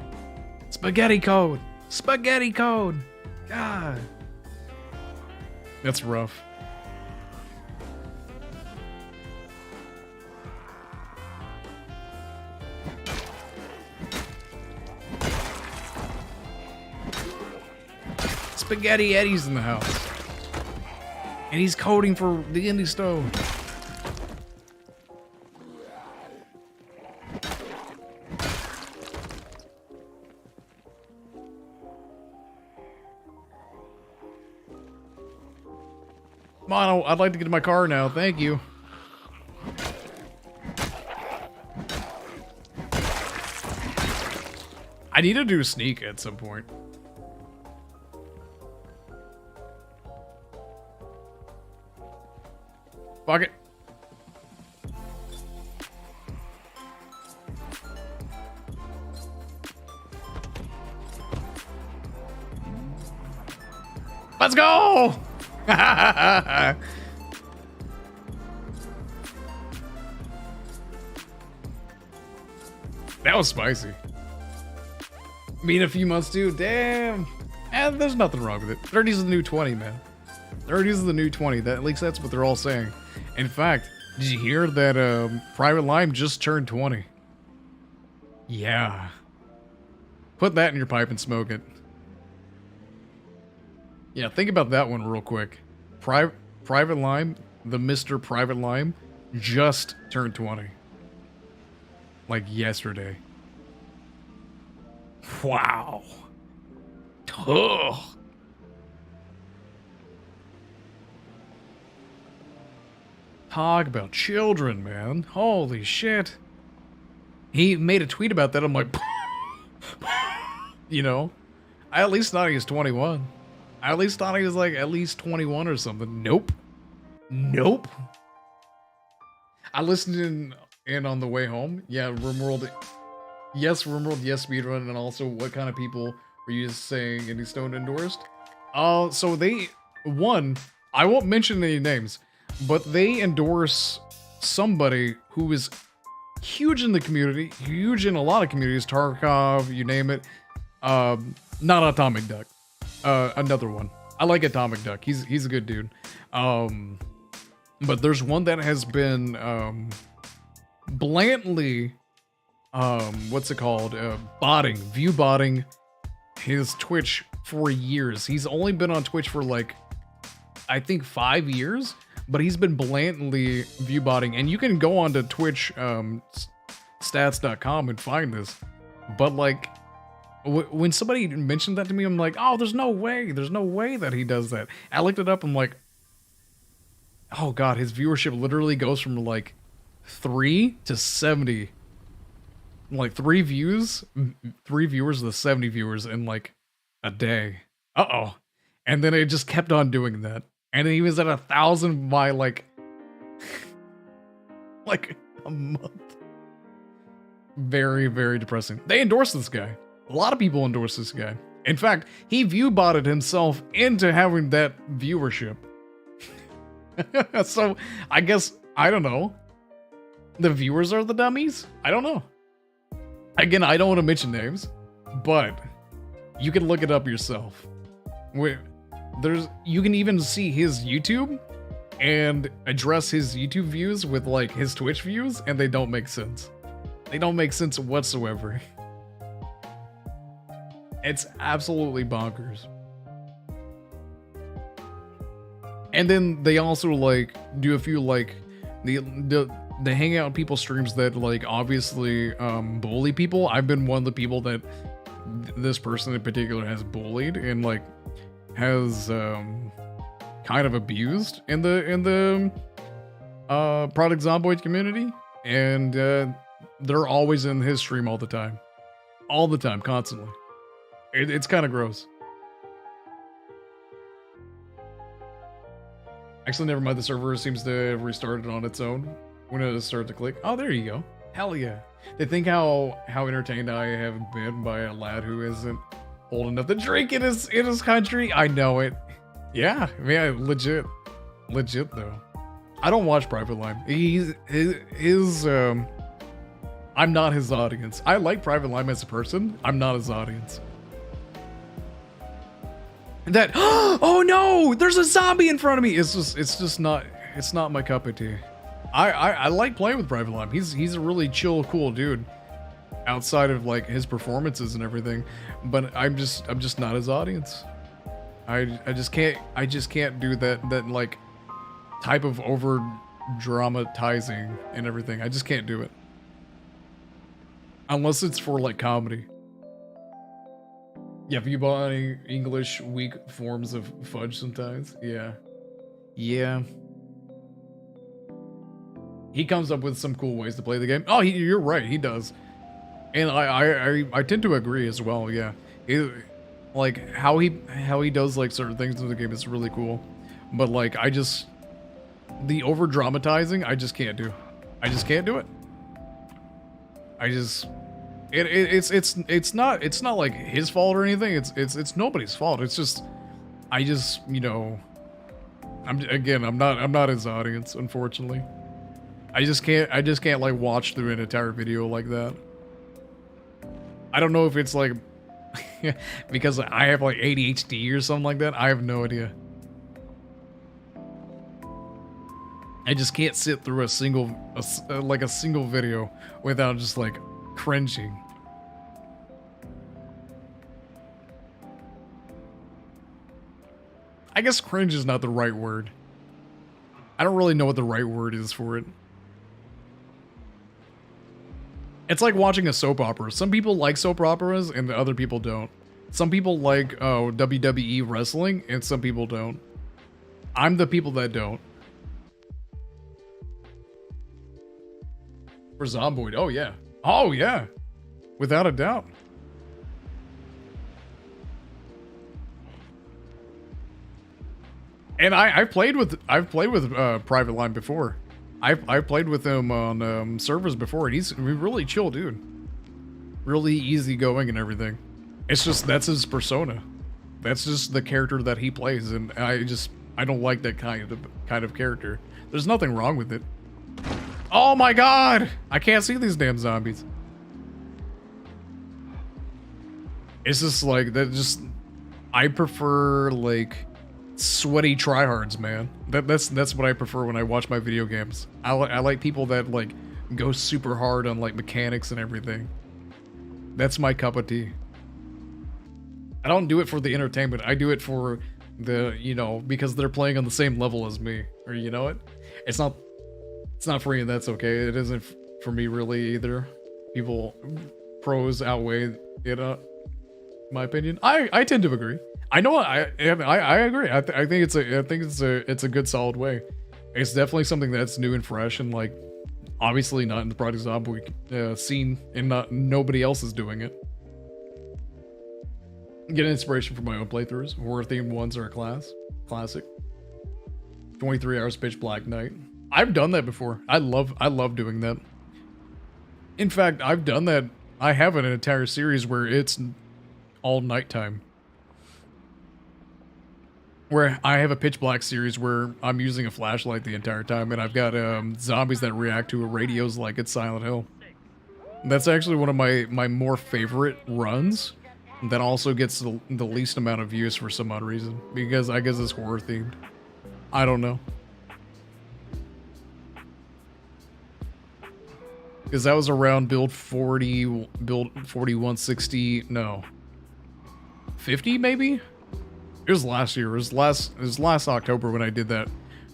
Spaghetti code! Spaghetti code! God. That's rough. Spaghetti Eddie's in the house. And he's coding for the indie stove. Mono, I'd like to get in my car now, thank you. I need to do a sneak at some point. Fuck it. Let's go! That was spicy. Me in a few months too, damn. And there's nothing wrong with it. 30's the new 20, man. 30's the new 20. At least that's what they're all saying. In fact, did you hear that Private Lime just turned 20? Yeah. Put that in your pipe and smoke it. Yeah, think about that one real quick. Private Lime, the Mr. Private Lime, just turned 20. Like yesterday. Wow. Ugh. Talk about children, man. Holy shit. He made a tweet about that. I'm like, you know, I at least thought he was 21. I at least thought he was like at least 21 or something. Nope. Nope. I listened in on the way home. Yeah, RimWorld. Yes, RimWorld. Yes, speedrun. And also, what kind of people were you saying Indie Stone endorsed? So they, one, I won't mention any names, but they endorse somebody who is huge in the community, huge in a lot of communities. Tarkov, you name it. Not Atomic Duck. Another one. I like Atomic Duck. He's a good dude. But there's one that has been blatantly what's it called? View botting his Twitch for years. He's only been on Twitch for like I think 5 years, but he's been blatantly view botting, and you can go on to Twitch stats.com and find this. But like when somebody mentioned that to me, I'm like, oh, there's no way that he does that. I looked it up. I'm like, oh god, his viewership literally goes from like 3 to 70. Like 3 viewers to 70 viewers in like a day. Uh-oh. And then it just kept on doing that. And he was at 1,000 by like a month. Very, very depressing. They endorse this guy. A lot of people endorse this guy. In fact, he view-botted himself into having that viewership. So, I guess, I don't know. The viewers are the dummies? I don't know. Again, I don't want to mention names, but you can look it up yourself. You can even see his YouTube and address his YouTube views with like his Twitch views, and they don't make sense. They don't make sense whatsoever. It's absolutely bonkers. And then they also like do a few like the hangout people streams that like obviously bully people. I've been one of the people that this person in particular has bullied and like has kind of abused in the Project Zomboid community, and they're always in his stream all the time, constantly. It's kind of gross. Actually, never mind. The server seems to have restarted on its own when it started to click. Oh, there you go. Hell yeah. They think how entertained I have been by a lad who isn't old enough to drink in his country. I know it. Yeah, man, legit though. I don't watch Private Lime. I'm not his audience. I like Private Lime as a person. I'm not his audience. That oh no, there's a zombie in front of me. It's just not my cup of tea. I like playing with Private Lime. He's a really chill, cool dude. Outside of like his performances and everything, but I'm just not his audience. I just can't do that like type of over dramatizing and everything. I just can't do it. Unless it's for like comedy. Yeah, if you bought any English weak forms of fudge sometimes. Yeah. Yeah. He comes up with some cool ways to play the game. Oh, you're right, he does. And I tend to agree as well, yeah. Like how he does like certain things in the game is really cool. But like the over dramatizing, I just can't do. I just can't do it. It's not like his fault or anything. It's nobody's fault. It's just you know, I'm not his audience, unfortunately. I just can't like watch through an entire video like that. I don't know if it's like because I have like ADHD or something like that. I have no idea. I just can't sit through a single video without just like cringing. I guess cringe is not the right word. I don't really know what the right word is for it. It's like watching a soap opera. Some people like soap operas and other people don't. Some people like WWE wrestling and some people don't. I'm the people that don't. For Zomboid, oh yeah. Oh yeah. Without a doubt. And I've played with Private Line before. I've played with him on servers before, and he's a really chill dude. Really easygoing and everything. It's just that's his persona. That's just the character that he plays, and I don't like that kind of character. There's nothing wrong with it. Oh my god! I can't see these damn zombies. It's just like that. I prefer like sweaty tryhards, man. That's what I prefer when I watch my video games. I like people that like go super hard on like mechanics and everything. That's my cup of tea. I don't do it for the entertainment. I do it for the, you know, because they're playing on the same level as me. Or you know what? It's not free, and that's okay. It isn't for me really either. Pros outweigh it, my opinion. I tend to agree. I know I agree. I think it's a good solid way. It's definitely something that's new and fresh, and like obviously not in the Project Zomboid scene, and nobody else is doing it. Get inspiration from my own playthroughs. Horror themed ones are a classic. 23 hours pitch black night. I've done that before. I love doing that. In fact, I've done that. I have an entire series where it's all nighttime. Where I have a pitch black series where I'm using a flashlight the entire time, and I've got zombies that react to radios like it's Silent Hill. That's actually one of my more favorite runs. That also gets the least amount of views for some odd reason, because I guess it's horror themed. I don't know. Because that was around build 4160, no. 50 maybe? It was last year. It was last October when I did that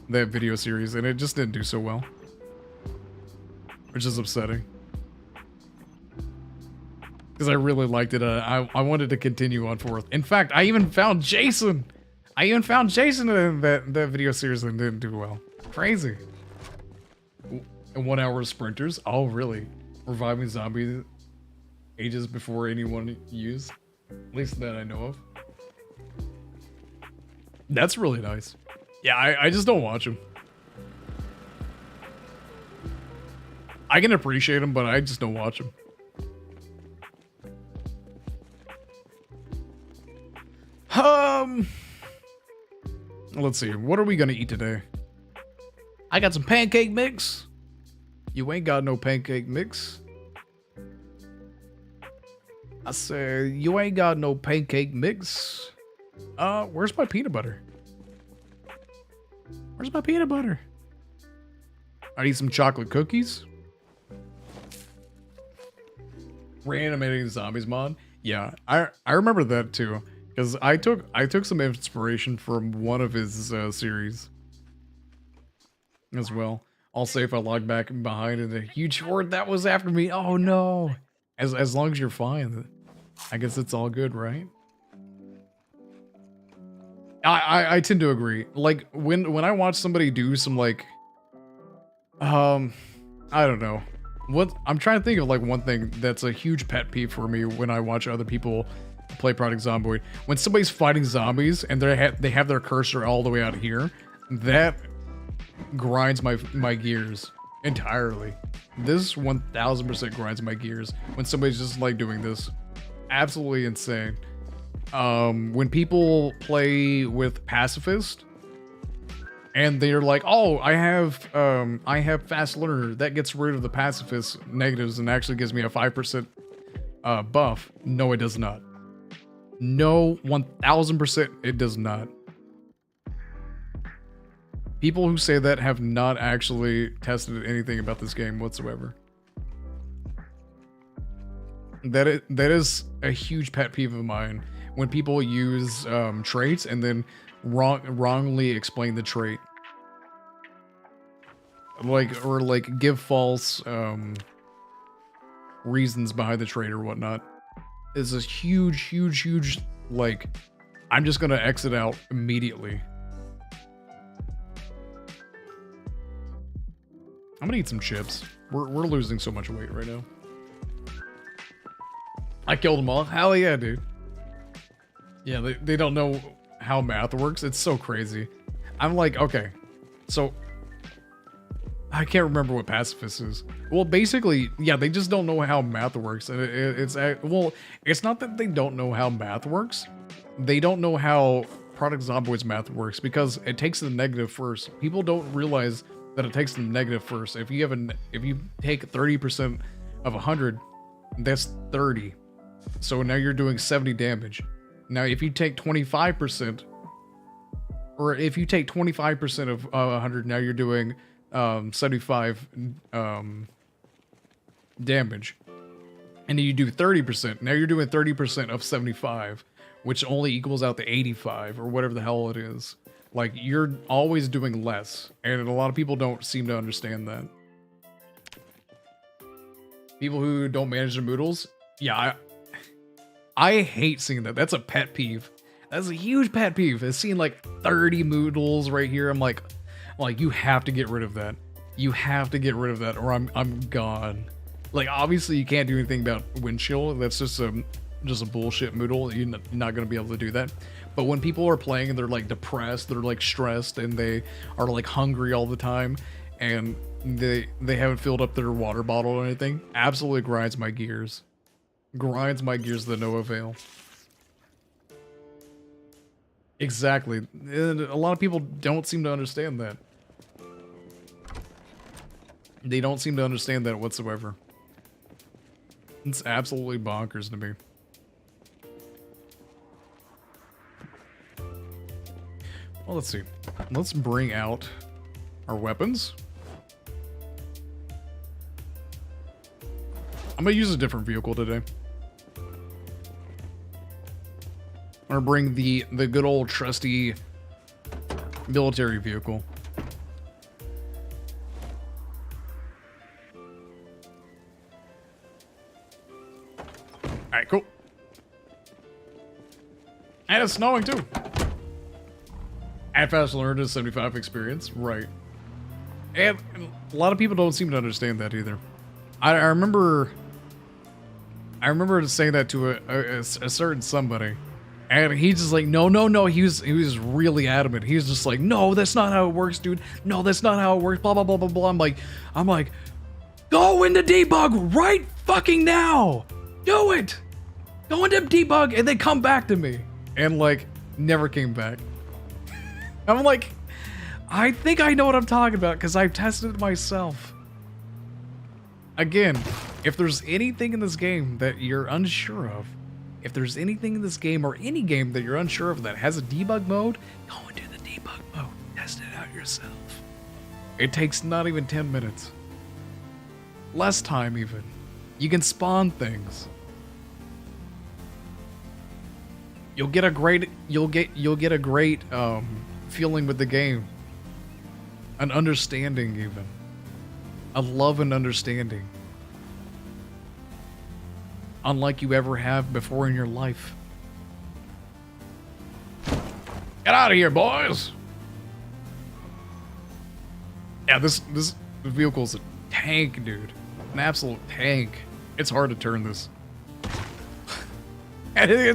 video series, and it just didn't do so well. Which is upsetting. Because I really liked it. I wanted to continue on forth. In fact, I even found Jason. In that video series and didn't do well. Crazy. And 1 hour sprinters. Oh, really? Reviving zombies ages before anyone used. At least that I know of. That's really nice. Yeah, I just don't watch them. I can appreciate them, but I just don't watch them. Let's see. What are we gonna eat today? I got some pancake mix. You ain't got no pancake mix. I said, you ain't got no pancake mix. Where's my peanut butter? Where's my peanut butter? I need some chocolate cookies. Reanimating zombies mod. Yeah, I remember that too. Because I took some inspiration from one of his series as well. All safe, I logged back behind in a huge horde that was after me. Oh no! As long as you're fine, I guess it's all good, right? I tend to agree. Like when I watch somebody do some like, I don't know. What I'm trying to think of like one thing that's a huge pet peeve for me when I watch other people play Project Zomboid. When somebody's fighting zombies and they have their cursor all the way out here, that grinds my gears entirely. This 1000% grinds my gears when somebody's just like doing this. Absolutely insane. When people play with pacifist and they're like, oh, I have fast learner that gets rid of the pacifist negatives and actually gives me a 5% buff. No, it does not. No, 1000% it does not. People who say that have not actually tested anything about this game whatsoever. That is a huge pet peeve of mine when people use traits and then wrongly explain the trait. Like give false reasons behind the trait or whatnot. Is a huge like, I'm just gonna exit out immediately. I'm gonna eat some chips. We're losing so much weight right now. I killed them all. Hell yeah, dude. Yeah, they don't know how math works. It's so crazy. I'm like, okay, so I can't remember what pacifist is. Well, basically, yeah, they just don't know how math works. And it's not that they don't know how math works. They don't know how Project Zomboid's math works because it takes the negative first. People don't realize that it takes the negative first. If you take 30% of 100, that's 30. So now you're doing 70 damage. Now, if you take 25%, or if you take 25% of 100, now you're doing 75 damage. And then you do 30%. Now you're doing 30% of 75, which only equals out to 85 or whatever the hell it is. Like, you're always doing less. And a lot of people don't seem to understand that. People who don't manage their moodles, yeah, I hate seeing that. That's a pet peeve. That's a huge pet peeve. Is seeing like 30 moodles right here. I'm like, you have to get rid of that. You have to get rid of that, or I'm gone. Like, obviously you can't do anything about wind chill. That's just just a bullshit moodle, you're not going to be able to do that. But when people are playing and they're like depressed, they're like stressed, and they are like hungry all the time, and they haven't filled up their water bottle or anything, absolutely grinds my gears. Grinds my gears to no avail. Exactly. And a lot of people don't seem to understand that. They don't seem to understand that whatsoever. It's absolutely bonkers to me. Well, let's see. Let's bring out our weapons. I'm gonna use a different vehicle today. I'm gonna bring the good old trusty military vehicle. Alright, cool. And it's snowing too. Add fast learn to 75 experience, right. And a lot of people don't seem to understand that either. I remember saying that to a certain somebody, and he's just like, no. He was really adamant. He was just like, no, that's not how it works, dude. No, that's not how it works. Blah blah blah blah blah. I'm like, go into debug right fucking now. Do it. Go into debug and then come back to me. And like, never came back. I'm like, I think I know what I'm talking about because I've tested it myself. Again, if there's anything in this game that you're unsure of, if there's anything in this game or any game that you're unsure of that has a debug mode, go into the debug mode. Test it out yourself. It takes not even 10 minutes. Less time even. You can spawn things. You'll get a great feeling with the game. An understanding even. A love and understanding. Unlike you ever have before in your life. Get out of here, boys! Yeah, this vehicle's a tank, dude. An absolute tank. It's hard to turn this. And it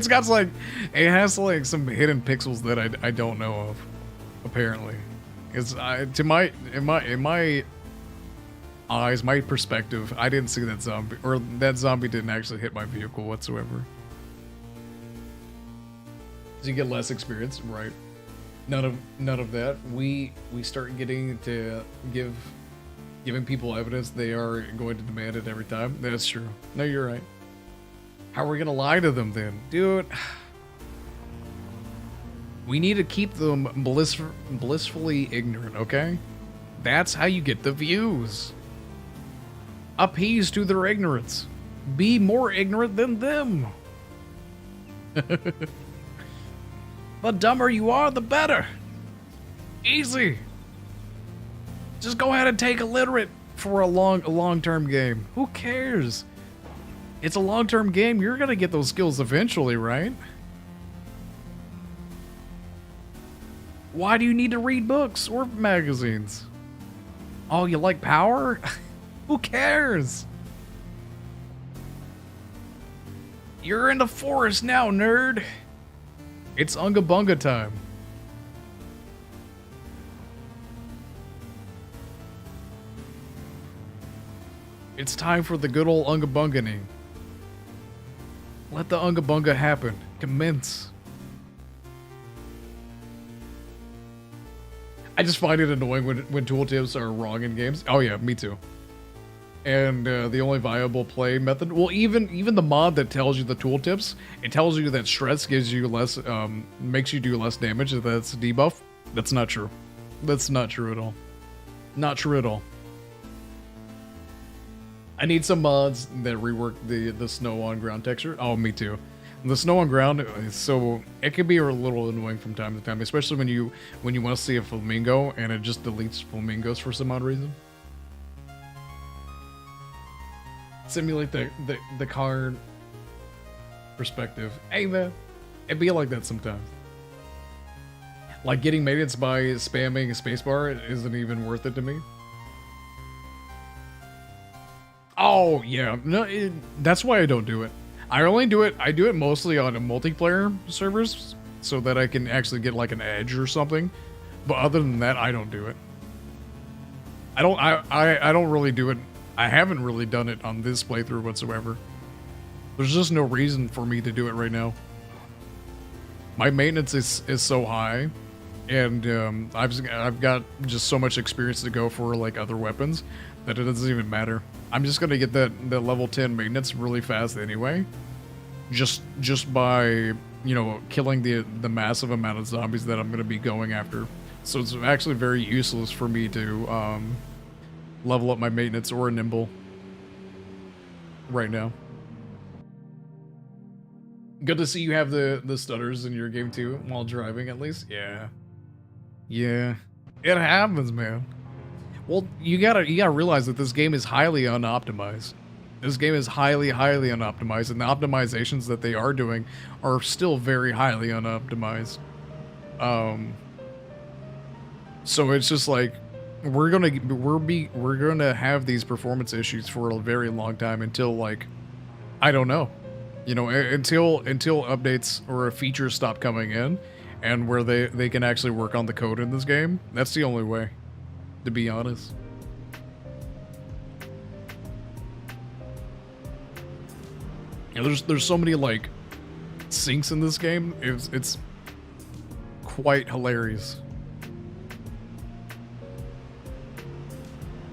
has like some hidden pixels that I don't know of. Apparently, it's in my eyes, my perspective, I didn't see that zombie, or that zombie didn't actually hit my vehicle whatsoever. So you get less experience, right? None of that. We start getting to giving people evidence they are going to demand it every time. That's true. No, you're right. How are we gonna lie to them then? Dude, we need to keep them blissfully ignorant, okay? That's how you get the views. Appease to their ignorance. Be more ignorant than them. The dumber you are, the better. Easy. Just go ahead and take illiterate for a long-term game. Who cares? It's a long-term game. You're gonna get those skills eventually, right? Why do you need to read books or magazines? Oh, you like power? Who cares? You're in the forest now, nerd. It's Unga Bunga time. It's time for the good old Unga Bungaing. Let the Unga Bunga happen. Commence. I just find it annoying when tooltips are wrong in games. Oh yeah, me too. And the only viable play method, well, even the mod that tells you the tooltips, it tells you that stress gives you less, makes you do less damage. That's a debuff. That's not true. That's not true at all. Not true at all. I need some mods that rework the snow on ground texture. Oh, me too. The snow on ground, so it can be a little annoying from time to time, especially when you want to see a flamingo and it just deletes flamingos for some odd reason. Simulate the car perspective. Hey man, it be like that sometimes. Like getting maintenance by spamming a spacebar isn't even worth it to me. Oh yeah, no, that's why I don't do it. I only do it. I do it mostly on a multiplayer servers, so that I can actually get like an edge or something. But other than that, I don't do it. I don't really do it. I haven't really done it on this playthrough whatsoever. There's just no reason for me to do it right now. My maintenance is so high, and I've got just so much experience to go for like other weapons that it doesn't even matter. I'm just gonna get that level 10 maintenance really fast anyway, just by, you know, killing the massive amount of zombies that I'm gonna be going after. So it's actually very useless for me to level up my maintenance or a nimble right now. Good to see you have the stutters in your game too while driving, at least. Yeah, it happens, man. Well, you gotta realize that this game is highly unoptimized. This game is highly unoptimized, and the optimizations that they are doing are still very highly unoptimized. So it's just like we're gonna have these performance issues for a very long time until, like, I don't know, you know, until updates or features stop coming in, and where they can actually work on the code in this game. That's the only way, to be honest. Yeah, there's so many like sinks in this game. It's quite hilarious.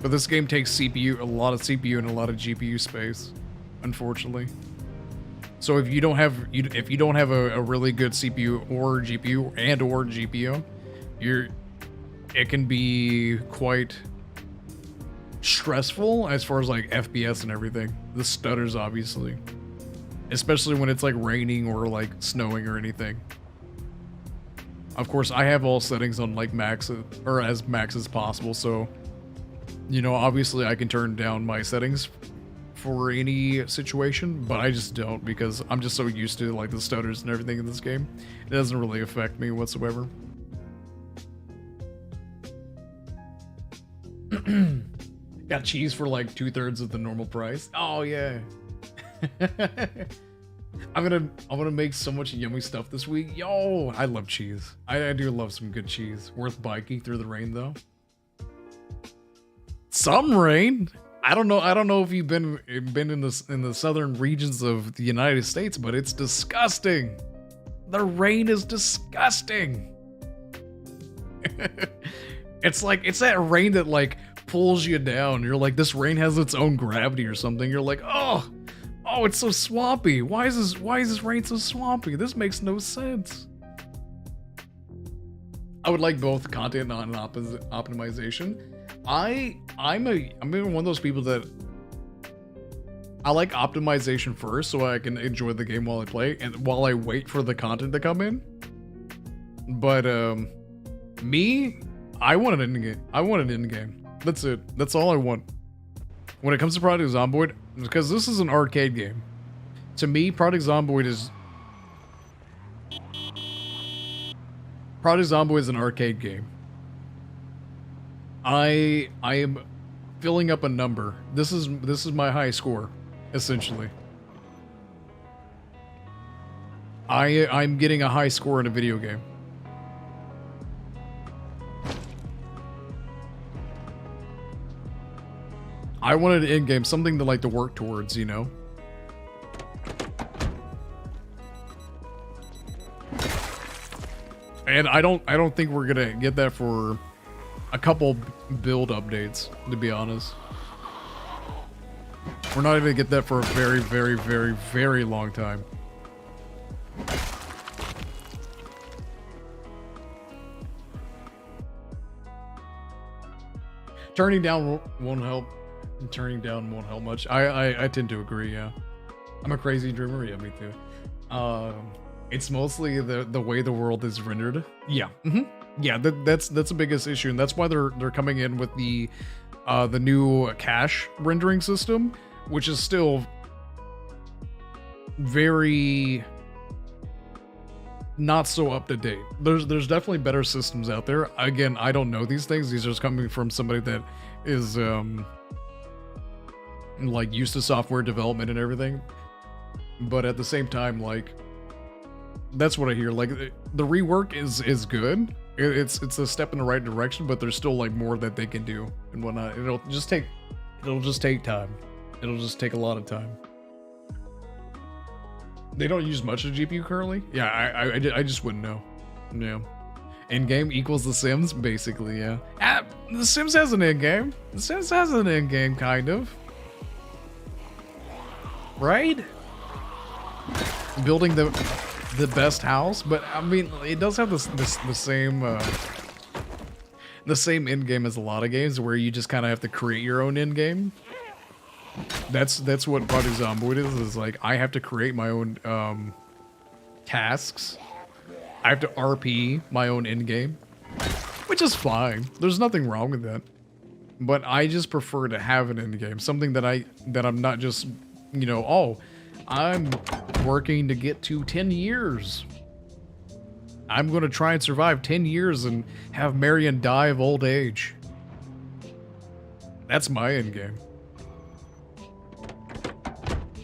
But this game takes a lot of CPU and a lot of GPU space, unfortunately. So if you don't have a really good CPU or GPU or GPU, it can be quite stressful as far as like FPS and everything. The stutters, obviously, especially when it's like raining or like snowing or anything. Of course, I have all settings on like max, or as max as possible, so, you know, obviously I can turn down my settings for any situation, but I just don't, because I'm just so used to like the stutters and everything in this game. It doesn't really affect me whatsoever. Got cheese for like 2/3 of the normal price. Oh yeah. I'm gonna make so much yummy stuff this week. Yo, I love cheese. I do love some good cheese. Worth biking through the rain though. Some rain. I don't know if you've been in the southern regions of the United States, but it's disgusting. The rain is disgusting. It's that rain that like pulls you down. You're like, this rain has its own gravity or something. You're like, oh, it's so swampy. Why is this rain so swampy? This makes no sense. I would like both content and optimization. I'm one of those people that I like optimization first, so I can enjoy the game while I play and while I wait for the content to come in. But me, I want an in-game. I want an in-game. That's it. That's all I want. When it comes to Project Zomboid, because this is an arcade game. To me, Project Zomboid is an arcade game. I am filling up a number. This is my high score, essentially. I'm getting a high score in a video game. I wanted an in-game, something to like to work towards, you know. And I don't think we're gonna get that for a couple build updates, to be honest. We're not even gonna get that for a very, very, very, very long time. Turning down won't help. Turning down won't help much. I tend to agree, yeah. I'm a crazy dreamer, yeah, me too. It's mostly the way the world is rendered. Yeah. Yeah, that's the biggest issue, and that's why they're coming in with the new cache rendering system, which is still very not so up to date. There's definitely better systems out there. Again, I don't know these things. These are just coming from somebody that is like used to software development and everything. but at the same time, like, that's what I hear. Like, the rework is good. It's a step in the right direction, but there's still like more that they can do and whatnot. It'll just take time. It'll just take a lot of time. They don't use much of GPU currently. Yeah, I just wouldn't know. Yeah. In-game equals The Sims, basically, yeah. The Sims has an in-game. The Sims has an in-game, kind of. Right? Building the best house, but I mean, it does have the same in-game as a lot of games where you just kind of have to create your own in-game. That's what Project Zomboid is like, I have to create my own tasks. I have to RP my own in-game, which is fine. There's nothing wrong with that. But I just prefer to have an in-game, something that I'm not just, you know, oh, I'm working to get to 10 years. I'm going to try and survive 10 years and have Marion die of old age. That's my end game.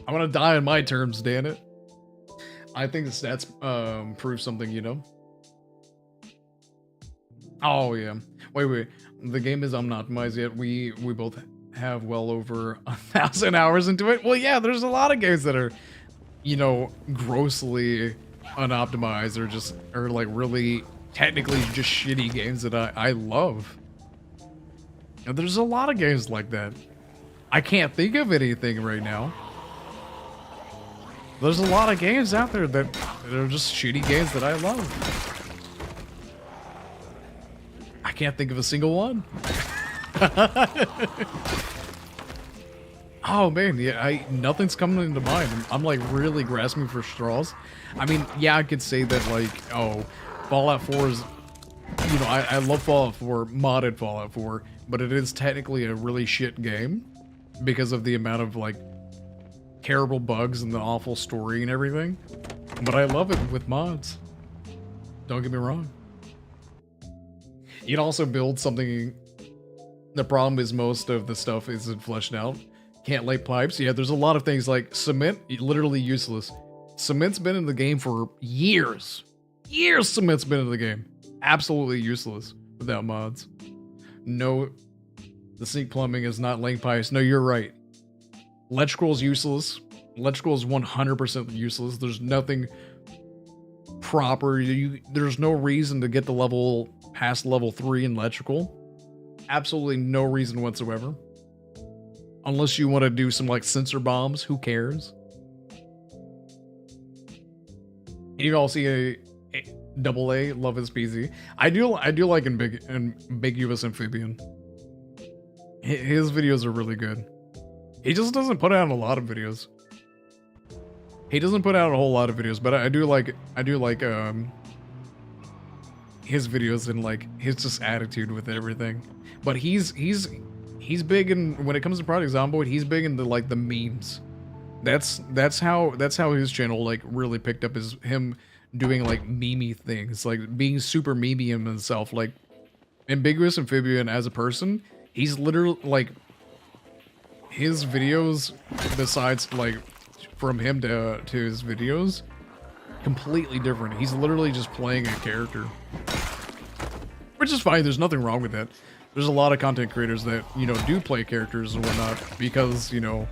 I want to die on my terms, damn it. I think the stats prove something, you know? Oh, yeah. Wait. The game is unoptimized yet. We both have well over 1,000 hours into it. Well, yeah, there's a lot of games that are, you know, grossly unoptimized or like really technically just shitty games that I love. And there's a lot of games like that. I can't think of anything right now. There's a lot of games out there that are just shitty games that I love. I can't think of a single one. Oh man, yeah, nothing's coming into mind. I'm like really grasping for straws. I mean, yeah, I could say that like, oh, Fallout 4 is, you know, I love Fallout 4, modded Fallout 4, but it is technically a really shit game because of the amount of like terrible bugs and the awful story and everything. But I love it with mods. Don't get me wrong. You can also build something. The problem is most of the stuff isn't fleshed out. Can't lay pipes. Yeah, there's a lot of things like cement, literally useless. Cement's been in the game for years. Years cement's been in the game. Absolutely useless without mods. No, the sink plumbing is not laying pipes. No, you're right. Electrical is useless. Electrical is 100% useless. There's nothing proper. There's no reason to get the level past level 3 in electrical. Absolutely no reason whatsoever. Unless you want to do some like sensor bombs, who cares? You can all see a double A, Love is Peasy. I do like Ambiguous Amphibian. His videos are really good. He just doesn't put out a lot of videos. He doesn't put out a whole lot of videos, but I do like his videos and like his just attitude with everything. But he's big in, when it comes to Project Zomboid, he's big into like the memes. That's how his channel like really picked up, is him doing like memey things, like being super memey in himself. Like Ambiguous Amphibian as a person, he's literally like, his videos, besides like from him to his videos, completely different. He's literally just playing a character, which is fine. There's nothing wrong with that. There's a lot of content creators that, you know, do play characters and whatnot because, you know,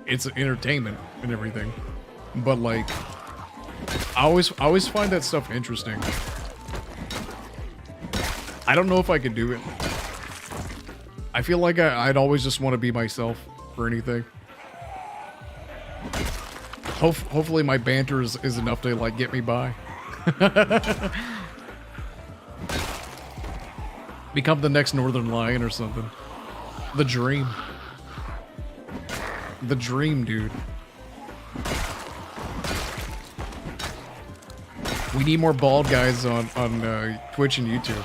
it's entertainment and everything. But like, I always find that stuff interesting. I don't know if I could do it. I feel like I'd always just want to be myself for anything. Hopefully my banter is enough to like get me by. Become the next Northern Lion or something. The dream. The dream, dude. We need more bald guys on Twitch and YouTube.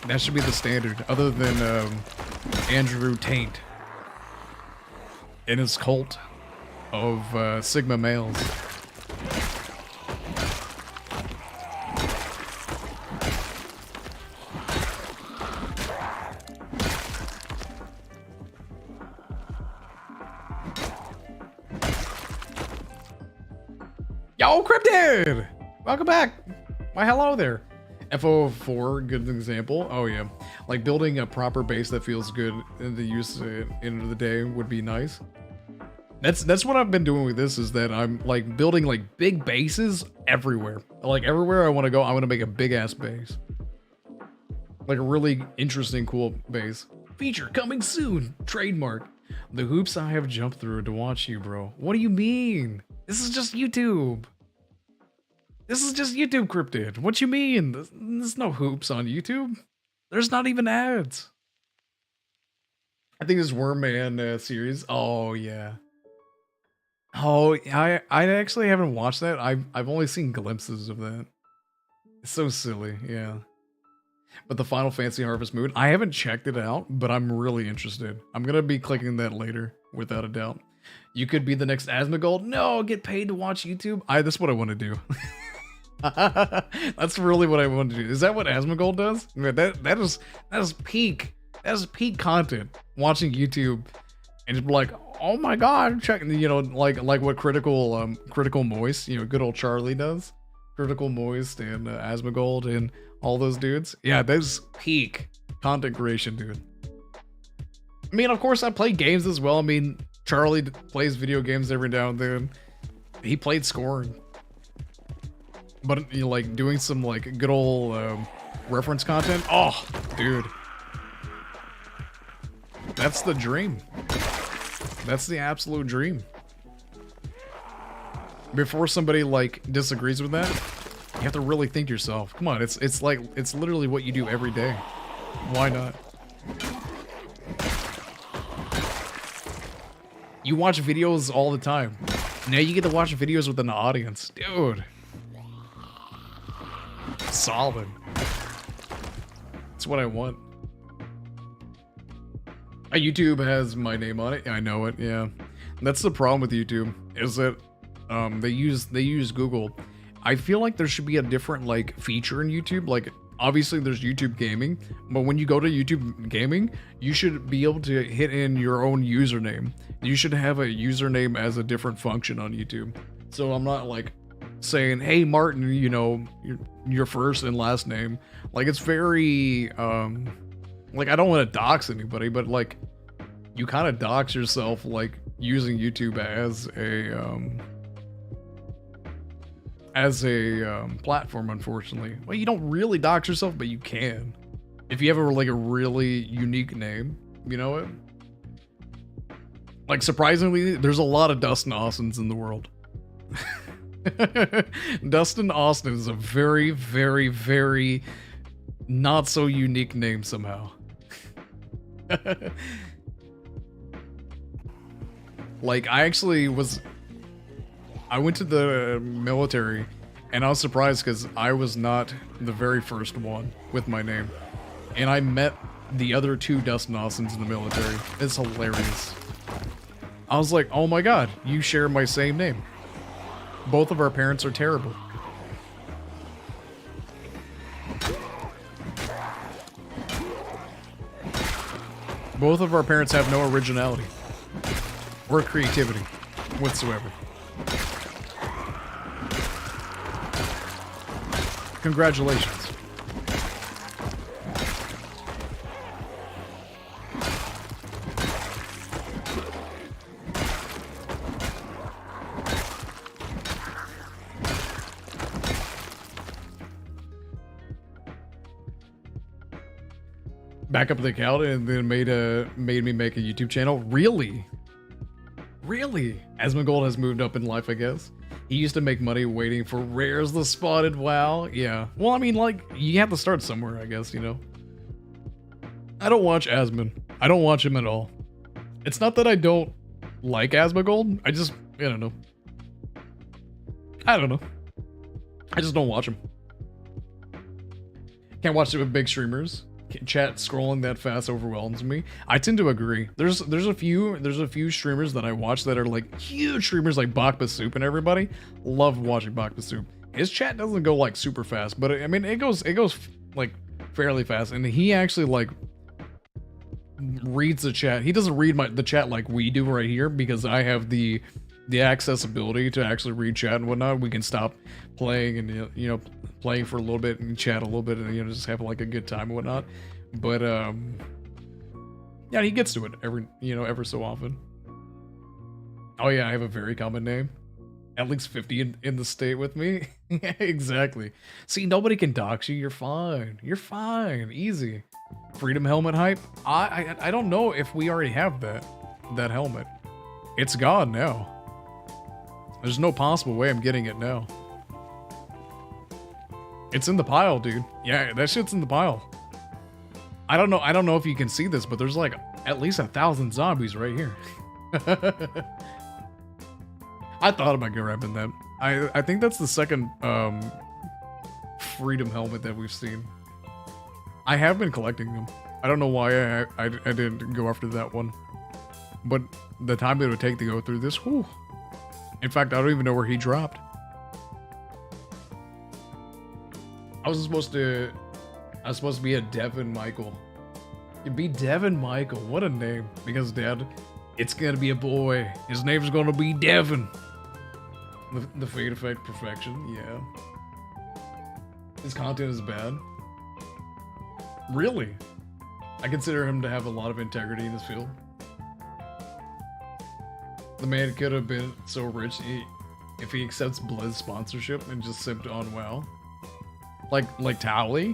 That should be the standard, other than Andrew Taint and his cult of Sigma males. Yo, Cryptid! Welcome back. Why, hello there. FO4, good example. Oh yeah, like building a proper base that feels good in the use end of the day would be nice. That's what I've been doing with this, is that I'm like building like big bases everywhere. Like everywhere I want to go, I want to make a big ass base. Like a really interesting, cool base. Feature coming soon. Trademark. The hoops I have jumped through to watch you, bro. What do you mean? This is just YouTube. This is just YouTube, Cryptid. What you mean? There's no hoops on YouTube. There's not even ads. I think this Wormman series. Oh yeah. Oh, I actually haven't watched that. I've only seen glimpses of that. It's so silly, yeah. But the Final Fantasy Harvest Moon, I haven't checked it out, but I'm really interested. I'm gonna be clicking that later, without a doubt. You could be the next Asmongold. No, get paid to watch YouTube. That's what I want to do. That's really what I want to do. Is that what Asmongold does? Man, that is peak. That is peak content. Watching YouTube and just be like, oh my god, checking, you know, like what Critical Moist, you know, good old Charlie does. Critical Moist and Asmongold and all those dudes. Yeah, that's peak content creation, dude. I mean, of course, I play games as well. I mean, Charlie plays video games every now and then. He played Scorn. But, you know, like, doing some, like, good old reference content. Oh, dude. That's the dream. That's the absolute dream. Before somebody, like, disagrees with that, you have to really think yourself. Come on, it's like, it's literally what you do every day. Why not? You watch videos all the time. Now you get to watch videos with an audience. Dude. Solid. That's what I want. YouTube has my name on it. I know it, yeah. That's the problem with YouTube, is that they use Google. I feel like there should be a different like feature in YouTube. Like obviously there's YouTube Gaming, but when you go to YouTube Gaming, you should be able to hit in your own username. You should have a username as a different function on YouTube. So I'm not like saying, hey Martin, you know, your first and last name. Like it's very like I don't want to dox anybody, but like you kind of dox yourself like using YouTube as a platform, unfortunately. Well, you don't really dox yourself, but you can. If you have like a really unique name, you know what? Like surprisingly, there's a lot of Dustin Austins in the world. Dustin Austin is a very, very, very not so unique name somehow. Like I went to the military and I was surprised because I was not the very first one with my name. And I met the other two Dustin Austins in the military. It's hilarious. I was like, oh my god, you share my same name. Both of our parents are terrible. Both of our parents have no originality or creativity whatsoever. Congratulations. Back up the account and then made me make a YouTube channel. Really? Really? Asmongold has moved up in life, I guess. He used to make money waiting for rares the spotted WoW. Yeah. Well, I mean, like, you have to start somewhere, I guess, you know? I don't watch Asmon. I don't watch him at all. It's not that I don't like Asmongold. I don't know. I don't know. I just don't watch him. Can't watch it with big streamers. Chat scrolling that fast overwhelms me. I tend to agree. There's a few streamers that I watch that are like huge streamers like Bakba Soup and everybody. Love watching Bakba Soup. His chat doesn't go like super fast, but I mean it goes like fairly fast, and he actually like reads the chat. He doesn't read the chat like we do right here because I have the the accessibility to actually read chat and whatnot, we can stop playing and playing for a little bit and chat a little bit and just have like a good time and whatnot. But yeah, he gets to it ever so often. Oh yeah, I have a very common name. At least 50 in the state with me. Exactly. See, nobody can dox you. You're fine. You're fine. Easy. Freedom helmet hype. I don't know if we already have that helmet. It's gone now. There's no possible way I'm getting it now. It's in the pile, dude. Yeah, that shit's in the pile. I don't know if you can see this, but there's like at least 1,000 zombies right here. I thought about grabbing that. I think that's the second freedom helmet that we've seen. I have been collecting them. I don't know why I didn't go after that one. But the time it would take to go through this, whew. In fact, I don't even know where he dropped. I was supposed to be a Devin Michael. It'd be Devin Michael. What a name. Because, Dad, it's gonna be a boy. His name's gonna be Devin. The Fade Effect Perfection, yeah. His content is bad. Really? I consider him to have a lot of integrity in his field. The man could have been so rich if he accepts Blood sponsorship and just simped on WoW. Like Towley?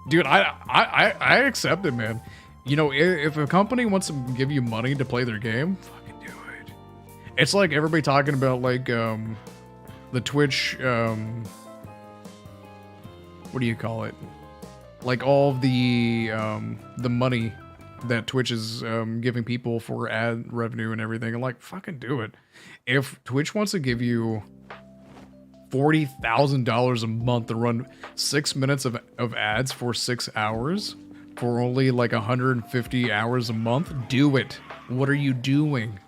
Dude, I accept it, man. If a company wants to give you money to play their game, fucking do it. It's like everybody talking about like the Twitch what do you call it? Like all of the money that Twitch is giving people for ad revenue and everything. I'm like, fucking do it. If Twitch wants to give you $40,000 a month to run 6 minutes of ads for 6 hours for only like 150 hours a month, do it. What are you doing?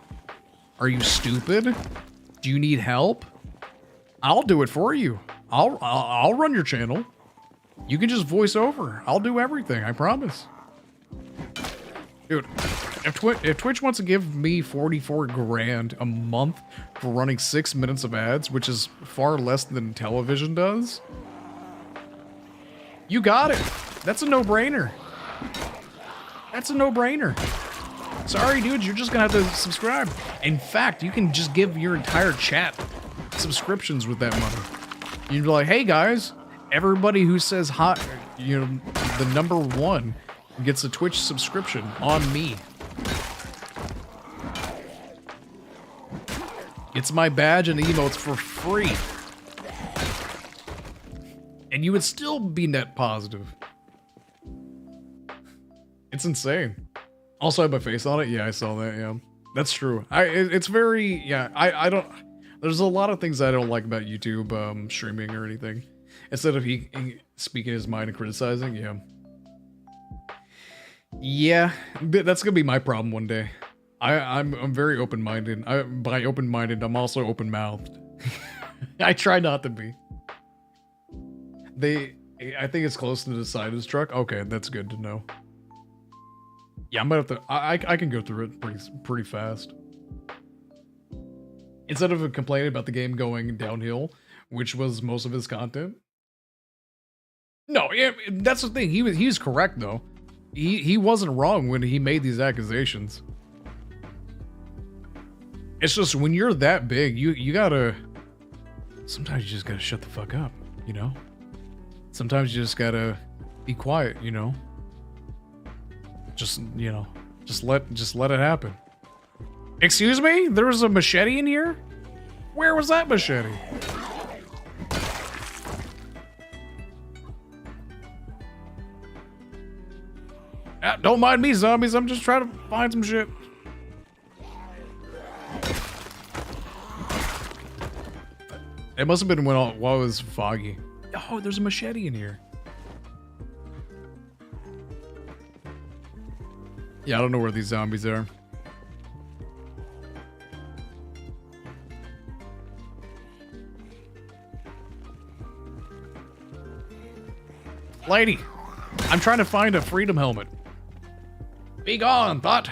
Are you stupid? Do you need help? I'll do it for you. I'll run your channel. You can just voice over. I'll do everything. I promise. Dude, if Twitch wants to give me 44 grand a month for running 6 minutes of ads, which is far less than television does, you got it. That's a no-brainer. That's a no-brainer. Sorry, dude, you're just gonna have to subscribe. In fact, you can just give your entire chat subscriptions with that money. You'd be like, hey guys, everybody who says hi, the number 1 gets a Twitch subscription on me. It's my badge and emotes for free. And you would still be net positive. It's insane. Also, I have my face on it. Yeah, I saw that. Yeah, that's true. It's very, yeah, I don't, there's a lot of things I don't like about YouTube streaming or anything. Instead of he speaking his mind and criticizing, yeah. Yeah, that's gonna be my problem one day. I'm very open-minded. By open-minded, I'm also open-mouthed. I try not to be. I think it's close to the side of his truck. Okay, that's good to know. Yeah, I'm gonna have to. I can go through it pretty fast. Instead of complaining about the game going downhill, which was most of his content. No, yeah, that's the thing. He's correct though. He wasn't wrong when he made these accusations. It's just when you're that big, you gotta. Sometimes you just gotta shut the fuck up, you know. Sometimes you just gotta be quiet, you know. Just let it happen. Excuse me? There was a machete in here? Where was that machete? Don't mind me, zombies. I'm just trying to find some shit. It must have been while it was foggy. Oh, there's a machete in here. Yeah, I don't know where these zombies are. Lady, I'm trying to find a freedom helmet. Be gone, thought.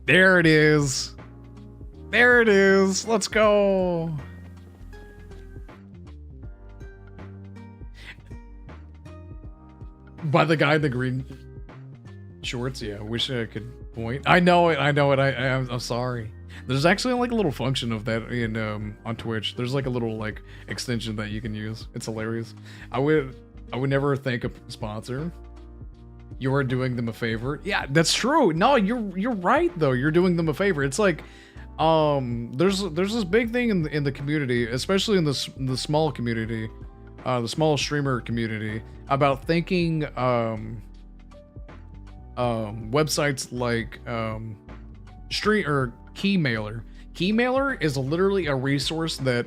There it is. There it is. Let's go. By the guy in the green shorts, yeah. Wish I could point. I know it. I'm sorry. There's actually like a little function of that in on Twitch. There's like a little like extension that you can use. It's hilarious. I would never thank a sponsor. You are doing them a favor. Yeah, that's true. No, you're right though. You're doing them a favor. It's like there's this big thing in the community, especially in the small community, the small streamer community, about thanking websites like Stream or Keymailer. Keymailer is literally a resource that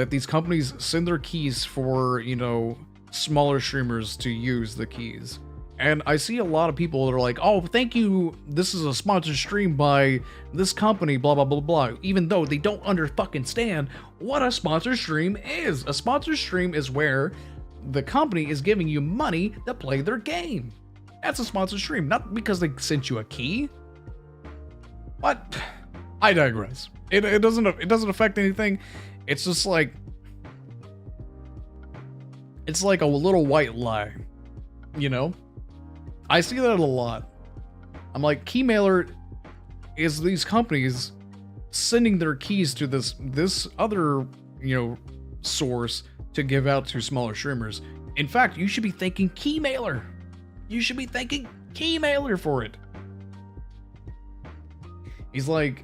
these companies send their keys for, you know, smaller streamers to use the keys. And I see a lot of people that are like, oh, thank you, this is a sponsored stream by this company, blah, blah, blah, blah, even though they don't understand what a sponsored stream is. A sponsored stream is where the company is giving you money to play their game. That's a sponsored stream, not because they sent you a key. But I digress. It doesn't affect anything. It's just like, it's like a little white lie, you know? I see that a lot. I'm like, Keymailer is these companies sending their keys to this other, you know, source to give out to smaller streamers. In fact, you should be thanking Keymailer. You should be thanking Keymailer for it. He's like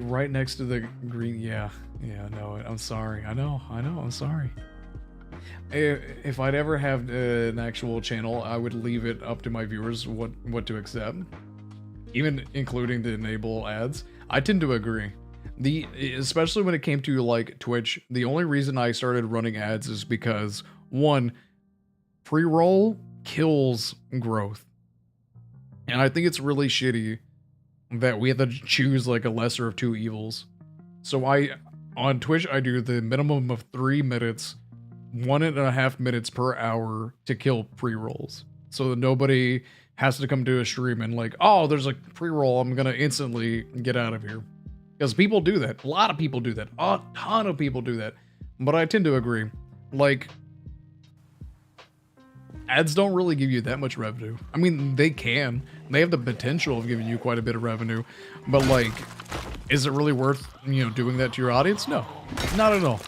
right next to the green. Yeah, no, I'm sorry. I know, I'm sorry. If I'd ever have an actual channel, I would leave it up to my viewers what to accept, even including the enable ads. I tend to agree. Especially when it came to like Twitch, the only reason I started running ads is because, one, pre-roll kills growth. And I think it's really shitty that we have to choose like a lesser of two evils. So on Twitch, I do the minimum of 3 minutes, 1.5 minutes per hour to kill pre-rolls. So that nobody has to come to a stream and like, oh, there's a pre-roll, I'm gonna instantly get out of here. Because people do that. A lot of people do that. A ton of people do that. But I tend to agree. Like, ads don't really give you that much revenue. I mean, they can. They have the potential of giving you quite a bit of revenue. But like, is it really worth, you know, doing that to your audience? No, not at all.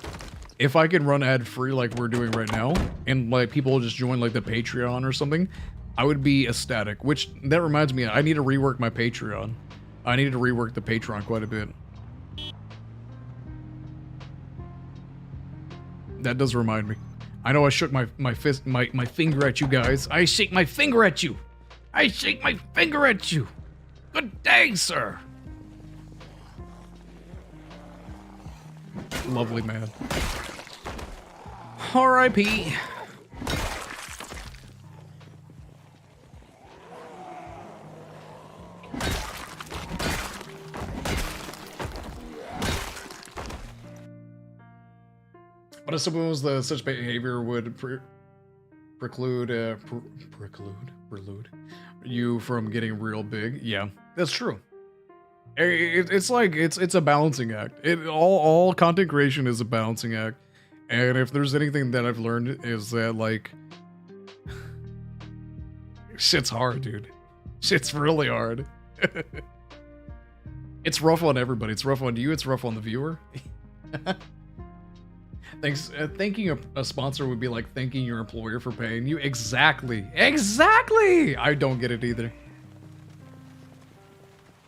If I could run ad free like we're doing right now, and like people just join like the Patreon or something, I would be ecstatic. Which, that reminds me, I need to rework my Patreon. I need to rework the Patreon quite a bit. That does remind me. I know I shook my finger at you guys. I shake my finger at you. I shake my finger at you. Good day, sir. Lovely man. R.I.P. But I suppose such behavior would preclude you from getting real big. Yeah, that's true. It's like it's a balancing act. All content creation is a balancing act, and if there's anything that I've learned is that like shit's hard, dude. Shit's really hard. It's rough on everybody. It's rough on you. It's rough on the viewer. Thanks. Thanking a sponsor would be like thanking your employer for paying you. Exactly. Exactly. I don't get it either.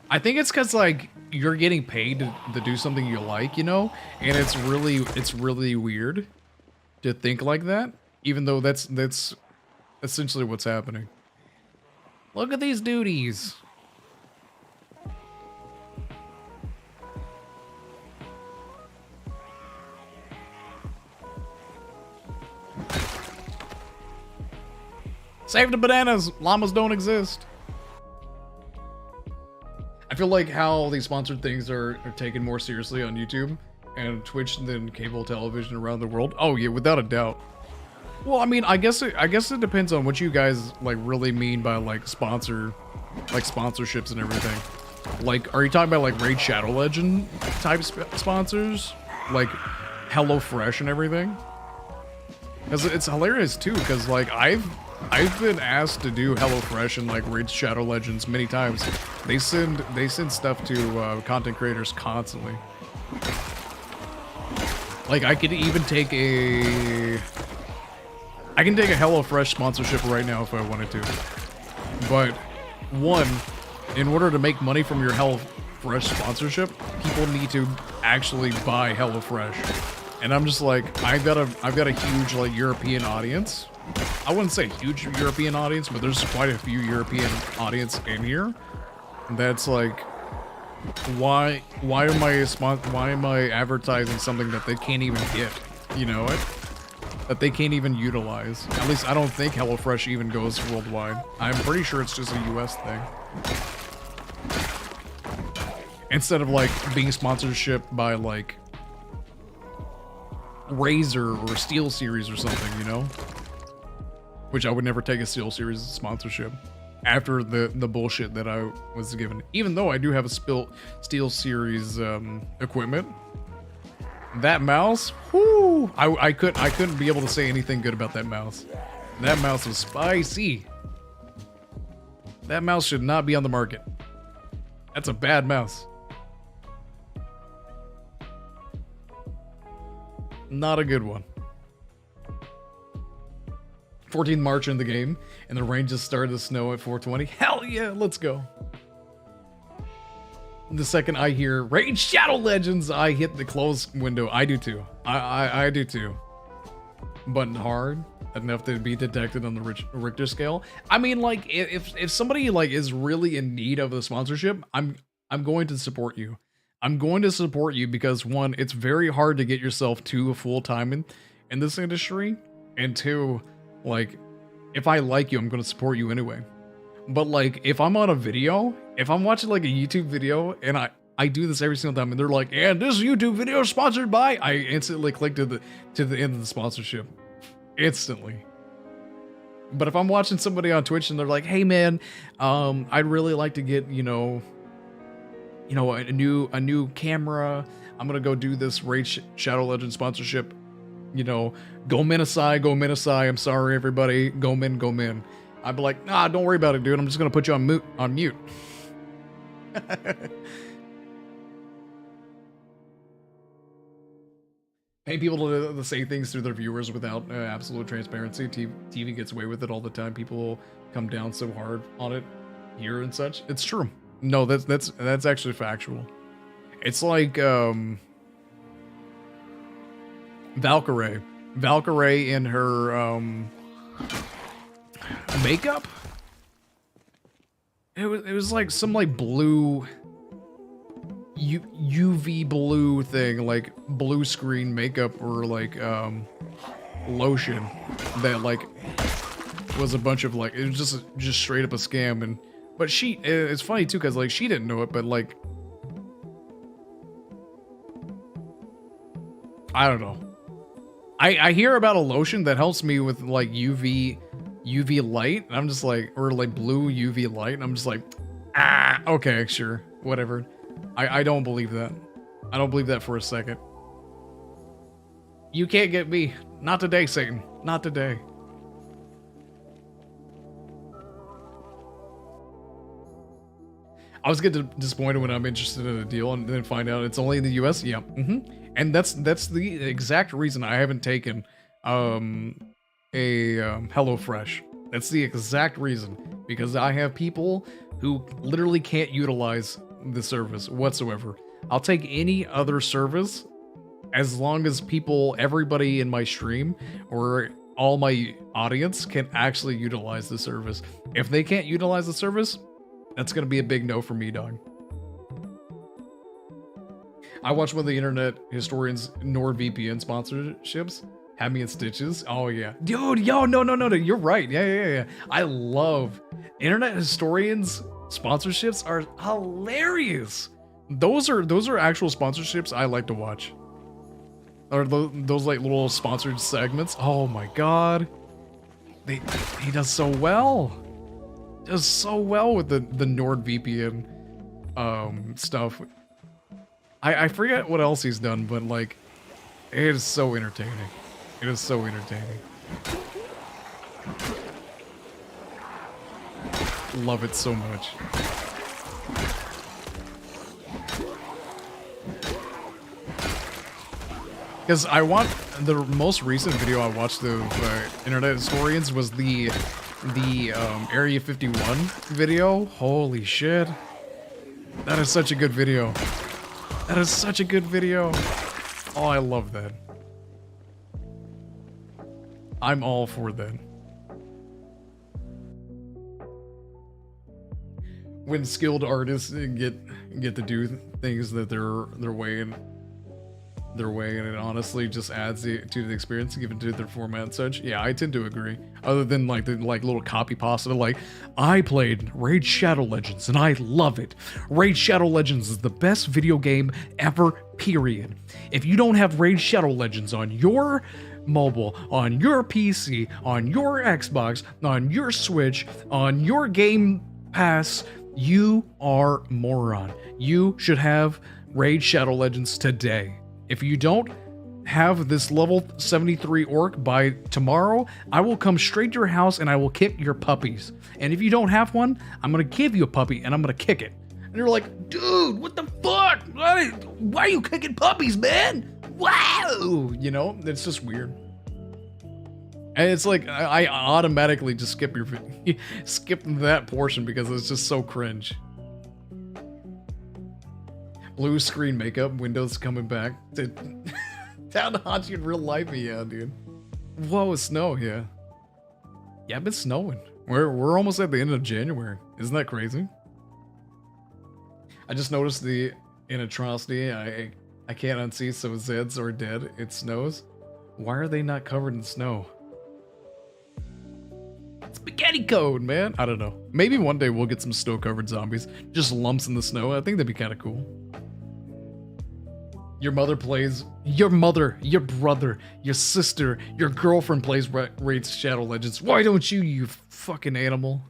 I think it's because like you're getting paid to do something you like, you know, and it's really weird to think like that, even though that's essentially what's happening. Look at these duties. Save the bananas. Llamas don't exist. I feel like how these sponsored things are taken more seriously on YouTube and Twitch than cable television around the world. Oh yeah, without a doubt. Well, I mean, I guess it depends on what you guys like really mean by like sponsorships and everything. Like, are you talking about like Raid Shadow Legend type sponsors? Like HelloFresh and everything? Because it's hilarious too, because like I've been asked to do HelloFresh and like Raid Shadow Legends many times. They send stuff to content creators constantly. Like I could even take a HelloFresh sponsorship right now if I wanted to. But one, in order to make money from your HelloFresh sponsorship, people need to actually buy HelloFresh. And I'm just like, I've got a huge like European audience. I wouldn't say huge European audience, but there's quite a few European audience in here. That's like, why am I advertising something that they can't even get? You know it? That they can't even utilize. At least I don't think HelloFresh even goes worldwide. I'm pretty sure it's just a US thing. Instead of like being sponsorship by like Razer or SteelSeries or something, you know? Which I would never take a SteelSeries sponsorship after the bullshit that I was given. Even though I do have a SteelSeries equipment. That mouse, whoo! I couldn't be able to say anything good about that mouse. That mouse was spicy. That mouse should not be on the market. That's a bad mouse. Not a good one. 14th March in the game, and the rain just started to snow at 4:20. Hell yeah, let's go. The second I hear Raid Shadow Legends, I hit the close window. I do too. I do too. Button hard enough to be detected on the Richter scale. I mean, like, if somebody like is really in need of a sponsorship, I'm going to support you. I'm going to support you because one, it's very hard to get yourself to a full time in this industry, and two, like, if I like you, I'm going to support you anyway. But like, if I'm on a video, if I'm watching like a YouTube video, and I do this every single time, and they're like, "And this YouTube video is sponsored by," I instantly click to the end of the sponsorship, instantly. But if I'm watching somebody on Twitch and they're like, "Hey man, I'd really like to get a new camera. I'm gonna go do this Raid Shadow Legend sponsorship. Go Minasai. I'm sorry everybody, go Min. I'd be like, nah, don't worry about it, dude. I'm just gonna put you on mute. Pay people to say things to their viewers without absolute transparency. TV gets away with it all the time. People come down so hard on it here and such. It's true. No, that's actually factual. It's like Valkyrae in her makeup. It was like some like blue UV blue thing, like blue screen makeup or like lotion that like was a bunch of like, it was just straight up a scam. But it's funny too because like she didn't know it, but like I don't know. I hear about a lotion that helps me with like UV light, and I'm just like, or like blue UV light, and I'm just like, okay, sure, whatever. I don't believe that. I don't believe that for a second. You can't get me. Not today, Satan. Not today. I always get disappointed when I'm interested in a deal and then find out it's only in the US. Yeah. And that's the exact reason I haven't taken HelloFresh. That's the exact reason, because I have people who literally can't utilize the service whatsoever. I'll take any other service as long as everybody in my stream or all my audience can actually utilize the service. If they can't utilize the service, that's gonna be a big no for me, dog. I watched one of the internet historians' NordVPN sponsorships. Had me in stitches. Oh yeah, dude, no, you're right. Yeah. I love internet historians' sponsorships. Are hilarious. Those are actual sponsorships I like to watch. Or those like little sponsored segments. Oh my god, he does so well. Does so well with the NordVPN stuff. I forget what else he's done, but like, it is so entertaining. It is so entertaining. Love it so much. Because I want the most recent video I watched of internet historians was the Area 51 video. Holy shit. That is such a good video. That is such a good video. Oh, I love that. I'm all for that. When skilled artists get to do things that they're weighing and it honestly just adds to the experience given to their format and such. Yeah, I tend to agree. Other than like the little copy pasta, like I played Raid Shadow Legends and I love it. Raid Shadow Legends is the best video game ever, period. If you don't have Raid Shadow Legends on your mobile, on your PC, on your Xbox, on your Switch, on your Game Pass, you are a moron. You should have Raid Shadow Legends today. If you don't have this level 73 orc by tomorrow, I will come straight to your house and I will kick your puppies. And if you don't have one, I'm gonna give you a puppy and I'm gonna kick it. And you're like, dude, what the fuck? Why are you kicking puppies, man? Wow! You know, it's just weird. And it's like, I automatically just skip that portion because it's just so cringe. Blue screen makeup, Windows coming back. Down to Hachi in real life, yeah, dude. Whoa, snow, yeah. Yeah, it's snowing. We're almost at the end of January. Isn't that crazy? I just noticed an atrocity. I can't unsee, so Zeds are dead. It snows. Why are they not covered in snow? Spaghetti code, man. I don't know. Maybe one day we'll get some snow-covered zombies. Just lumps in the snow. I think that'd be kind of cool. Your mother plays... Your mother, your brother, your sister, your girlfriend plays Raid Shadow Legends. Why don't you, you fucking animal?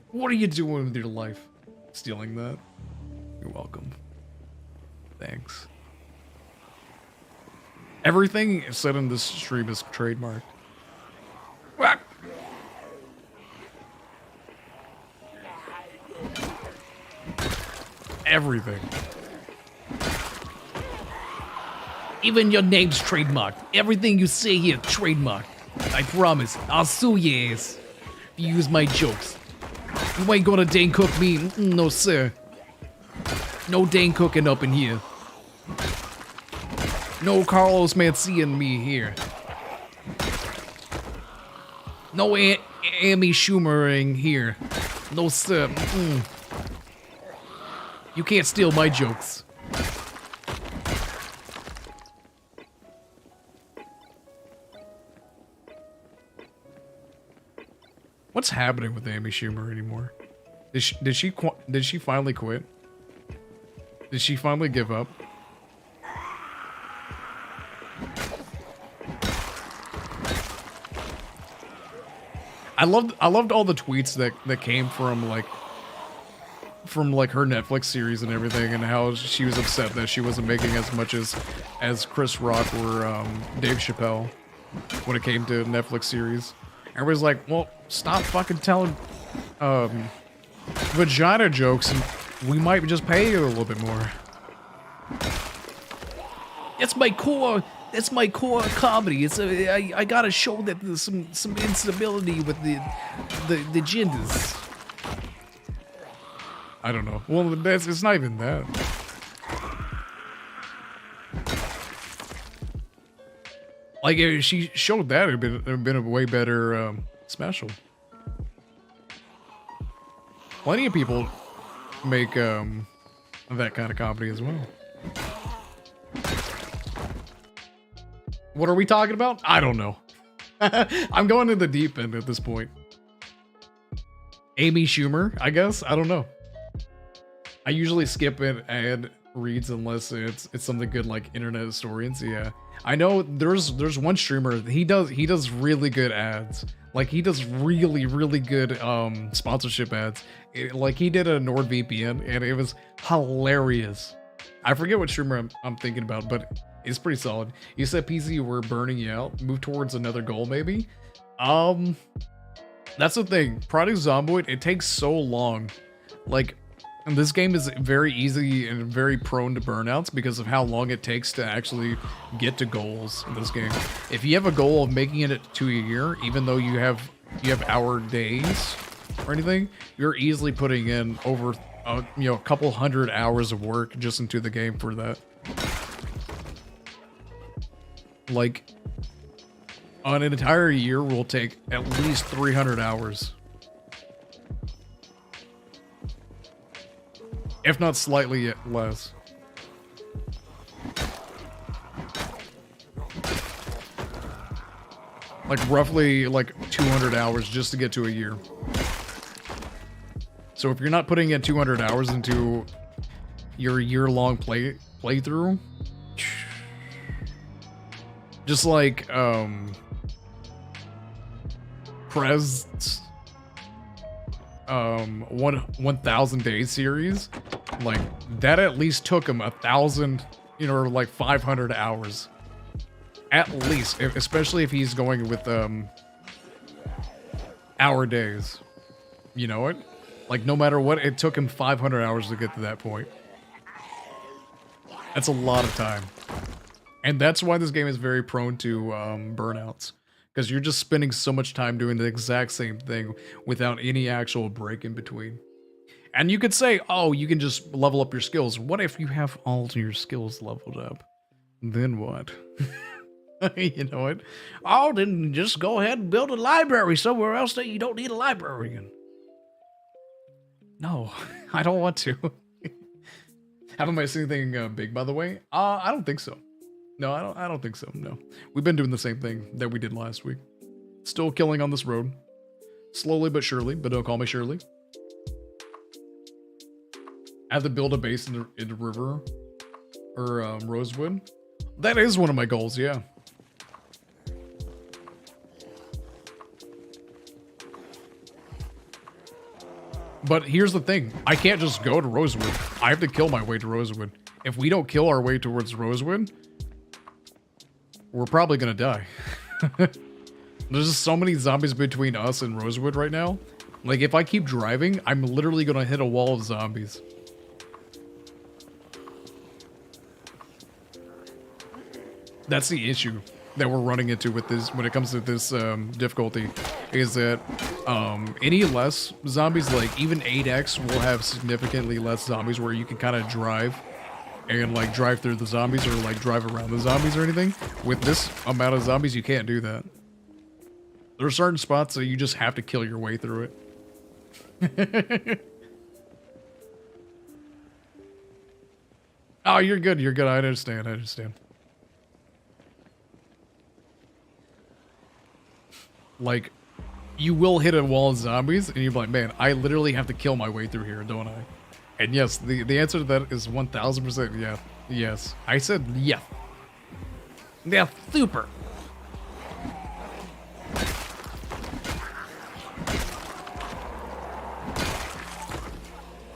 What are you doing with your life? Stealing that? You're welcome. Thanks. Everything said in this stream is trademarked. What? Everything. Even your name's trademarked. Everything you say here, trademarked. I promise, I'll sue your ass if you use my jokes. You ain't gonna Dane cook me, no sir. No Dane cooking up in here. No Carlos Mencia and me here. No Amy Schumering here. No sir. You can't steal my jokes. What's happening with Amy Schumer anymore? Did she finally quit? Did she finally give up? I loved all the tweets that came from her Netflix series and everything, and how she was upset that she wasn't making as much as Chris Rock or Dave Chappelle when it came to Netflix series. Everybody's like, well, stop fucking telling vagina jokes and we might just pay you a little bit more. That's my core comedy. It's I gotta show that there's some instability with the genders. I don't know. Well, it's not even that. Like, if she showed that, it'd been a way better special. Plenty of people make that kind of comedy as well. What are we talking about? I don't know. I'm going to the deep end at this point. Amy Schumer, I guess? I don't know. I usually skip it and reads unless it's something good like internet historians. Yeah, I know there's one streamer, he does really good ads. Like he does really good sponsorship ads. Like he did a NordVPN and it was hilarious. I forget what streamer I'm thinking about, but it's pretty solid. You said PC were burning you out. Move towards another goal maybe. That's the thing. Project Zomboid, it takes so long. Like, and this game is very easy and very prone to burnouts because of how long it takes to actually get to goals in this game. If you have a goal of making it to a year, even though you have hour days or anything, you're easily putting in over a couple hundred hours of work just into the game for that. Like, an entire year will take at least 300 hours. If not slightly less. Like roughly like 200 hours just to get to a year. So if you're not putting in 200 hours into your year-long playthrough, just like Prez's 1000 days series, like that at least took him 1,000, or like 500 hours at least, especially if he's going with hour days. You know what? Like no matter what, it took him 500 hours to get to that point. That's a lot of time. And that's why this game is very prone to burnouts. Because you're just spending so much time doing the exact same thing without any actual break in between. And you could say, oh, you can just level up your skills. What if you have all of your skills leveled up? Then what? You know what? Oh, then just go ahead and build a library somewhere else that you don't need a librarian. No, I don't want to. Haven't I seen anything big, by the way? I don't think so. No, I don't think so. No, we've been doing the same thing that we did last week. Still killing on this road, slowly but surely. But don't call me Shirley. I have to build a base in the river or Rosewood. That is one of my goals. Yeah. But here's the thing. I can't just go to Rosewood. I have to kill my way to Rosewood. If we don't kill our way towards Rosewood, we're probably gonna die. There's just so many zombies between us and Rosewood right now. Like, if I keep driving, I'm literally gonna hit a wall of zombies. That's the issue that we're running into with this when it comes to this difficulty, is that any less zombies, like even 8x will have significantly less zombies where you can kind of drive and like drive through the zombies or like drive around the zombies or anything. With this amount of zombies, you can't do that. There are certain spots that you just have to kill your way through it. Oh, you're good. You're good. I understand. I understand. Like, you will hit a wall of zombies, and you're like, man, I literally have to kill my way through here, don't I? And yes, the answer to that is 1000% yeah. Yes. I said yeah. Yeah, super.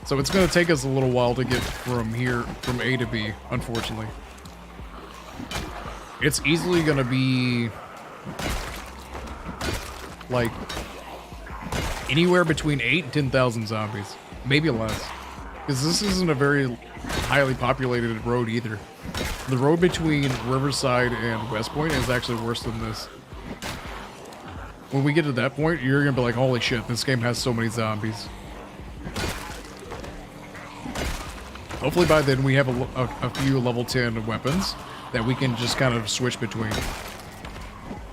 So it's going to take us a little while to get from here, from A to B, unfortunately. It's easily going to be like anywhere between 8 and 10,000 zombies, maybe less, because this isn't a very highly populated road either. The road between Riverside and West Point is actually worse than this. When we get to that point, you're gonna be like, holy shit, this game has so many zombies. Hopefully by then we have a few level 10 weapons that we can just kind of switch between.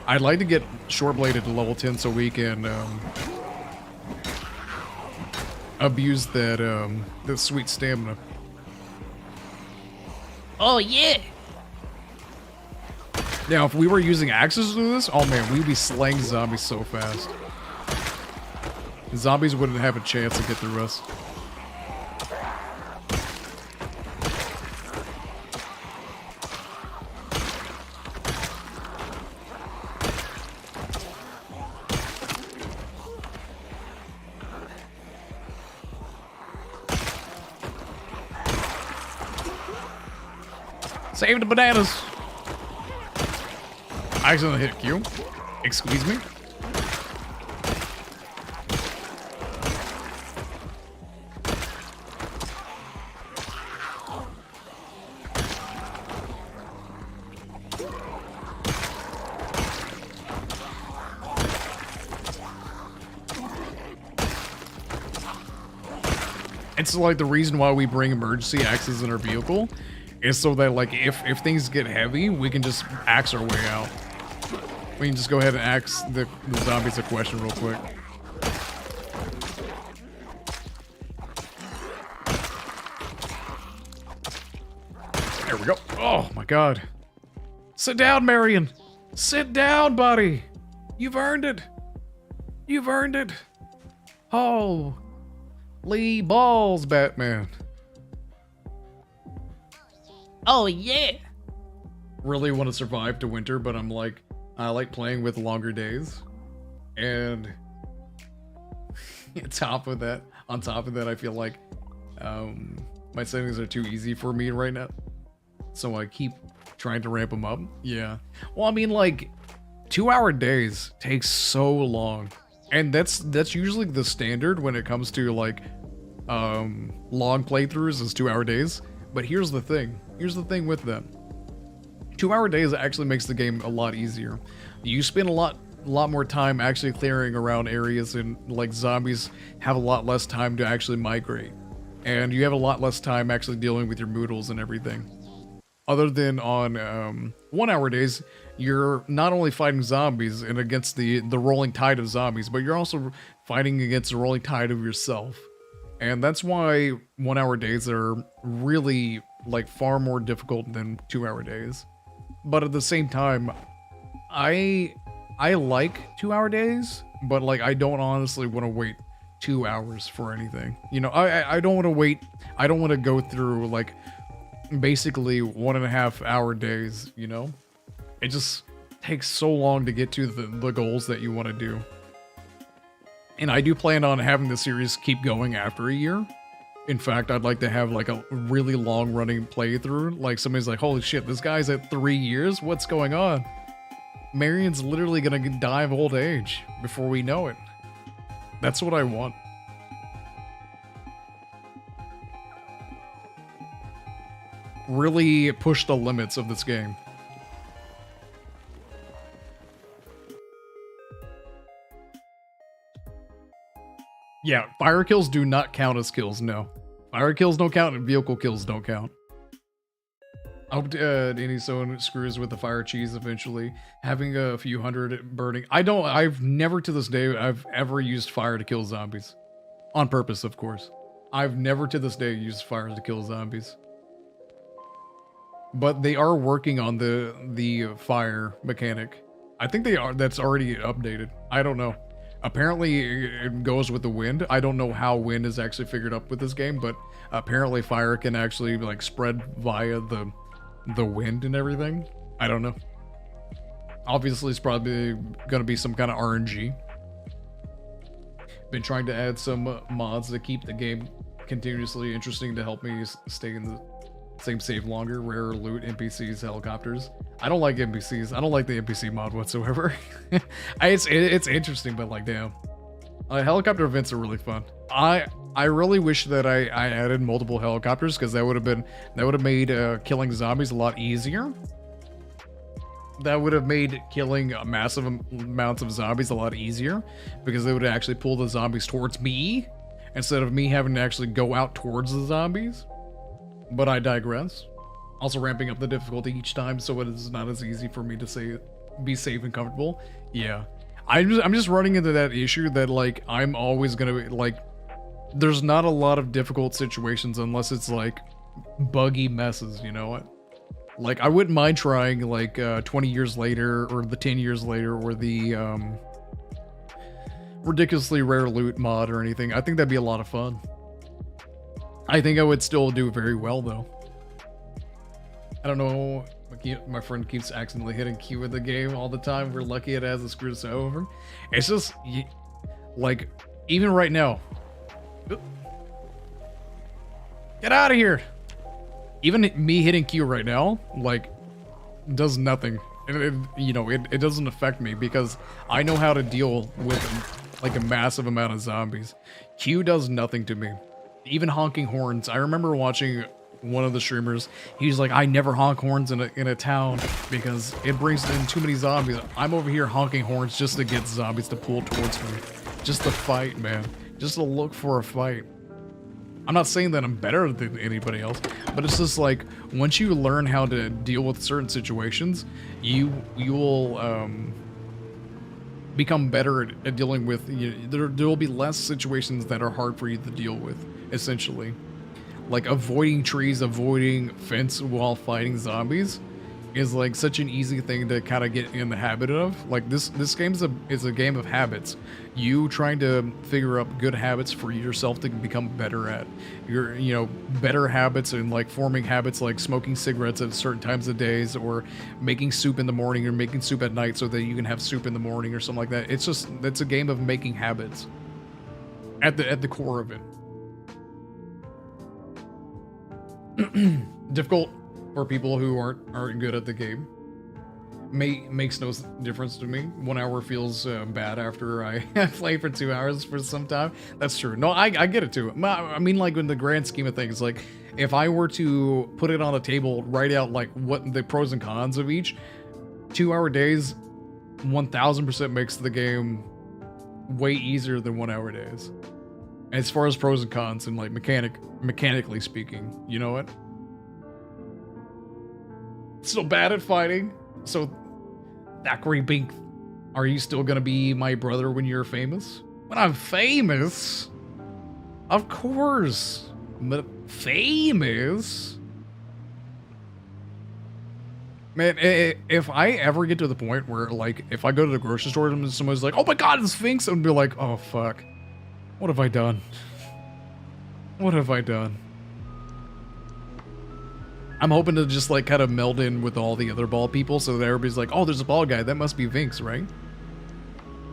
I'd like to get short-bladed to level 10 so we can abuse that sweet stamina. Oh yeah. Now, if we were using axes to do this, oh man, we'd be slaying zombies so fast. Zombies wouldn't have a chance to get through us. Save the bananas. I accidentally hit Q. Excuse me. It's like the reason why we bring emergency axes in our vehicle is so that like if things get heavy, we can just axe our way out. We can just go ahead and axe the zombies a question real quick. There we go. Oh my god. Sit down, Marion. Sit down, buddy. You've earned it. You've earned it. Oh. Lee balls, Batman. Oh, yeah. Really want to survive to winter, but I'm like, I like playing with longer days. And on top of that, I feel like my settings are too easy for me right now. So I keep trying to ramp them up. Yeah. Well, I mean, like, 2-hour days takes so long. And that's usually the standard when it comes to like long playthroughs is 2-hour days. But here's the thing. Here's the thing with them. 2-hour days actually makes the game a lot easier. You spend a lot more time actually clearing around areas, and like zombies have a lot less time to actually migrate. And you have a lot less time actually dealing with your moodles and everything. Other than on 1-hour days, you're not only fighting zombies and against the rolling tide of zombies, but you're also fighting against the rolling tide of yourself. And that's why 1-hour days are really like far more difficult than 2-hour days. But at the same time, I like 2-hour days, but like I don't honestly want to wait 2 hours for anything. You know, I don't want to wait. I don't want to go through like basically 1.5 hour days, you know? It just takes so long to get to the goals that you want to do. And I do plan on having the series keep going after a year. In fact, I'd like to have like a really long running playthrough. Like somebody's like, holy shit, this guy's at 3 years? What's going on? Marion's literally gonna die of old age before we know it. That's what I want. Really push the limits of this game. Yeah, fire kills do not count as kills, no. Fire kills don't count and vehicle kills don't count. I hope any someone screws with the fire cheese eventually. Having a few hundred burning. I've never to this day, I've ever used fire to kill zombies. On purpose, of course. I've never to this day used fire to kill zombies. But they are working on the fire mechanic. I think they are, that's already updated. I don't know. Apparently it goes with the wind. I don't know how wind is actually figured up with this game, but apparently fire can actually like spread via the wind and everything. I don't know. Obviously it's probably gonna be some kind of RNG. Been trying to add some mods to keep the game continuously interesting to help me stay in the same save longer, rare loot, NPCs, helicopters. I don't like NPCs. I don't like the NPC mod whatsoever. It's interesting, but like, damn. Helicopter events are really fun. I really wish that I added multiple helicopters, because that would have made killing zombies a lot easier. That would have made killing massive amounts of zombies a lot easier, because they would actually pull the zombies towards me instead of me having to actually go out towards the zombies. But I digress. Also ramping up the difficulty each time, so it is not as easy for me to be safe and comfortable. Yeah, I'm just running into that issue that like I'm always gonna be like, there's not a lot of difficult situations unless it's like buggy messes. You know what? Like I wouldn't mind trying like 20 years later, or the 10 years later, or the ridiculously rare loot mod or anything. I think that'd be a lot of fun. I think I would still do very well though. I don't know, my friend keeps accidentally hitting Q in the game all the time. We're lucky it hasn't screwed us over. It's just, like, even right now. Get out of here! Even me hitting Q right now, like, does nothing. You know, it doesn't affect me because I know how to deal with like a massive amount of zombies. Q does nothing to me. Even honking horns. I remember watching one of the streamers. He's like, I never honk horns in a town because it brings in too many zombies. I'm over here honking horns just to get zombies to pull towards me. Just to fight, man. Just to look for a fight. I'm not saying that I'm better than anybody else, but it's just like, once you learn how to deal with certain situations, you will become better at dealing with, there will be less situations that are hard for you to deal with, essentially. Like avoiding trees, avoiding fence while fighting zombies is like such an easy thing to kind of get in the habit of. Like this game is a game of habits. You trying to figure out good habits for yourself to become better at. Better habits and like forming habits like smoking cigarettes at certain times of days, or making soup in the morning or making soup at night so that you can have soup in the morning or something like that. It's a game of making habits at the core of it. Difficult for people who aren't good at the game. Makes no difference to me. 1 hour feels bad after I play for 2 hours for some time. That's true. No, I get it too. I mean, like in the grand scheme of things, like if I were to put it on a table, write out like what the pros and cons of each, 2 hour days 1000% makes the game way easier than 1 hour days. As far as pros and cons and like mechanically speaking, you know what? So bad at fighting. So, Thackeray Bink, are you still gonna be my brother when you're famous? When I'm famous? Of course. But famous? Man, if I ever get to the point where, like, if I go to the grocery store and someone's like, oh my god, it's Vynxx, I'm gonna be like, oh fuck. What have I done? What have I done? I'm hoping to just like kind of meld in with all the other ball people so that everybody's like, oh, there's a ball guy. That must be Vynxx, right?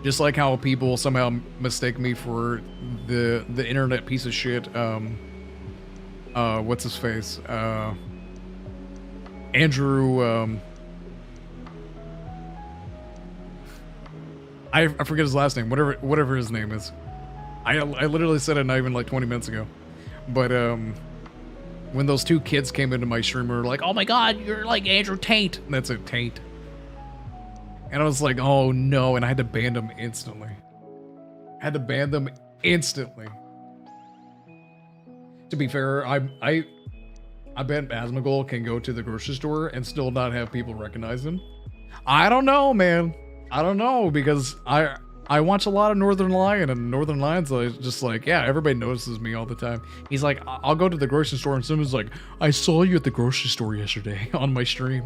Just like how people somehow mistake me for the internet piece of shit. What's his face? Andrew. I forget his last name. Whatever his name is. I literally said it not even like 20 minutes ago. But when those two kids came into my stream, we were like, oh my god, you're like Andrew Taint. And that's it, Taint. And I was like, oh no, and I had to ban them instantly. To be fair, I bet Asmongold can go to the grocery store and still not have people recognize him. I don't know, man. I don't know, because I watch a lot of Northern Lion, and Northern Lion's like, just like, yeah, everybody notices me all the time. He's like, I'll go to the grocery store and someone's like, I saw you at the grocery store yesterday on my stream.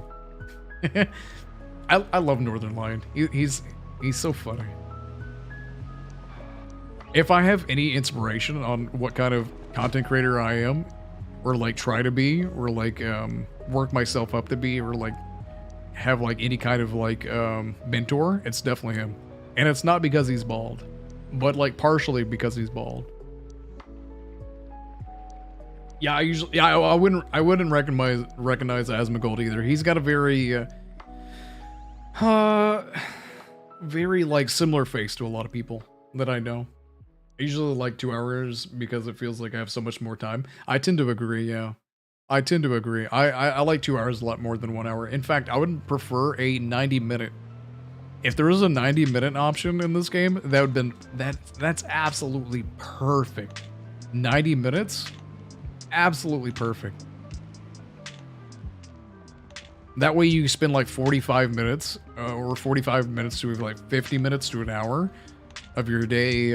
I love Northern Lion. He's so funny. If I have any inspiration on what kind of content creator I am, or like try to be, or like work myself up to be, or like have like any kind of like mentor, it's definitely him. And it's not because he's bald, but like partially because he's bald. Yeah, I wouldn't recognize Asmongold either. He's got a very very like similar face to a lot of people that I know. I usually like 2 hours because it feels like I have so much more time. I tend to agree, yeah. I tend to agree. I like 2 hours a lot more than 1 hour. In fact, I would prefer a 90-minute. If there was a 90-minute option in this game, that would been that's absolutely perfect. 90 minutes? Absolutely perfect. That way you spend like 45 minutes or 45 minutes to like 50 minutes to an hour of your day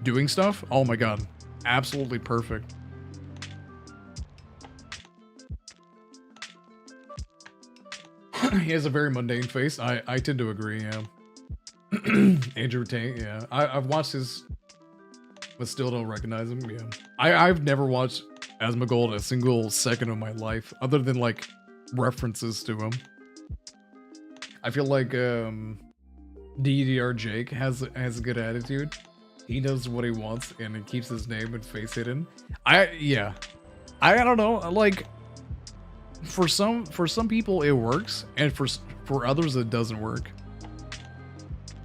doing stuff. Oh my god. Absolutely perfect. He has a very mundane face. I tend to agree, yeah. Andrew Tate, yeah. I've watched his, but still don't recognize him, yeah. I've never watched Asmongold a single second of my life, other than like references to him. I feel like DDR Jake has a good attitude. He knows what he wants and he keeps his name and face hidden. Yeah. I don't know, like for some people it works, and for others it doesn't work.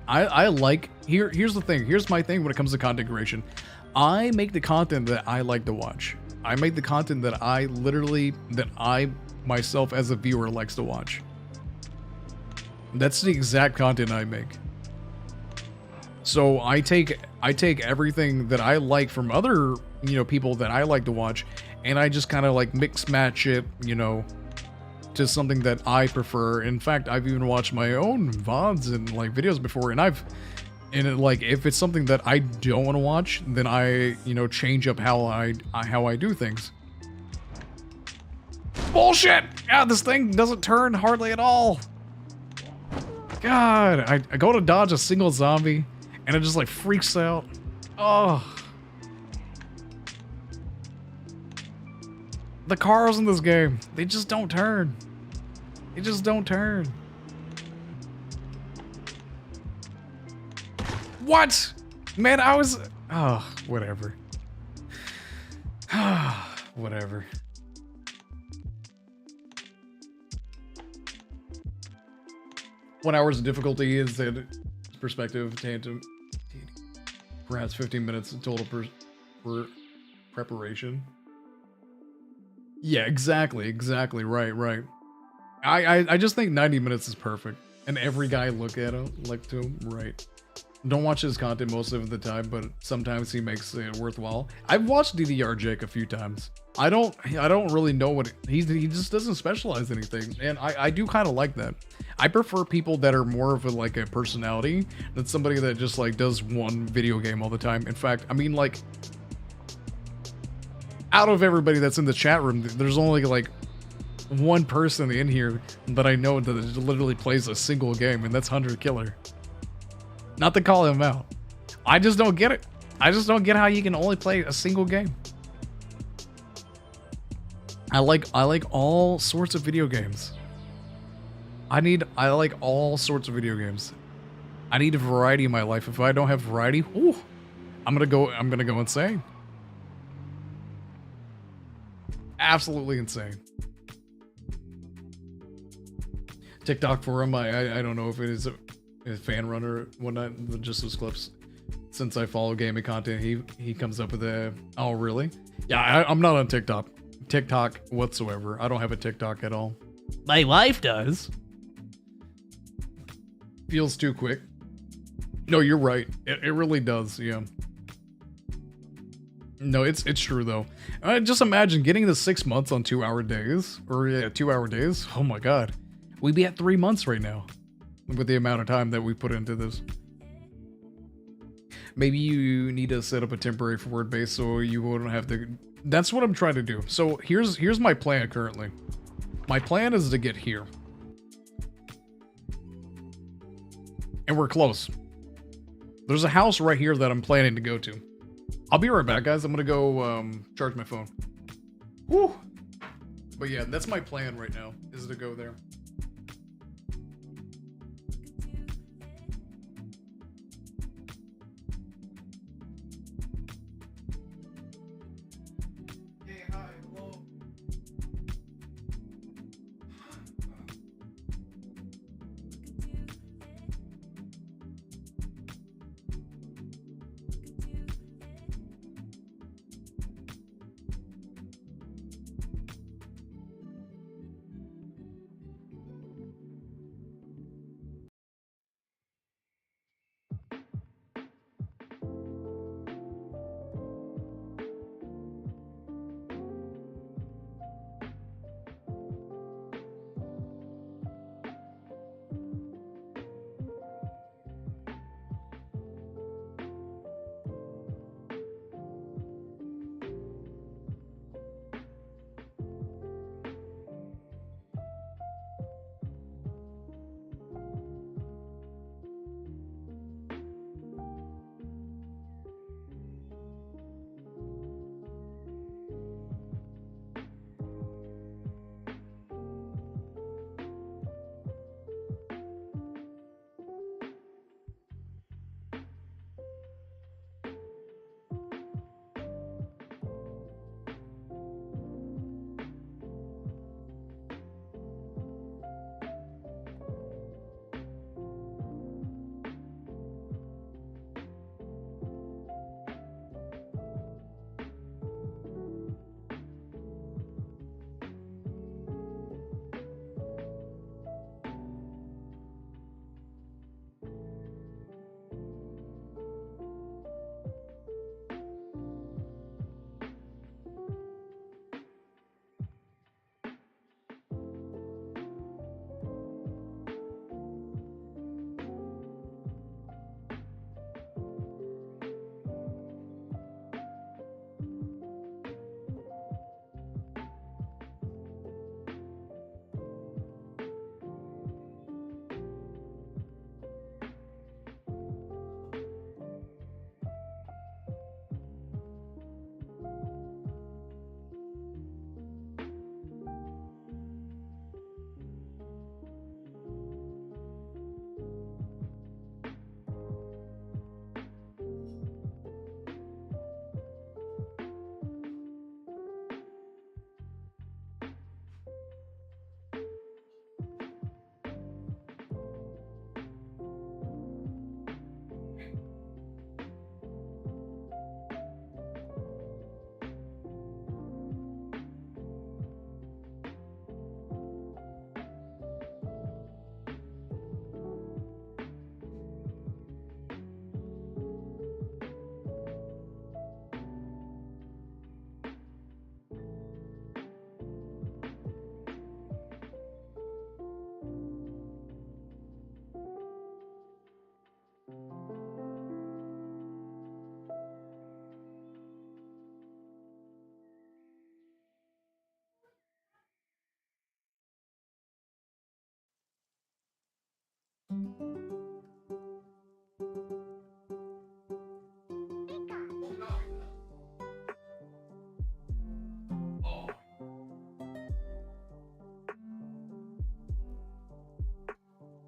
I like here's the thing. Here's my thing when it comes to content creation. I make the content that I like to watch. I make the content that I myself as a viewer likes to watch. That's the exact content I make. So I take everything that I like from other, people that I like to watch, and I just kind of like mix match it, to something that I prefer. In fact, I've even watched my own VODs and like videos before, and if it's something that I don't want to watch, then I, change up how I do things. Bullshit! God, this thing doesn't turn hardly at all. God, I go to dodge a single zombie, and it just like freaks out. Oh. The cars in this game, they just don't turn. They just don't turn. What? Man, oh, whatever. Whatever. What hours of difficulty is that perspective, tandem, perhaps 15 minutes total per preparation. Yeah, exactly, right. I just think 90 minutes is perfect, and every guy look at him, like to him, right. Don't watch his content most of the time, but sometimes he makes it worthwhile. I've watched DDR Jake a few times. I don't really know what he just doesn't specialize in anything, and I do kind of like that. I prefer people that are more of a personality than somebody that just like does one video game all the time. In fact, I mean, like, out of everybody that's in the chat room, there's only like one person in here that I know that literally plays a single game, and that's 100 Killer. Not to call him out. I just don't get it. I just don't get how you can only play a single game. I like all sorts of video games. I like all sorts of video games. I need a variety in my life. If I don't have variety, ooh, I'm gonna go insane. Absolutely insane. TikTok forum, I don't know if it is a fan runner or whatnot, just those clips. Since I follow gaming content, he comes up with a, oh really? Yeah, I'm not on TikTok whatsoever. I don't have a TikTok at all. My wife does. Feels too quick. No, you're right. It really does, yeah. No, it's true though. Just imagine getting the 6 months on 2-hour days, or 2-hour days. Oh my god, we'd be at 3 months right now with the amount of time that we put into this. Maybe you need to set up a temporary forward base so you won't have to. That's what I'm trying to do. So here's my plan currently. My plan is to get here, and we're close. There's a house right here that I'm planning to go to. I'll be right back, guys. I'm gonna go charge my phone. Woo! But yeah, that's my plan right now, is to go there. Hey, hi, hello.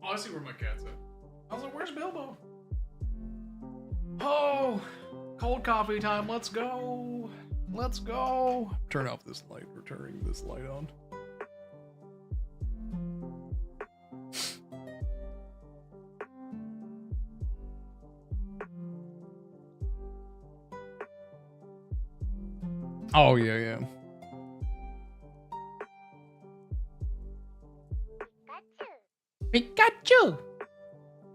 Oh, I see where my cat's at. I was like, where's Bilbo? Oh, cold coffee time. Let's go. Let's go. Turn off this light. We're turning this light on. Oh, yeah, yeah. Pikachu.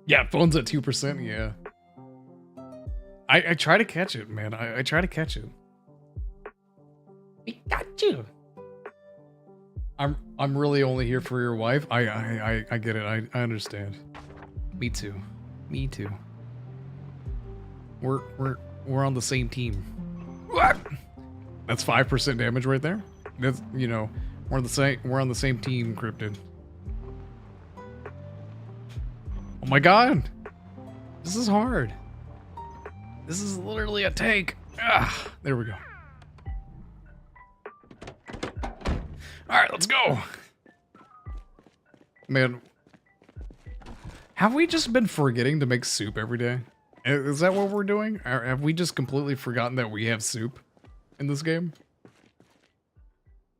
Yeah, phone's at 2%, yeah. I try to catch it, man. I try to catch it. Pikachu. I'm really only here for your wife. I get it. I understand. Me too. Me too. We're on the same team. What? That's 5% damage right there. That's, you know, we're on the same team, Cryptid. Oh my god. This is hard. This is literally a tank. Ah, there we go. Alright, let's go. Man. Have we just been forgetting to make soup every day? Is that what we're doing? Or have we just completely forgotten that we have soup in this game?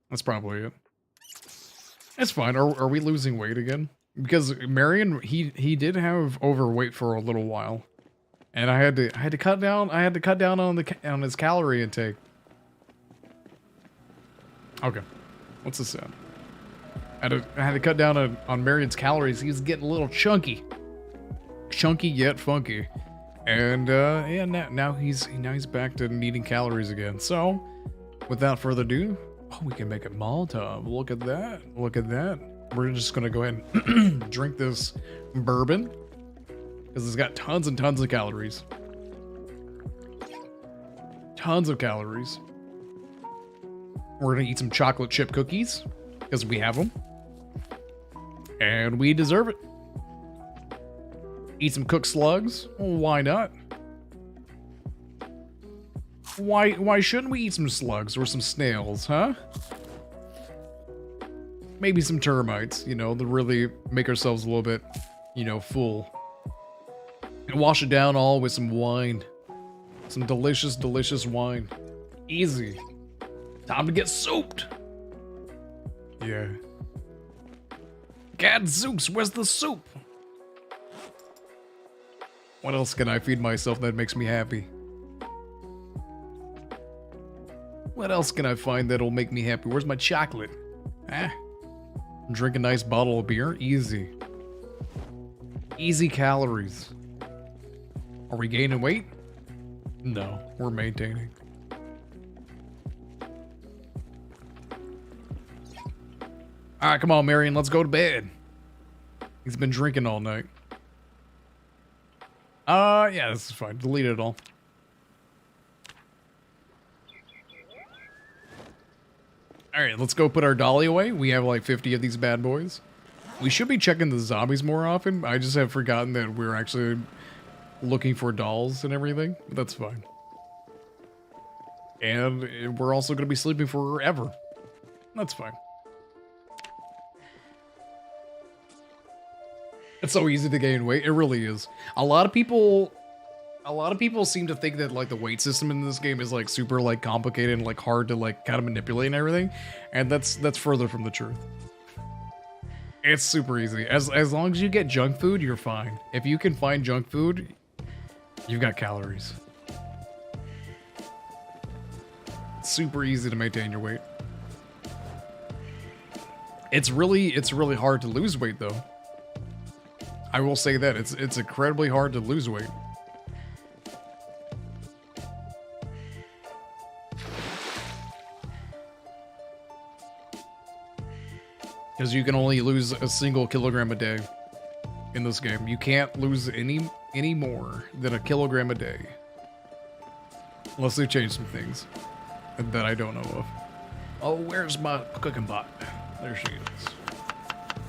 That's probably it. It's fine. Are we losing weight again? Because Marion, he did have overweight for a little while. And I had to cut down on his calorie intake. Okay. What's this sound? I had to cut down on Marion's calories. He was getting a little chunky. Chunky yet funky. And yeah, now he's back to needing calories again. So, without further ado, oh, we can make a Molotov. Look at that. Look at that. We're just gonna go ahead and drink this bourbon because it's got tons and tons of calories. Tons of calories. We're gonna eat some chocolate chip cookies because we have them, and we deserve it. Eat some cooked slugs. Why not? Why shouldn't we eat some slugs or some snails, huh? Maybe some termites, you know, to really make ourselves a little bit, you know, full. And wash it down all with some wine. Some delicious, delicious wine. Easy. Time to get souped. Yeah. Gadzooks, where's the soup? What else can I feed myself that makes me happy? What else can I find that'll make me happy? Where's my chocolate? Huh? Drink a nice bottle of beer? Easy. Easy calories. Are we gaining weight? No, we're maintaining. Alright, come on, Marion, let's go to bed. He's been drinking all night. Yeah, this is fine. Delete it all. Alright, let's go put our dolly away. We have like 50 of these bad boys. We should be checking the zombies more often. I just have forgotten that we're actually looking for dolls and everything. But that's fine. And we're also going to be sleeping forever. That's fine. It's so easy to gain weight. It really is. A lot of people seem to think that like the weight system in this game is like super like complicated and like hard to like kind of manipulate and everything. And that's further from the truth. It's super easy. As long as you get junk food, you're fine. If you can find junk food, you've got calories. It's super easy to maintain your weight. It's really hard to lose weight though. I will say that it's incredibly hard to lose weight. Because you can only lose a single kilogram a day in this game. You can't lose any more than a kilogram a day. Unless they change some things that I don't know of. Oh, where's my cooking pot? There she is.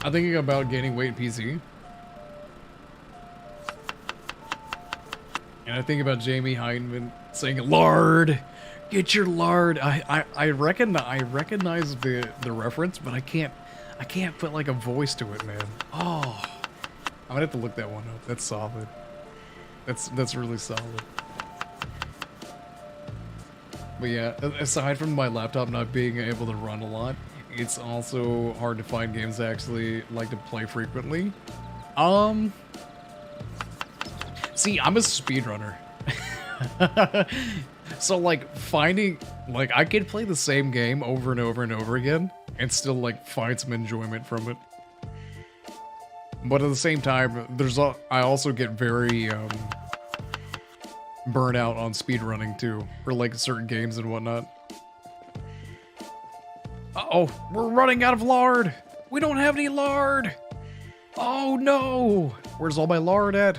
I'm thinking about gaining weight in PC. And I think about Jamie Hyneman saying, "Lard, get your lard." I recognize the reference, but I can't put like a voice to it, man. Oh, I'm gonna have to look that one up. That's solid. That's really solid. But yeah, aside from my laptop not being able to run a lot, it's also hard to find games I actually like to play frequently. See, I'm a speedrunner. So like finding, like I could play the same game over and over and over again and still like find some enjoyment from it. But at the same time, I also get very burnt out on speedrunning too, for like certain games and whatnot. Uh-oh, we're running out of lard. We don't have any lard. Oh no, where's all my lard at?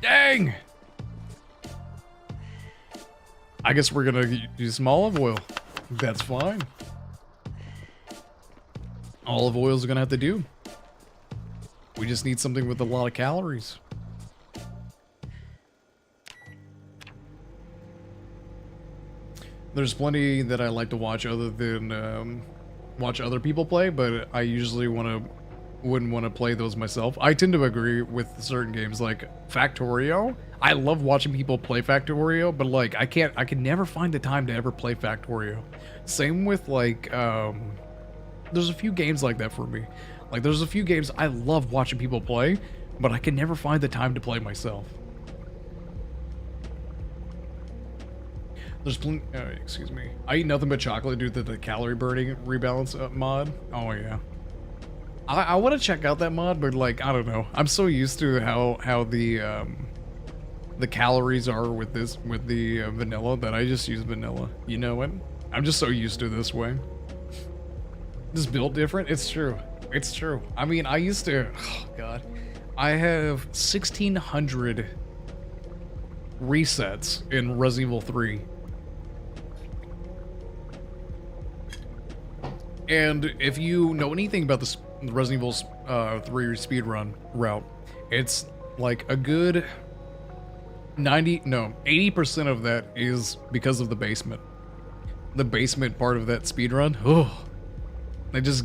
Dang! I guess we're gonna use some olive oil. That's fine. Olive oil is gonna have to do. We just need something with a lot of calories. There's plenty that I like to watch other than watch other people play, but I usually wouldn't want to play those myself. I tend to agree with certain games like Factorio. I love watching people play Factorio, but like I can never find the time to ever play Factorio. Same with like there's a few games like that for me. Like there's a few games I love watching people play, but I can never find the time to play myself. There's plenty, excuse me. I eat nothing but chocolate due to the calorie burning rebalance mod. Oh yeah. I want to check out that mod, but like, I don't know. I'm so used to how the calories are with the vanilla that I just use vanilla. You know what? I'm just so used to this way. This built different? It's true. It's true. I mean, I used to, oh god. I have 1600 resets in Resident Evil 3. And if you know anything about the Resident Evil 3 speedrun route, it's like a good 80% of that is because of the basement. The basement part of that speedrun, oh, that just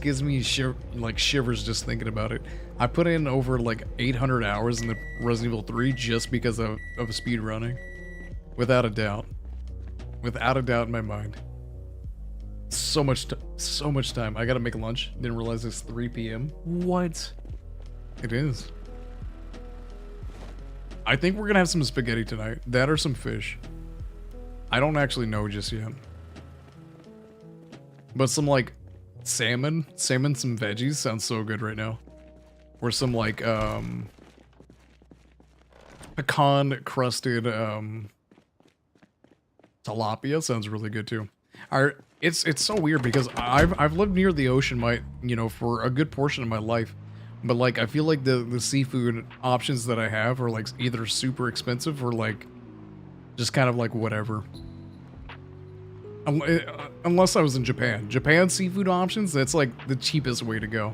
gives me shivers just thinking about it. I put in over like 800 hours in the Resident Evil 3 just because of speedrunning, without a doubt in my mind. So much time. I gotta make lunch. Didn't realize it's 3 p.m. What? It is. I think we're gonna have some spaghetti tonight. That or some fish. I don't actually know just yet. But some like salmon, some veggies sounds so good right now. Or some like pecan crusted tilapia sounds really good too. It's so weird because I've lived near the ocean for a good portion of my life, but like I feel like the seafood options that I have are like either super expensive or like just kind of like whatever. Unless I was in Japan. Japan seafood options, that's like the cheapest way to go.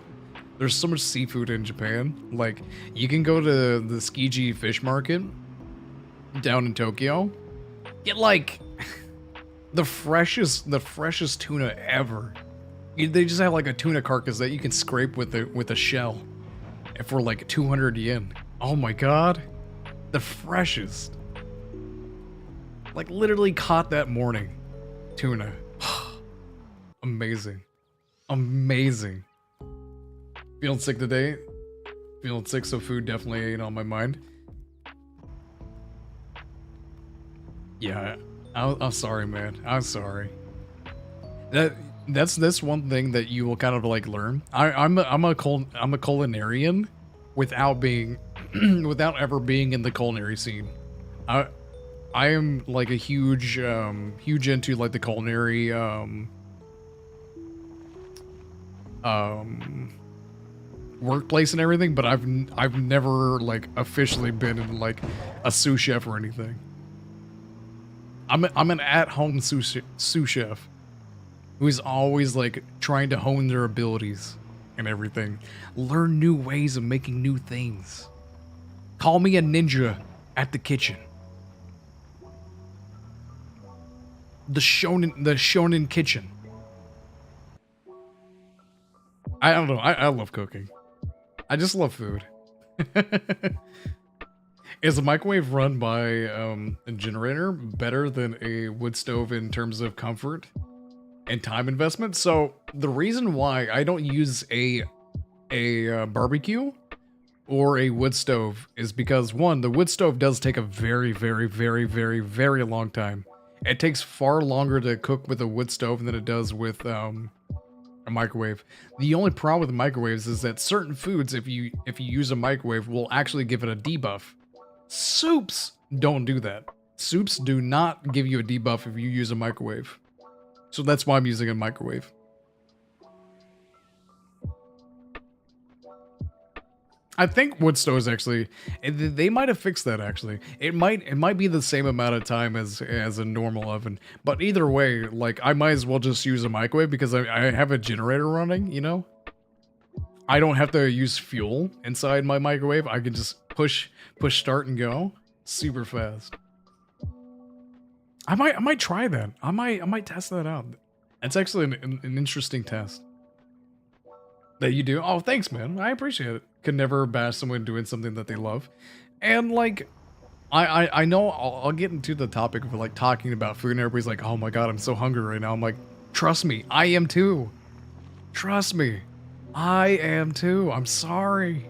There's so much seafood in Japan. Like you can go to the Tsukiji fish market down in Tokyo, get like the freshest tuna ever. They just have like a tuna carcass that you can scrape with a shell for like 200 yen. Oh my god. The freshest. Like literally caught that morning. Tuna. Amazing. Amazing. Feeling sick today? Feeling sick, so food definitely ain't on my mind. Yeah. I'm sorry, man. I'm sorry. That's one thing that you will kind of like learn. I'm a culinarian without being without ever being in the culinary scene. I am like a huge into like the culinary workplace and everything, but I've never like officially been in like a sous chef or anything. I'm an at-home sous chef who's always like trying to hone their abilities. and everything. Learn new ways of making new things. Call me a ninja at the kitchen. The shonen kitchen. I don't know. I love cooking. I just love food. Is a microwave run by a generator better than a wood stove in terms of comfort and time investment? So the reason why I don't use a barbecue or a wood stove is because, one, the wood stove does take a very, very, very, very, very long time. It takes far longer to cook with a wood stove than it does with a microwave. The only problem with microwaves is that certain foods, if you use a microwave, will actually give it a debuff. Soups don't do that. Soups do not give you a debuff if you use a microwave. So that's why I'm using a microwave. I think wood stoves actually, they might have fixed that actually. It might be the same amount of time as a normal oven, but either way, like I might as well just use a microwave because I have a generator running, you know? I don't have to use fuel inside my microwave. I can just push start and go super fast. I might try that. I might test that out. It's actually an interesting test. That you do? Oh, thanks, man. I appreciate it. Could never bash someone doing something that they love. And like, I know I'll get into the topic of like talking about food and everybody's like, oh my god, I'm so hungry right now. I'm like, trust me, I am too. Trust me. I am too. I'm sorry.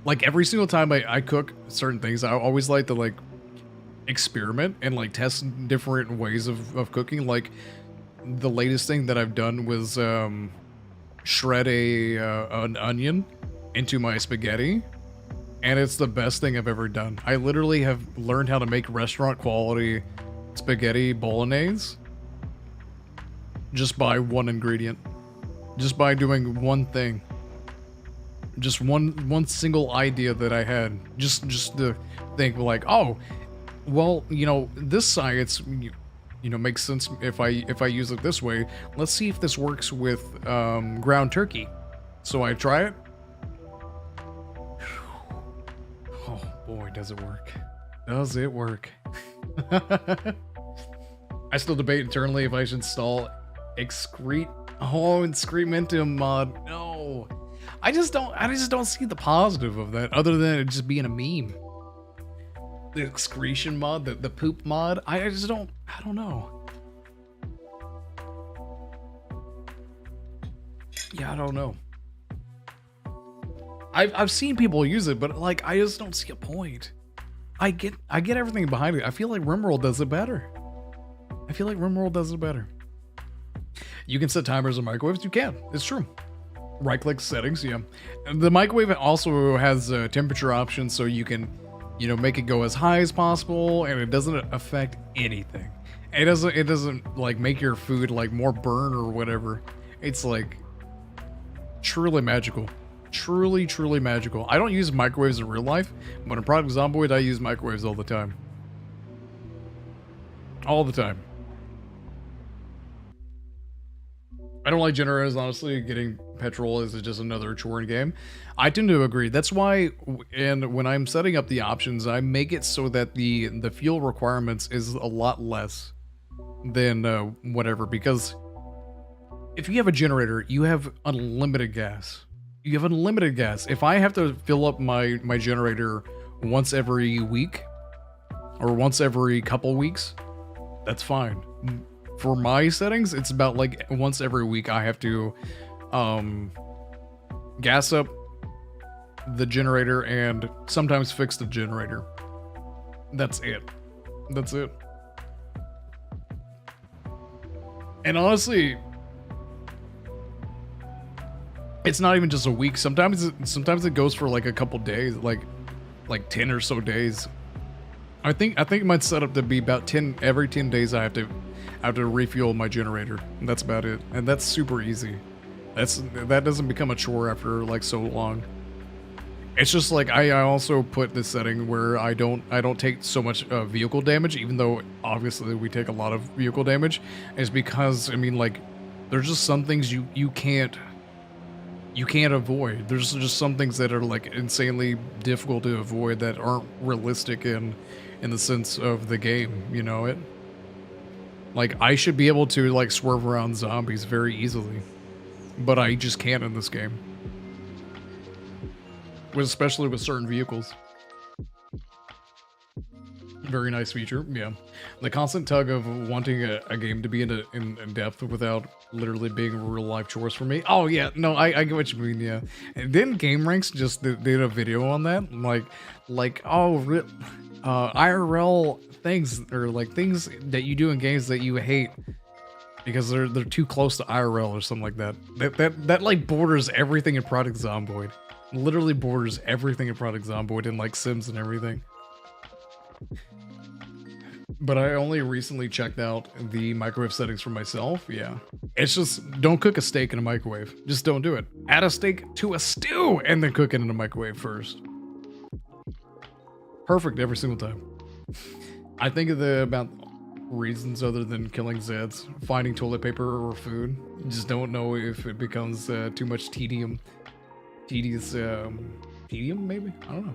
Like every single time I cook certain things, I always like to like experiment and like test different ways of cooking. Like the latest thing that I've done was shred an onion into my spaghetti, and it's the best thing I've ever done. I literally have learned how to make restaurant quality spaghetti bolognese just by one ingredient, just by doing one thing, just one single idea that I had, just to think like, oh, well, you know, this science, you know, makes sense if I use it this way. Let's see if this works with ground turkey. So I try it. Oh boy, does it work. Does it work? I still debate internally if I should install excrementum mod. No. I just don't see the positive of that other than it just being a meme. The excretion mod, the poop mod, I don't know. Yeah, I don't know. I've seen people use it, but like I just don't see a point. I get everything behind it. I feel like RimWorld does it better. You can set timers on microwaves. You can. It's true. Right-click settings. Yeah. And the microwave also has temperature options, so you can, you know, make it go as high as possible, and it doesn't affect anything. It doesn't like make your food like more burn or whatever. It's like truly magical. Truly magical. I don't use microwaves in real life, but in Project Zomboid I use microwaves all the time. All the time. I don't like generators, honestly. Getting petrol is just another chore in game. I tend to agree. That's why, and when I'm setting up the options, I make it so that the fuel requirements is a lot less than whatever. Because if you have a generator, you have unlimited gas. You have unlimited gas. If I have to fill up my generator once every week or once every couple weeks, that's fine. For my settings, it's about like once every week I have to gas up the generator and sometimes fix the generator. That's it. That's it. And honestly, it's not even just a week. Sometimes it goes for like a couple days, like 10 or so days. I think it might set up to be about 10 every 10 days. I have to refuel my generator, and that's about it. And that's super easy. That doesn't become a chore after like so long. It's just like I also put this setting where I don't take so much vehicle damage, even though obviously we take a lot of vehicle damage. Is because I mean, like, There's just some things you can't avoid. There's just some things that are like insanely difficult to avoid that aren't realistic in the sense of the game, you know it? Like, I should be able to like swerve around zombies very easily, but I just can't in this game. Especially with certain vehicles. Very nice feature, yeah. The constant tug of wanting a game to be in depth without literally being real life chores for me. Oh yeah, no, I get what you mean, yeah. And then Game Ranks just did a video on that, like IRL things, or like things that you do in games that you hate because they're too close to IRL or something like that. That like borders everything in Project Zomboid. Literally borders everything in Project Zomboid and like Sims and everything. But I only recently checked out the microwave settings for myself. Yeah. It's just, don't cook a steak in a microwave. Just don't do it. Add a steak to a stew and then cook it in a microwave first. Perfect every single time. I think about reasons other than killing Zeds, finding toilet paper or food. Just don't know if it becomes too much tedious, tedium maybe? I don't know.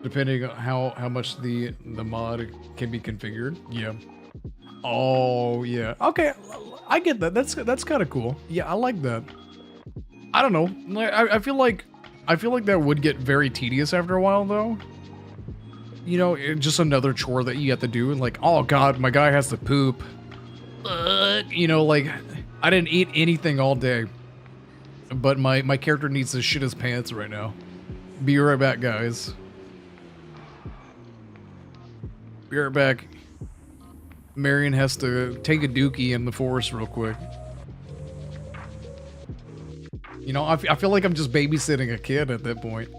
Depending on how much the mod can be configured. Yeah. Oh yeah. Okay, I get that. That's kind of cool. Yeah, I like that. I don't know. I feel like that would get very tedious after a while though. You know, just another chore that you have to do, and like, oh god, my guy has to poop. You know, like, I didn't eat anything all day, but my character needs to shit his pants right now. Be right back, guys. Be right back. Marion has to take a dookie in the forest real quick. You know, I feel like I'm just babysitting a kid at that point.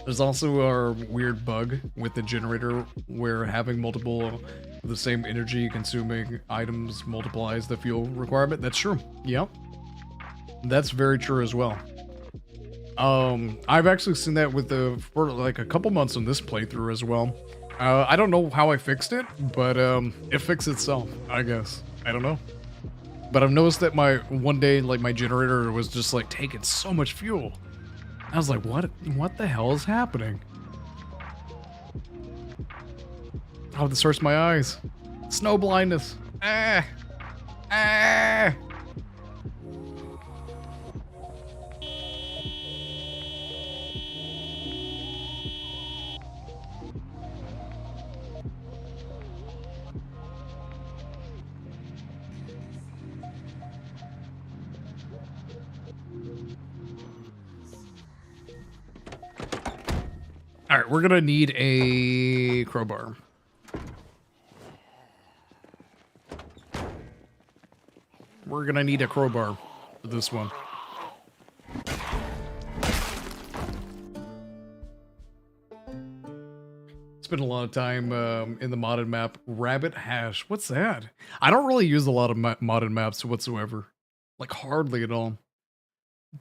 There's also a weird bug with the generator where having multiple of the same energy consuming items multiplies the fuel requirement. That's true. Yep. That's very true as well. I've actually seen that with for like a couple months on this playthrough as well. I don't know how I fixed it, but it fixed itself, I guess. I don't know. But I've noticed that one day, like, my generator was just like taking so much fuel. I was like, what the hell is happening? Oh, this hurts my eyes. Snow blindness. Ah. Ah. All right, we're gonna need a crowbar. We're gonna need a crowbar for this one. Spent a lot of time in the modded map Rabbit Hash. What's that? I don't really use a lot of modded maps whatsoever. Like, hardly at all.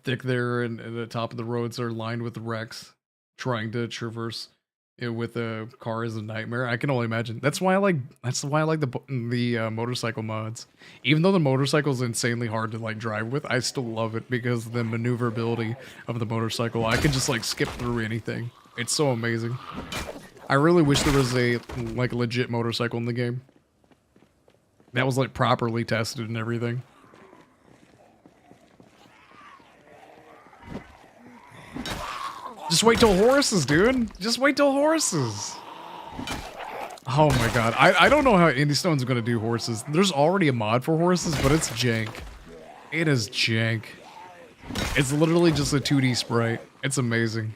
Thick there, and the top of the roads are lined with wrecks. Trying to traverse it with a car is a nightmare. I can only imagine. That's why I like the motorcycle mods. Even though the motorcycle is insanely hard to like drive with, I still love it because of the maneuverability of the motorcycle. I can just like skip through anything. It's so amazing. I really wish there was a like legit motorcycle in the game that was like properly tested and everything. Just wait till horses, dude. Just wait till horses. Oh my god. I don't know how Indie Stone's gonna do horses. There's already a mod for horses, but it's jank. It is jank. It's literally just a 2D sprite. It's amazing.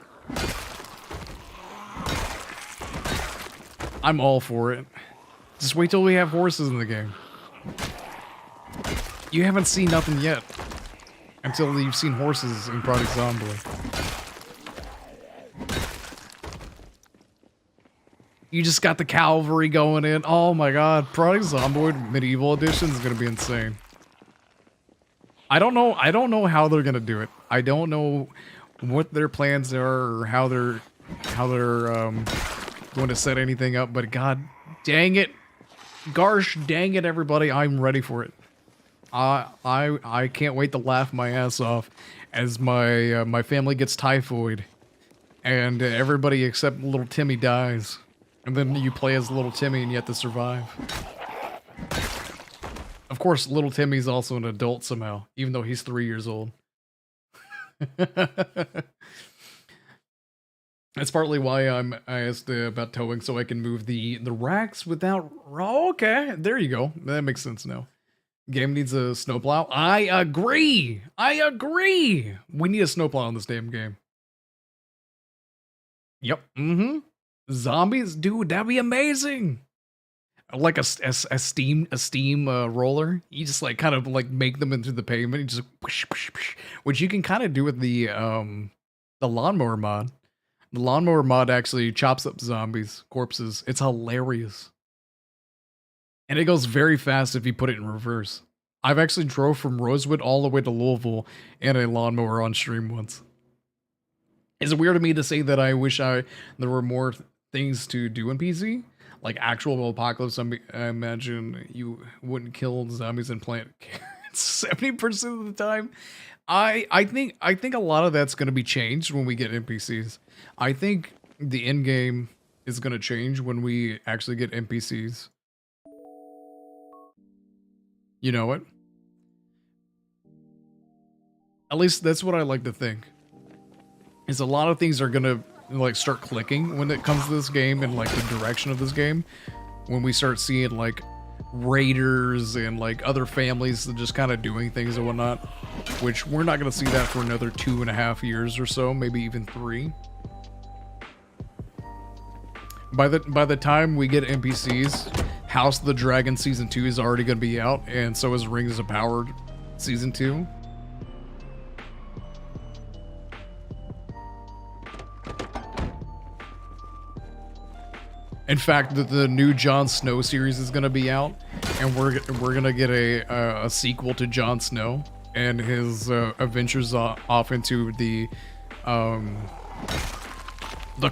I'm all for it. Just wait till we have horses in the game. You haven't seen nothing yet. Until you've seen horses in Project Zomboid. You just got the cavalry going in. Oh my god, Project Zomboid Medieval Edition is gonna be insane. I don't know how they're gonna do it. I don't know what their plans are or how they're going to set anything up, but god dang it. Gosh dang it, everybody, I'm ready for it. I can't wait to laugh my ass off as my family gets typhoid, and everybody except little Timmy dies, and then you play as little Timmy and you have to survive. Of course, little Timmy's also an adult somehow, even though he's 3 years old. That's partly why I asked about towing, so I can move the racks without. Oh, okay, there you go. That makes sense now. Game needs a snowplow. I agree. I agree. We need a snowplow in this damn game. Yep. Mm-hmm. Zombies, dude, that'd be amazing. Like a steam roller. You just like kind of like make them into the pavement. You just whoosh, whoosh, whoosh, which you can kind of do with the lawnmower mod. The lawnmower mod actually chops up zombies, corpses. It's hilarious. And it goes very fast if you put it in reverse. I've actually drove from Rosewood all the way to Louisville in a lawnmower on stream once. It's weird to me to say that I wish there were more things to do in PC. Like actual apocalypse, I imagine you wouldn't kill zombies and plant 70% of the time. I think a lot of that's going to be changed when we get NPCs. I think the end game is going to change when we actually get NPCs. You know what? At least that's what I like to think. Is a lot of things are going to like start clicking when it comes to this game and like the direction of this game. When we start seeing like raiders and like other families just kind of doing things and whatnot, which we're not going to see that for another 2.5 years or so, maybe even 3. By the time we get NPCs, House of the Dragon Season 2 is already going to be out, and so is Rings of Power Season 2. In fact, the new Jon Snow series is going to be out, and we're going to get a sequel to Jon Snow and his adventures off into the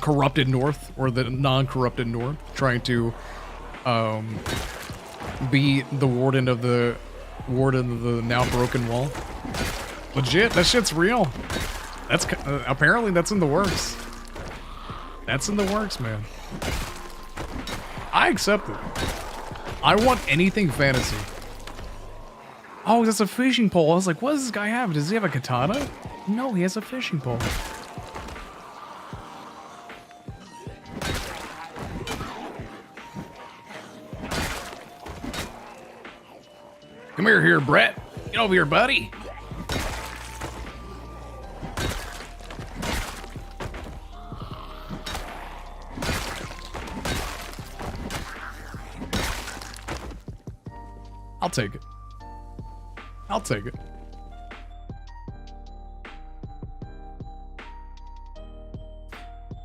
corrupted North, or the non-corrupted North, trying to be the warden of the now broken wall. Legit, that shit's real. That's apparently that's in the works. That's in the works, man. I accept it. I want anything fantasy. Oh, that's a fishing pole. I was like, what does this guy have? Does he have a katana? No, he has a fishing pole. Come here, Brett. Get over here, buddy. I'll take it. I'll take it.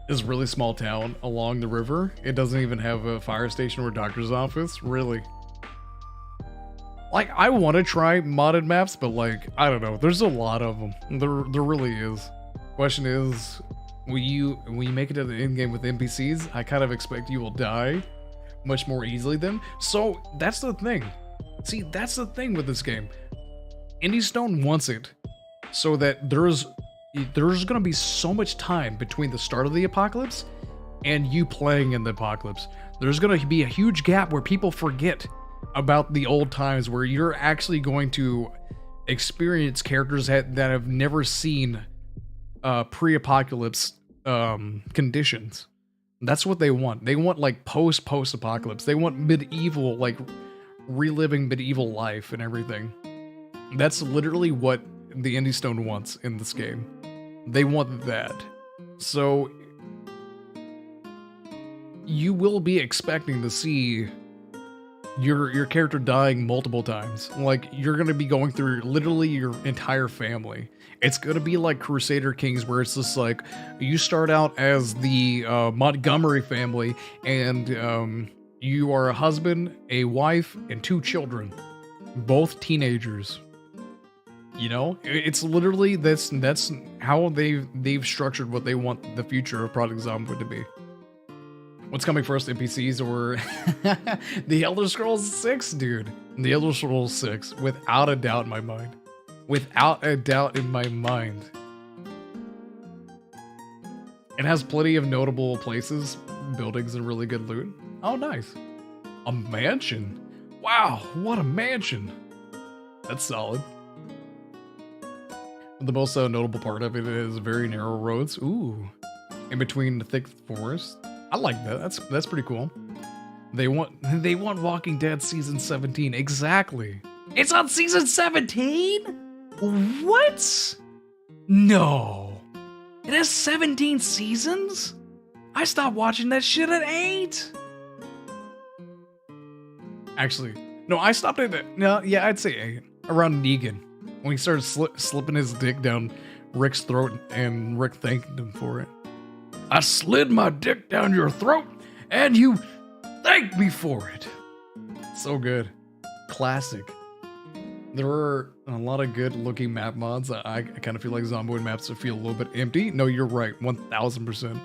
This really small town along the river. It doesn't even have a fire station or a doctor's office. Really. Like, I want to try modded maps, but like, I don't know. There's a lot of them. There really is. Question is, when you make it to the end game with NPCs, I kind of expect you will die much more easily than. So that's the thing. See, that's the thing with this game. IndieStone wants it so that there's gonna be so much time between the start of the apocalypse and you playing in the apocalypse. There's gonna be a huge gap where people forget about the old times, where you're actually going to experience characters that have never seen pre-apocalypse conditions. That's what they want. They want like post-apocalypse. They want medieval, like reliving medieval life and everything. That's literally what the IndieStone wants in this game. They want that. So you will be expecting to see your character dying multiple times. Like, you're gonna be going through literally your entire family. It's gonna be like Crusader Kings, where it's just like you start out as the Montgomery family, and you are a husband, a wife, and 2 children, both teenagers. You know, it's literally that's how they've structured what they want the future of Project Zomboid to be. What's coming first, NPCs or the Elder Scrolls 6, dude? The Elder Scrolls 6, without a doubt in my mind. Without a doubt in my mind. It has plenty of notable places, buildings, and really good loot. Oh, nice. A mansion. Wow, what a mansion. That's solid. The most notable part of it is very narrow roads. Ooh, in between the thick forest. I like that. That's pretty cool. They want Walking Dead season 17. Exactly. It's on season 17? What? No. It has 17 seasons? I stopped watching that shit at 8. Actually, no, I stopped at it. No, yeah, I'd say 8. Around Negan. When he started slipping his dick down Rick's throat and Rick thanked him for it. I slid my dick down your throat and you thanked me for it. So good. Classic. There are a lot of good looking map mods. I kind of feel like Zomboid maps feel a little bit empty. No, you're right. 1000%.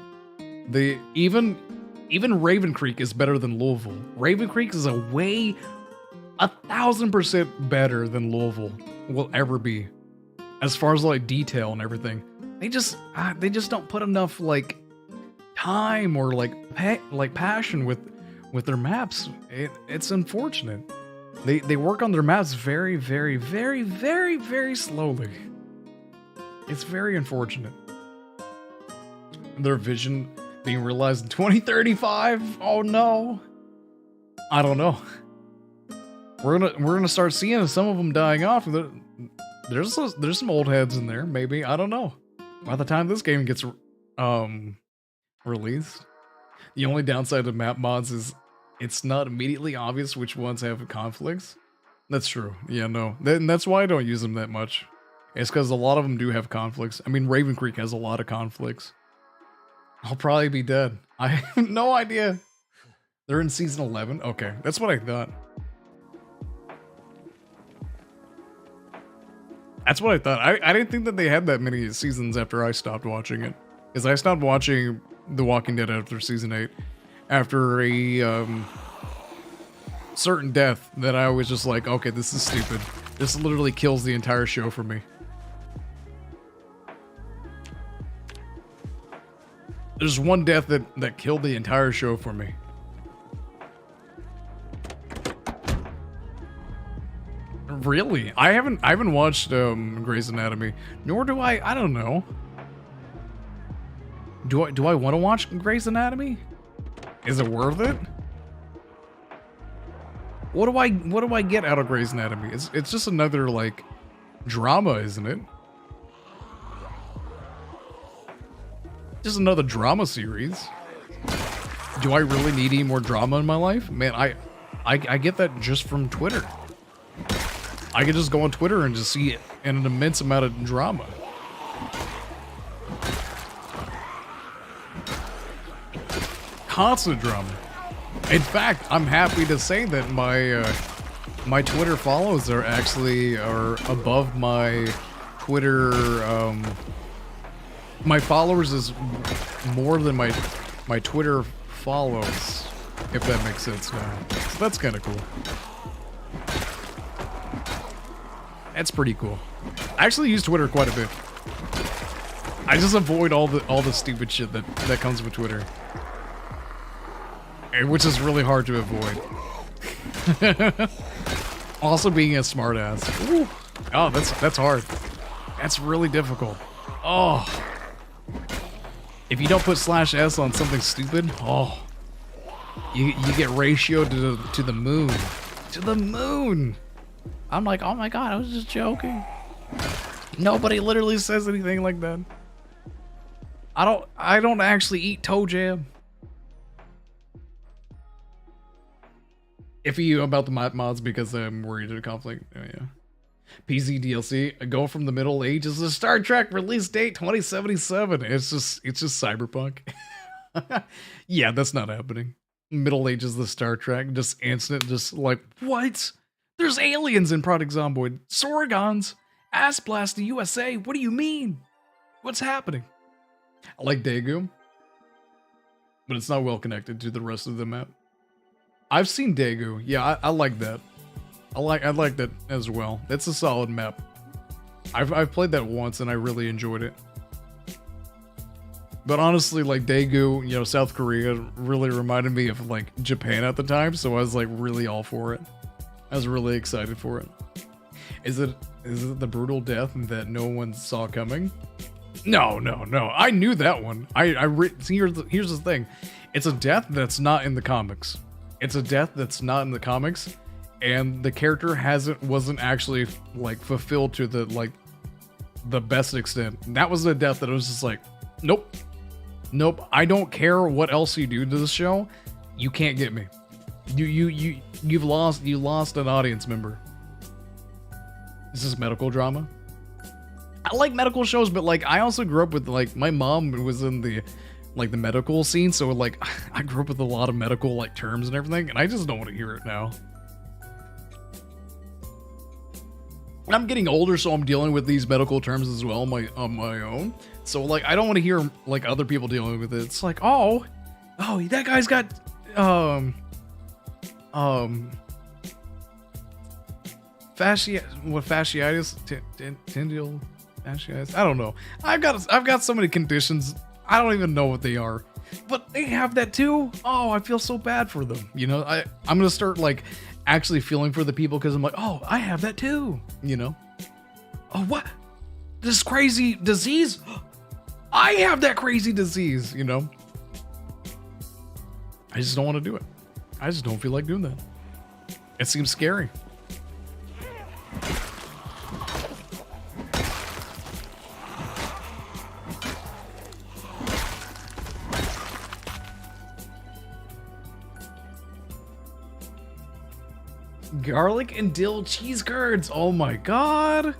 Even Raven Creek is better than Louisville. Raven Creek is 1000% better than Louisville will ever be, as far as like detail and everything. They just don't put enough like time or like passion with their maps. It's unfortunate. They work on their maps very, very, very, very, very slowly. It's very unfortunate. Their vision being realized in 2035. Oh no. I don't know. We're gonna start seeing some of them dying off. There's some old heads in there, maybe. I don't know. By the time this game gets released, the only downside of map mods is it's not immediately obvious which ones have conflicts. That's true. Yeah, no. That's why I don't use them that much. It's because a lot of them do have conflicts. I mean, Raven Creek has a lot of conflicts. I'll probably be dead. I have no idea. They're in season 11? Okay, that's what I thought. That's what I thought. I didn't think that they had that many seasons after I stopped watching it. Because I stopped watching The Walking Dead after season 8. After a certain death that I was just like, okay, this is stupid. This literally kills the entire show for me. There's one death that killed the entire show for me. Really? I haven't watched Grey's Anatomy, nor do I don't know. Do I want to watch Grey's Anatomy? Is it worth it? What do I get out of Grey's Anatomy? It's just another like drama, isn't it? Just another drama series. Do I really need any more drama in my life? Man, I get that just from Twitter. I could just go on Twitter and just see an immense amount of drama. Constant drama. In fact, I'm happy to say that my Twitter follows are above my Twitter. My followers is more than my Twitter follows, if that makes sense now. So that's kind of cool. That's pretty cool. I actually use Twitter quite a bit. I just avoid all the stupid shit that comes with Twitter, which is really hard to avoid. Also, being a smartass. Ooh. Oh, that's hard. That's really difficult. Oh, if you don't put /s on something stupid, oh, you get ratioed to the moon. To the moon. I'm like, oh my god, I was just joking. Nobody literally says anything like that. I don't actually eat toe jam. Iffy about the mods because I'm worried of conflict. Oh yeah. PC DLC, a go from the Middle Ages to Star Trek release date 2077. It's just cyberpunk. Yeah, that's not happening. Middle Ages the Star Trek, just instant, just like, what? There's aliens in Project Zomboid. Sorgons. Ass blast the USA. What do you mean? What's happening? I like Daegu, but it's not well connected to the rest of the map. I've seen Daegu. Yeah, I like that. I like that as well. It's a solid map. I've played that once and I really enjoyed it. But honestly, like Daegu, you know, South Korea really reminded me of like Japan at the time, so I was like really all for it. I was really excited for it. Is it the brutal death that no one saw coming? No. I knew that one. See, here's the thing. It's a death that's not in the comics. It's a death that's not in the comics, and the character wasn't actually like fulfilled to the best extent. That was the death that I was just like, nope. I don't care what else you do to the show. You can't get me. You lost an audience member. Is this medical drama? I like medical shows, but like I also grew up with like my mom was in the medical scene, so like I grew up with a lot of medical like terms and everything, and I just don't want to hear it now. I'm getting older, so I'm dealing with these medical terms as well on my own. So like I don't want to hear like other people dealing with it. It's like, oh, that guy's got fasciitis, tendial fasciitis. I don't know. I've got so many conditions. I don't even know what they are. But they have that too. Oh, I feel so bad for them. You know, I'm gonna start like actually feeling for the people because I'm like, oh, I have that too. You know. Oh, what? This crazy disease? I have that crazy disease. You know. I just don't want to do it. I just don't feel like doing that. It seems scary. Garlic and dill cheese curds. Oh my god.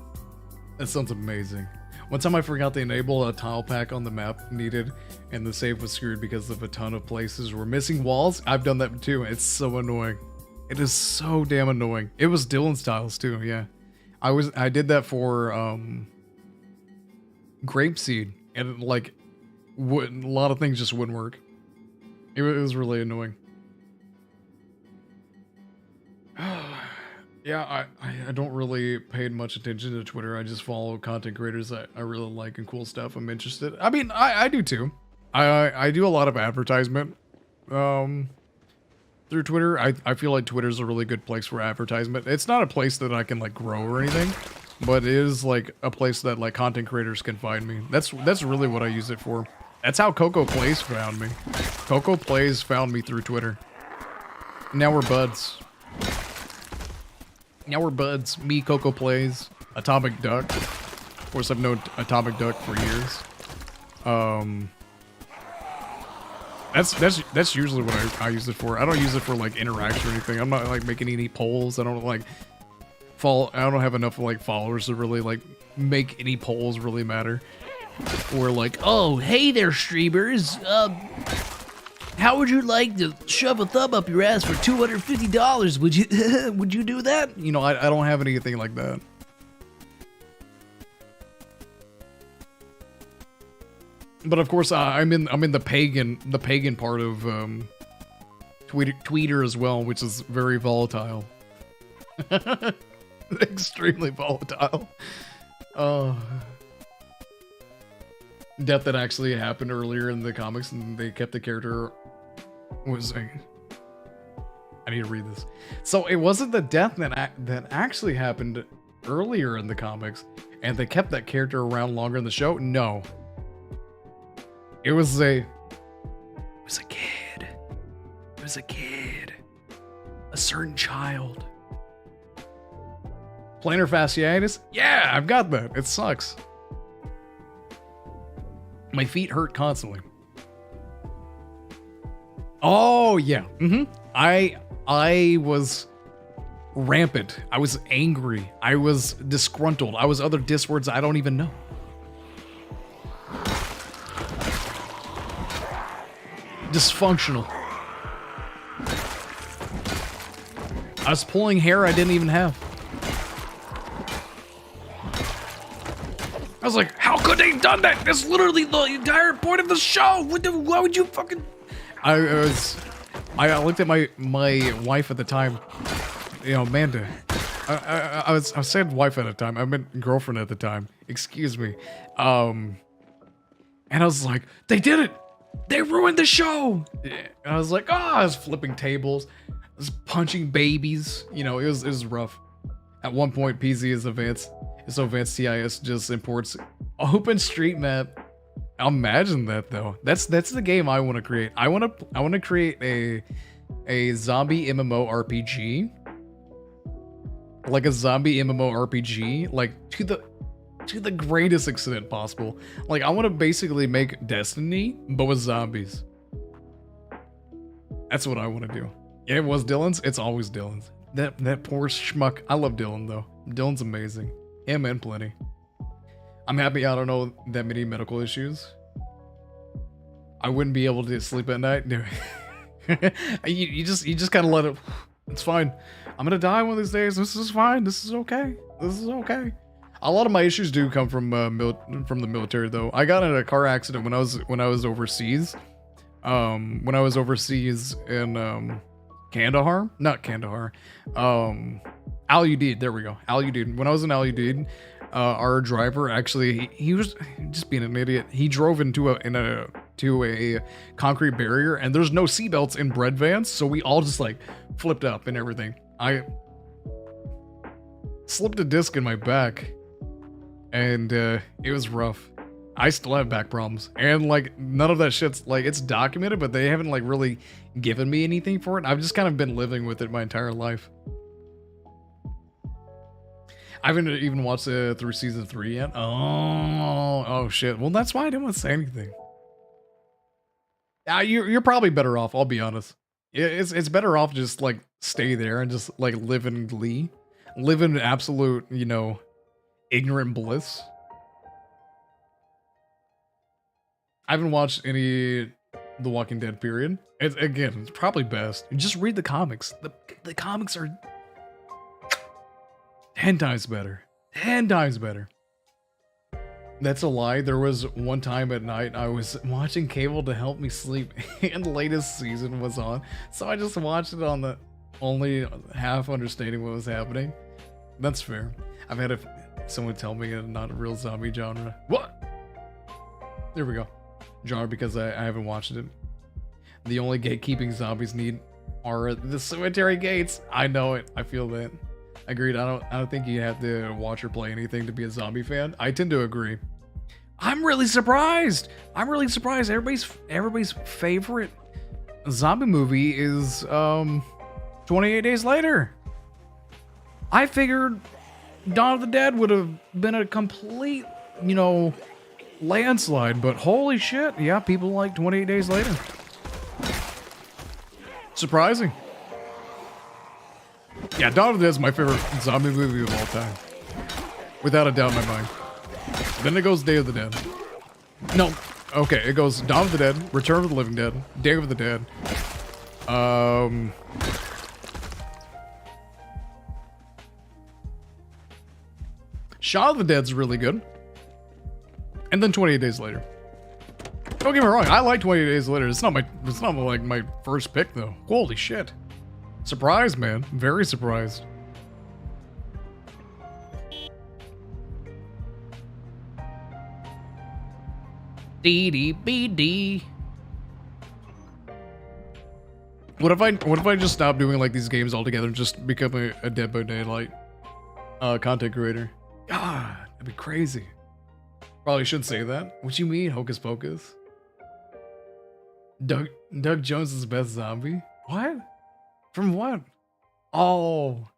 That sounds amazing. One time I forgot to enable a tile pack on the map needed, and the save was screwed because of a ton of places were missing walls. I've done that too. It's so annoying. It is so damn annoying. It was Dylan's tiles too, yeah. I did that for grapeseed, and like a lot of things just wouldn't work. It was really annoying. Yeah, I don't really pay much attention to Twitter. I just follow content creators that I really like and cool stuff. I'm interested. I mean, I do too. I do a lot of advertisement through Twitter. I feel like Twitter's a really good place for advertisement. It's not a place that I can like grow or anything, but it is like a place that like content creators can find me. That's really what I use it for. That's how Coco Plays found me. Coco Plays found me through Twitter. Now we're buds. Now we're buds. Me, Coco Plays, Atomic Duck. Of course, I've known Atomic Duck for years. That's usually what I use it for. I don't use it for like interaction or anything. I'm not like making any polls. I don't like follow. I don't have enough like followers to really like make any polls really matter. Or like, oh, hey there, streamers. How would you like to shove a thumb up your ass for $250? Would you would you do that? You know, I don't have anything like that. But of course, I'm in the pagan part of Tweeter as well, which is very volatile. Extremely volatile. Death that actually happened earlier in the comics, and they kept the character. I need to read this. So it wasn't the death that actually happened earlier in the comics, and they kept that character around longer in the show. No, it was a kid. It was a kid, a certain child. Plantar fasciitis? Yeah, I've got that. It sucks. My feet hurt constantly. Oh yeah. I was rampant. I was angry. I was disgruntled. I was other diss words I don't even know. Dysfunctional. I was pulling hair I didn't even have. I was like, how could they have done that? That's literally the entire point of the show. Why would you fucking... I looked at my wife at the time, you know, Amanda. I said wife at the time. I meant girlfriend at the time. Excuse me. And I was like, they did it. They ruined the show. And I was like, oh, I was flipping tables. I was punching babies. You know, it was rough. At one point, PZ is advanced. So advanced TIS just imports open street map. Imagine that though. That's the game I want to create. I want to create a zombie MMO RPG. Like a zombie MMO RPG, like to the greatest extent possible. Like I want to basically make Destiny, but with zombies. That's what I want to do. It was Dylan's. It's always Dylan's. That poor schmuck. I love Dylan though. Dylan's amazing. Him and plenty. I'm happy I don't know that many medical issues. I wouldn't be able to sleep at night. you just kind of let it. It's fine. I'm gonna die one of these days. This is fine. This is okay. This is okay. A lot of my issues do come from the military though. I got in a car accident when I was overseas. When I was overseas in Kandahar, not Kandahar. Al Udeid. There we go. Al Udeid. When I was in Al Udeid, our driver actually he was just being an idiot. He drove into a concrete barrier, and there's no seatbelts in bread vans, so we all just like flipped up and everything. I slipped a disc in my back, and it was rough. I still have back problems, and like none of that shit's like, it's documented, but they haven't like really given me anything for it. I've just kind of been living with it my entire life. I haven't even watched through season 3 yet. Oh shit. Well, that's why I didn't want to say anything. You're probably better off. I'll be honest. It's better off just like stay there and just like live in glee, live in absolute, you know, ignorant bliss. I haven't watched any The Walking Dead period. It's probably best. Just read the comics. The comics are 10 times better. 10 times better. That's a lie. There was one time at night I was watching cable to help me sleep, and the latest season was on. So I just watched it on the only half understanding what was happening. That's fair. I've had someone tell me it's not a real zombie genre. What? There we go. Genre because I haven't watched it. The only gatekeeping zombies need are the cemetery gates. I know it. I feel that. Agreed. I don't think you have to watch or play anything to be a zombie fan. I tend to agree. I'm really surprised. Everybody's favorite zombie movie is 28 Days Later. I figured Dawn of the Dead would have been a complete, you know, landslide, but holy shit, yeah, people like 28 Days Later. Surprising. Yeah, Dawn of the Dead is my favorite zombie movie of all time. Without a doubt in my mind. Then it goes Day of the Dead. No. Okay, it goes Dawn of the Dead, Return of the Living Dead, Day of the Dead. Shaun of the Dead's really good. And then 28 Days Later. Don't get me wrong, I like 28 Days Later. It's not like my first pick though. Holy shit. Surprised, man. Very surprised. DDBD. What if I just stop doing like these games altogether and just become a Dead by Daylight content creator? God, that'd be crazy. Probably shouldn't say that. What you mean, Hocus Pocus? Doug Jones is the best zombie? What? From what? Oh.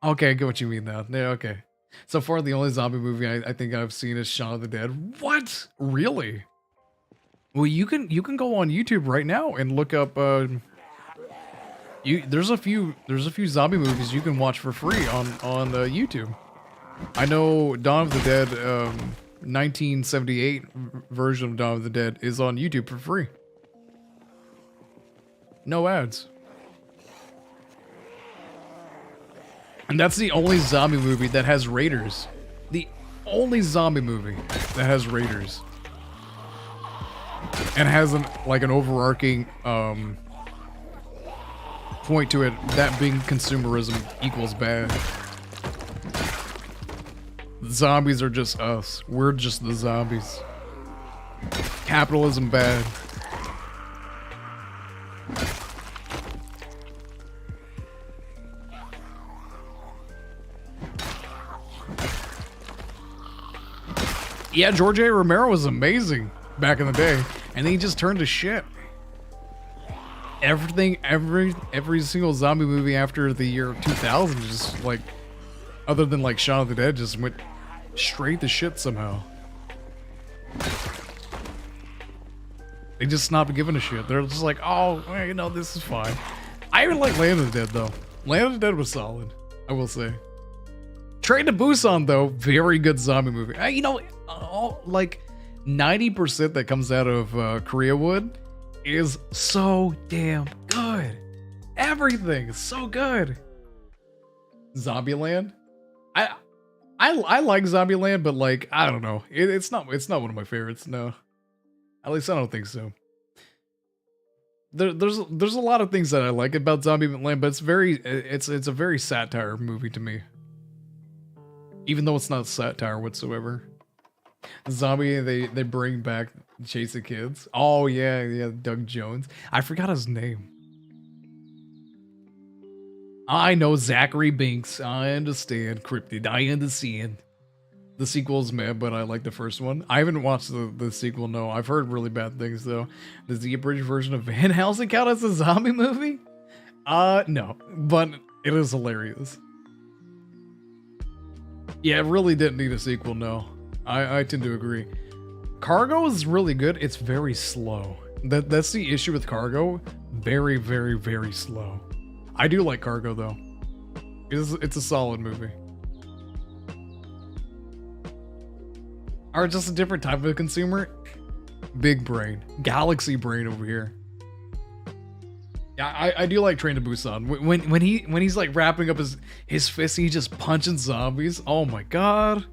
Okay, I get what you mean now. Yeah, okay. So far, the only zombie movie I think I've seen is Shaun of the Dead. What? Really? Well, you can go on YouTube right now and look up. There's a few zombie movies you can watch for free on YouTube. I know Dawn of the Dead, 1978 version of Dawn of the Dead is on YouTube for free. No ads. And that's the only zombie movie that has raiders. The only zombie movie that has raiders. And has an overarching point to it that being consumerism equals bad. The zombies are just us. We're just the zombies. Capitalism bad. Yeah, George A. Romero was amazing back in the day, and then he just turned to shit. Every single zombie movie after the year 2000 just like, other than like Shaun of the Dead, just went straight to shit somehow. They just stopped giving a shit. They're just like, oh, well, you know, this is fine. I even like Land of the Dead though. Land of the Dead was solid, I will say. Train to Busan though, very good zombie movie. You know, like 90% that comes out of Korea Wood is so damn good. Everything is so good. Zombieland, I like Zombieland, but like I don't know, it's not one of my favorites. No, at least I don't think so. There's a lot of things that I like about Zombieland, but it's a very satire movie to me. Even though it's not satire whatsoever. Zombie, they bring back Chasing Kids. Oh yeah, Doug Jones. I forgot his name. I know Zachary Binks. I understand. Cryptid. I understand. The sequel's mad, but I like the first one. I haven't watched the sequel, no. I've heard really bad things though. Does the abridged version of Van Helsing count as a zombie movie? No. But it is hilarious. Yeah, it really didn't need a sequel, no. I tend to agree. Cargo is really good. It's very slow. That's the issue with Cargo. Very, very, very slow. I do like Cargo though. It's a solid movie. Or just a different type of consumer. Big brain. Galaxy brain over here. Yeah, I do like Train to Busan. When he's like wrapping up his fist, he just punching zombies. Oh my god.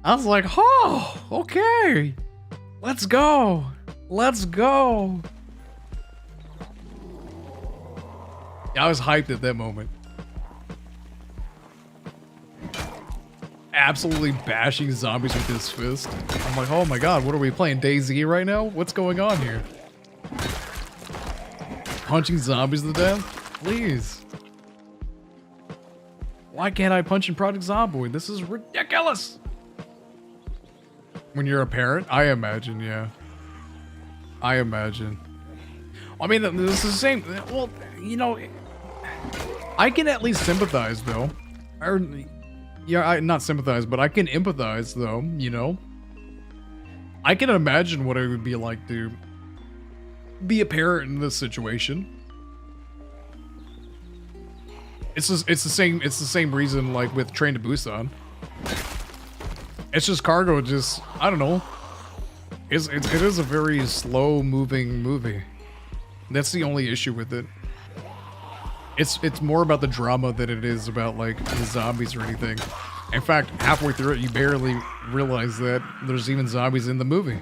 I was like, oh, okay. Let's go. Let's go. I was hyped at that moment. Absolutely bashing zombies with his fist. I'm like, oh my god, what are we playing? DayZ right now? What's going on here? Punching zombies to death? Please. Why can't I punch in Project Zomboid? This is ridiculous. When you're a parent, I imagine, yeah. I imagine. I mean, this is the same. Well, you know, I can at least sympathize though. Or, yeah, not sympathize, but I can empathize though, you know. I can imagine what it would be like to be a parent in this situation. It's the same reason like with Train to Busan. It's just Cargo just, I don't know. It is a very slow moving movie. That's the only issue with it. It's more about the drama than it is about like the zombies or anything. In fact, halfway through it, you barely realize that there's even zombies in the movie.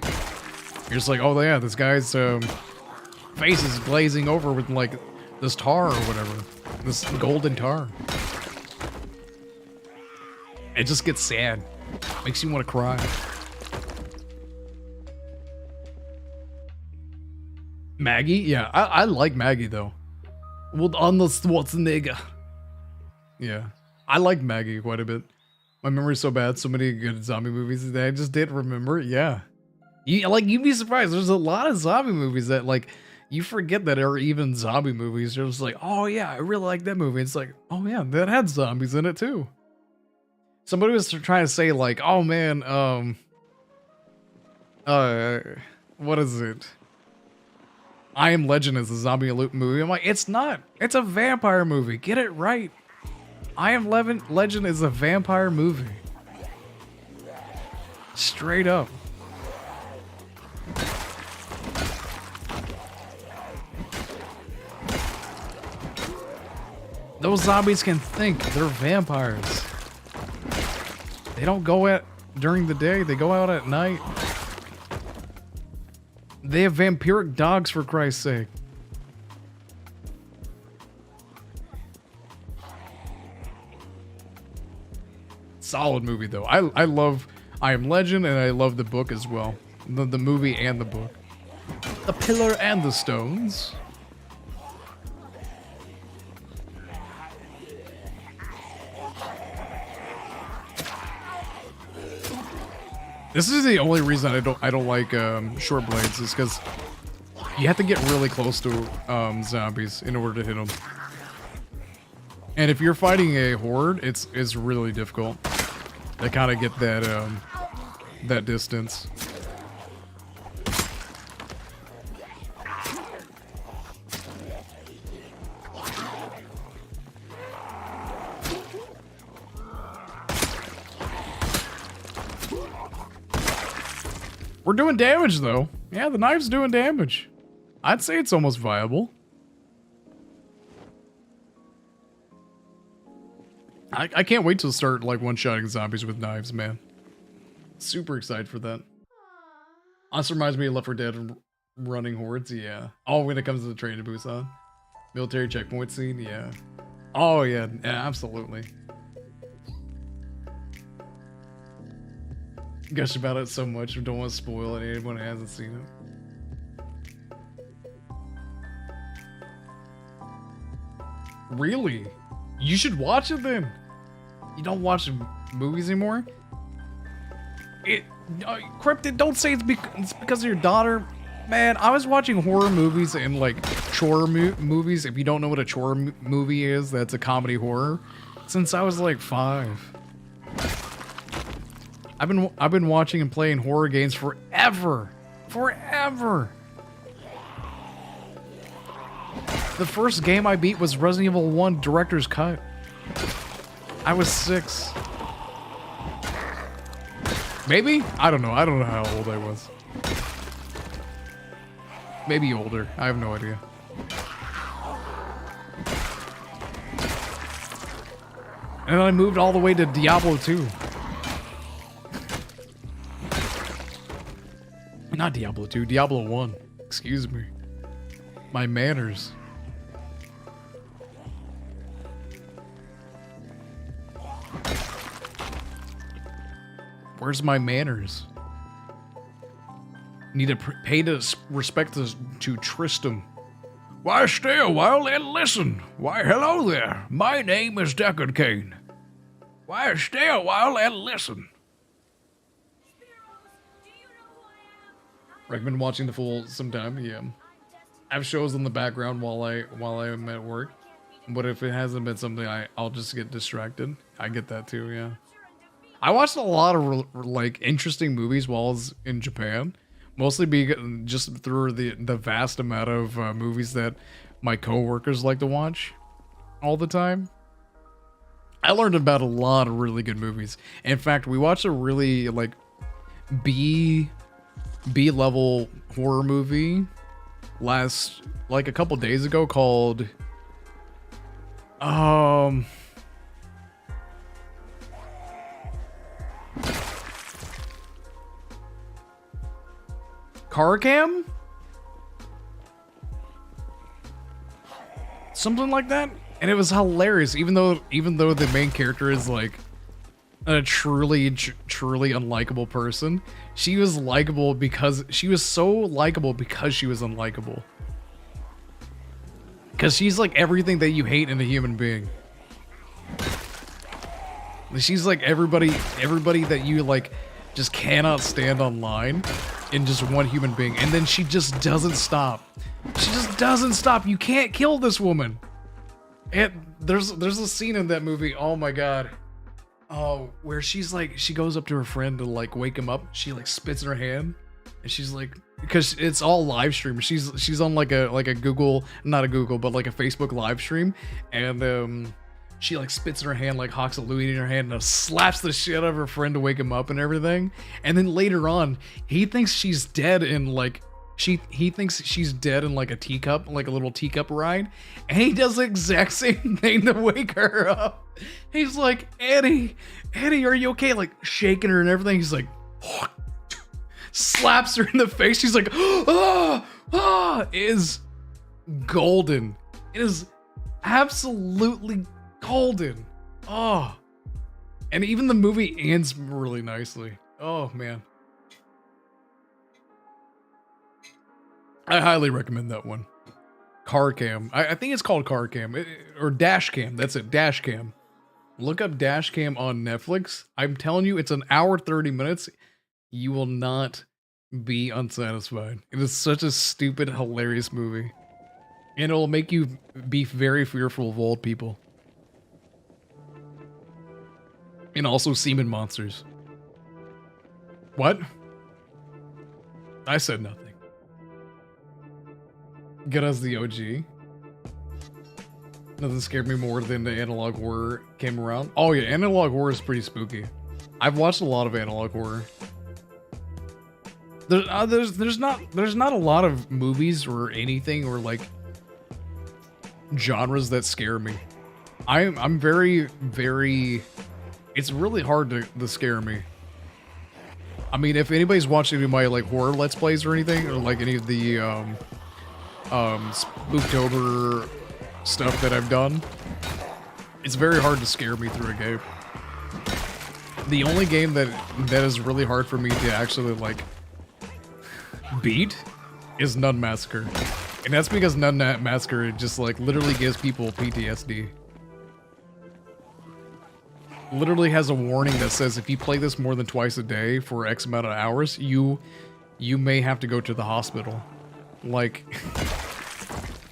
You're just like, oh yeah, this guy's face is glazing over with like this tar or whatever. This golden tar. It just gets sad. Makes you want to cry. Maggie? Yeah, I like Maggie though. Well, on the Schwarzenegger. Yeah, I like Maggie quite a bit. My memory's so bad. So many good zombie movies that I just didn't remember. Yeah, you'd be surprised. There's a lot of zombie movies that like you forget that are even zombie movies. You're just like, oh yeah, I really like that movie. It's like, oh yeah, that had zombies in it too. Somebody was trying to say like, oh man, what is it? I Am Legend is a zombie movie. I'm like, it's not. It's a vampire movie. Get it right. I Am Legend is a vampire movie. Straight up. Those zombies can think. They're vampires. They don't go out during the day. They go out at night. They have vampiric dogs, for Christ's sake. Solid movie though. I love I Am Legend, and I love the book as well. The movie and the book. The Pillar and the Stones. This is the only reason I don't like short blades, is because you have to get really close to zombies in order to hit them. And if you're fighting a horde, it's really difficult to kind of get that that distance. We're doing damage though. Yeah, the knife's doing damage. I'd say it's almost viable. I can't wait to start like one-shotting zombies with knives, man. Super excited for that. Also reminds me of Left 4 Dead running hordes, yeah. Oh, when it comes to the training to Busan. Military checkpoint scene, yeah. Oh yeah, absolutely. Gush about it so much, I don't want to spoil it, anyone who hasn't seen it. Really? You should watch it then. You don't watch movies anymore? Cryptid, don't say it's because of your daughter. Man, I was watching horror movies and like chore movies. If you don't know what a chore movie is, that's a comedy horror. Since I was like 5. I've been watching and playing horror games forever. Forever. The first game I beat was Resident Evil 1 Director's Cut. I was 6. Maybe? I don't know. I don't know how old I was. Maybe older. I have no idea. And then I moved all the way to Diablo 2. Not Diablo 2, Diablo 1. Excuse me. My manners. Where's my manners? Need to pay to respect to Tristram. Why, stay a while and listen. Why, hello there. My name is Deckard Cain. Why, stay a while and listen. Recommend watching the full sometime. Yeah, I have shows in the background while I'm at work. But if it hasn't been something, I'll just get distracted. I get that too. Yeah, I watched a lot of like interesting movies while I was in Japan. Mostly just through the vast amount of movies that my coworkers like to watch all the time. I learned about a lot of really good movies. In fact, we watched a really like B-level horror movie like a couple days ago called Car Cam? Something like that. And it was hilarious, even though the main character is like a truly unlikable person. She was likable because she was so likable because she was unlikable. Because she's like everything that you hate in a human being. She's like everybody that you like just cannot stand online in just one human being. And then she just doesn't stop. She just doesn't stop. You can't kill this woman. And there's a scene in that movie, oh my god. Oh, where she's like, she goes up to her friend to like wake him up. She like spits in her hand, and she's like, because it's all live stream. She's on like a Google, not a Google, but like a Facebook live stream, and she like spits in her hand, like hawks a Louis in her hand, and slaps the shit out of her friend to wake him up and everything. And then later on, he thinks she's dead in like. He thinks she's dead in like a teacup, like a little teacup ride, and he does the exact same thing to wake her up. He's like, Annie, are you okay? Like shaking her and everything. He's like, slaps her in the face. She's like, it is golden. It is absolutely golden. Oh, And even the movie ends really nicely. Oh, man. I highly recommend that one. Car cam. I think it's called car cam. Or dash cam. That's it. Dash cam. Look up dash cam on Netflix. I'm telling you, it's an hour 30 minutes. You will not be unsatisfied. It is such a stupid, hilarious movie. And it'll make you be very fearful of old people. And also semen monsters. What? I said nothing. Get us the OG. Nothing scared me more than the analog horror came around. Oh yeah, analog horror is pretty spooky. I've watched a lot of analog horror. There's not a lot of movies or anything or like genres that scare me. I'm very it's really hard to scare me. I mean, if anybody's watched any of my like horror let's plays or anything, or like any of the Spooktober stuff that I've done, it's very hard to scare me through a game. The only game that is really hard for me to actually like beat is Nun Massacre. And that's because Nun Massacre just like literally gives people PTSD. Literally has a warning that says if you play this more than twice a day for X amount of hours, you may have to go to the hospital. Like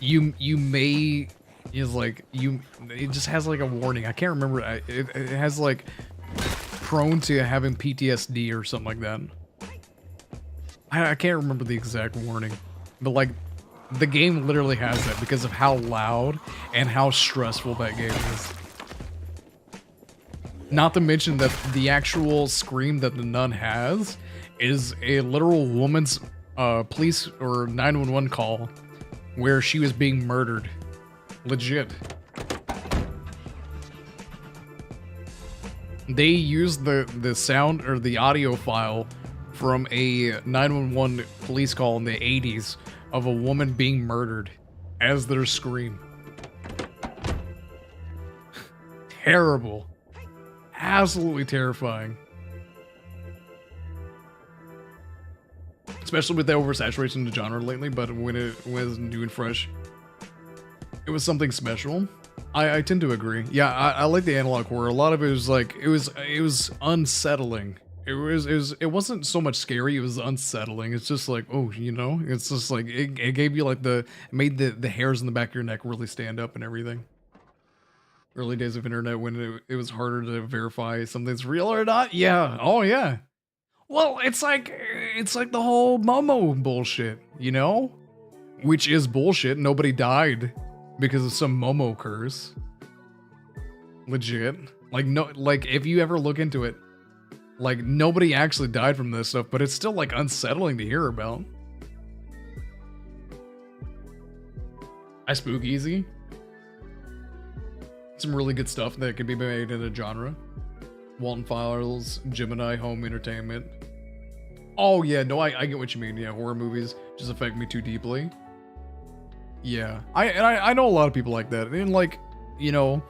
you may is like it just has like a warning. I can't remember. It has like prone to having PTSD or something like that. I can't remember the exact warning, but like the game literally has that because of how loud and how stressful that game is. Not to mention that the actual scream that the nun has is a literal woman's police or 911 call where she was being murdered. Legit. They used the sound or the audio file from a 911 police call in the 80s of a woman being murdered as their scream. Terrible. Absolutely terrifying. Especially with the oversaturation in the genre lately, but when it was new and fresh, it was something special. I tend to agree. Yeah, I like the analog horror. A lot of it was like it was unsettling. It wasn't so much scary, it was unsettling. It's just like, oh, you know, it's just like it gave you like made the hairs in the back of your neck really stand up and everything. Early days of internet when it was harder to verify something's real or not. Yeah. Oh yeah. Well, it's like the whole Momo bullshit, you know? Which is bullshit. Nobody died because of some Momo curse. Legit. Like no, like if you ever look into it, like nobody actually died from this stuff, but it's still like unsettling to hear about. I spook easy. Some really good stuff that could be made in a genre. Walton Files, Gemini Home Entertainment. Oh yeah, no, I get what you mean. Yeah, horror movies just affect me too deeply. Yeah, I know a lot of people like that, and like, you know,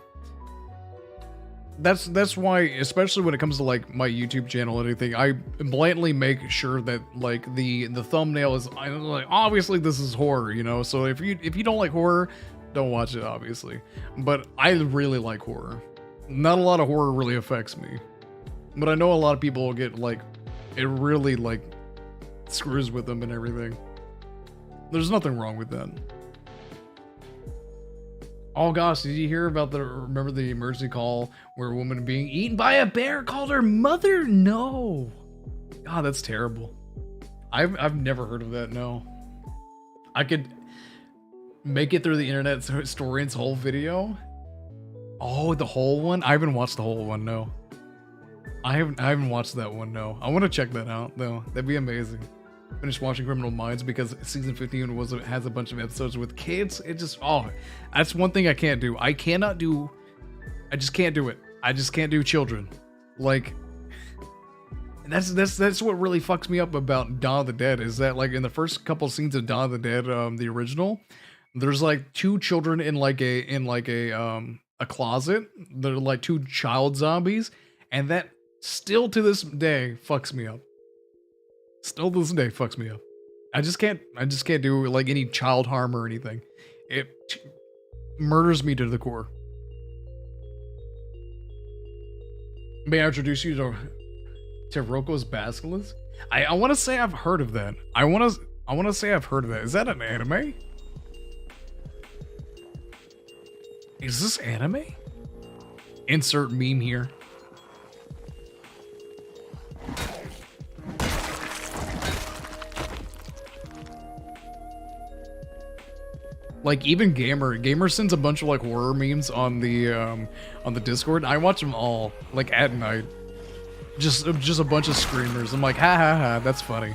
that's why, especially when it comes to like my YouTube channel and anything, I blatantly make sure that like the thumbnail is like obviously this is horror, you know. So if you don't like horror, don't watch it, obviously. But I really like horror. Not a lot of horror really affects me, but I know a lot of people get like, it really like screws with them and everything. There's nothing wrong with that. Oh gosh, did you hear about remember the emergency call where a woman being eaten by a bear called her mother? No. God, that's terrible. I've never heard of that, no. I could make it through the internet historian's whole video. Oh, the whole one? I haven't watched the whole one, no. I haven't watched that one, no. I want to check that out, though. That'd be amazing. Finished watching Criminal Minds because season 15 has a bunch of episodes with kids. It just, oh, that's one thing I can't do. I just can't do it. I just can't do children. Like, that's what really fucks me up about Dawn of the Dead, is that like in the first couple scenes of Dawn of the Dead, the original, there's like two children in a closet. They're like two child zombies, And that still to this day fucks me up. Still to this day fucks me up. I just can't do like any child harm or anything. It murders me to the core. May I introduce you to Roko's Basilisk? I want to say I've heard of that. I want to say I've heard of that. Is that an anime? Is this anime? Insert meme here. Like even Gamer sends a bunch of like horror memes on the Discord. I watch them all like at night. Just a bunch of screamers. I'm like, ha ha ha, that's funny.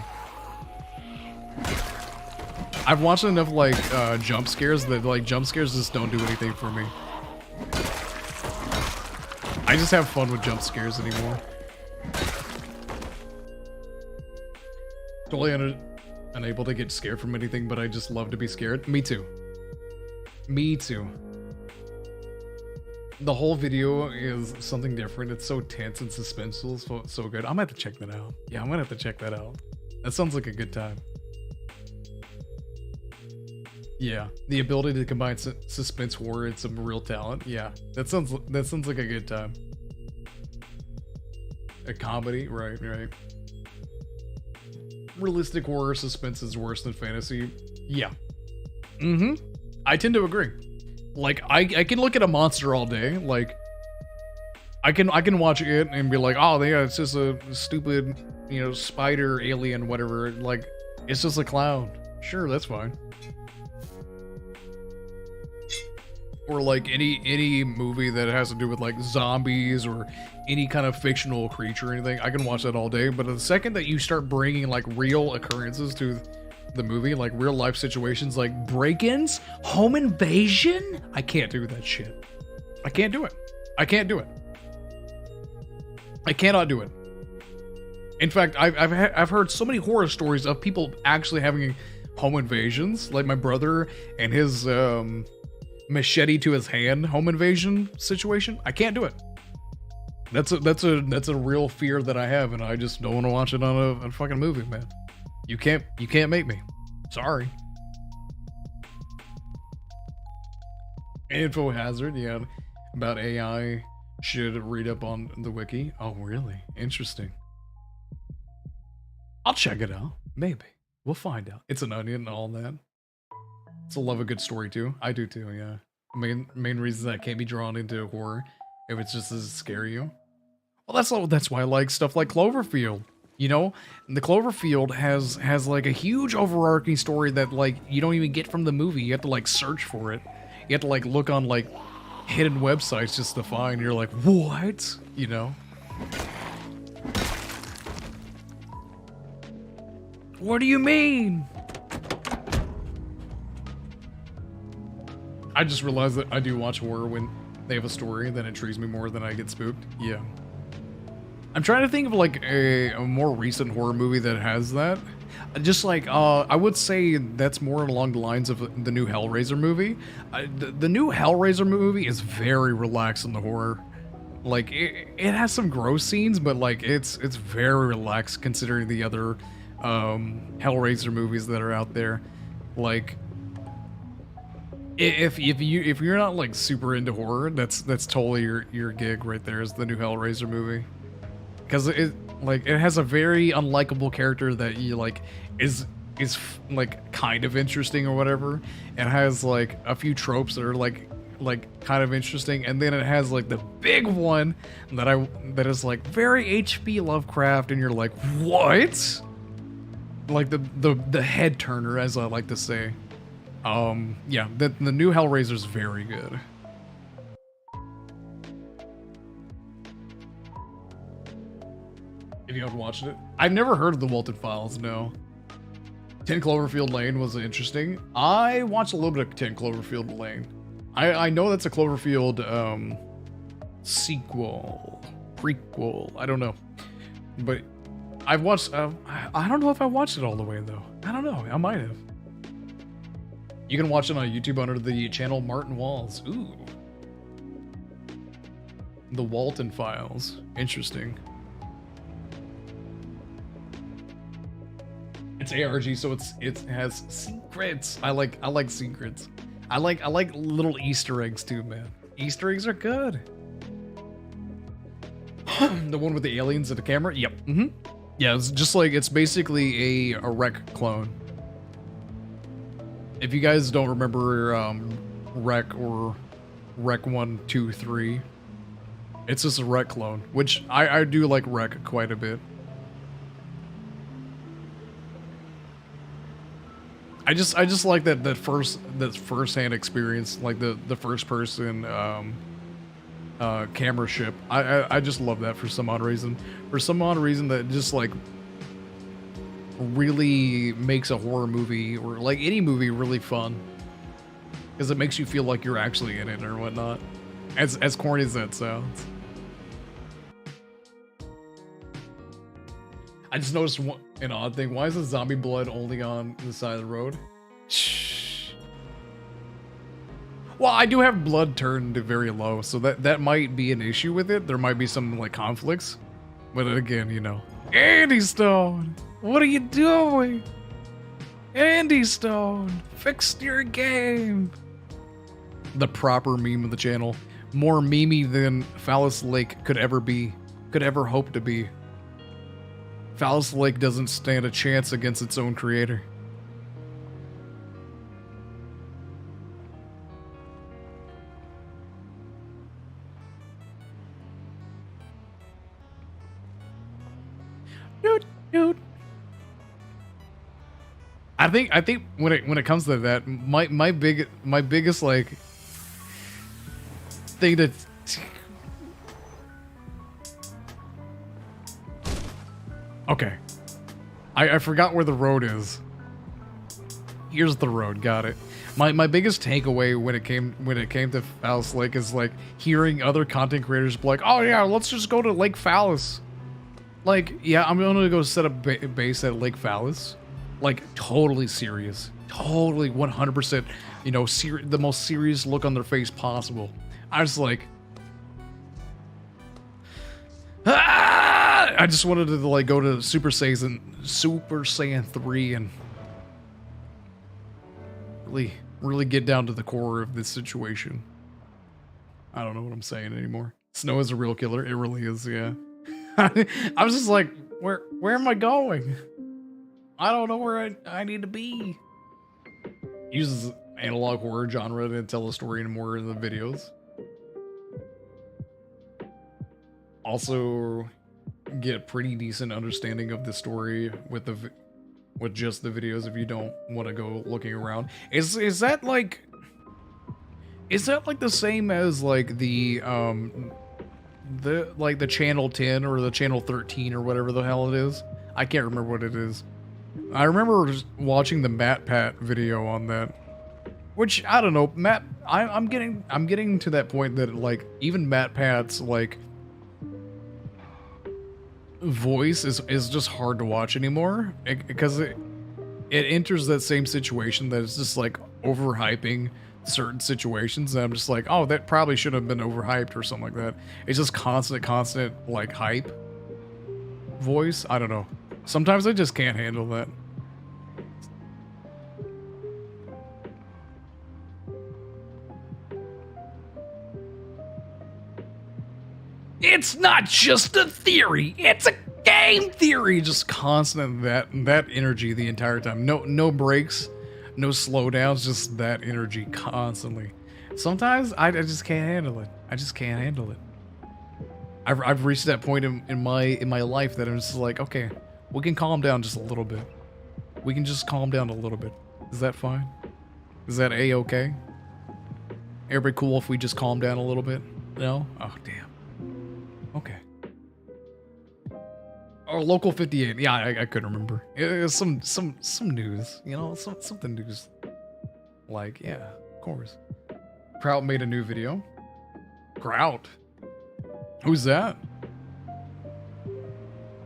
I've watched enough like jump scares that like jump scares just don't do anything for me. I just have fun with jump scares anymore. Totally unable to get scared from anything, but I just love to be scared. Me too. Me too. The whole video is something different. It's so tense and suspenseful, so good. I'm gonna have to check that out. Yeah, I'm gonna have to check that out. That sounds like a good time. Yeah, the ability to combine suspense, horror, and some real talent. Yeah, that sounds like a good time. A comedy, right? Realistic horror suspense is worse than fantasy. Yeah. I tend to agree. Like I can look at a monster all day. Like I can watch it and be like, oh yeah, it's just a stupid, spider, alien, whatever. Like it's just a clown. Sure, that's fine. Or like any movie that has to do with like zombies or any kind of fictional creature or anything, I can watch that all day. But the second that you start bringing like real occurrences to the movie, like real life situations, like break-ins, home invasion, I can't do that shit. I can't do it. I can't do it. I cannot do it. In fact, I've heard so many horror stories of people actually having home invasions, like my brother and his machete to his hand home invasion situation. I can't do it. That's a real fear that I have, and I just don't want to watch it on a fucking movie, man. You can't make me. Sorry. Info hazard, yeah, about AI should read up on the wiki. Oh, really? Interesting. I'll check it out. Maybe. We'll find out. It's an onion and all that. It's a love a good story too. I do too, yeah. Main reason I can't be drawn into horror if it's just as scary you. Well, that's why I like stuff like Cloverfield. The Cloverfield has like a huge overarching story that like you don't even get from the movie. You have to like search for it. You have to like look on like hidden websites just to find. You're like, what? What do you mean? I just realized that I do watch horror when they have a story that intrigues me more than I get spooked. Yeah. I'm trying to think of like a more recent horror movie that has that. Just like, I would say that's more along the lines of the new Hellraiser movie. The new Hellraiser movie is very relaxed in the horror. Like, it has some gross scenes, but like, it's very relaxed considering the other Hellraiser movies that are out there. Like, if you're not like super into horror, that's totally your gig right there, is the new Hellraiser movie. Because it has a very unlikable character that you like is like kind of interesting or whatever. It has like a few tropes that are like kind of interesting, and then it has like the big one that is like very H.P. Lovecraft, and you're like, what? Like the head turner, as I like to say. Yeah, the new Hellraiser is very good. If you haven't watched it, I've never heard of the Walton Files. No. 10 Cloverfield Lane was interesting. I watched a little bit of 10 Cloverfield Lane. I know that's a Cloverfield sequel, prequel. I don't know, but I've watched. I don't know if I watched it all the way though. I don't know. I might have. You can watch it on YouTube under the channel Martin Walls. Ooh. The Walton Files. Interesting. It's ARG, so it has secrets. I like secrets. I like little Easter eggs too, man. Easter eggs are good. The one with the aliens and the camera? Yep. Yeah, it's just like, it's basically a rec clone. If you guys don't remember rec or rec 1, 2, 3, it's just a rec clone, which I do like rec quite a bit. I just like that first-hand experience, like the first person camera ship. I just love that for some odd reason. For some odd reason that just like really makes a horror movie or like any movie really fun, because it makes you feel like you're actually in it or whatnot. As corny as that sounds. I just noticed an odd thing. Why is the zombie blood only on the side of the road? Shh. Well, I do have blood turned very low, so that might be an issue with it. There might be some like conflicts. But again, you know. Andy Stone! What are you doing? Andy Stone! Fix your game! The proper meme of the channel. More memey than Phallus Lake could ever be. Could ever hope to be. Phallus Lake doesn't stand a chance against its own creator. Dude. I think when it comes to that, my biggest like thing that okay. I forgot where the road is. Here's the road, got it. My biggest takeaway when it came to Phallus Lake is like hearing other content creators be like, oh yeah, let's just go to Lake Phallus. Like, yeah, I'm gonna go set up base at Lake Phallus. Like, totally serious. Totally 100%, you know, the most serious look on their face possible. I was like, I just wanted to like go to Super Saiyan 3 and really get down to the core of this situation. I don't know what I'm saying anymore. Snow is a real killer. It really is, yeah. I was just like, where am I going? I don't know where I need to be. Uses analog horror genre to tell a story in more of the videos. Also get a pretty decent understanding of the story with just the videos if you don't want to go looking around. Is that like the same as like the channel 10 or the channel 13 or whatever the hell it is? I can't remember what it is. I remember just watching the Matt Pat video on that, which I don't know. Matt, I'm getting to that point that like even Matt Pat's like voice is just hard to watch anymore because it enters that same situation that it's just like overhyping certain situations, and I'm just like, oh, that probably should have been overhyped or something like that. It's just constant like hype voice. I don't know. Sometimes I just can't handle that. It's not just a theory, it's a game theory. Just constant that energy the entire time. No breaks, no slowdowns, just that energy constantly. Sometimes I just can't handle it. I just can't handle it. I've reached that point in my life that I'm just like, okay, we can calm down just a little bit. We can just calm down a little bit. Is that fine? Is that a-okay? Everybody cool if we just calm down a little bit? No? Oh, damn. Okay. Or Local 58. Yeah, I couldn't remember. It was some news, you know, something news. Like, yeah, of course. Kraut made a new video. Kraut? Who's that?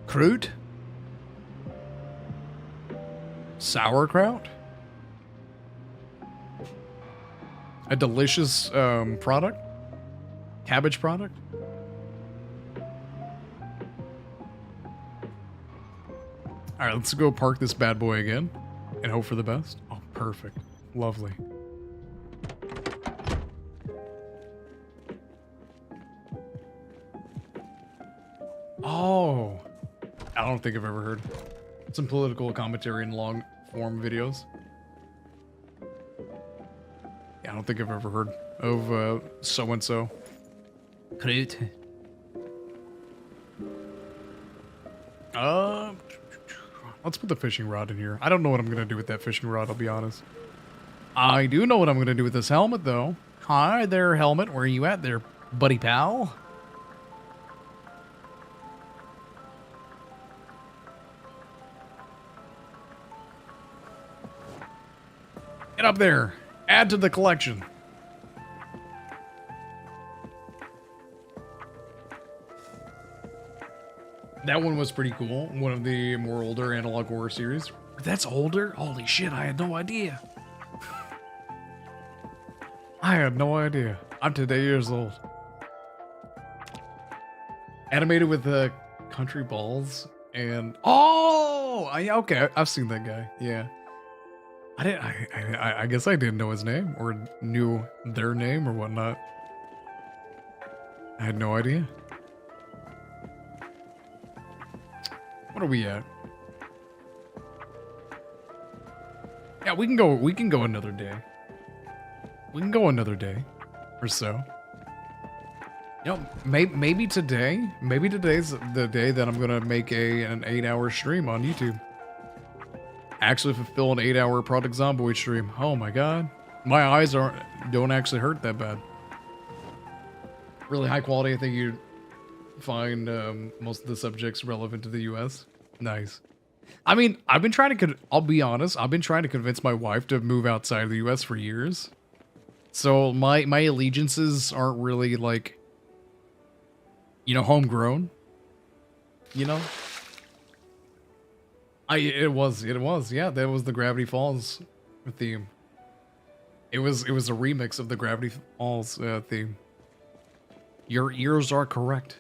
Kroot? Sauerkraut? A delicious product? Cabbage product? All right, let's go park this bad boy again and hope for the best. Oh, perfect. Lovely. Oh, I don't think I've ever heard some political commentary in long form videos. Yeah, I don't think I've ever heard of so-and-so. Crute. Let's put the fishing rod in here. I don't know what I'm going to do with that fishing rod, I'll be honest. I do know what I'm going to do with this helmet, though. Hi there, helmet. Where are you at there, buddy pal? Get up there. Add to the collection. That one was pretty cool. One of the more older analog horror series. That's older? Holy shit, I had no idea. I had no idea. I'm today years old. Animated with the country balls and okay, I've seen that guy. Yeah. I guess I didn't know his name or knew their name or whatnot. I had no idea. What are we at? Yeah, we can go another day. We can go another day or so. You know, maybe today's the day that I'm gonna make an 8-hour stream on YouTube. Actually fulfill an 8-hour Project Zomboid stream. Oh my god. My eyes don't actually hurt that bad. Really high quality. I think you'd find most of the subjects relevant to the US. Nice. I mean, I'll be honest, I've been trying to convince my wife to move outside of the US for years. So my allegiances aren't really like, you know, homegrown. You know? It was, yeah, that was the Gravity Falls theme. It was a remix of the Gravity Falls theme. Your ears are correct.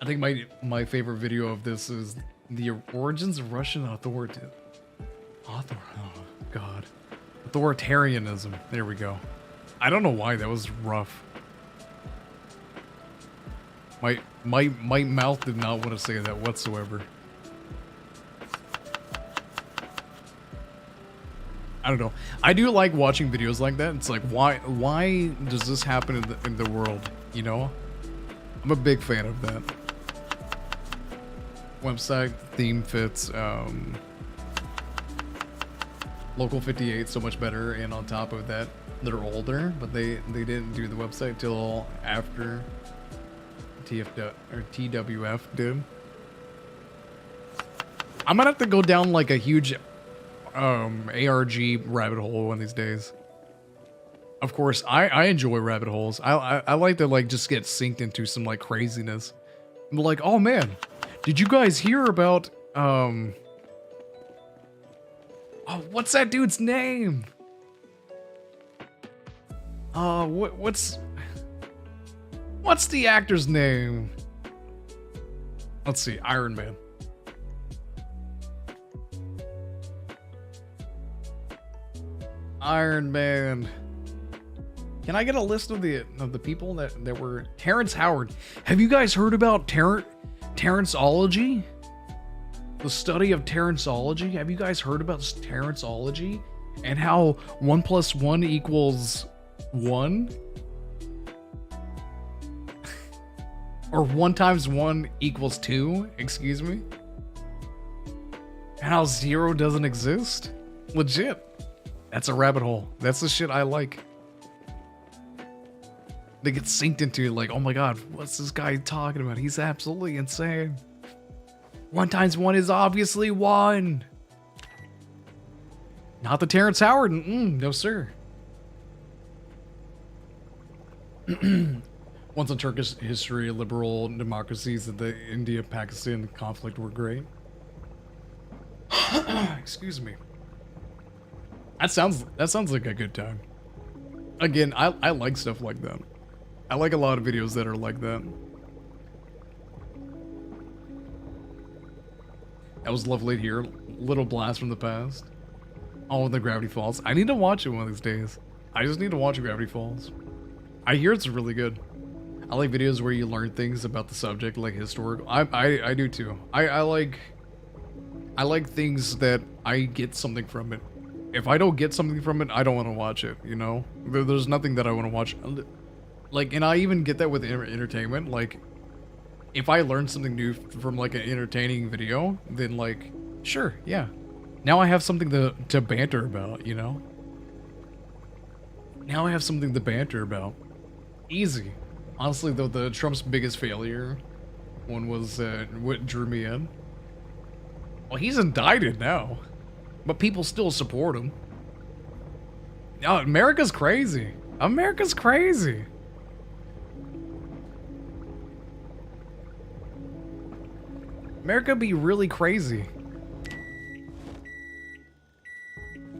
I think my favorite video of this is the origins of Russian authoritarianism. There we go. I don't know why that was rough. My mouth did not want to say that whatsoever. I don't know. I do like watching videos like that. It's like, why does this happen in the world? You know? I'm a big fan of that. Website, theme fits, Local 58 so much better, and on top of that, they're older, but they didn't do the website till after TWF did. I might have to go down like a huge ARG rabbit hole one of these days. Of course, I enjoy rabbit holes. I like to like just get synced into some like craziness. I'm like, oh man, did you guys hear about oh, what's that dude's name? What's the actor's name? Let's see, Iron Man. Iron Man. Can I get a list of the people that were Terrence Howard? Have you guys heard about Terrenceology? The study of Terrenceology? Have you guys heard about Terrenceology? And how 1 + 1 = 1? Or 1 × 1 = 2, excuse me? And how 0 doesn't exist? Legit. That's a rabbit hole. That's the shit I like. They get synced into like, oh my god, what's this guy talking about? He's absolutely insane. 1 × 1 is obviously 1. Not the Terrence Howard. No sir. Once in Turkish history, liberal democracies of the India-Pakistan conflict were great. Excuse me. That sounds like a good time. Again, I like stuff like that. I like a lot of videos that are like that. That was lovely to hear. Little blast from the past. Oh, the Gravity Falls. I need to watch it one of these days. I just need to watch Gravity Falls. I hear it's really good. I like videos where you learn things about the subject, like historical. I do too. I like things that I get something from it. If I don't get something from it, I don't want to watch it, you know? There's nothing that I want to watch. Like, and I even get that with entertainment. Like, if I learn something new from, like, an entertaining video, then, like, sure, yeah. Now I have something to banter about, you know? Now I have something to banter about. Easy. Honestly, though, the Trump's biggest failure one was what drew me in. Well, he's indicted now, but people still support him. Oh, America's crazy. America's crazy. America be really crazy.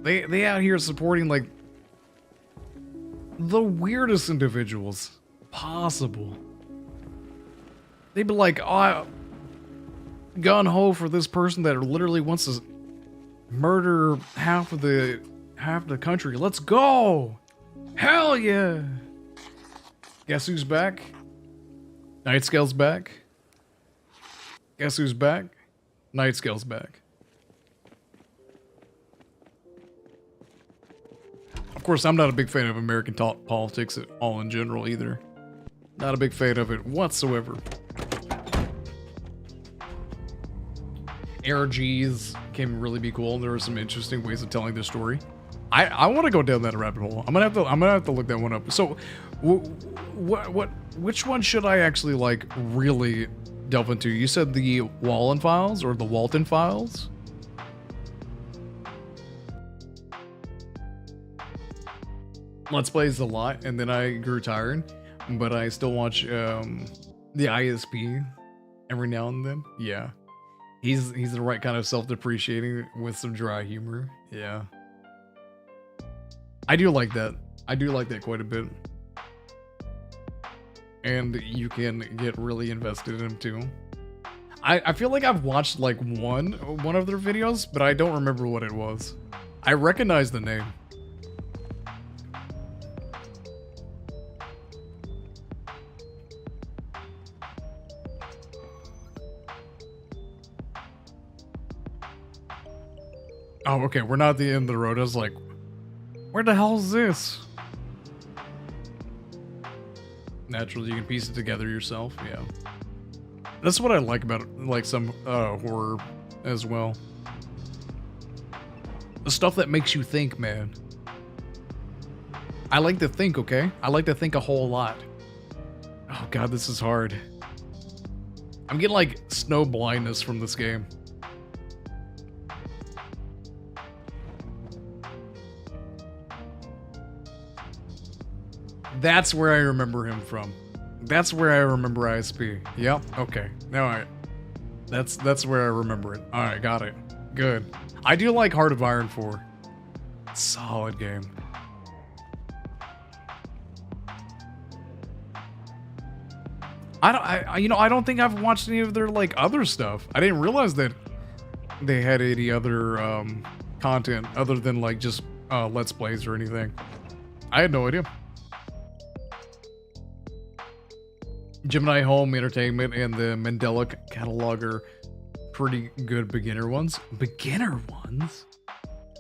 They out here supporting, like, the weirdest individuals possible. They'd be like, oh, gun-ho for this person that literally wants to murder half the country. Let's go! Hell yeah! Guess who's back? Nightscale's back. Guess who's back? Nightscale's back. Of course, I'm not a big fan of American politics at all in general either. Not a big fan of it whatsoever. ARGs can really be cool. There are some interesting ways of telling the story. I want to go down that rabbit hole. I'm gonna have to look that one up. So, which one should I actually like really delve into? You said the Wallen files or the Walton files? Let's Plays a lot, and then I grew tired, but I still watch the ISP every now and then. Yeah, he's the right kind of self-depreciating with some dry humor. Yeah, I do like that. I do like that quite a bit, and you can get really invested in him too. I feel like I've watched like one of their videos, but I don't remember what it was. I recognize the name. Oh, okay, we're not at the end of the road. I was like, where the hell is this? Naturally, you can piece it together yourself, yeah. That's what I like about it, like some horror as well. The stuff that makes you think, man. I like to think, okay? I like to think a whole lot. Oh god, this is hard. I'm getting like snow blindness from this game. That's where I remember him from. That's where I remember ISP. Yep, okay. Now that's where I remember it. Alright, got it. Good. I do like Heart of Iron 4. Solid game. I don't think I've watched any of their like other stuff. I didn't realize that they had any other content other than like just Let's Plays or anything. I had no idea. Gemini Home Entertainment and the Mandela catalog are pretty good beginner ones. Beginner ones?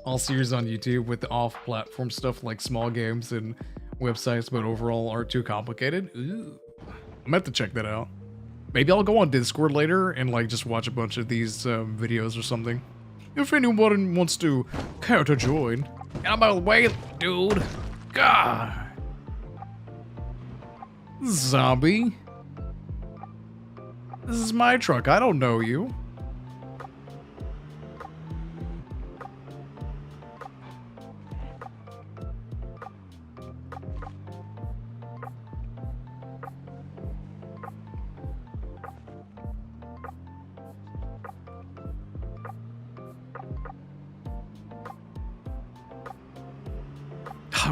All series on YouTube with the off-platform stuff like small games and websites, but overall aren't too complicated. Ooh. I'm gonna have to check that out. Maybe I'll go on Discord later and like just watch a bunch of these videos or something. If anyone wants to care to join. Get out of my way, dude. God. Zombie. This is my truck. I don't know you.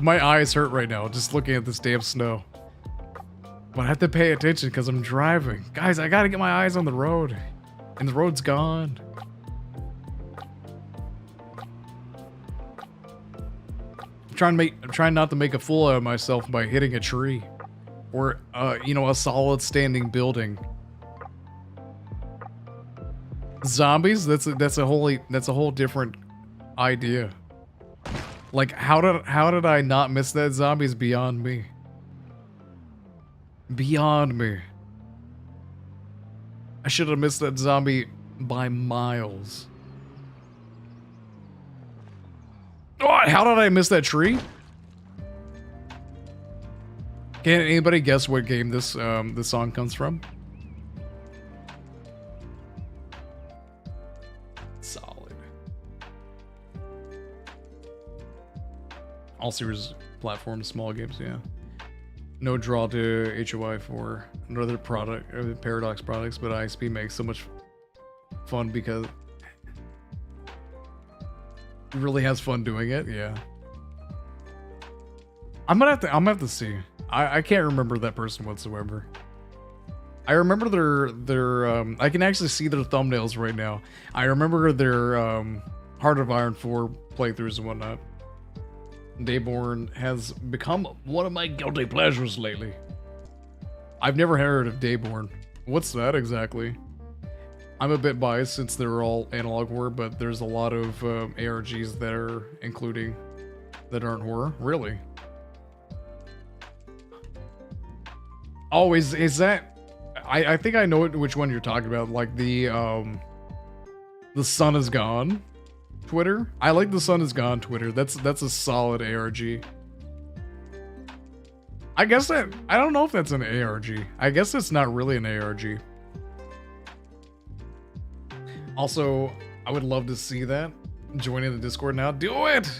My eyes hurt right now just looking at this damn snow. But I have to pay attention because I'm driving. Guys, I gotta get my eyes on the road. And the road's gone. trying not to make a fool out of myself by hitting a tree. Or, you know, a solid standing building. Zombies? That's a whole different idea. Like, how did I not miss that? Zombies beyond me. Beyond me. I should have missed that zombie by miles. Oh, how did I miss that tree? Can anybody guess what game this this song comes from? Solid. All series platforms, small games, yeah. No draw to HOI for another product, Paradox products, but ISP makes so much fun because it really has fun doing it. Yeah, I'm gonna have to see. I can't remember that person whatsoever. I remember their I can actually see their thumbnails right now. I remember their Heart of Iron 4 playthroughs and whatnot. Dayborn has become one of my guilty pleasures lately. I've never heard of Dayborn. What's that exactly? I'm a bit biased since they're all analog horror, but there's a lot of ARGs that are including that aren't horror. Really? Oh, is that? I think I know which one you're talking about. Like the Sun Is Gone Twitter. I like the Sun Is Gone Twitter. That's a solid ARG. I guess that I don't know if that's an ARG. I guess it's not really an ARG. Also, I would love to see that. Joining the Discord now. Do it!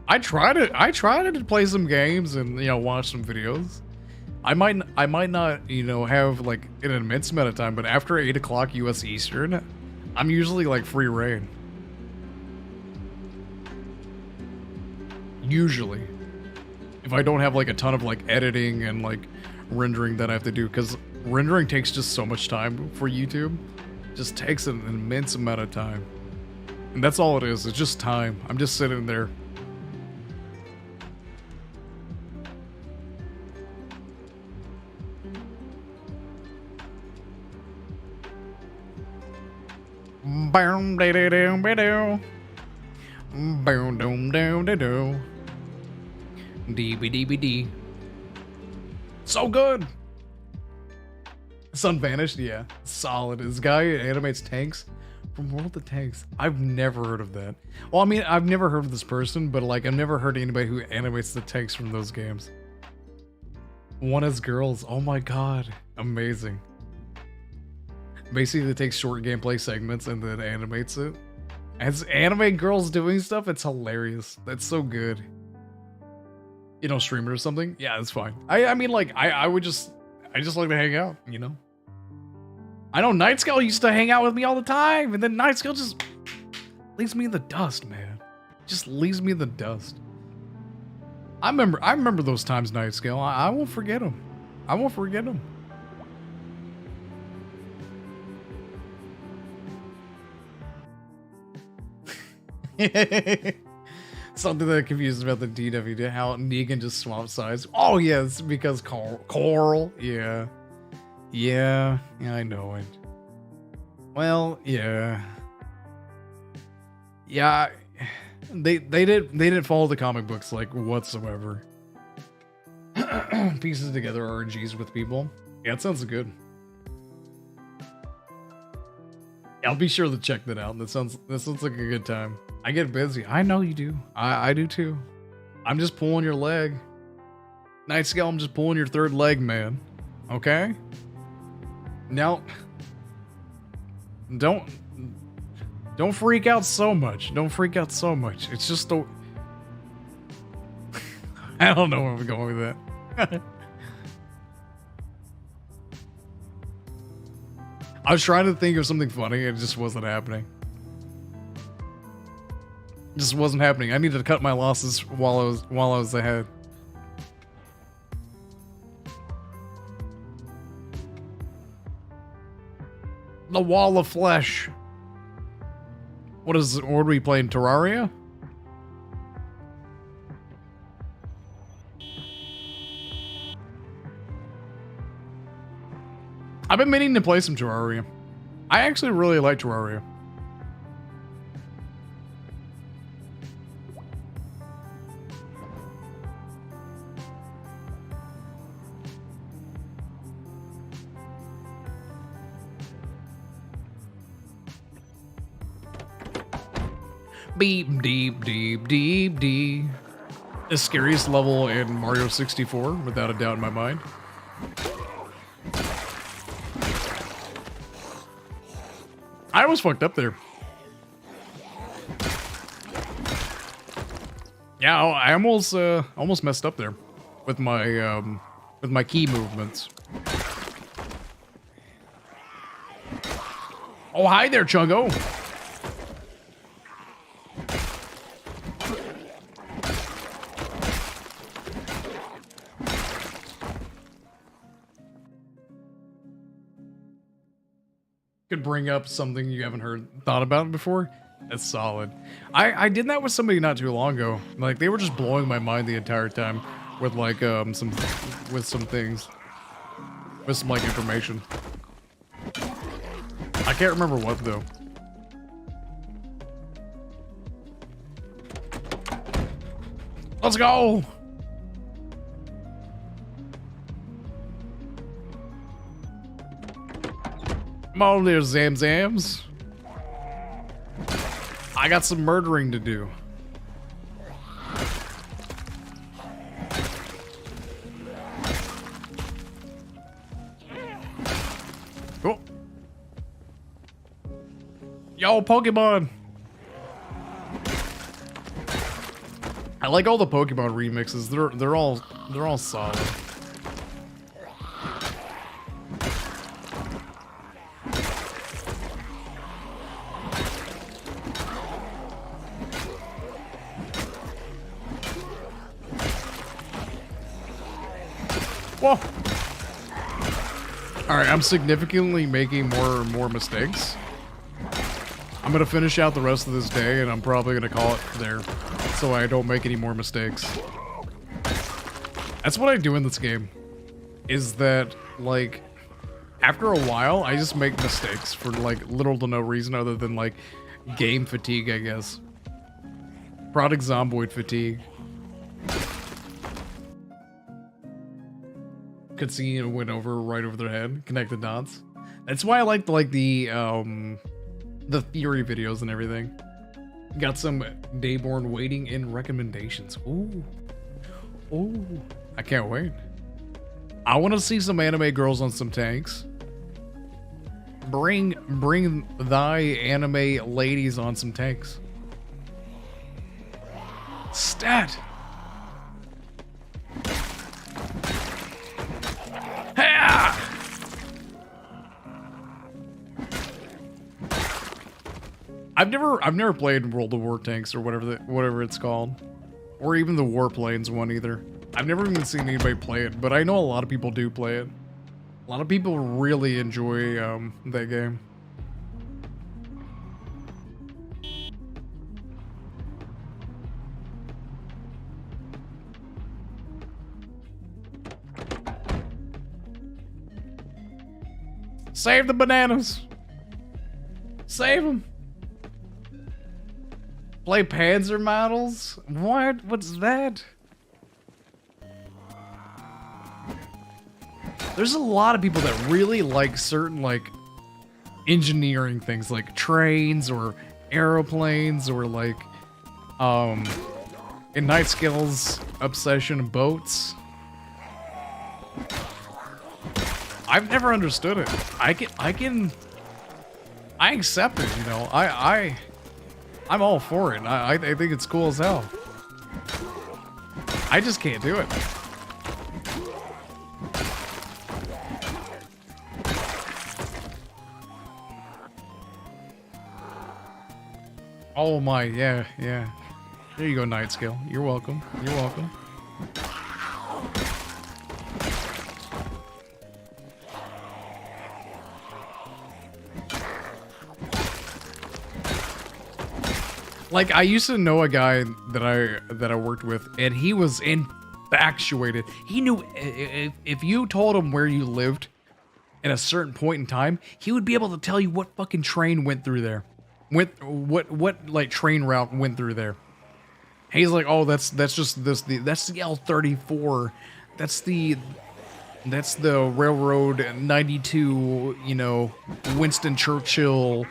I tried to play some games and, you know, watch some videos. I might not, you know, have like an immense amount of time, but after 8 o'clock US Eastern, I'm usually like free reign. Usually. If I don't have like a ton of like editing and like rendering that I have to do, because rendering takes just so much time for YouTube. It just takes an immense amount of time. And that's all it is, it's just time. I'm just sitting there. Boom, da da da da da. Boom, doom, doom, da da. DBDBD. So good. Sun vanished, yeah. Solid. This guy animates tanks from World of Tanks. I've never heard of that. Well, I mean, I've never heard of this person, but like, I've never heard anybody who animates the tanks from those games. One is girls. Oh my god. Amazing. Basically, it takes short gameplay segments and then animates it. As anime girls doing stuff, it's hilarious. That's so good. You know, stream it or something? Yeah, that's fine. I mean, like, I just like to hang out, you know? I know Nightscale used to hang out with me all the time, and then Nightscale just leaves me in the dust, man. Just leaves me in the dust. I remember those times, Nightscale. I won't forget them. I won't forget them. Something that confuses about the DW, how Negan just swapped sides. Oh yeah, it's because Coral. Yeah, I know it. Well, yeah. They didn't follow the comic books like whatsoever. Pieces together RNGs with people. Yeah, it sounds good. I'll be sure to check that out. That sounds like a good time. I get busy. I know you do. I do too. I'm just pulling your leg. Nightscale, I'm just pulling your third leg, man. Okay? Now, don't freak out so much. Don't freak out so much. It's just a... I don't know where I'm going with that. I was trying to think of something funny, it just wasn't happening. It just wasn't happening. I needed to cut my losses while I was ahead. The Wall of Flesh. What are we playing? Terraria? I've been meaning to play some Terraria. I actually really like Terraria. Beep, deep, deep, deep, deep. The scariest level in Mario 64, without a doubt in my mind. I was fucked up there. Yeah, I almost messed up there with my key movements. Oh, hi there, Chuggo. Could bring up something you haven't thought about before. That's solid. I did that with somebody not too long ago. Like, they were just blowing my mind the entire time with like some things, with some like information. I can't remember what though. Let's go. Come on there, Zamzams. I got some murdering to do. Cool. Yo, Pokemon. I like all the Pokemon remixes. They're all solid. Whoa. Alright, I'm significantly making more and more mistakes. I'm gonna finish out the rest of this day and I'm probably gonna call it there so I don't make any more mistakes. That's what I do in this game. Is that, like, after a while, I just make mistakes for, like, little to no reason other than, like, game fatigue, I guess. Project Zomboid fatigue. Could see it went right over their head, connect the dots. That's why I like the theory videos and everything. Got some Dayborn waiting in recommendations. Ooh. Ooh. I can't wait. I want to see some anime girls on some tanks. Bring thy anime ladies on some tanks. Stat. I've never played World of War Tanks or whatever it's called, or even the Warplanes one either. I've never even seen anybody play it, but I know a lot of people do play it. A lot of people really enjoy that game. Save the bananas. Save them. Play Panzer models? What? What's that? There's a lot of people that really like certain, like, engineering things, like trains or aeroplanes or, like, in Night Skills obsession, boats. I've never understood it. I accept it, you know. I'm all for it. I think it's cool as hell. I just can't do it. Oh my, yeah. There you go, Night Skill. You're welcome. You're welcome. Like, I used to know a guy that I worked with, and he was infatuated. He knew if you told him where you lived at a certain point in time, he would be able to tell you what fucking train went through there. What like train route went through there. He's like, oh, that's just that's the L34. That's the railroad 92, you know, Winston Churchill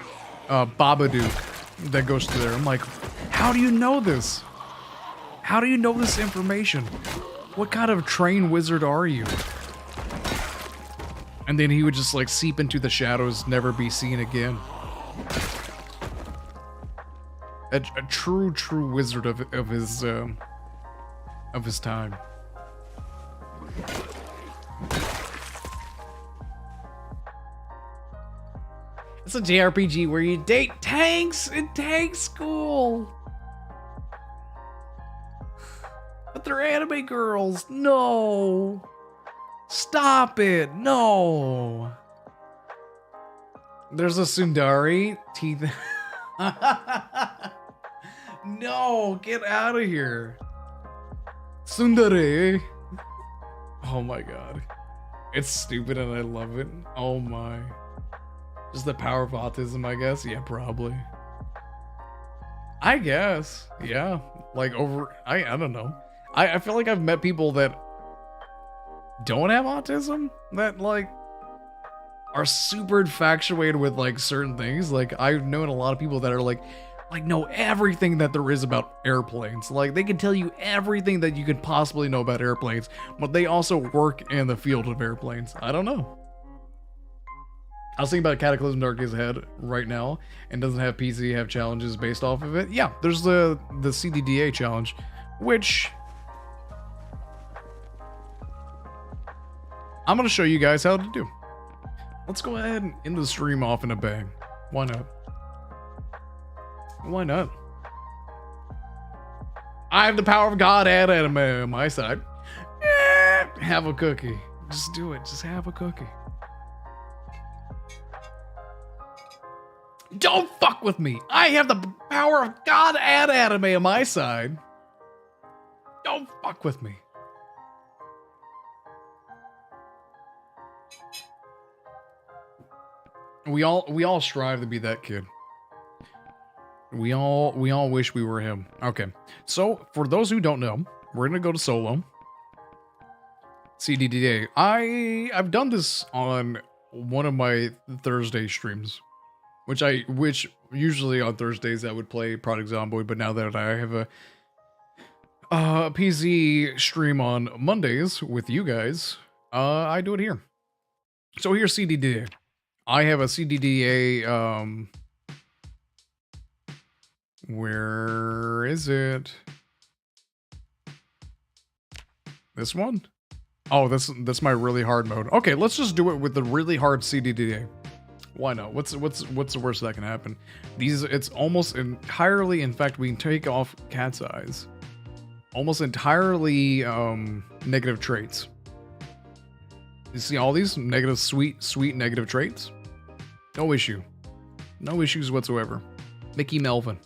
Babadook that goes through there. I'm like, how do you know this? How do you know this information? What kind of train wizard are you? And then he would just like seep into the shadows, never be seen again. A true wizard of his time. It's a JRPG where you date tanks in tank school. But they're anime girls. No. Stop it. No. There's a Sundari. Teeth. No, get out of here. Sundari. Oh my god. It's stupid and I love it. Oh my. Just the power of autism, I guess. Yeah, probably. I guess. Yeah. Like I don't know. I feel like I've met people that don't have autism that like are super infatuated with like certain things. Like I've known a lot of people that are like know everything that there is about airplanes. Like they can tell you everything that you could possibly know about airplanes, but they also work in the field of airplanes. I don't know. I was thinking about Cataclysm Dark Days Ahead right now, and doesn't have PC have challenges based off of it. Yeah, there's the CDDA challenge, which I'm gonna show you guys how to do. Let's go ahead and end the stream off in a bang. Why not? Why not? I have the power of God and anime on my side. Have a cookie. Just do it. Just have a cookie. Don't fuck with me. I have the power of God and anime on my side. Don't fuck with me. We all strive to be that kid. We all wish we were him. Okay. So, for those who don't know, we're going to go to solo. CDDA. I've done this on one of my Thursday streams, which usually on Thursdays I would play Project Zomboid, but now that I have a PZ stream on Mondays with you guys, I do it here. So here's CDDA. I have a CDDA, where is it? This one? Oh, that's my really hard mode. Okay, let's just do it with the really hard CDDA. Why not? What's the worst that can happen? It's almost entirely, in fact, we can take off cat's eyes. Almost entirely negative traits. You see all these negative, sweet negative traits? No issue. No issues whatsoever. Mickey Melvin.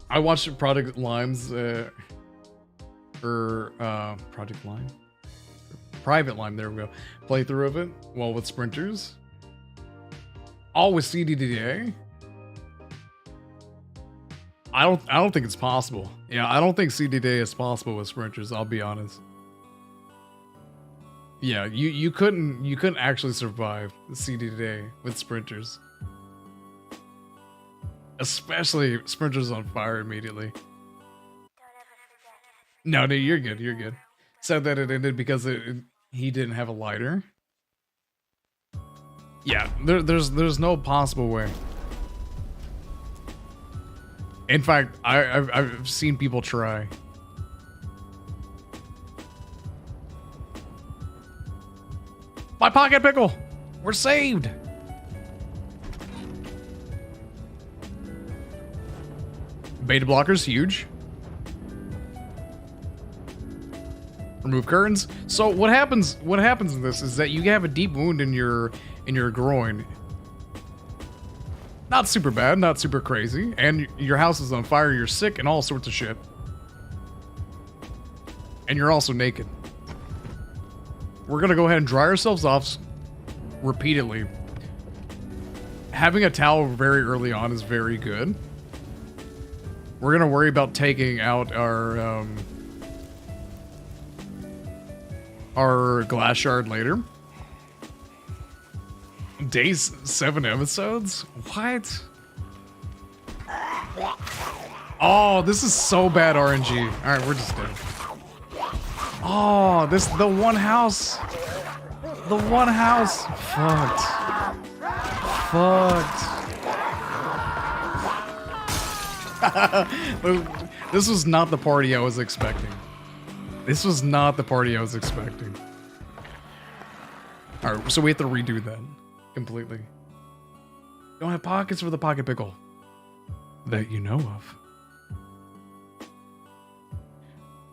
I watched Project Lime's Project Lime? Private Lime, there we go. Playthrough of it, well, with sprinters. All with CDDA. I don't think it's possible. Yeah, I don't think CDDA is possible with sprinters, I'll be honest. Yeah, you couldn't actually survive CDDA with sprinters. Especially sprinters on fire immediately. No, you're good, you're good. Said that it ended because he didn't have a lighter. Yeah, there's no possible way. In fact, I've seen people try. My pocket pickle! We're saved! Beta blockers, huge. Remove curtains. So what happens in this is that you have a deep wound in your groin. Not super bad, not super crazy, and your house is on fire, you're sick, and all sorts of shit. And you're also naked. We're gonna go ahead and dry ourselves off repeatedly. Having a towel very early on is very good. We're gonna worry about taking out our glass shard later. Days 7 episodes? What? Oh, this is so bad RNG. Alright, we're just dead. Oh, the one house. The one house. Fucked. This was not the party I was expecting. This was not the party I was expecting. Alright, so we have to redo that completely. Don't have pockets for the pocket pickle that you know of.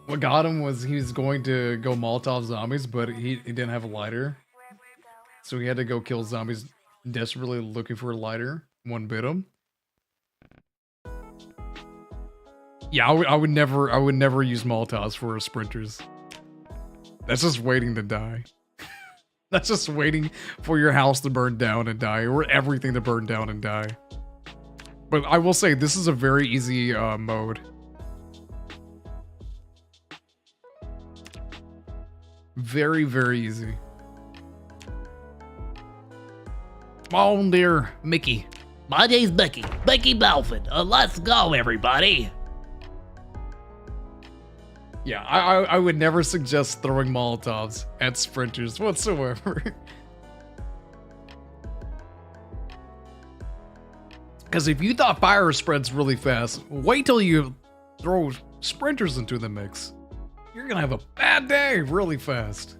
What got him was he was going to go Molotov zombies, but he didn't have a lighter. So he had to go kill zombies desperately looking for a lighter. One bit him. Yeah, I would never use Molotovs for sprinters. That's just waiting to die. That's just waiting for your house to burn down and die, or everything to burn down and die. But I will say, this is a very easy mode. Very, very easy. Come on there, Mickey. My name's Becky. Becky Balford. Let's go, everybody. Yeah, I would never suggest throwing Molotovs at sprinters whatsoever. Because if you thought fire spreads really fast, wait till you throw sprinters into the mix. You're gonna have a bad day really fast.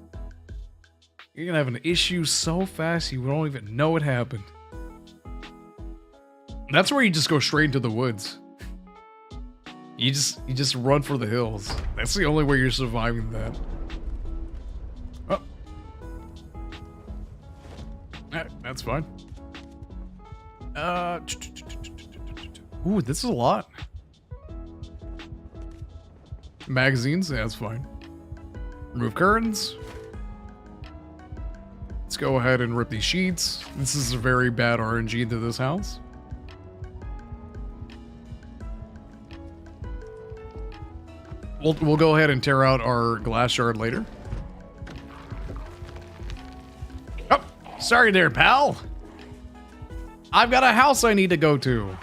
You're gonna have an issue so fast you won't even know it happened. That's where you just go straight into the woods. You just run for the hills. That's the only way you're surviving that. Oh. That's fine. Ooh, this is a lot. Magazines, yeah, that's fine. Remove curtains. Let's go ahead and rip these sheets. This is a very bad RNG into this house. We'll go ahead and tear out our glass shard later. Oh, sorry there, pal. I've got a house I need to go to.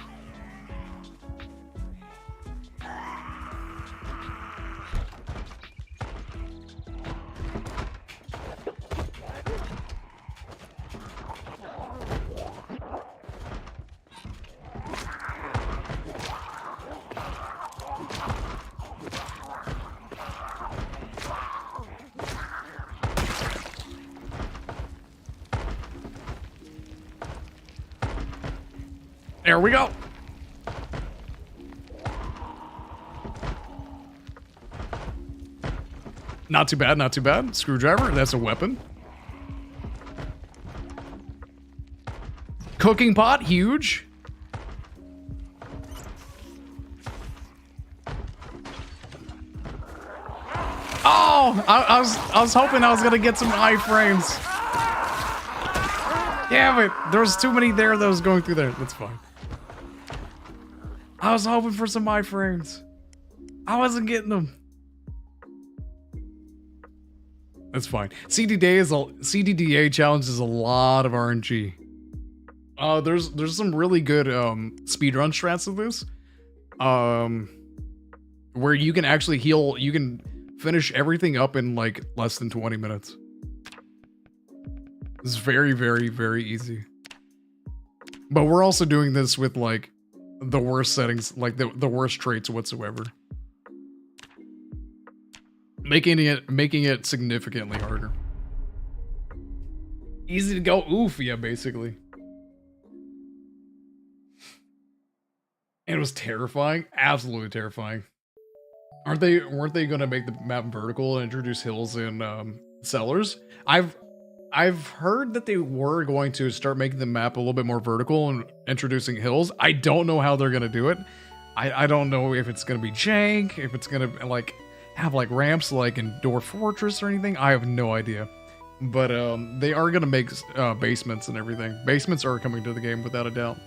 There we go. Not too bad, not too bad. Screwdriver, that's a weapon. Cooking pot, huge. Oh, I was hoping I was gonna get some iframes. Damn it, there's too many there that was going through there. That's fine. I was hoping for some iframes. I wasn't getting them. That's fine. CDDA challenges a lot of RNG. There's some really good speedrun strats of this. Where you can actually heal, you can finish everything up in like less than 20 minutes. It's very, very, very easy. But we're also doing this with like the worst settings, like the worst traits whatsoever. Making it significantly harder. Easy to go oof, yeah, basically. And it was terrifying, absolutely terrifying. Weren't they gonna make the map vertical and introduce hills and cellars? I've heard that they were going to start making the map a little bit more vertical and introducing hills. I don't know how they're gonna do it. I don't know if it's gonna be jank, if it's gonna like have like ramps like in Door Fortress or anything. I have no idea. But they are gonna make basements and everything. Basements are coming to the game without a doubt.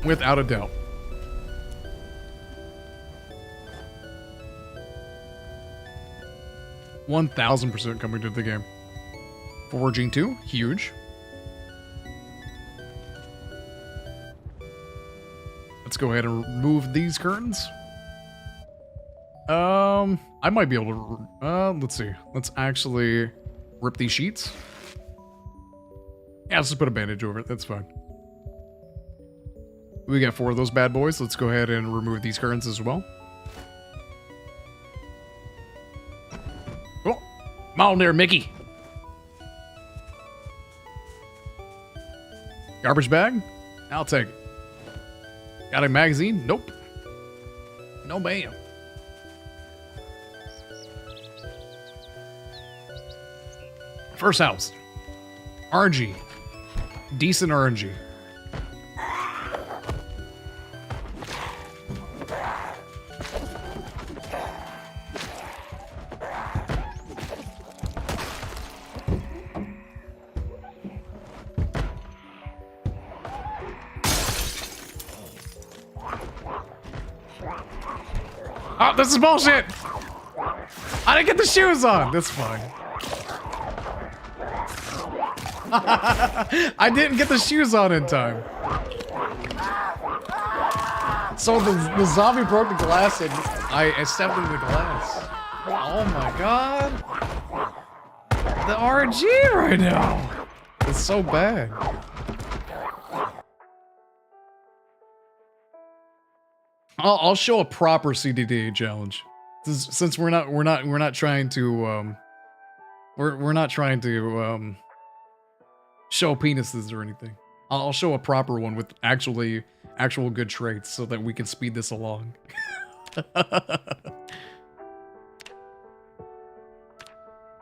Without a doubt. %1,000% coming to the game. Foraging 2, huge. Let's go ahead and remove these curtains. I might be able to, let's see. Let's actually rip these sheets. Yeah, let's just put a bandage over it. That's fine. We got 4 of those bad boys. Let's go ahead and remove these curtains as well. Oh, come on there, Mickey. Garbage bag? I'll take it. Got a magazine? Nope. No, ma'am. First house. RNG. Decent RNG. Oh, this is bullshit! I didn't get the shoes on! That's fine. I didn't get the shoes on in time. So the zombie broke the glass and I stepped into the glass. Oh my god. The RNG right now. It's so bad. I'll show a proper CDDA challenge. Since we're not trying to we're not trying to show penises or anything. I'll show a proper one with actual good traits so that we can speed this along.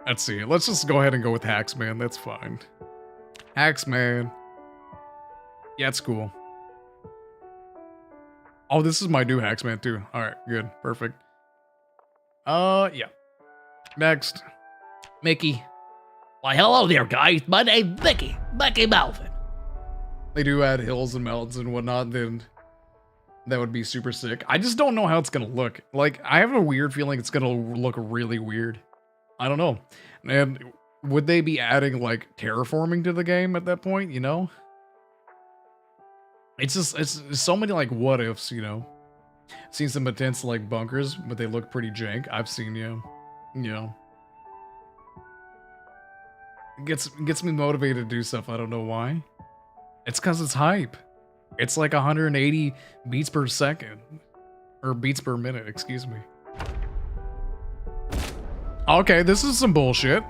Let's see. Let's just go ahead and go with Hacksman. That's fine. Hacksman. Yeah, it's cool. Oh, this is my new Hacksman too. All right, good, perfect. Yeah. Next, Mickey. Why, hello there, guys. My name's Mickey Malvin. they do add hills and mountains and whatnot, then that would be super sick. I just don't know how it's gonna look. Like, I have a weird feeling it's gonna look really weird. I don't know. And would they be adding like terraforming to the game at that point, you know? It's just, it's so many like what ifs, you know? Seen some intense like bunkers, but they look pretty jank. I've seen, you know. It gets me motivated to do stuff. I don't know why. It's cause it's hype. It's like 180 beats per second. Or beats per minute, excuse me. Okay, this is some bullshit.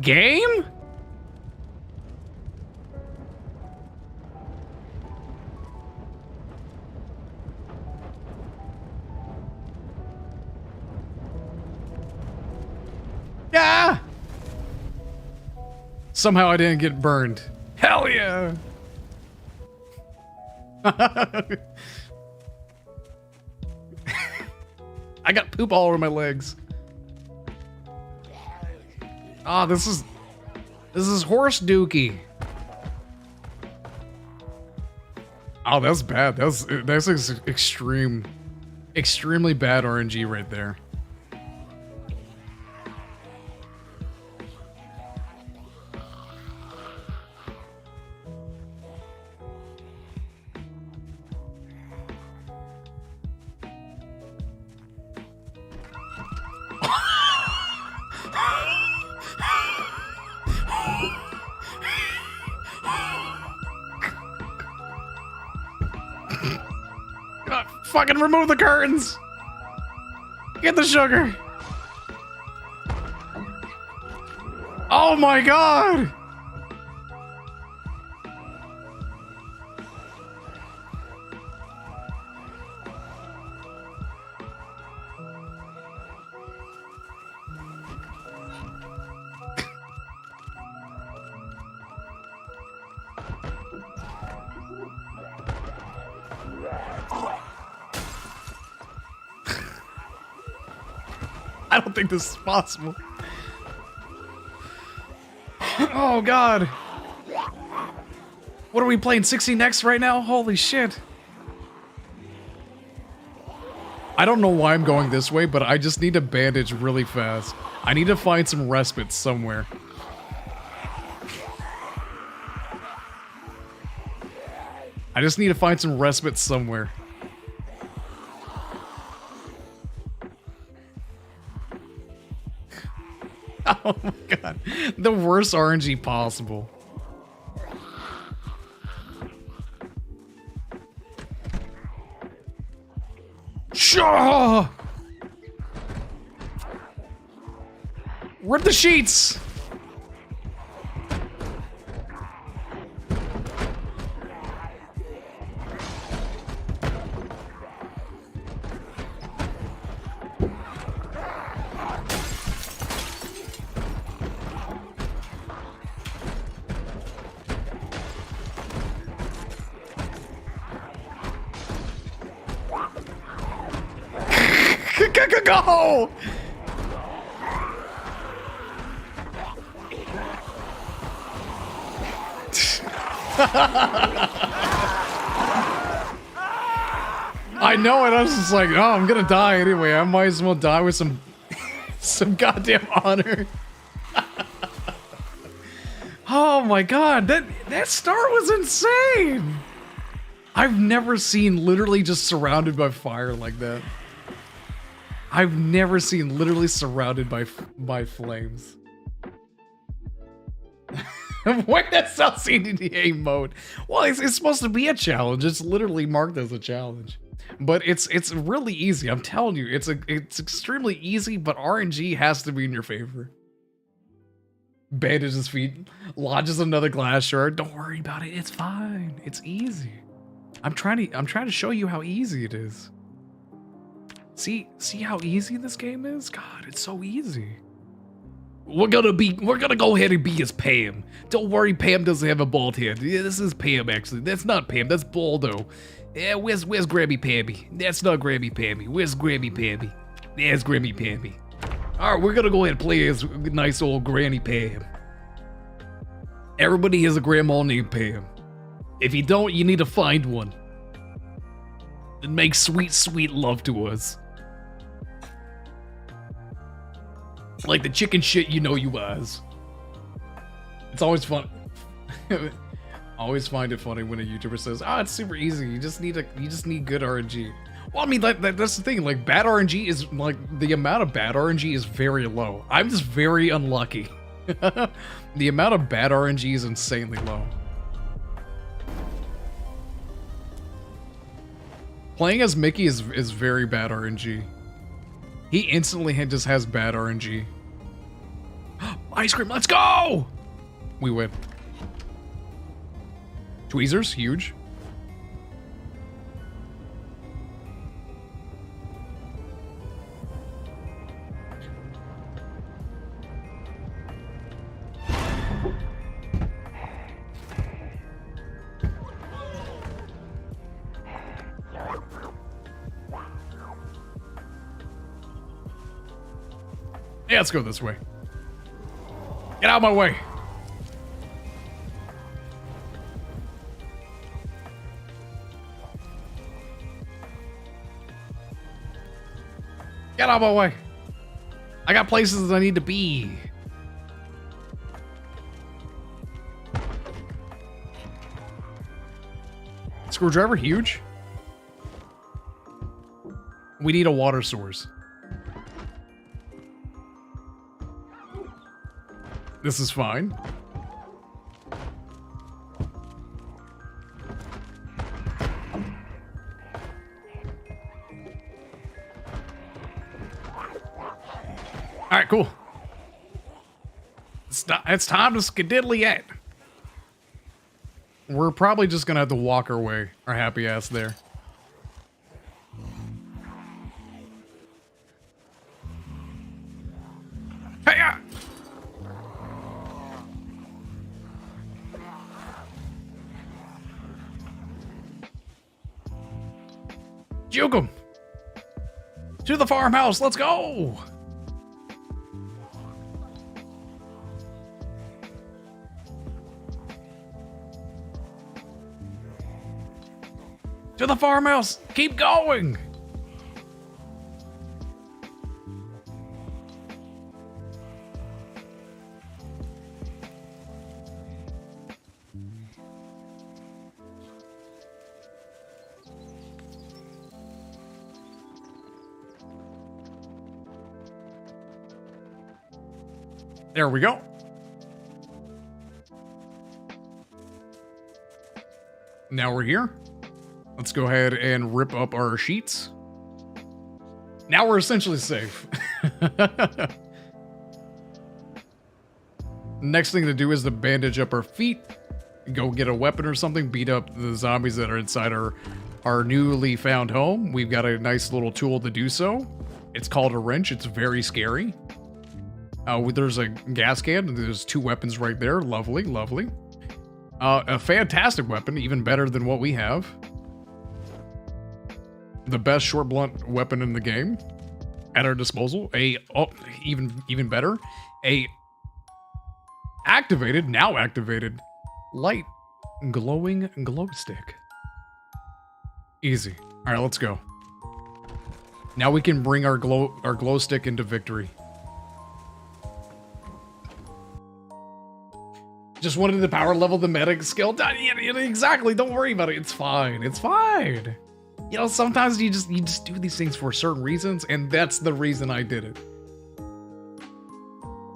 Game? Yeah! Somehow I didn't get burned. Hell yeah! I got poop all over my legs. Ah, this is horse dookie. Oh, that's bad. That's extremely bad RNG right there. Fucking remove the curtains! Get the sugar! Oh my god! I don't think this is possible. Oh god. What are we playing, 16x right now? Holy shit. I don't know why I'm going this way, but I just need to bandage really fast. I need to find some respite somewhere. I just need to find some respite somewhere. Oh my god. The worst RNG possible. Shaw! Rip the sheets! Go! I know it. I was just like, oh, I'm gonna die anyway. I might as well die with some goddamn honor. Oh my god, that start was insane. I've never seen literally just surrounded by fire like that. I've never seen literally surrounded by flames. Wait, that's not CDDA mode. Well, it's supposed to be a challenge. It's literally marked as a challenge. But it's really easy. I'm telling you, it's extremely easy, but RNG has to be in your favor. Bandage his feet, lodges another glass shard. Don't worry about it. It's fine. It's easy. I'm trying to show you how easy it is. See how easy this game is? God, it's so easy. We're gonna go ahead and be as Pam. Don't worry, Pam doesn't have a bald head. Yeah, this is Pam actually. That's not Pam, that's Baldo. Yeah, where's Grabby Pammy? That's not Grabby Pammy. Where's Grabby Pammy? There's Grabby Pammy. Alright, we're gonna go ahead and play as nice old Granny Pam. Everybody has a grandma named Pam. If you don't, you need to find one. And make sweet, sweet love to us. Like the chicken shit you know you was. It's always fun. Always find it funny when a YouTuber says, "Ah, it's super easy. You just need good RNG." Well, I mean, that's the thing. Like, bad RNG is like the amount of bad RNG is very low. I'm just very unlucky. The amount of bad RNG is insanely low. Playing as Mickey is very bad RNG. He instantly just has bad RNG. Ice cream, let's go! We win. Tweezers, huge. Yeah, let's go this way. Get out of my way. Get out of my way. I got places I need to be. Screwdriver, huge. We need a water source. This is fine. All right, cool. It's time to skedaddle yet. We're probably just gonna have to walk our way, our happy ass there. Hey-ya! Juke 'em! To the farmhouse, let's go! To the farmhouse! Keep going! There we go. Now we're here. Let's go ahead and rip up our sheets. Now we're essentially safe. Next thing to do is to bandage up our feet, go get a weapon or something, beat up the zombies that are inside our newly found home. We've got a nice little tool to do so. It's called a wrench. It's very scary. There's a gas can. There's 2 weapons right there. Lovely, lovely. A fantastic weapon, even better than what we have. The best short blunt weapon in the game at our disposal. Even better, now activated light glowing glow stick. Easy. All right, let's go. Now we can bring our glow stick into victory. Just wanted to power level the medic skill. Yeah, exactly. Don't worry about it. It's fine. It's fine. You know, sometimes you just do these things for certain reasons, and that's the reason I did it.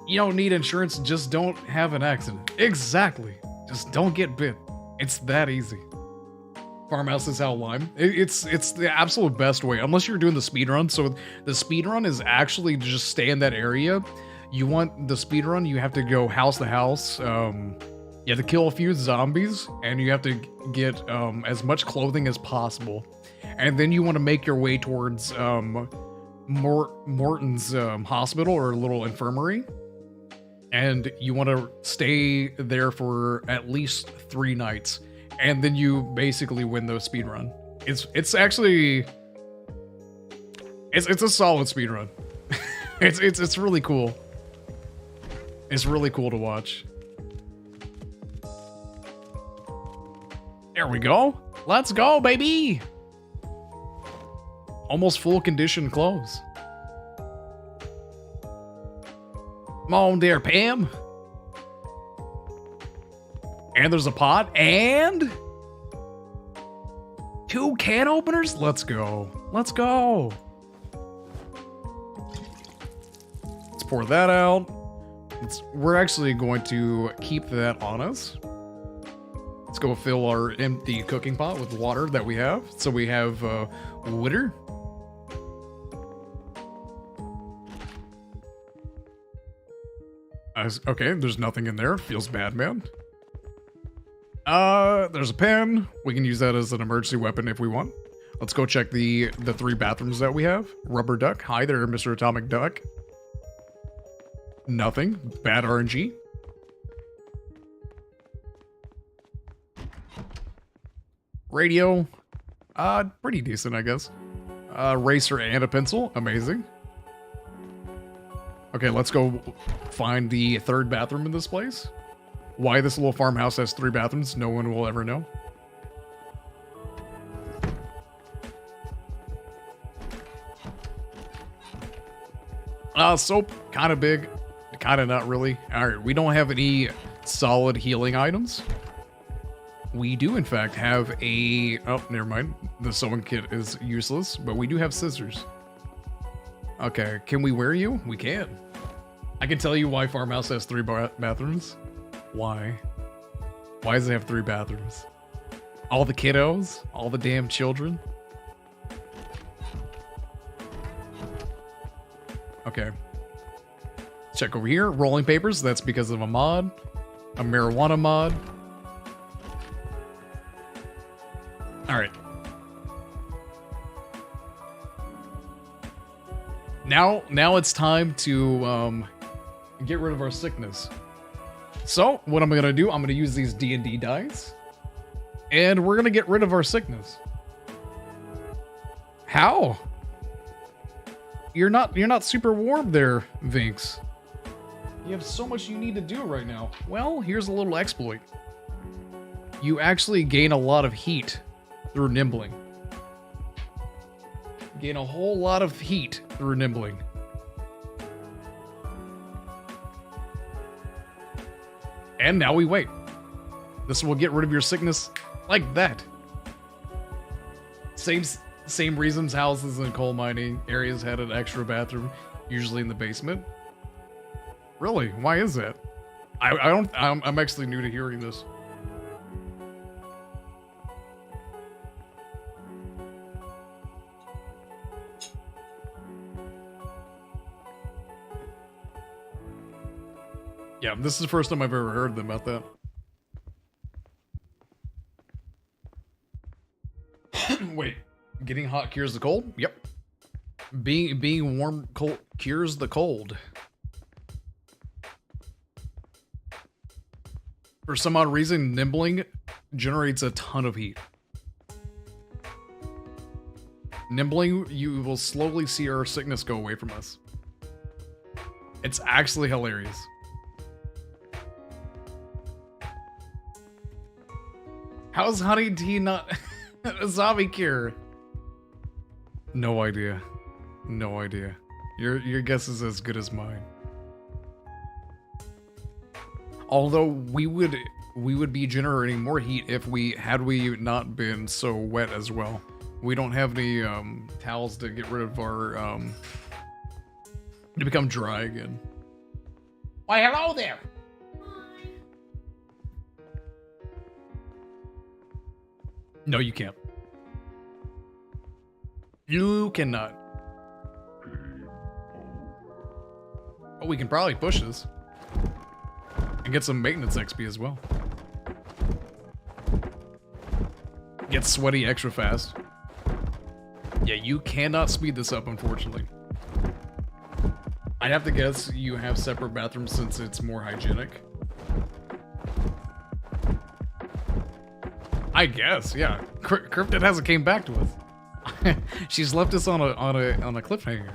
You don't need insurance, just don't have an accident. Exactly. Just don't get bit. It's that easy. Farmhouse is how lime. It's the absolute best way, unless you're doing the speedrun. So the speedrun is actually to just stay in that area. You want the speedrun, you have to go house to house. You have to kill a few zombies, and you have to get as much clothing as possible. And then you want to make your way towards Morton's hospital or little infirmary. And you want to stay there for at least 3 nights. And then you basically win the speedrun. It's actually... It's a solid speedrun. It's really cool. It's really cool to watch. There we go. Let's go, baby. Almost full condition clothes. Come on there, Pam. And there's a pot and 2 can openers. Let's go. Let's go. Let's pour that out. We're actually going to keep that on us. Let's go fill our empty cooking pot with water that we have. So we have water. Okay, there's nothing in there. Feels bad, man. There's a pen. We can use that as an emergency weapon if we want. Let's go check the 3 bathrooms that we have. Rubber duck. Hi there, Mr. Atomic Duck. Nothing. Bad RNG. Radio. Pretty decent, I guess. Eraser and a pencil. Amazing. Okay, let's go find the 3rd bathroom in this place. Why this little farmhouse has 3 bathrooms, no one will ever know. Soap, kind of big, kind of not really. All right, we don't have any solid healing items. We do, in fact, have a... Oh, never mind. The sewing kit is useless, but we do have scissors. Okay, can we wear you? We can. I can tell you why Farmhouse has 3 bathrooms. Why? Why does it have 3 bathrooms? All the kiddos? All the damn children? Okay. Check over here. Rolling papers. That's because of a mod. A marijuana mod. Alright. Now it's time to get rid of our sickness. So, what I'm gonna do, I'm gonna use these D&D dice. And we're gonna get rid of our sickness. How? You're not super warm there, Vynxx. You have so much you need to do right now. Well, here's a little exploit. You actually gain a lot of heat through nimbling. Gain a whole lot of heat through nimbling. And now we wait. This will get rid of your sickness like that. Same reasons houses in coal mining areas had an extra bathroom, usually in the basement. Really? Why is that? I'm actually new to hearing this. Yeah, this is the first time I've ever heard them about that. Wait, getting hot cures the cold? Yep. Being warm cold cures the cold. For some odd reason, nimbling generates a ton of heat. Nimbling, you will slowly see our sickness go away from us. It's actually hilarious. How's honey tea not a zombie cure? No idea. No idea. Your guess is as good as mine. Although we would be generating more heat if we not been so wet as well. We don't have any towels to get rid of our to become dry again. Why, hello there. No, you can't. You cannot. But we can probably push this. And get some maintenance XP as well. Get sweaty extra fast. Yeah, you cannot speed this up, unfortunately. I'd have to guess you have separate bathrooms since it's more hygienic. I guess, yeah. Cryptid hasn't came back to us. She's left us on a cliffhanger.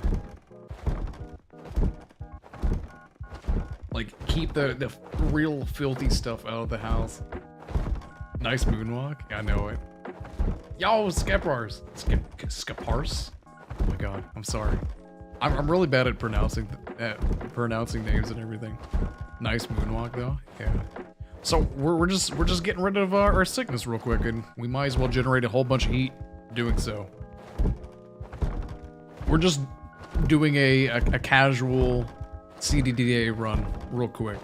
Like, keep the real filthy stuff out of the house. Nice moonwalk. I know it. Yo, Skepars. Skepars? Oh my god, I'm sorry. I'm really bad at pronouncing names and everything. Nice moonwalk though. Yeah. So we're just getting rid of our sickness real quick, and we might as well generate a whole bunch of heat doing so. We're just doing a casual CDDA run real quick.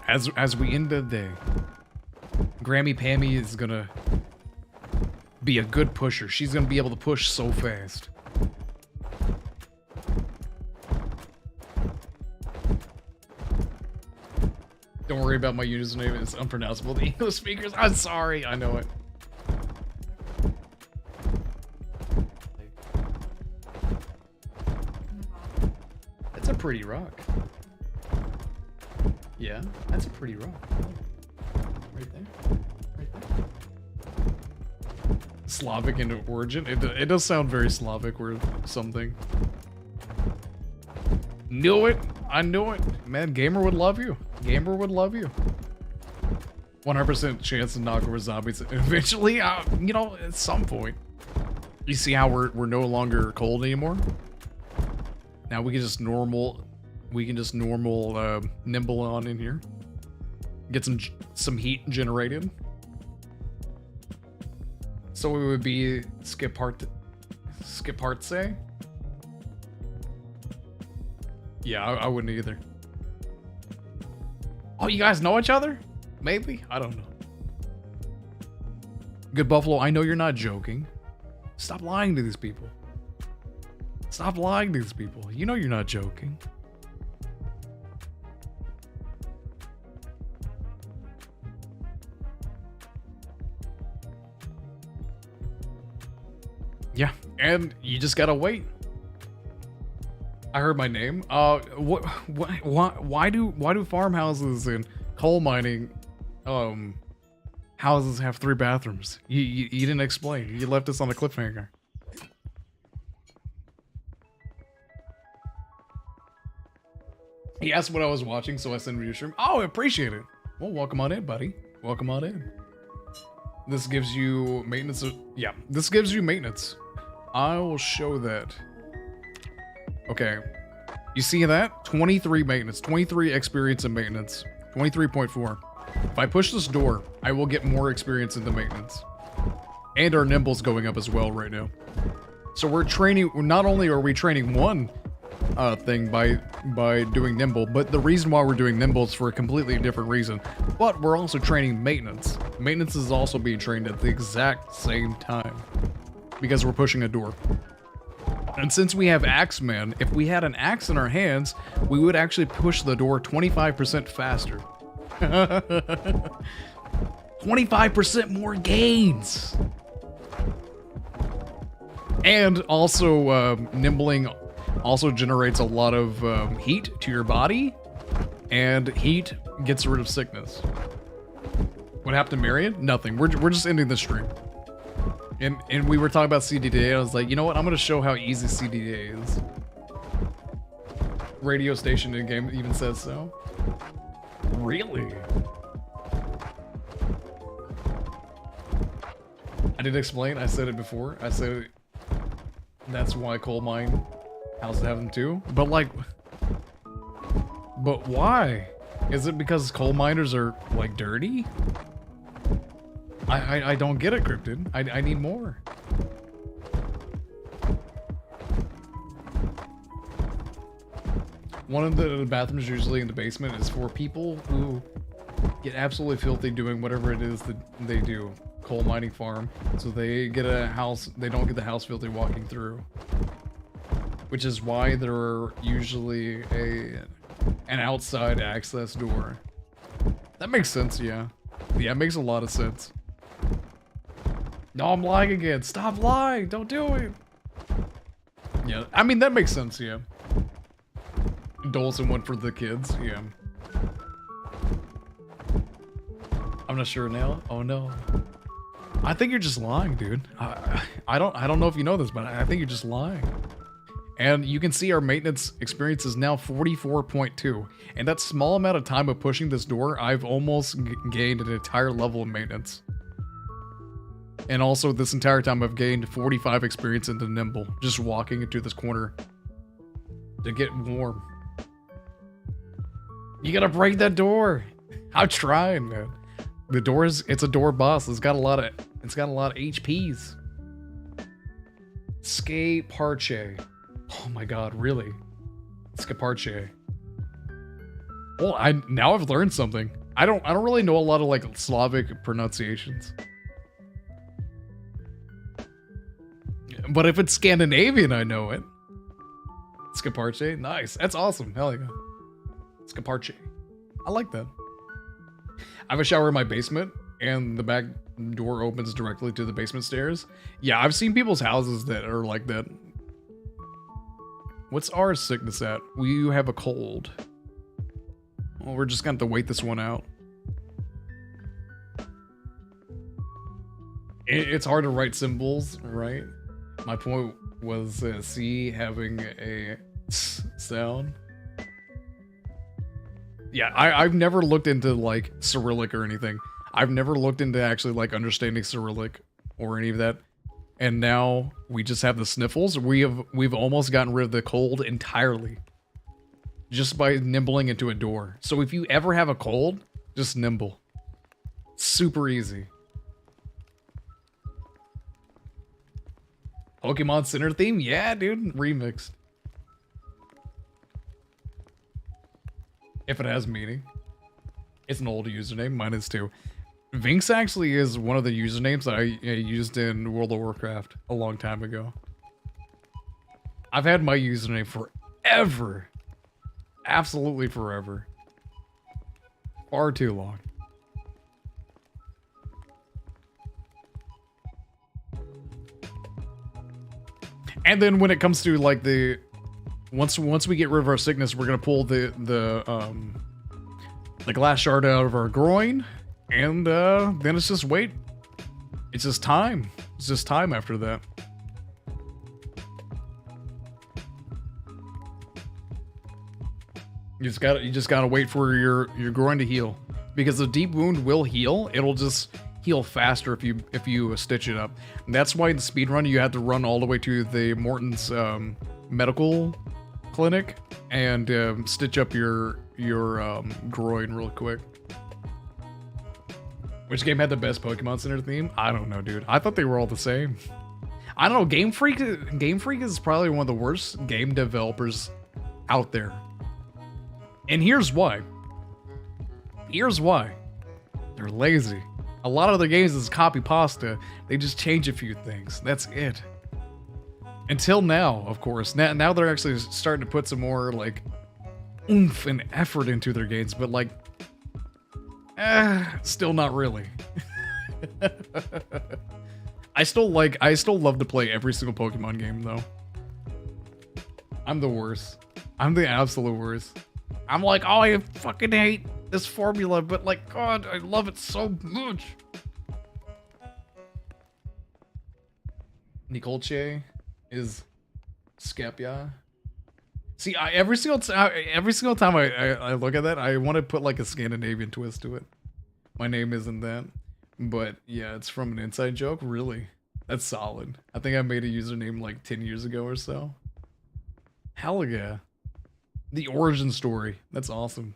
As we end the day, Grammy Pammy is gonna be a good pusher. She's gonna be able to push so fast. Don't worry about my username, it's unpronounceable to English speakers. I'm sorry, I know it. That's a pretty rock. Yeah, that's a pretty rock. Right there. Right there. Slavic in origin? It does sound very Slavic or something. Knew it! I knew it! Man, Gamer would love you. Gamer would love you. 100% chance to knock over zombies eventually, you know, at some point. You see how we're no longer cold anymore? Now we can just normal nimble on in here. Get some heat generated. So it would be Skiparte. Yeah, I wouldn't either. Oh, you guys know each other? Maybe? I don't know. Good Buffalo, I know you're not joking. Stop lying to these people. Stop lying to these people. You know you're not joking. Yeah, and you just gotta wait. I heard my name. Why do farmhouses and coal mining houses have 3 bathrooms? You didn't explain. You left us on a cliffhanger. He asked what I was watching, so I sent him to your stream. Oh, I appreciate it. Well, welcome on in, buddy. Welcome on in. This gives you maintenance. Yeah, this gives you maintenance. I will show that. Okay. You see that? 23 maintenance, 23 experience in maintenance, 23.4. If I push this door, I will get more experience into maintenance. And our nimble's going up as well right now. So we're training, not only are we training one thing by doing nimble, but the reason why we're doing nimble is for a completely different reason. But we're also training maintenance. Maintenance is also being trained at the exact same time because we're pushing a door. And since we have Axeman, if we had an axe in our hands, we would actually push the door 25% faster. 25% more gains. And also, nimbling also generates a lot of heat to your body, and heat gets rid of sickness. What happened to Marion? Nothing. We're just ending the stream. And we were talking about CDDA. I was like, you know what? I'm gonna show how easy CDDA is. Radio station in game even says so. Really? I did explain. I said it before. I said that's why coal mine houses have them too. But like, but why? Is it because coal miners are like dirty? I don't get it, Cryptid. I need more. One of the bathrooms usually in the basement is for people who get absolutely filthy doing whatever it is that they do. Coal mining farm. So they get a house, they don't get the house filthy walking through. Which is why there are usually an outside access door. That makes sense, yeah. Yeah, it makes a lot of sense. No, I'm lying again. Stop lying. Don't do it. Yeah, I mean, that makes sense, yeah. Dolson went for the kids, yeah. I'm not sure now. Oh no. I think you're just lying, dude. I don't know if you know this, but I think you're just lying. And you can see our maintenance experience is now 44.2. And that small amount of time of pushing this door, I've almost gained an entire level of maintenance. And also this entire time I've gained 45 experience into nimble, just walking into this corner to get warm. You gotta break that door. I'm trying, man. The door it's a door boss. It's got a lot of HPs. Scaparche. Oh my god, really? Scaparche. Well, now I've learned something. I don't really know a lot of like Slavic pronunciations. But if it's Scandinavian, I know it. Scaparche, nice. That's awesome. Hell yeah. Scaparche. I like that. I have a shower in my basement, and the back door opens directly to the basement stairs. Yeah, I've seen people's houses that are like that. What's our sickness at? We have a cold. Well, we're just gonna have to wait this one out. It's hard to write symbols, right? My point was C having a sound. Yeah, I've never looked into like Cyrillic or anything. I've never looked into actually like understanding Cyrillic or any of that. And now we just have the sniffles. We've almost gotten rid of the cold entirely. Just by nimbling into a door. So if you ever have a cold, just nimble. Super easy. Pokemon Center theme? Yeah, dude. Remixed. If it has meaning. It's an old username. Mine is too. Vynxx actually is one of the usernames that I used in World of Warcraft a long time ago. I've had my username forever. Absolutely forever. Far too long. And then when it comes to like the once we get rid of our sickness, we're gonna pull the glass shard out of our groin, and then it's just wait. It's just time. It's just time after that. You just gotta wait for your groin to heal, because the deep wound will heal. It'll just heal faster if you stitch it up. And that's why in the speedrun you had to run all the way to the Morton's medical clinic and stitch up your groin real quick. Which game had the best Pokemon Center theme? I don't know, dude. I thought they were all the same. I don't know. Game Freak is probably one of the worst game developers out there. And here's why. Here's why. They're lazy. A lot of their games is copy pasta. They just change a few things. That's it. Until now, of course. Now they're actually starting to put some more like oomph and effort into their games, but like still not really. I still love to play every single Pokemon game though. I'm the worst. I'm the absolute worst. I'm like, oh, I fucking hate this formula, but like, God, I love it so much. Nicolche is Scapia. See, every single time I look at that, I want to put like a Scandinavian twist to it. My name isn't that, but yeah, it's from an inside joke. Really, that's solid. I think I made a username like 10 years ago or so. Hell yeah, the origin story. That's awesome.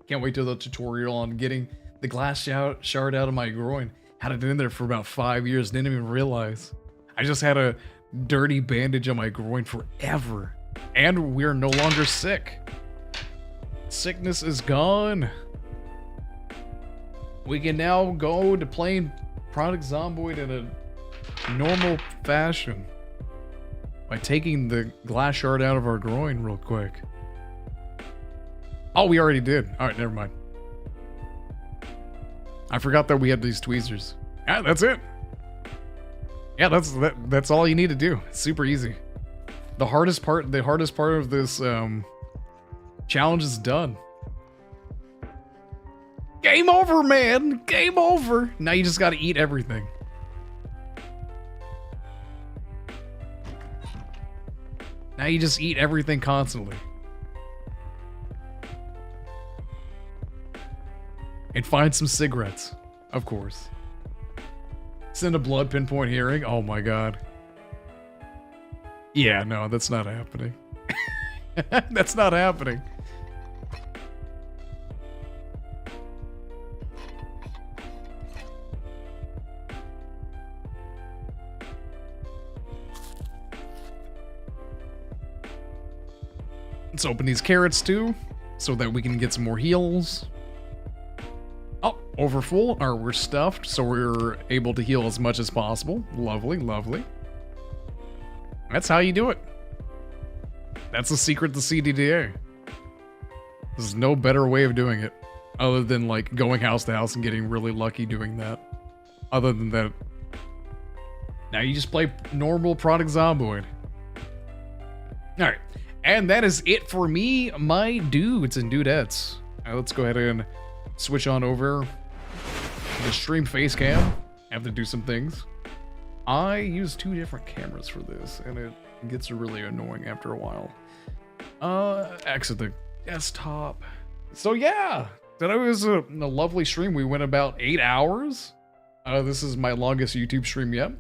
Can't wait till the tutorial on getting the glass shard out of my groin. Had it in there for about 5 years, didn't even realize. I just had a dirty bandage on my groin forever. And we're no longer sick. Sickness is gone. We can now go to playing Project Zomboid in a normal fashion. By taking the glass shard out of our groin real quick. Oh, we already did. Alright, never mind. I forgot that we had these tweezers. Yeah, that's it. Yeah, that's all you need to do. It's super easy. The hardest part of this challenge is done. Game over, man. Game over. Now you just got to eat everything. Now you just eat everything constantly. And find some cigarettes, of course. Send a blood pinpoint hearing. Oh my god. Yeah, no, that's not happening. That's not happening. Let's open these carrots too, so that we can get some more heals. Oh, overfull, or we're stuffed, so we're able to heal as much as possible. Lovely, lovely. That's how you do it. That's the secret to CDDA. There's no better way of doing it, other than like going house to house and getting really lucky doing that. Other than that, now you just play normal Project Zomboid. Alright, and that is it for me, my dudes and dudettes. Let's go ahead and switch on over to the stream face cam. I have to do some things. I use 2 different cameras for this, and it gets really annoying after a while. Exit the desktop. So yeah, that was a lovely stream. We went about 8 hours. This is my longest YouTube stream yet.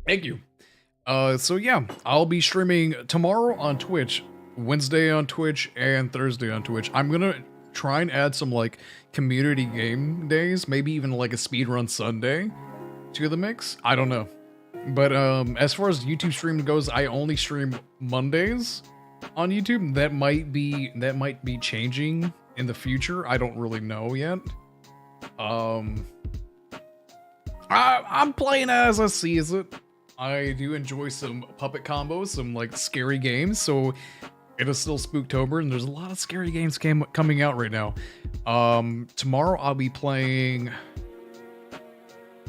Thank you. So yeah, I'll be streaming tomorrow on Twitch, Wednesday on Twitch, and Thursday on Twitch. I'm gonna try and add some like community game days, maybe even like a speedrun Sunday to the mix. I don't know. But as far as YouTube stream goes, I only stream Mondays on YouTube. That might be changing in the future. I don't really know yet. I'm playing as I sees it. I do enjoy some puppet combos, some like scary games, so it is still Spooktober, and there's a lot of scary games coming out right now. Tomorrow I'll be playing...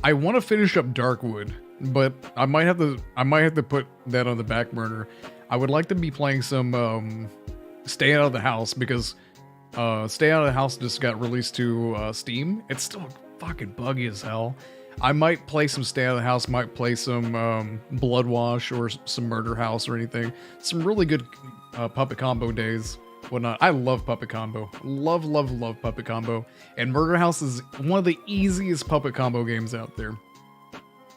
I want to finish up Darkwood, but I might have to put that on the back burner. I would like to be playing some Stay Out of the House, because Stay Out of the House just got released to Steam. It's still fucking buggy as hell. I might play some Stay Out of the House, might play some Blood Wash or some Murder House or anything. Some really good puppet combo days, whatnot. I love puppet combo. Love, love, love puppet combo. And Murder House is one of the easiest puppet combo games out there.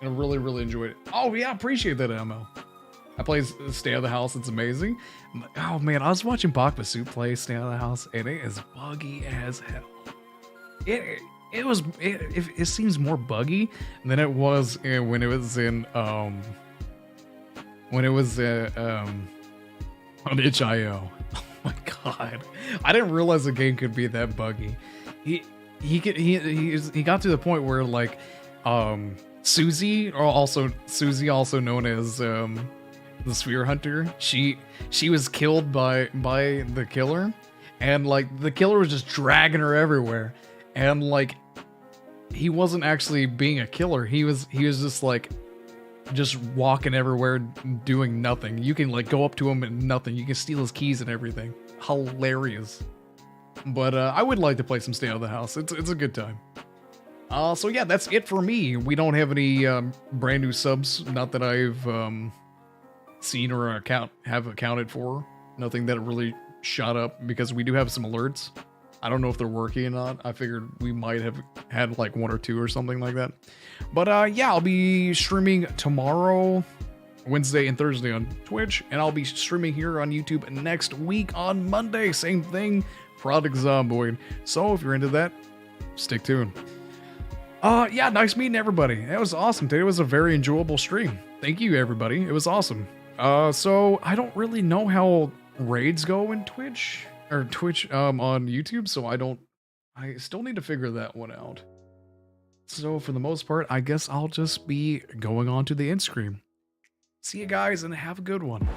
I really, really enjoyed it. Oh yeah, appreciate that ammo. I play Stay Out of the House. It's amazing. Oh man, I was watching Bakba Soup play Stay Out of the House, and it is buggy as hell. It seems more buggy than it was when it was in on itch.io. Oh my god, I didn't realize the game could be that buggy. He got to the point where like Susie, also known as the Sphere Hunter, she was killed by the killer, and like the killer was just dragging her everywhere, and like he wasn't actually being a killer. He was just like just walking everywhere doing nothing. You can like go up to him and nothing. You can steal his keys and everything. Hilarious. But I would like to play some Stay Out of the House. It's a good time. So yeah, that's it for me. We don't have any brand new subs, not that I've seen or have accounted for. Nothing that really shot up, because we do have some alerts. I don't know if they're working or not. I figured we might have had like 1 or 2 or something like that. But yeah, I'll be streaming tomorrow, Wednesday and Thursday on Twitch, and I'll be streaming here on YouTube next week on Monday. Same thing, Project Zomboid. So if you're into that, stick tuned. Yeah, nice meeting everybody. It was awesome. Today was a very enjoyable stream. Thank you, everybody. It was awesome. So I don't really know how raids go in Twitch on YouTube, so I still need to figure that one out. So for the most part, I guess I'll just be going on to the end screen. See you guys and have a good one.